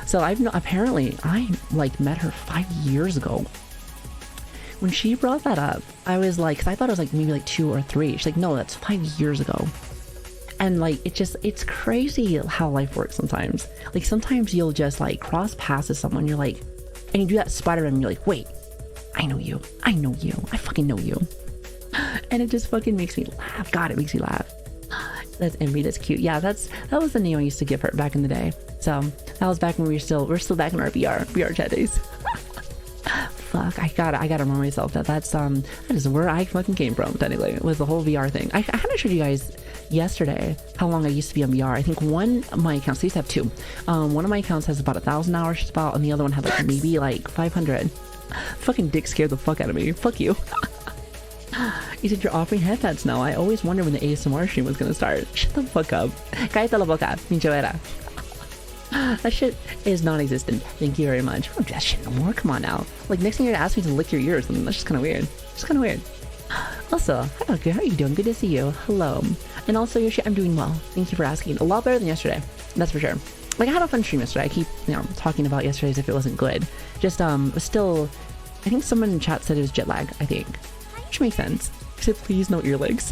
S2: So apparently I like met her 5 years ago. When she brought that up, I was like, because I thought it was like maybe like 2 or 3. She's like, no, that's 5 years ago. And like, it's crazy how life works sometimes. Like sometimes you'll just like cross paths with someone, you're like, and you do that Spider-Man, and you're like, wait, I know you, I fucking know you. And it just fucking makes me laugh. God, it makes me laugh. That's Emby, that's cute. Yeah, that was the name I used to give her back in the day. So that was back when we're still back in our VR chat days. Fuck, I gotta remind myself that that is where I fucking came from, technically. It was the whole VR thing. I kind of showed you guys yesterday how long I used to be on VR. I think one of my accounts, I used to have 2. One of my accounts has about 1,000 hours just about, and the other one had like maybe like 500. Fucking dick scared the fuck out of me. Fuck you. You said you're offering headphones now. I always wondered when the ASMR stream was gonna start. Shut the fuck up. Cállate la boca, pinche vera. That shit is non-existent. Thank you very much. I don't do that shit no more. Come on now. Like next thing you're gonna ask me to lick your ears, and that's just kind of weird. Also, how are you doing? Good to see you. Hello. And also, Yoshi, I'm doing well. Thank you for asking. A lot better than yesterday. That's for sure. Like I had a fun stream yesterday. I keep, you know, talking about yesterday as if it wasn't good. Just still, I think someone in chat said it was jet lag. I think. Which makes sense. Except please no earlegs.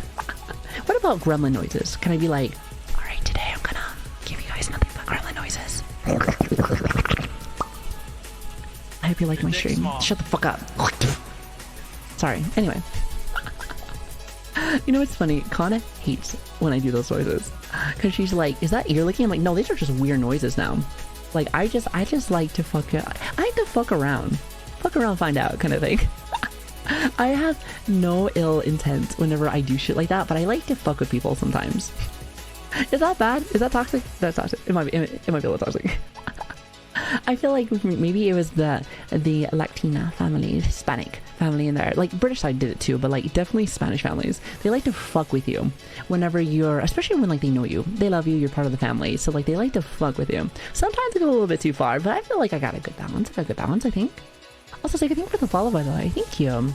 S2: What about gremlin noises? Can I be like, alright, today I'm gonna give you guys nothing but gremlin noises. I hope you like my stream. Shut the fuck up. Sorry. Anyway. You know what's funny? Kana hates when I do those noises. Because she's like, is that ear licking? I'm like, no, these are just weird noises now. Like, I just like to fuck around. Fuck around, find out kind of thing. I have no ill intent whenever I do shit like that, but I like to fuck with people sometimes. Is that bad? Is that toxic? That's toxic. It might be a little toxic. I feel like maybe it was the Latina family, Hispanic family in there. Like British side did it too, but like definitely Spanish families. They like to fuck with you whenever you're, especially when like they know you, they love you, you're part of the family. So like they like to fuck with you. Sometimes they go a little bit too far, but I feel like I got a good balance. I think. Also, like I think for the follow, by the way, thank you.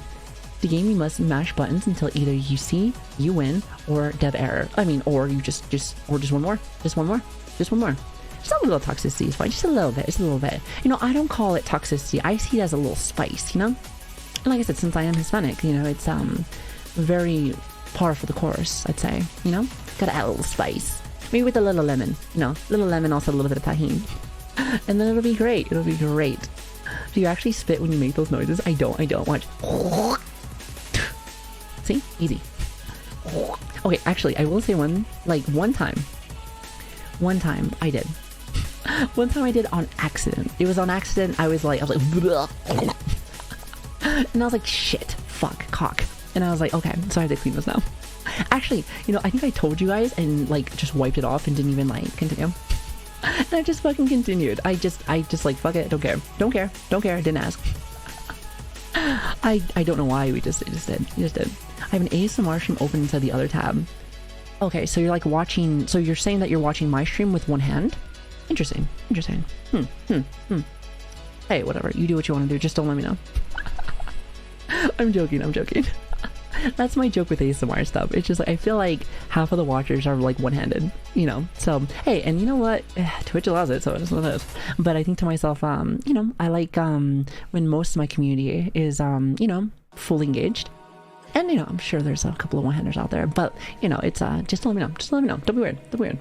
S2: The game, you must mash buttons until either you see, you win, or dead error. I mean, or you just one more. Just one more. Just a little toxicity is fine. Just a little bit. You know, I don't call it toxicity. I see it as a little spice, you know? And like I said, since I am Hispanic, you know, it's very par for the course, I'd say, you know? Gotta add a little spice. Maybe with a little lemon. You know, little lemon, also a little bit of tahini. And then it'll be great. It'll be great. Do you actually spit when you make those noises? I don't. Watch. See? Easy. Okay, actually, I will say one time I did. One time I did on accident. It was on accident. I was like, bleh. And I was like, shit, fuck, cock. And I was like, okay, so I have to clean this now. Actually, you know, I think I told you guys and like just wiped it off and didn't even like continue. And I just fucking continued. I just like, fuck it, don't care, didn't ask. I don't know why we just did. I have an ASMR stream open inside the other tab. Okay, so you're like watching, so you're saying that you're watching my stream with one hand? Interesting. Hey, whatever, you do what you want to do, just don't let me know. I'm joking. That's my joke with ASMR stuff. It's just like, I feel like half of the watchers are like one-handed, you know? So, hey, and you know what? Twitch allows it, so it is what it is. But I think to myself, you know, I like when most of my community is, you know, fully engaged. And, you know, I'm sure there's a couple of one-handers out there, but, you know, it's, just let me know. Don't be weird.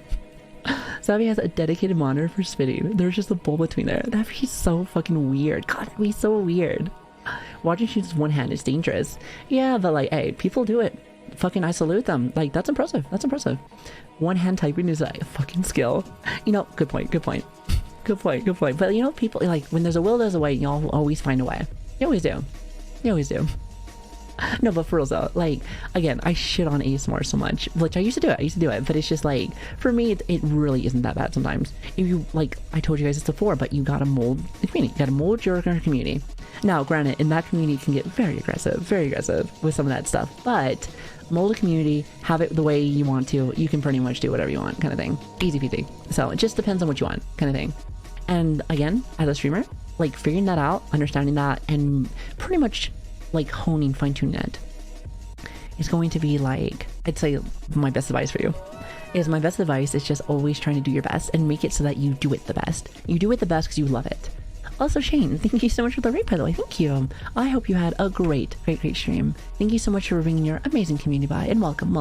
S2: Savvy has a dedicated monitor for spitting. There's just a bowl between there. That'd be so fucking weird. God, that'd be so weird. Watching shoots with one hand is dangerous. Yeah, but like, hey, people do it. Fucking, I salute them. Like, that's impressive. One hand typing is like a fucking skill. You know, good point. But you know, people, like, when there's a will, there's a way. You'll always find a way. You always do. No, but for real though, like, again, I shit on ASMR so much, which I used to do it, but it's just like, for me, it really isn't that bad sometimes. If you, like, I told you guys this before, but you gotta mold the community, you gotta mold your community. Now, granted, in that community, it can get very aggressive with some of that stuff, but mold a community, have it the way you want to, you can pretty much do whatever you want, kind of thing. Easy peasy. So it just depends on what you want, kind of thing. And again, as a streamer, like, figuring that out, understanding that, and pretty much like honing, fine-tuning it is going to be like, I'd say my best advice for you is just always trying to do your best and make it so that you do it the best. You do it the best because you love it. Also, Shane, thank you so much for the raid, by the way. Thank you. I hope you had a great stream. Thank you so much for bringing your amazing community by, and welcome.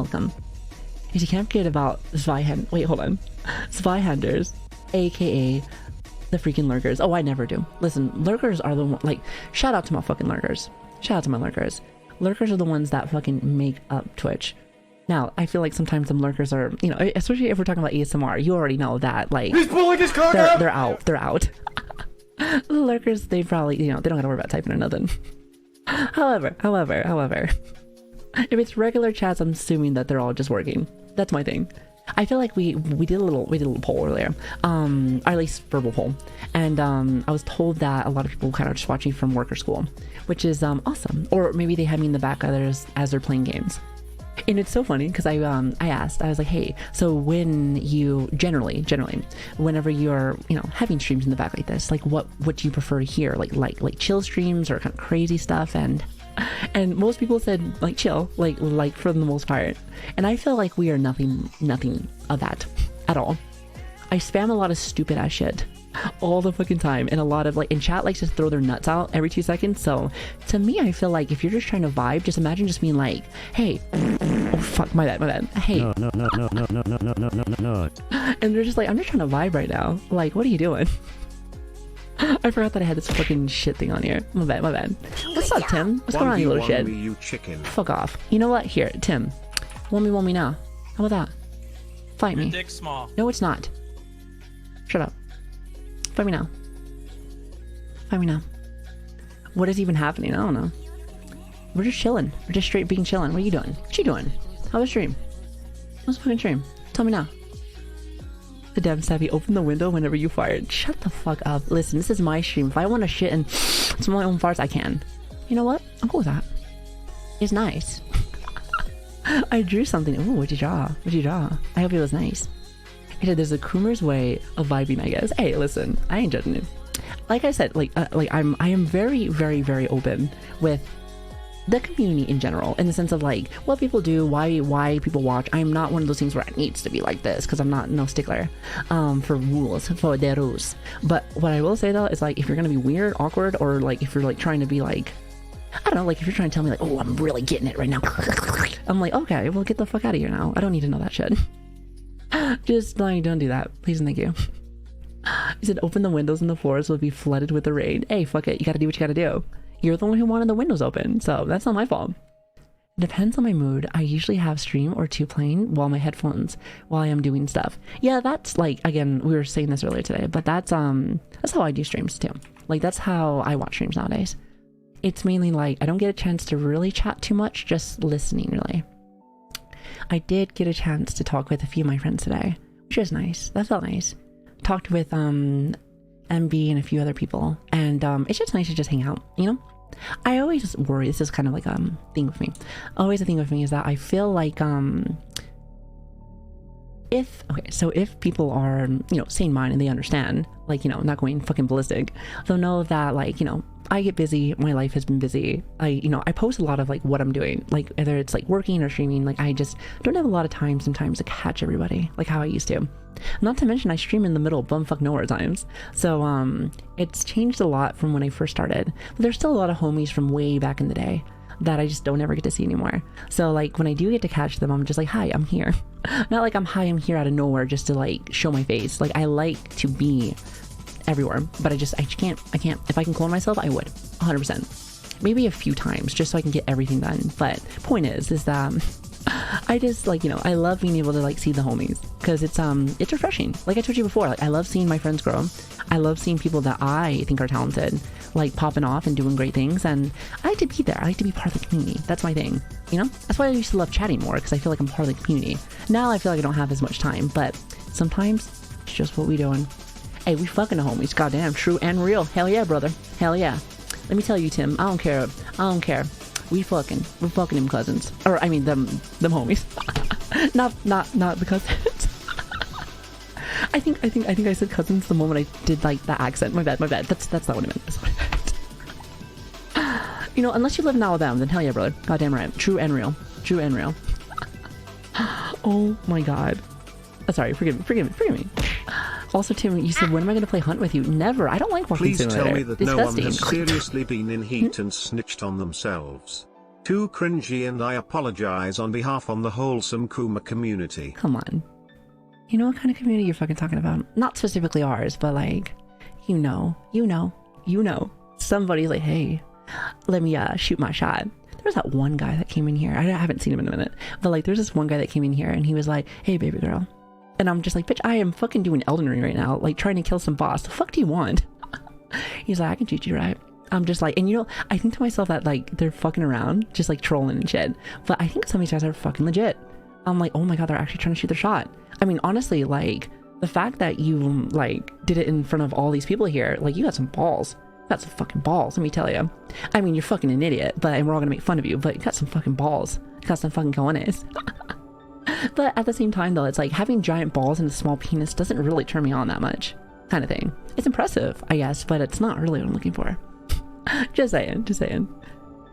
S2: Because you can't forget about Zweihanders, aka the freaking lurkers. Oh, I never do. Listen, lurkers are the one, like, shout out to my fucking lurkers. Lurkers are the ones that fucking make up Twitch. Now, I feel like sometimes some lurkers are, you know, especially if we're talking about ASMR, you already know that, like,
S5: he's pulling his cock out!
S2: They're out. The lurkers, they probably, you know, they don't gotta worry about typing or nothing. However, if it's regular chats, I'm assuming that they're all just working. That's my thing. I feel like we did a little poll earlier, or at least verbal poll, and I was told that a lot of people kind of just watching from work or school, which is awesome. Or maybe they had me in the back others as they're playing games. And it's so funny because I asked, I was like, hey, so when you generally whenever you're, you know, having streams in the back like this, like what do you prefer to hear, like chill streams or kind of crazy stuff? And most people said like chill, like for the most part. And I feel like we are nothing of that at all. I spam a lot of stupid ass shit all the fucking time, and a lot of, like, and chat likes to throw their nuts out every 2 seconds. So to me, I feel like if you're just trying to vibe, just imagine just being like, hey, oh fuck, my bad, hey,
S4: No.
S2: and they're just like, I'm just trying to vibe right now. Like, what are you doing? I forgot that I had this fucking shit thing on here. My bad. What's up, Tim? What's going on, you little shit?
S3: You chicken.
S2: Fuck off. You know what? Here, Tim. Want me now. How about that? Fight me.
S1: Your dick's small.
S2: No, it's not. Shut up. Fight me now. What is even happening? I don't know. We're just chilling. We're just straight being chilling. What are you doing? What you doing? How was the stream? How's the fucking stream? Tell me now. The damn savvy, open the window whenever you fart. Shut the fuck up. Listen, this is my stream. If I want to shit and smell my own farts, I can. You know what? I'm cool with that. It's nice. I drew something. Ooh, what'd you draw? What'd you draw? I hope it was nice. He said there's a Coomer's way of vibing, I guess. Hey, listen, I ain't judging you. Like I said, I am very, very, very open with the community in general, in the sense of like what people do, why people watch. I'm not one of those things where it needs to be like this, because I'm not no stickler for rules, for the rules. But what I will say though is like, if you're gonna be weird, awkward, or like if you're like trying to be like, I don't know, like if you're trying to tell me like, oh, I'm really getting it right now, I'm like, okay, well, get the fuck out of here now. I don't need to know that shit. Just like, don't do that, please and thank you. He said open the windows and the floors will be flooded with the rain. Hey, fuck it, you gotta do what you gotta do. You're the one who wanted the windows open, so that's not my fault. Depends on my mood. I usually have stream or two playing while my headphones while I am doing stuff. Yeah, that's like, again, we were saying this earlier today, but that's how I do streams too. Like that's how I watch streams nowadays. It's mainly like I don't get a chance to really chat too much, just listening really. I did get a chance to talk with a few of my friends today, which was nice. That felt nice. Talked with MB and a few other people, and it's just nice to just hang out, you know? I always worry, this is kind of like a thing with me. Always a thing with me is that I feel like if people are, you know, sane mind and they understand, like, you know, not going fucking ballistic, they'll know that, like, you know, I get busy, my life has been busy. I post a lot of like what I'm doing, like whether it's like working or streaming. Like I just don't have a lot of time sometimes to catch everybody like how I used to. Not to mention I stream in the middle of bumfuck nowhere times. So it's changed a lot from when I first started. But there's still a lot of homies from way back in the day that I just don't ever get to see anymore. So like when I do get to catch them, I'm just like, hi, I'm here. Not like I'm here out of nowhere just to like show my face. Like I like to be everywhere, but I can't. If I can clone myself, I would 100%. Maybe a few times just so I can get everything done. But point is that I just like, you know, I love being able to like see the homies because it's refreshing. Like I told you before, like I love seeing my friends grow. I love seeing people that I think are talented like popping off and doing great things, and I like to be there. I like to be part of the community. That's my thing, you know? That's why I used to love chatting more, because I feel like I'm part of the community. Now I feel like I don't have as much time, but sometimes it's just what we doing. Hey, we fucking the homies. Goddamn, true and real. Hell yeah, brother. Hell yeah. Let me tell you, Tim, I don't care. We're fucking them cousins. Or I mean them homies. not the cousins. I think I said cousins the moment I did like the accent. My bad. That's not what I meant. That's what I meant. You know, unless you live in Alabama, then hell yeah, brother. Goddamn right. True and real. Oh my god. Sorry, forgive me. Also, Tim, you said, when am I going to play Hunt with you? Never. I don't like walking
S3: Please
S2: simulator.
S3: tell me that
S2: Disgusting.
S3: no one has seriously been in heat and snitched on themselves. Too cringy, and I apologize on behalf of the wholesome Kuma community.
S2: Come on. You know what kind of community you're fucking talking about? Not specifically ours, but like, you know. Somebody's like, hey, let me shoot my shot. There was that one guy that came in here. I haven't seen him in a minute, but like, there's this one guy that came in here and he was like, hey, baby girl. And I'm just like, bitch, I am fucking doing Elden Ring right now, like trying to kill some boss. The fuck do you want? He's like, I can shoot you, right? I'm just like, and you know, I think to myself that like they're fucking around, just like trolling and shit. But I think some of these guys are fucking legit. I'm like, oh my god, they're actually trying to shoot their shot. I mean, honestly, like the fact that you like did it in front of all these people here, like you got some balls. You got some fucking balls, let me tell you. I mean, you're fucking an idiot, but we're all gonna make fun of you. But you got some fucking balls. You got some fucking cojones. But at the same time though, it's like having giant balls and a small penis doesn't really turn me on that much, kind of thing. It's impressive, I guess, but it's not really what I'm looking for. Just saying.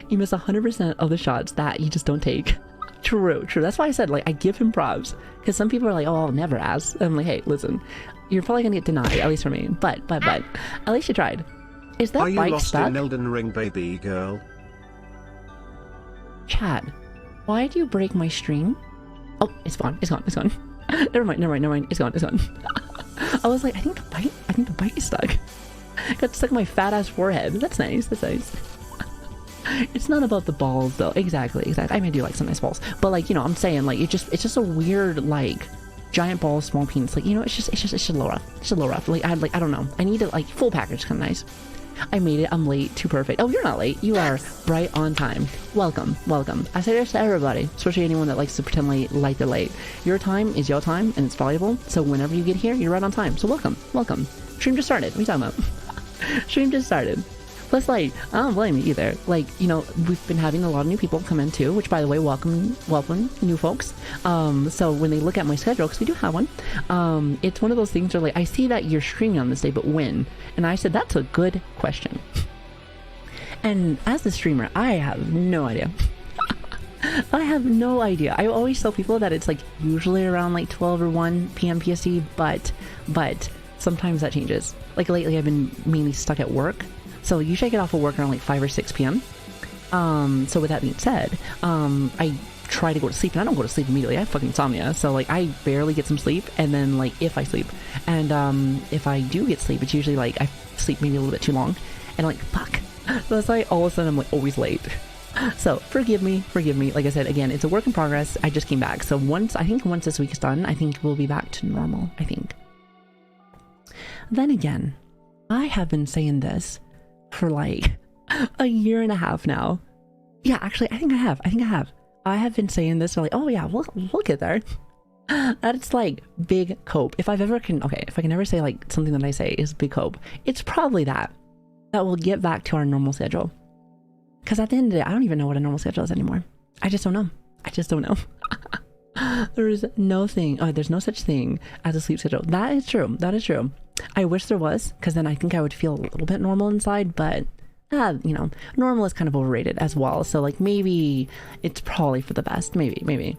S2: You miss 100% of the shots that you just don't take. True. That's why I said, like, I give him props, because some people are like, oh, I'll never ask. I'm like, hey, listen, you're probably gonna get denied, at least for me. But at least you tried. Is that
S3: Are
S2: bike
S3: you lost
S2: stuck?
S3: in Elden Ring, baby girl?
S2: Chad, why do you break my stream? Oh, it's gone. Never mind. It's gone. I was like, I think the bike is stuck. Got stuck in my fat ass forehead. That's nice. It's not about the balls though. Exactly. I mean, I do like some nice balls, but like, you know, I'm saying like it's just a weird like giant balls, small penis. Like, you know, it's just a little rough. Like I don't know. I need it like full package, kind of nice. I made it. I'm late. Too perfect. Oh, you're not late. You are right on time. Welcome. Welcome. I say this to everybody, especially anyone that likes to pretend like they're late. Your time is your time, and it's valuable. So whenever you get here, you're right on time. So welcome. Welcome. Stream just started. What are you talking about? Stream just started. Plus, like, I don't blame you either. Like, you know, we've been having a lot of new people come in too, which, by the way, welcome, new folks. So when they look at my schedule, because we do have one, it's one of those things where, like, I see that you're streaming on this day, but when? And I said, that's a good question. And as the streamer, I have no idea. I have no idea. I always tell people that it's, like, usually around, like, 12 or 1 p.m. PST, but sometimes that changes. Like, lately I've been mainly stuck at work. So usually I get off of work around like 5 or 6 p.m. So with that being said, I try to go to sleep, and I don't go to sleep immediately. I have fucking insomnia, so like I barely get some sleep, and then like if I sleep, and if I do get sleep, it's usually like I sleep maybe a little bit too long, and I'm like, fuck. So that's why all of a sudden I'm like always late. So forgive me. Like I said, again, it's a work in progress. I just came back, so once this week is done, I think we'll be back to normal. I think. Then again, I have been saying this for like a year and a half now. Yeah, actually, I think I have. I have been saying this for like, oh yeah, we'll get there. That's like big cope. If I can ever say like something that I say is big cope, it's probably that we'll get back to our normal schedule. Because at the end of the day, I don't even know what a normal schedule is anymore. I just don't know. There's no such thing as a sleep schedule. That is true. I wish there was, because then I think I would feel a little bit normal inside, but you know, normal is kind of overrated as well. So like maybe it's probably for the best. Maybe.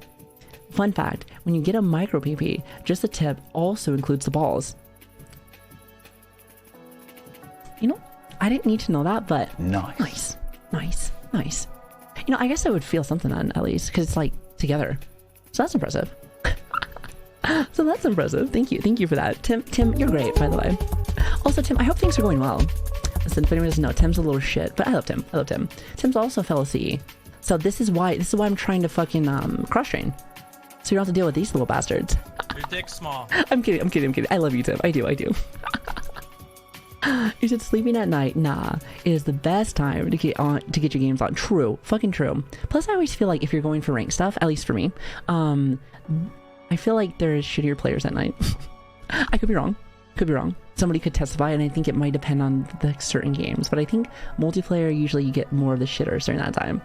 S2: Fun fact, when you get a micro PP, just a tip, also includes the balls. You know, I didn't need to know that, but nice. You know, I guess I would feel something on at least, because it's like together. So that's impressive. Thank you for that. Tim, you're great, by the way. Also, Tim, I hope things are going well. Listen, if anyone doesn't know, Tim's a little shit, but I love Tim. Tim's also a fellow CE. So this is why I'm trying to fucking cross-train. So you don't have to deal with these little bastards.
S1: Your dick's small.
S2: I'm kidding. I love you, Tim. I do. You said sleeping at night, nah, it is the best time to get your games on. True, fucking true. Plus, I always feel like if you're going for ranked stuff, at least for me, I feel like there's shittier players at night. I could be wrong. Somebody could testify, and I think it might depend on the certain games, but I think multiplayer, usually you get more of the shitters during that time.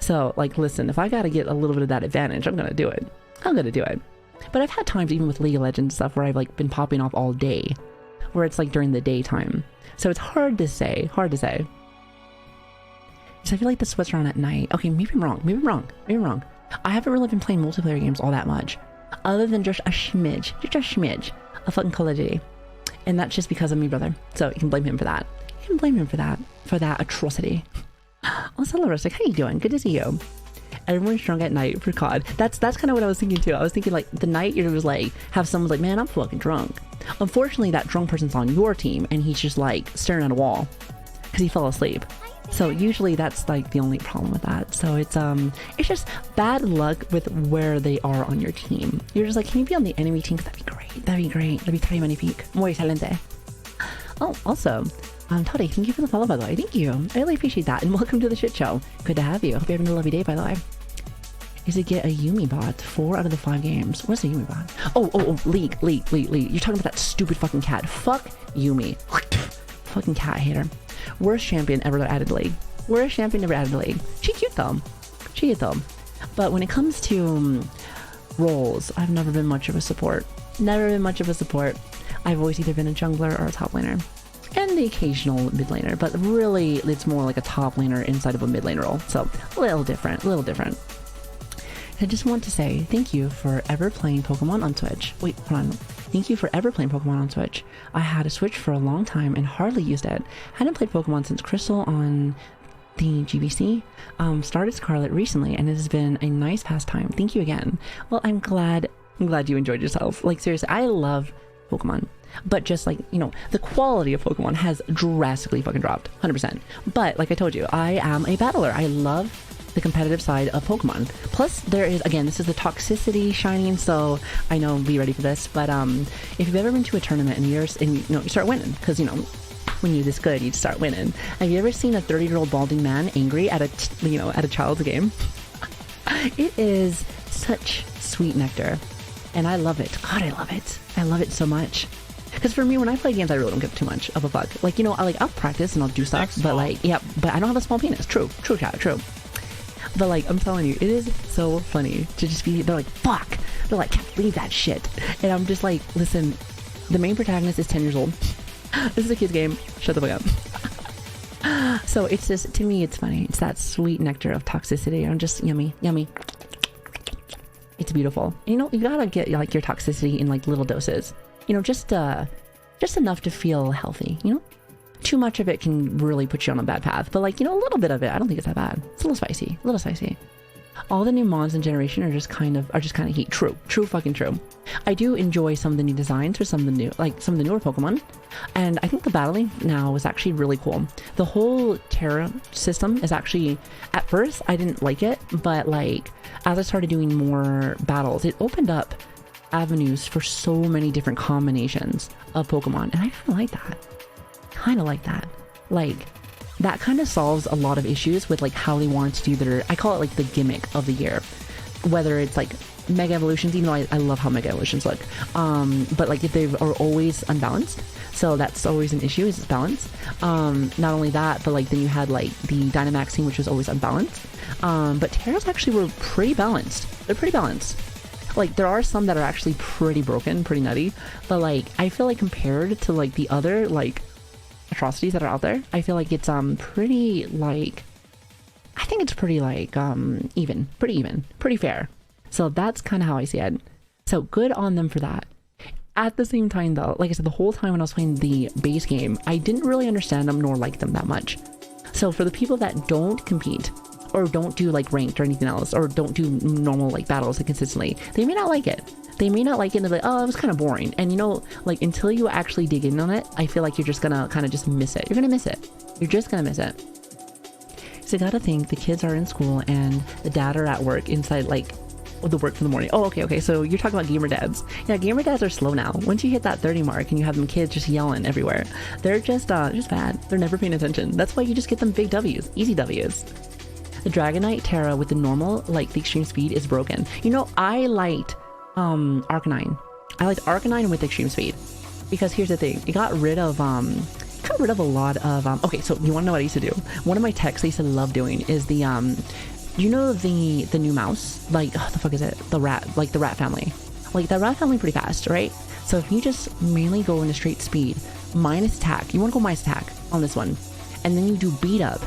S2: So, like, listen, if I gotta get a little bit of that advantage, I'm gonna do it. But I've had times, even with League of Legends stuff, where I've, like, been popping off all day, where it's, like, during the daytime. So it's hard to say. So I feel like the sweats are on at night. Okay, maybe I'm wrong. I haven't really been playing multiplayer games all that much, other than just a smidge of fucking Call of Duty. And that's just because of me, brother. So you can blame him for that. For that atrocity. Also, hello, Rustic. How you doing? Good to see you. Everyone's drunk at night for COD. That's kind of what I was thinking too. I was thinking like the night you're just like have someone's like, man, I'm fucking drunk. Unfortunately, that drunk person's on your team and he's just like staring at a wall because he fell asleep. So usually that's like the only problem with that. So it's just bad luck with where they are on your team. You're just like, can you be on the enemy team? That'd be great. That'd be très magnifique. Muy excelente. Oh, also, Toddy, thank you for the follow, by the way. Thank you. I really appreciate that. And welcome to the shit show. Good to have you. Hope you're having a lovely day, by the way. Is it get a Yumi bot 4 out of the 5 games? What's a Yumi bot? Oh, League. You're talking about that stupid fucking cat. Fuck Yumi. Fucking cat hater. Worst champion ever added to League. She cute though. But when it comes to roles, I've never been much of a support. I've always either been a jungler or a top laner. And the occasional mid laner, but really it's more like a top laner inside of a mid lane role. So a little different. I just want to say thank you for ever playing Pokemon on Twitch. Wait, hold on. Thank you for ever playing Pokemon on Twitch. I had a Switch for a long time and hardly used it. Hadn't played Pokemon since Crystal on the GBC. Started Scarlet recently, and it has been a nice pastime. Thank you again. Well, I'm glad you enjoyed yourself. Like, seriously, I love Pokemon. But just like, you know, the quality of Pokemon has drastically fucking dropped. 100%. But like I told you, I am a battler. I love the competitive side of Pokemon. Plus, there is, again, this is the toxicity shining, so I know, be ready for this, but if you've ever been to a tournament and you start winning, because, you know, when you're this good, you'd start winning. Have you ever seen a 30-year-old balding man angry at a child's game? It is such sweet nectar, and I love it. God, I love it. I love it so much. Because for me, when I play games, I really don't give too much of a fuck. Like, I'll practice and I'll do stuff, but like, yeah, but I don't have a small penis. True, chat, true. But like, I'm telling you, it is so funny to just be, they're like, fuck. They're like, can't believe that shit. And I'm just like, listen, the main protagonist is 10 years old. This is a kid's game. Shut the fuck up. So it's just, to me, it's funny. It's that sweet nectar of toxicity. I'm just yummy. It's beautiful. You gotta get like your toxicity in like little doses. Just enough to feel healthy, Too much of it can really put you on a bad path, but like, a little bit of it, I don't think it's that bad. It's a little spicy. All the new mons in Generation are just kind of heat. True, fucking true. I do enjoy some of the new designs for some of the newer Pokemon, and I think the battling now is actually really cool. The whole Terra system is actually, at first I didn't like it, but like as I started doing more battles, it opened up avenues for so many different combinations of Pokemon, and I kind of like that. Like, that kind of solves a lot of issues with like how they want to do their, I call it like the gimmick of the year, whether it's like Mega Evolutions, even though I love how Mega Evolutions look, but like if they are always unbalanced, so that's always an issue, is its balance. Not only that, but like then you had like the Dynamaxing, which was always unbalanced, but Terras actually were pretty balanced. They're pretty balanced. Like, there are some that are actually pretty broken, pretty nutty, but like, I feel like compared to like the other like atrocities that are out there, I feel like it's pretty like, I think it's pretty like pretty fair. So that's kind of how I see it. So good on them for that. At the same time though, like I said, the whole time when I was playing the base game, I didn't really understand them nor like them that much. So for the people that don't compete or don't do like ranked or anything else, or don't do normal like battles like consistently, they may not like it. They may not like it and they're like, oh, it was kind of boring. And like until you actually dig in on it, I feel like you're just gonna kind of just miss it. You're gonna miss it. You're just gonna miss it. So you gotta think the kids are in school and the dad are at work inside like the work for the morning. Oh, okay. So you're talking about gamer dads. Yeah, gamer dads are slow now. Once you hit that 30 mark and you have them kids just yelling everywhere, they're just bad. They're never paying attention. That's why you just get them big W's, easy W's. The Dragonite Terra with the normal, like the extreme speed, is broken. I liked Arcanine. I liked Arcanine with extreme speed because here's the thing: it got rid of a lot of okay, so you want to know what I used to do? One of my techs I used to love doing is the the new mouse, like the fuck is it? The rat family. Like that rat family pretty fast, right? So if you just mainly go into straight speed, minus attack, you want to go minus attack on this one, and then you do beat up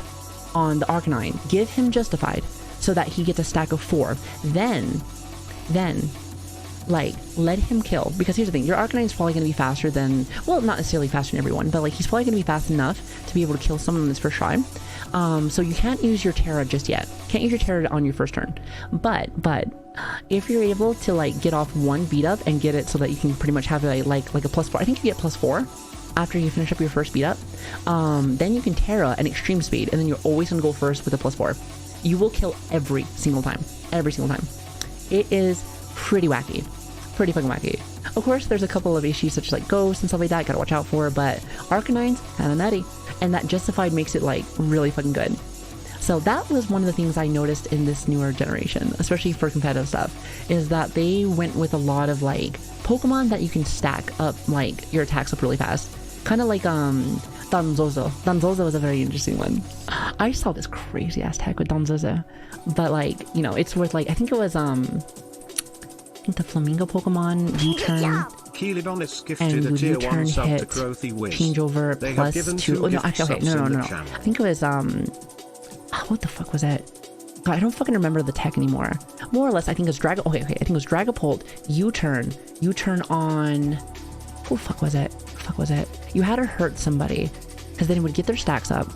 S2: on the Arcanine, give him justified so that he gets a stack of 4, then like let him kill, because here's the thing, your Arcanine is probably going to be faster than, well, not necessarily faster than everyone, but like he's probably going to be fast enough to be able to kill someone on this first try. So you can't use your Terra just yet, can't use your Terra on your first turn, but if you're able to like get off one beat up and get it so that you can pretty much have like a +4, I think you get +4 after you finish up your first beat up, then you can Terra an extreme speed, and then you're always gonna go first with a +4. You will kill every single time. It is pretty wacky, pretty fucking wacky. Of course, there's a couple of issues such as like ghosts and stuff like that, gotta watch out for, but Arcanine's kinda nutty, and that justified makes it like really fucking good. So that was one of the things I noticed in this newer generation, especially for competitive stuff, is that they went with a lot of like Pokemon that you can stack up like your attacks up really fast. Kind of like Donzozo. Donzozo was a very interesting one. I saw this crazy ass tech with Donzozo, but like, it's worth like, I think it was I think the Flamingo Pokemon U-turn and would U-turn hit changeover +2. Oh no, actually, okay, no. I think it was what the fuck was it? God, I don't fucking remember the tech anymore. More or less, I think it was I think it was Dragapult U-turn on. Who the fuck was it? You had to hurt somebody, because then it would get their stacks up.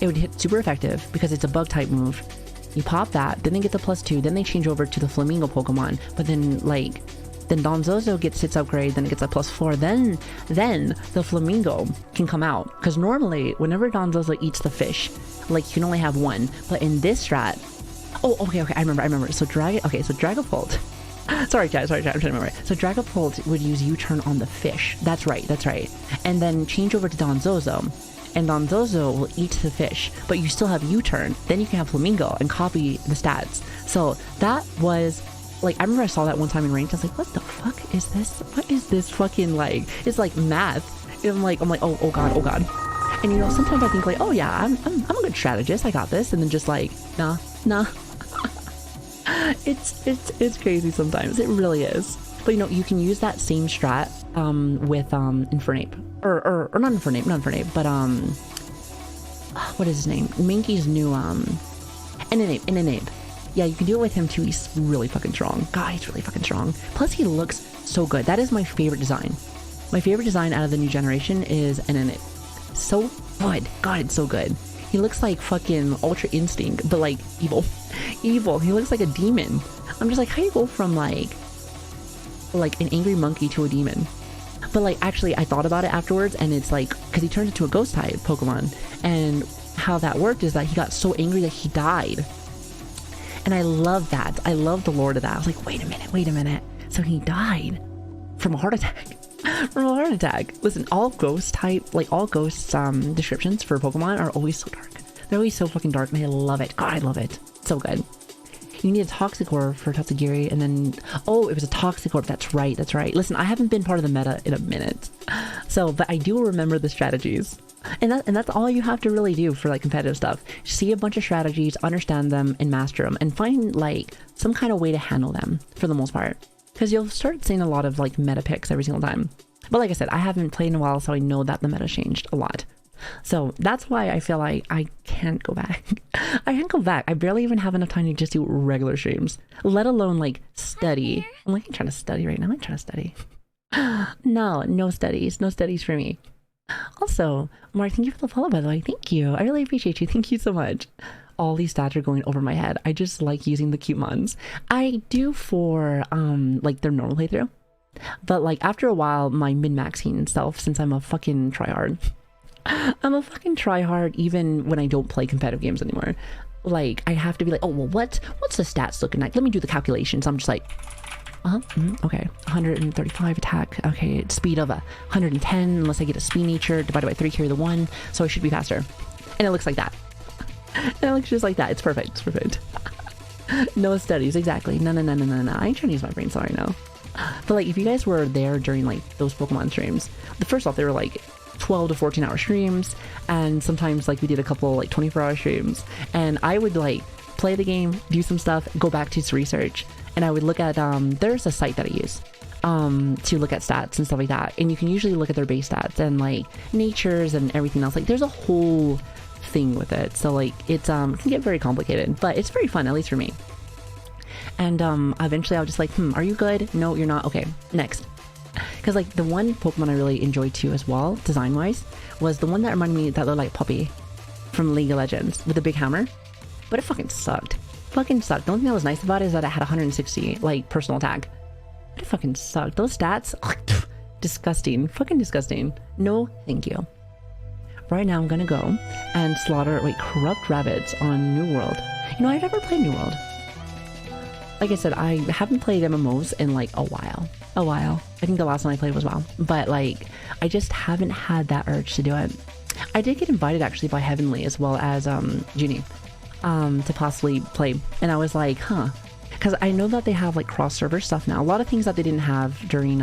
S2: It would hit super effective because it's a bug type move. You pop that, then they get the +2, then they change over to the Flamingo Pokemon, but then Donzozo gets its upgrade, then it gets a +4, then the Flamingo can come out. Because normally, whenever Donzozo eats the fish, like you can only have one, but in this strat, oh, okay, I remember. So Dragapult Sorry, chat. I'm trying to remember. So Dragapult would use U-turn on the fish. That's right. And then change over to Donzozo. And Donzozo will eat the fish, but you still have U-turn. Then you can have Flamingo and copy the stats. So that was like, I remember I saw that one time in ranked. I was like, what the fuck is this? What is this fucking like? It's like math. And I'm like, oh god. And you know, sometimes I think like, oh yeah, I'm a good strategist. I got this. And then just like, nah. It's crazy sometimes. It really is. But you know, you can use that same strat with Infernape. Or not Infernape, but what is his name? Mankey's new Inanape. Yeah, you can do it with him too. He's really fucking strong. God, he's really fucking strong. Plus he looks so good. That is my favorite design. My favorite design out of the new generation is Inanape. So good. God, it's so good. He looks like fucking Ultra Instinct, but like evil. He looks like a demon. I'm just like, how do you go from like an angry monkey to a demon? But like, actually, I thought about it afterwards, and it's like, because he turned into a ghost type Pokemon, and how that worked is that he got so angry that he died. And I love that. I love the lore to that. I was like, wait a minute. So he died from a heart attack. Listen, all ghost descriptions for Pokemon are always so dark. They're always so fucking dark, and I love it. God, I love it. So good. You need a Toxicor for Tatsugiri, and then, oh, it was a Toxicor. That's right. Listen, I haven't been part of the meta in a minute. So, but I do remember the strategies. And that's all you have to really do for like competitive stuff. See a bunch of strategies, understand them, and master them, and find like some kind of way to handle them for the most part. Because you'll start seeing a lot of like meta picks every single time. But like I said, I haven't played in a while, so I know that the meta changed a lot. So that's why I feel like I can't go back. I barely even have enough time to just do regular streams, let alone like study. I'm like, I'm trying to study right now. I'm trying to study. No studies for me. Also, Mark, thank you for the follow, by the way. Thank you. I really appreciate you. Thank you so much. All these stats are going over my head. I just like using the cute ones. I do for like their normal playthrough, but like after a while, my min-maxing self, since I'm a fucking tryhard. I'm a fucking tryhard even when I don't play competitive games anymore. Like I have to be like, oh well, what's the stats looking like? Let me do the calculations. I'm just like, okay, 135 attack. Okay, speed of 110 unless I get a speed nature divided by 3, carry the 1, so I should be faster. And it looks like that. And it looks just like that. It's perfect. No studies, exactly. No. I ain't trying to use my brain. Sorry, no. But like, if you guys were there during like those Pokemon streams, first off, they were like 12 to 14 hour streams, and sometimes like we did a couple like 24-hour streams, and I would like play the game, do some stuff, go back to research, and I would look at there's a site that I use to look at stats and stuff like that, and you can usually look at their base stats and like natures and everything else. Like there's a whole thing with it, so like it's can get very complicated, but it's very fun, at least for me. And eventually I was just like, are you good? No, you're not. Okay, next. Because like the one Pokemon I really enjoyed too as well, design wise, was the one that reminded me that looked like Puppy from League of Legends with a big hammer. But it fucking sucked. The only thing that was nice about it is that it had 160 like personal attack. But it fucking sucked. Those stats, disgusting. Fucking disgusting. No, thank you. Right now I'm gonna go and slaughter corrupt rabbits on New World. You know, I've never played New World. Like I said, I haven't played MMOs in like a while. I think the last one I played was WoW, but like I just haven't had that urge to do it. I did get invited actually by Heavenly as well as Junie to possibly play, and I was like, because I know that they have like cross server stuff now, a lot of things that they didn't have during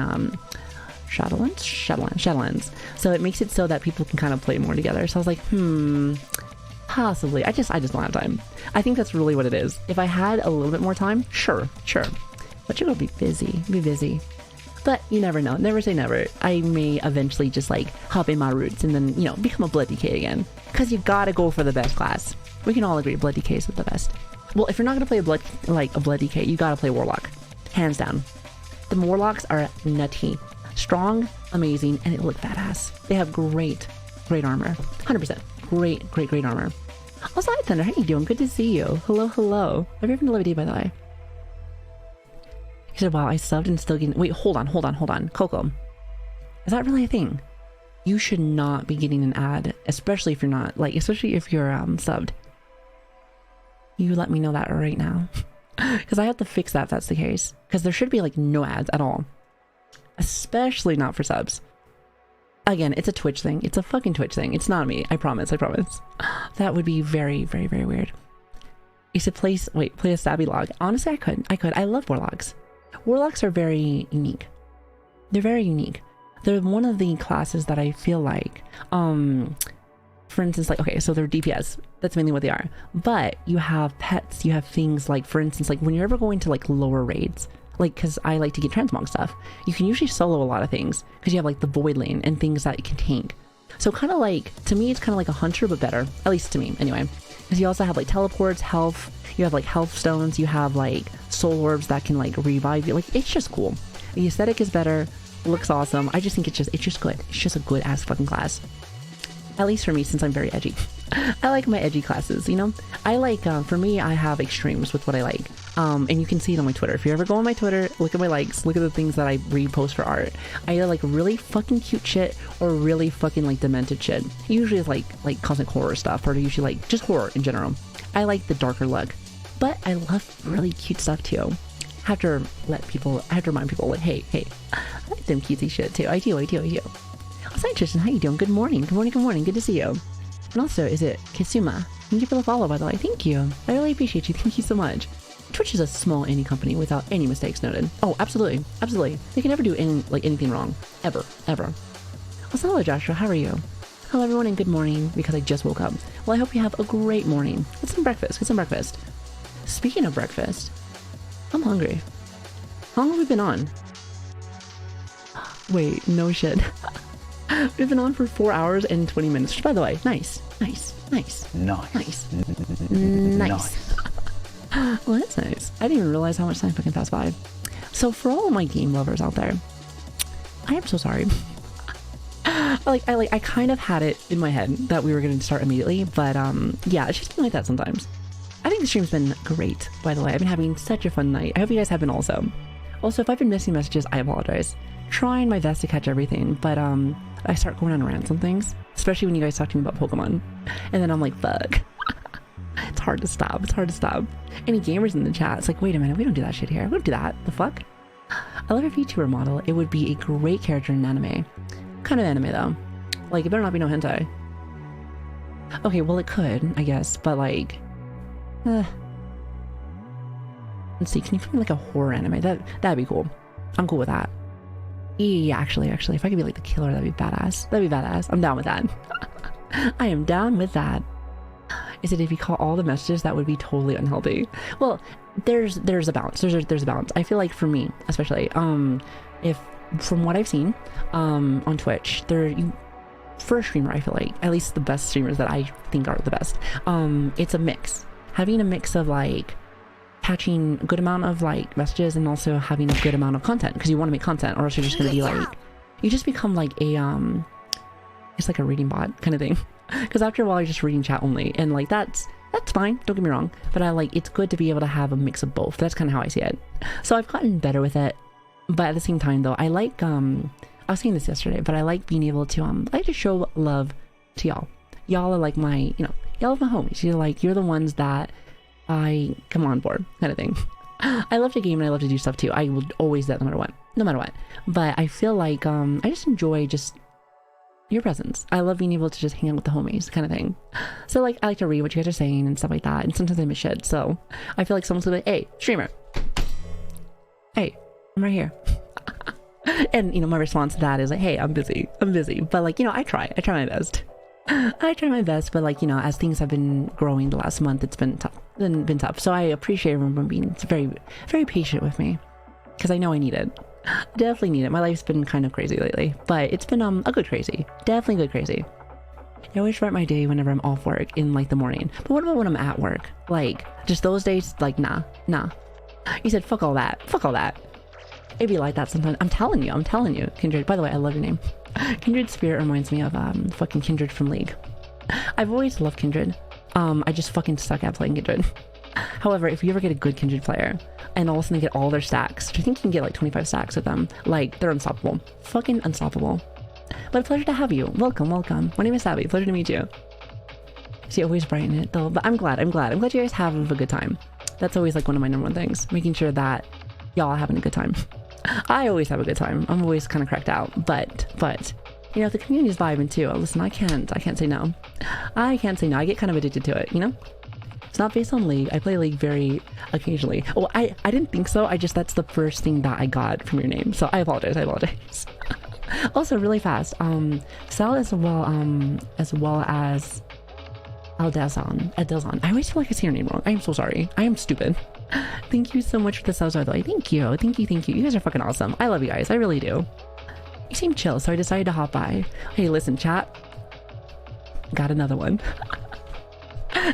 S2: Shadowlands, so it makes it so that people can kind of play more together. So I was like, possibly. I just don't have time. I think that's really what it is. If I had a little bit more time, sure, but you're gonna be busy. But you never know. Never say never. I may eventually just like hop in my roots and then, you know, become a Blood DK again. Because you gotta go for the best class. We can all agree Blood DK is the best. Well, if you're not gonna play a Blood DK, you gotta play Warlock. Hands down. The Warlocks are nutty. Strong, amazing, and they look badass. They have great armor. 100%. Great armor. Also, hi Thunder, how you doing? Good to see you. Hello. Have you ever been to by the way? He said, wow, I subbed and still getting... Wait, hold on. Coco. Is that really a thing? You should not be getting an ad, especially if you're not, especially if you're subbed. You let me know that right now. Because I have to fix that if that's the case. Because there should be like no ads at all. Especially not for subs. Again, it's a Twitch thing. It's a fucking Twitch thing. It's not me. I promise. I promise. That would be very, very, very weird. You should play a stabby log. Honestly, I could. I love warlocks. Warlocks are very unique. They're very unique. They're one of the classes that I feel like, for instance, like, okay, so they're DPS. That's mainly what they are. But you have pets. You have things like, for instance, like when you're ever going to like lower raids, like, because I like to get transmog stuff, you can usually solo a lot of things because you have like the void lane and things that you can tank. So kind of like, to me, it's kind of like a hunter, but better, at least to me anyway. Because you also have like teleports, health, you have like health stones, you have like soul orbs that can like revive you. Like, it's just cool. The aesthetic is better, looks awesome. I just think it's just good. It's just a good ass fucking class. At least for me, since I'm very edgy. I like my edgy classes, you know? I like, for me, I have extremes with what I like. And you can see it on my Twitter. If you ever go on my Twitter, look at my likes, look at the things that I repost for art. I either like really fucking cute shit or really fucking like demented shit. Usually it's like cosmic horror stuff, or usually like just horror in general. I like the darker look, but I love really cute stuff too. I have to remind people like, hey, I like them cutesy shit too. I do. What's up, Tristan? How you doing? Good morning. Good to see you. And also, is it Kisuma? Thank you for the follow, by the way. Thank you. I really appreciate you. Thank you so much. Twitch is a small indie company without any mistakes noted. Oh, absolutely. They can never do anything wrong. Ever. Well, hello, Joshua. How are you? Hello, everyone, and good morning, because I just woke up. Well, I hope you have a great morning. Get some breakfast. Speaking of breakfast, I'm hungry. How long have we been on? Wait, no shit. We've been on for 4 hours and 20 minutes, which, by the way, nice. Well, that's nice. I didn't even realize how much time fucking passed by. So for all of my game lovers out there, I am so sorry. I kind of had it in my head that we were going to start immediately, but yeah, it's just been like that sometimes. I think the stream's been great, by the way. I've been having such a fun night. I hope you guys have been also. Also, if I've been missing messages, I apologize. Trying my best to catch everything, but I start going on rants on things, especially when you guys talk to me about Pokemon, and then I'm like, fuck. It's hard to stop. Any gamers in the chat, it's like, wait a minute, we don't do that shit here. We don't do that. The fuck? I love a VTuber model. It would be a great character in anime. Kind of anime though. Like, it better not be no hentai. Okay, well it could, I guess, but like, let's see, can you put me like a horror anime? That'd be cool. I'm cool with that. Yeah, actually, if I could be like the killer, that'd be badass. I'm down with that. I am down with that. Is it if you call all the messages, that would be totally unhealthy? Well, there's a balance. There's a balance. I feel like for me, especially, if from what I've seen, on Twitch, for a streamer, I feel like, at least the best streamers that I think are the best, it's a mix. Having a mix of like catching a good amount of like messages and also having a good amount of content, because you want to make content, or else you're just going to be like, you just become like a it's like a reading bot kind of thing, because after a while you're just reading chat only, and like that's fine, don't get me wrong, but I like, it's good to be able to have a mix of both. That's kind of how I see it. So I've gotten better with it, but at the same time though, I like I was saying this yesterday, but I like being able to I like to show love to y'all. Y'all are like my, y'all are my homies. You're the ones that I come on board, kind of thing. I love to game and I love to do stuff too. I will always do that no matter what. But I feel like I just enjoy just your presence. I love being able to just hang out with the homies, kind of thing. So like, I like to read what you guys are saying and stuff like that, and sometimes I miss shit. So I feel like someone's gonna be like, hey, streamer, hey, I'm right here. And my response to that is like, hey, I'm busy. But like, I try my best. But like, as things have been growing the last month, it's been tough. So I appreciate everyone being very, very patient with me, because I know I need it. Definitely need it. My life's been kind of crazy lately, but it's been a good crazy. Definitely good crazy. I always start my day whenever I'm off work in like the morning. But what about when I'm at work? Like, just those days, like, nah. You said fuck all that. It'd be like that sometimes. I'm telling you. Kindred, by the way, I love your name. Kindred Spirit reminds me of fucking Kindred from League. I've always loved Kindred. I just fucking suck at playing Kindred. However, if you ever get a good Kindred player and all of a sudden they get all their stacks, which I think you can get like 25 stacks with them, like, they're unstoppable. Fucking unstoppable. But a pleasure to have you. Welcome. My name is Savvy. Pleasure to meet you. So you always brighten it though. But I'm glad you guys have a good time. That's always like one of my number one things, making sure that y'all are having a good time. I always have a good time. I'm always kind of cracked out, but you know, if the community's vibing too, listen, I can't say no. I can't say no. I get kind of addicted to it, you know? It's not based on League. I play League very occasionally. Oh, I didn't think so. That's the first thing that I got from your name. So I apologize. Also, really fast. Sal as well as Aldezon. I always feel like I say your name wrong. I am so sorry. I am stupid. Thank you so much for the subs, by the way. Thank you. You guys are fucking awesome. I love you guys. I really do. You seem chill, so I decided to hop by. Hey, listen, chat. Got another one.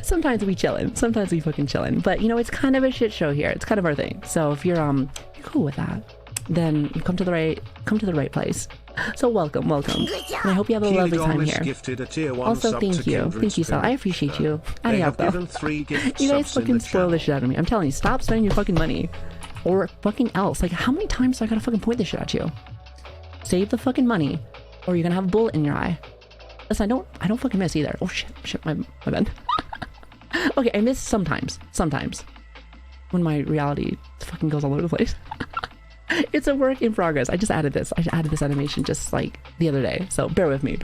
S2: Sometimes we chillin'. Sometimes we fucking chillin'. But, you know, it's kind of a shit show here. It's kind of our thing. So if you're cool with that, then you come to the right place. So welcome. And I hope you have a lovely time here. Also, thank you, Sal. I appreciate you. You guys fucking spoil the shit out of me. I'm telling you, stop spending your fucking money, or fucking else. Like, how many times do I gotta fucking point this shit at you? Save the fucking money, or you're gonna have a bullet in your eye. Listen, I don't fucking miss either. Oh shit, my bad. Okay, I miss sometimes when my reality fucking goes all over the place. It's a work in progress. I just added this animation just like the other day, so bear with me.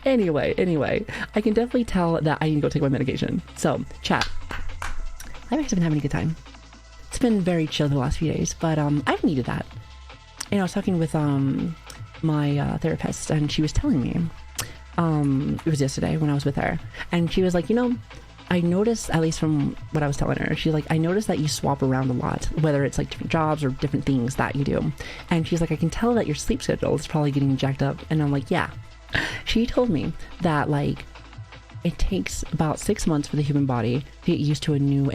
S2: Anyway, I can definitely tell that I need to go take my medication. So chat, I've actually been having a good time. It's been very chill the last few days, but I've needed that. You know, I was talking with my therapist, and she was telling me, it was yesterday when I was with her, and she was like, you know, I noticed, at least from what I was telling her, she's like, I noticed that you swap around a lot, whether it's like different jobs or different things that you do. And she's like, I can tell that your sleep schedule is probably getting jacked up. And I'm like, yeah. She told me that like it takes about 6 months for the human body to get used to a new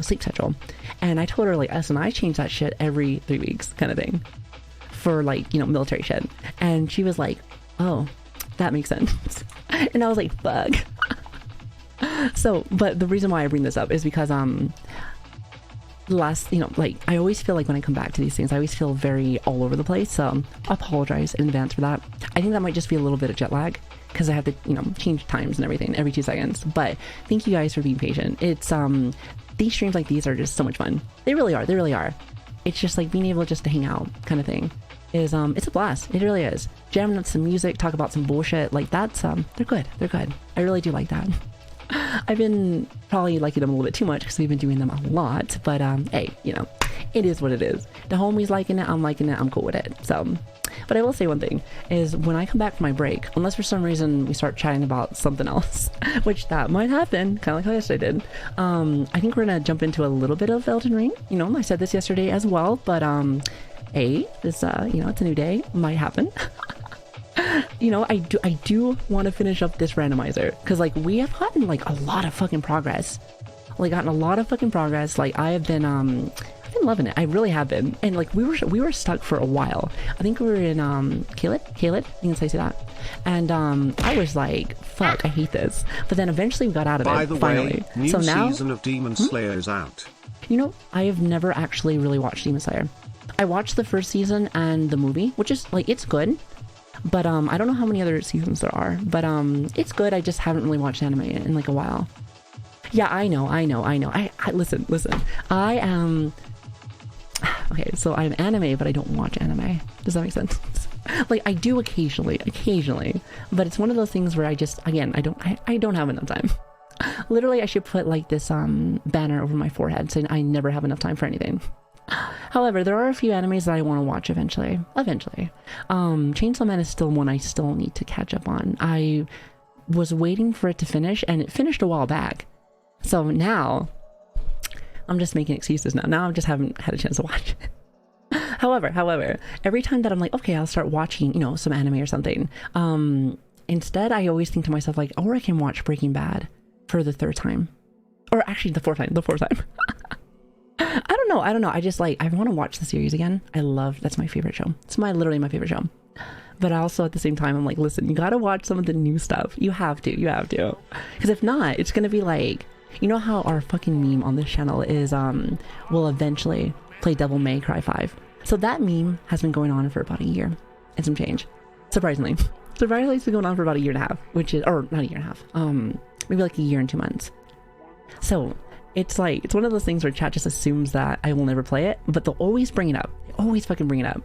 S2: sleep schedule. And I told her, like, listen, I change that shit every 3 weeks kind of thing for, like, you know, military shit. And she was like, oh, that makes sense. And I was like, fuck. So, but the reason why I bring this up is because last, you know, like, I always feel like when I come back to these things, I always feel very all over the place. So I apologize in advance for that. I think that might just be a little bit of jet lag because I have to, you know, change times and everything every 2 seconds. But thank you guys for being patient. It's these streams like these are just so much fun. They really are. It's just like being able just to hang out kind of thing is it's a blast. It really is. Jamming up some music, talk about some bullshit, like that's they're good. I really do like that. I've been probably liking them a little bit too much because we've been doing them a lot, but hey, you know, it is what it is. The homie's liking it, I'm liking it, I'm cool with it. So, but I will say one thing is when I come back from my break, unless for some reason we start chatting about something else, which that might happen, kind of like how yesterday did, I think we're gonna jump into a little bit of Elden Ring. You know, I said this yesterday as well, but hey, this you know, it's a new day, might happen. You know, I do want to finish up this randomizer because like we have gotten like a lot of fucking progress. Like I've been loving it. I really have been. And like we were stuck for a while. I think we were in Kalit, you can say that. And I was like, fuck, I hate this. But then eventually we got out of
S3: By
S2: it
S3: the
S2: finally.
S3: way, new
S2: so now
S3: season of Demon Slayer is out.
S2: You know, I have never actually really watched Demon Slayer. I watched the first season and the movie, which is like, it's good. But I don't know how many other seasons there are, but it's good. I just haven't really watched anime in like a while. Yeah, I know. I listen. I am okay. So I'm anime, but I don't watch anime. Does that make sense? Like I do occasionally, but it's one of those things where I just, again, I don't have enough time. Literally, I should put like this banner over my forehead saying I never have enough time for anything. However, there are a few animes that I want to watch eventually. Chainsaw Man is still one I still need to catch up on. I was waiting for it to finish, and it finished a while back. So now, I'm just making excuses now. Now I just haven't had a chance to watch it. However, every time that I'm like, okay, I'll start watching, you know, some anime or something. Instead, I always think to myself like, or I can watch Breaking Bad for the 3rd time. Or actually the fourth time. I don't know. I just like, I want to watch the series again. That's my favorite show. It's literally my favorite show. But also at the same time, I'm like, listen, you got to watch some of the new stuff. You have to. Because if not, it's going to be like, you know how our fucking meme on this channel is, we'll eventually play Devil May Cry 5. So that meme has been going on for about a year and some change. Surprisingly, it's been going on for about a year and a half, which is, or not a year and a half, maybe like a year and 2 months. So it's like, it's one of those things where chat just assumes that I will never play it, but they'll always bring it up. They always fucking bring it up.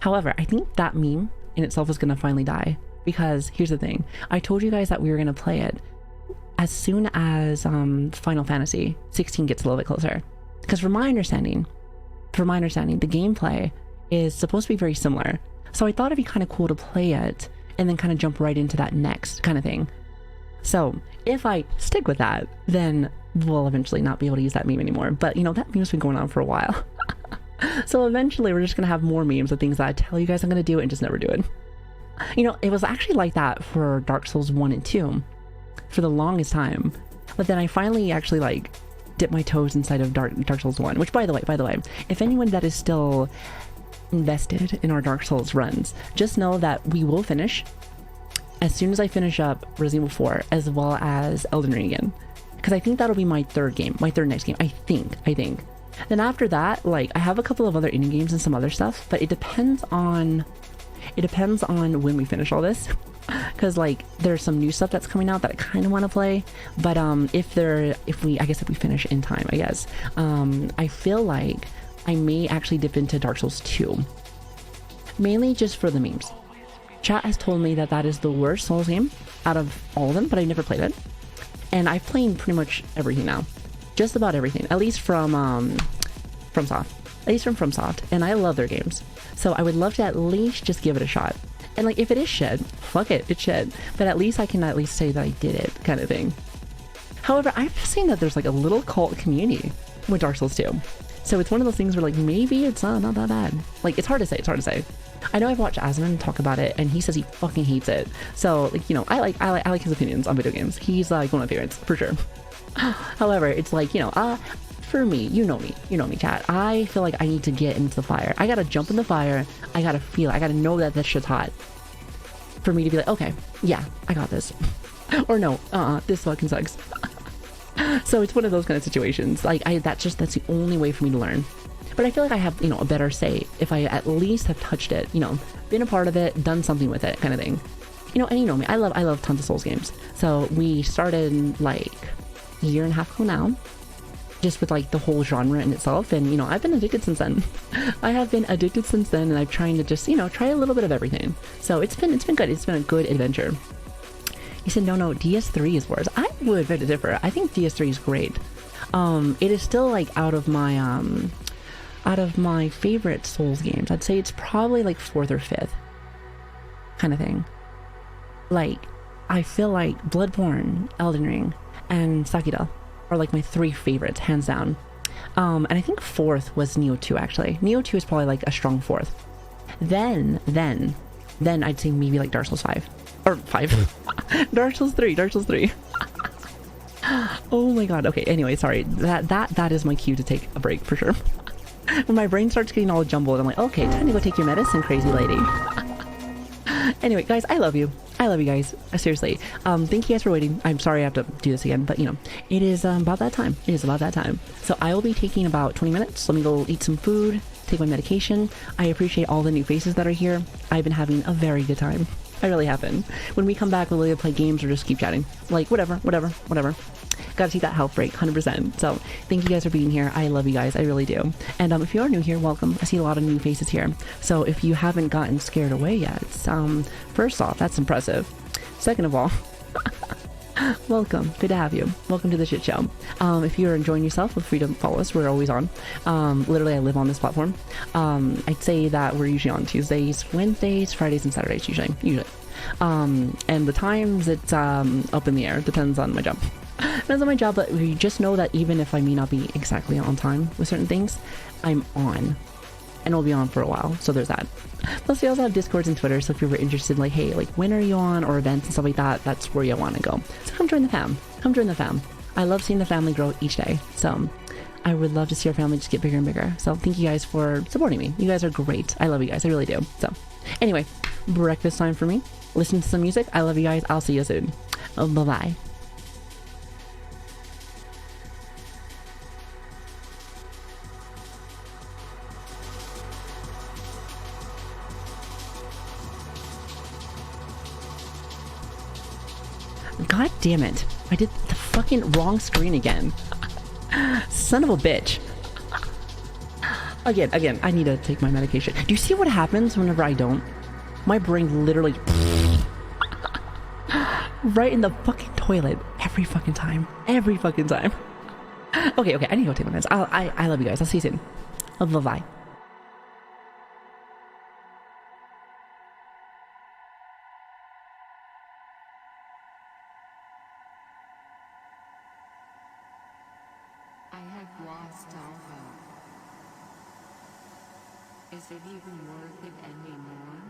S2: However, I think that meme in itself is gonna finally die, because here's the thing. I told you guys that we were gonna play it as soon as Final Fantasy 16 gets a little bit closer. Because from my understanding, the gameplay is supposed to be very similar. So I thought it'd be kind of cool to play it and then kind of jump right into that next kind of thing. So if I stick with that, then we'll eventually not be able to use that meme anymore. But you know, that meme's been going on for a while. So eventually we're just gonna have more memes of things that I tell you guys I'm gonna do and just never do it. You know, it was actually like that for Dark Souls 1 and 2 for the longest time. But then I finally actually like dipped my toes inside of Dark Souls 1, which by the way, if anyone that is still invested in our Dark Souls runs, just know that we will finish as soon as I finish up Resident Evil 4 as well as Elden Ring again, because I think that'll be my third next game. I think then after that, like, I have a couple of other indie games and some other stuff, but it depends on when we finish all this, because like there's some new stuff that's coming out that I kind of want to play, but if we finish in time, I guess I feel like I may actually dip into Dark Souls 2, mainly just for the memes. Chat has told me that that is the worst Souls game out of all of them, but I never played it, and I've played pretty much everything now, just about everything, at least from FromSoft, and I love their games, so I would love to at least just give it a shot. And like, if it is shit, fuck it, it's shit, but at least I can at least say that I did it, kind of thing. However, I've seen that there's like a little cult community with Dark Souls 2. So it's one of those things where like, maybe it's not that bad. Like, it's hard to say. I know I've watched Asman talk about it, and he says he fucking hates it. So like, you know, I like his opinions on video games. He's like one of my favorites, for sure. However, it's like, you know, for me, you know me, chat. I feel like I need to get into the fire. I gotta jump in the fire. I gotta feel it. I gotta know that this shit's hot for me to be like, okay, yeah, I got this. Or no, this fucking sucks. So it's one of those kind of situations. Like, that's the only way for me to learn. But I feel like I have, you know, a better say if I at least have touched it, you know, been a part of it, done something with it, kind of thing. You know, and you know me, I love tons of Souls games. So we started like a year and a half ago now, just with like the whole genre in itself, and you know, I've been addicted since then. I have been addicted since then, and I'm trying to just, you know, try a little bit of everything. So it's been good. It's been a good adventure. He said, no, DS3 is worse. I would beg to differ. I think DS3 is great. It is still like out of my favorite Souls games, I'd say it's probably like 4th or 5th kind of thing. Like, I feel like Bloodborne, Elden Ring, and Sakura are like my 3 favorites, hands down. And I think 4th was Neo 2, actually. Neo 2 is probably like a strong 4th. Then I'd say maybe like Dark Souls 5. Or 5. Dark Souls 3. Oh my god. Okay, anyway, sorry. That is my cue to take a break, for sure. When my brain starts getting all jumbled, I'm like, okay, time to go take your medicine, crazy lady. Anyway, guys, I love you. I love you guys. Seriously. Thank you guys for waiting. I'm sorry I have to do this again, but you know, it is about that time. So I will be taking about 20 minutes. Let me go eat some food, take my medication. I appreciate all the new faces that are here. I've been having a very good time. I really have been. When we come back, we'll either play games or just keep chatting. Like, whatever. Gotta take that health break, 100%. So thank you guys for being here. I love you guys. I really do. And if you are new here, welcome. I see a lot of new faces here. So if you haven't gotten scared away yet, first off, that's impressive. Second of all, welcome. Good to have you. Welcome to the shit show. If you're enjoying yourself, feel free to follow us. We're always on. Literally, I live on this platform. I'd say that we're usually on Tuesdays, Wednesdays, Fridays, and Saturdays, usually. And the times, it's up in the air. Depends on my job. But you just know that even if I may not be exactly on time with certain things, I'm on. And I'll be on for a while, so there's that. Plus, we also have Discords and Twitter, so if you're ever interested, like, hey, like, when are you on, or events and stuff like that, that's where you want to go. So come join the fam. I love seeing the family grow each day, so I would love to see our family just get bigger and bigger. So thank you guys for supporting me. You guys are great. I love you guys. I really do. So anyway, breakfast time for me. Listen to some music. I love you guys. I'll see you soon. Bye-bye. God damn it. I did the fuck fucking wrong screen again. Son of a bitch. Again, I need to take my medication. Do you see what happens whenever I don't? My brain literally right in the fucking toilet every fucking time. Every fucking time. Okay, I need to go take my meds. I love you guys. I'll see you soon. Bye-bye.
S6: I have lost all hope. Is it even worth it anymore?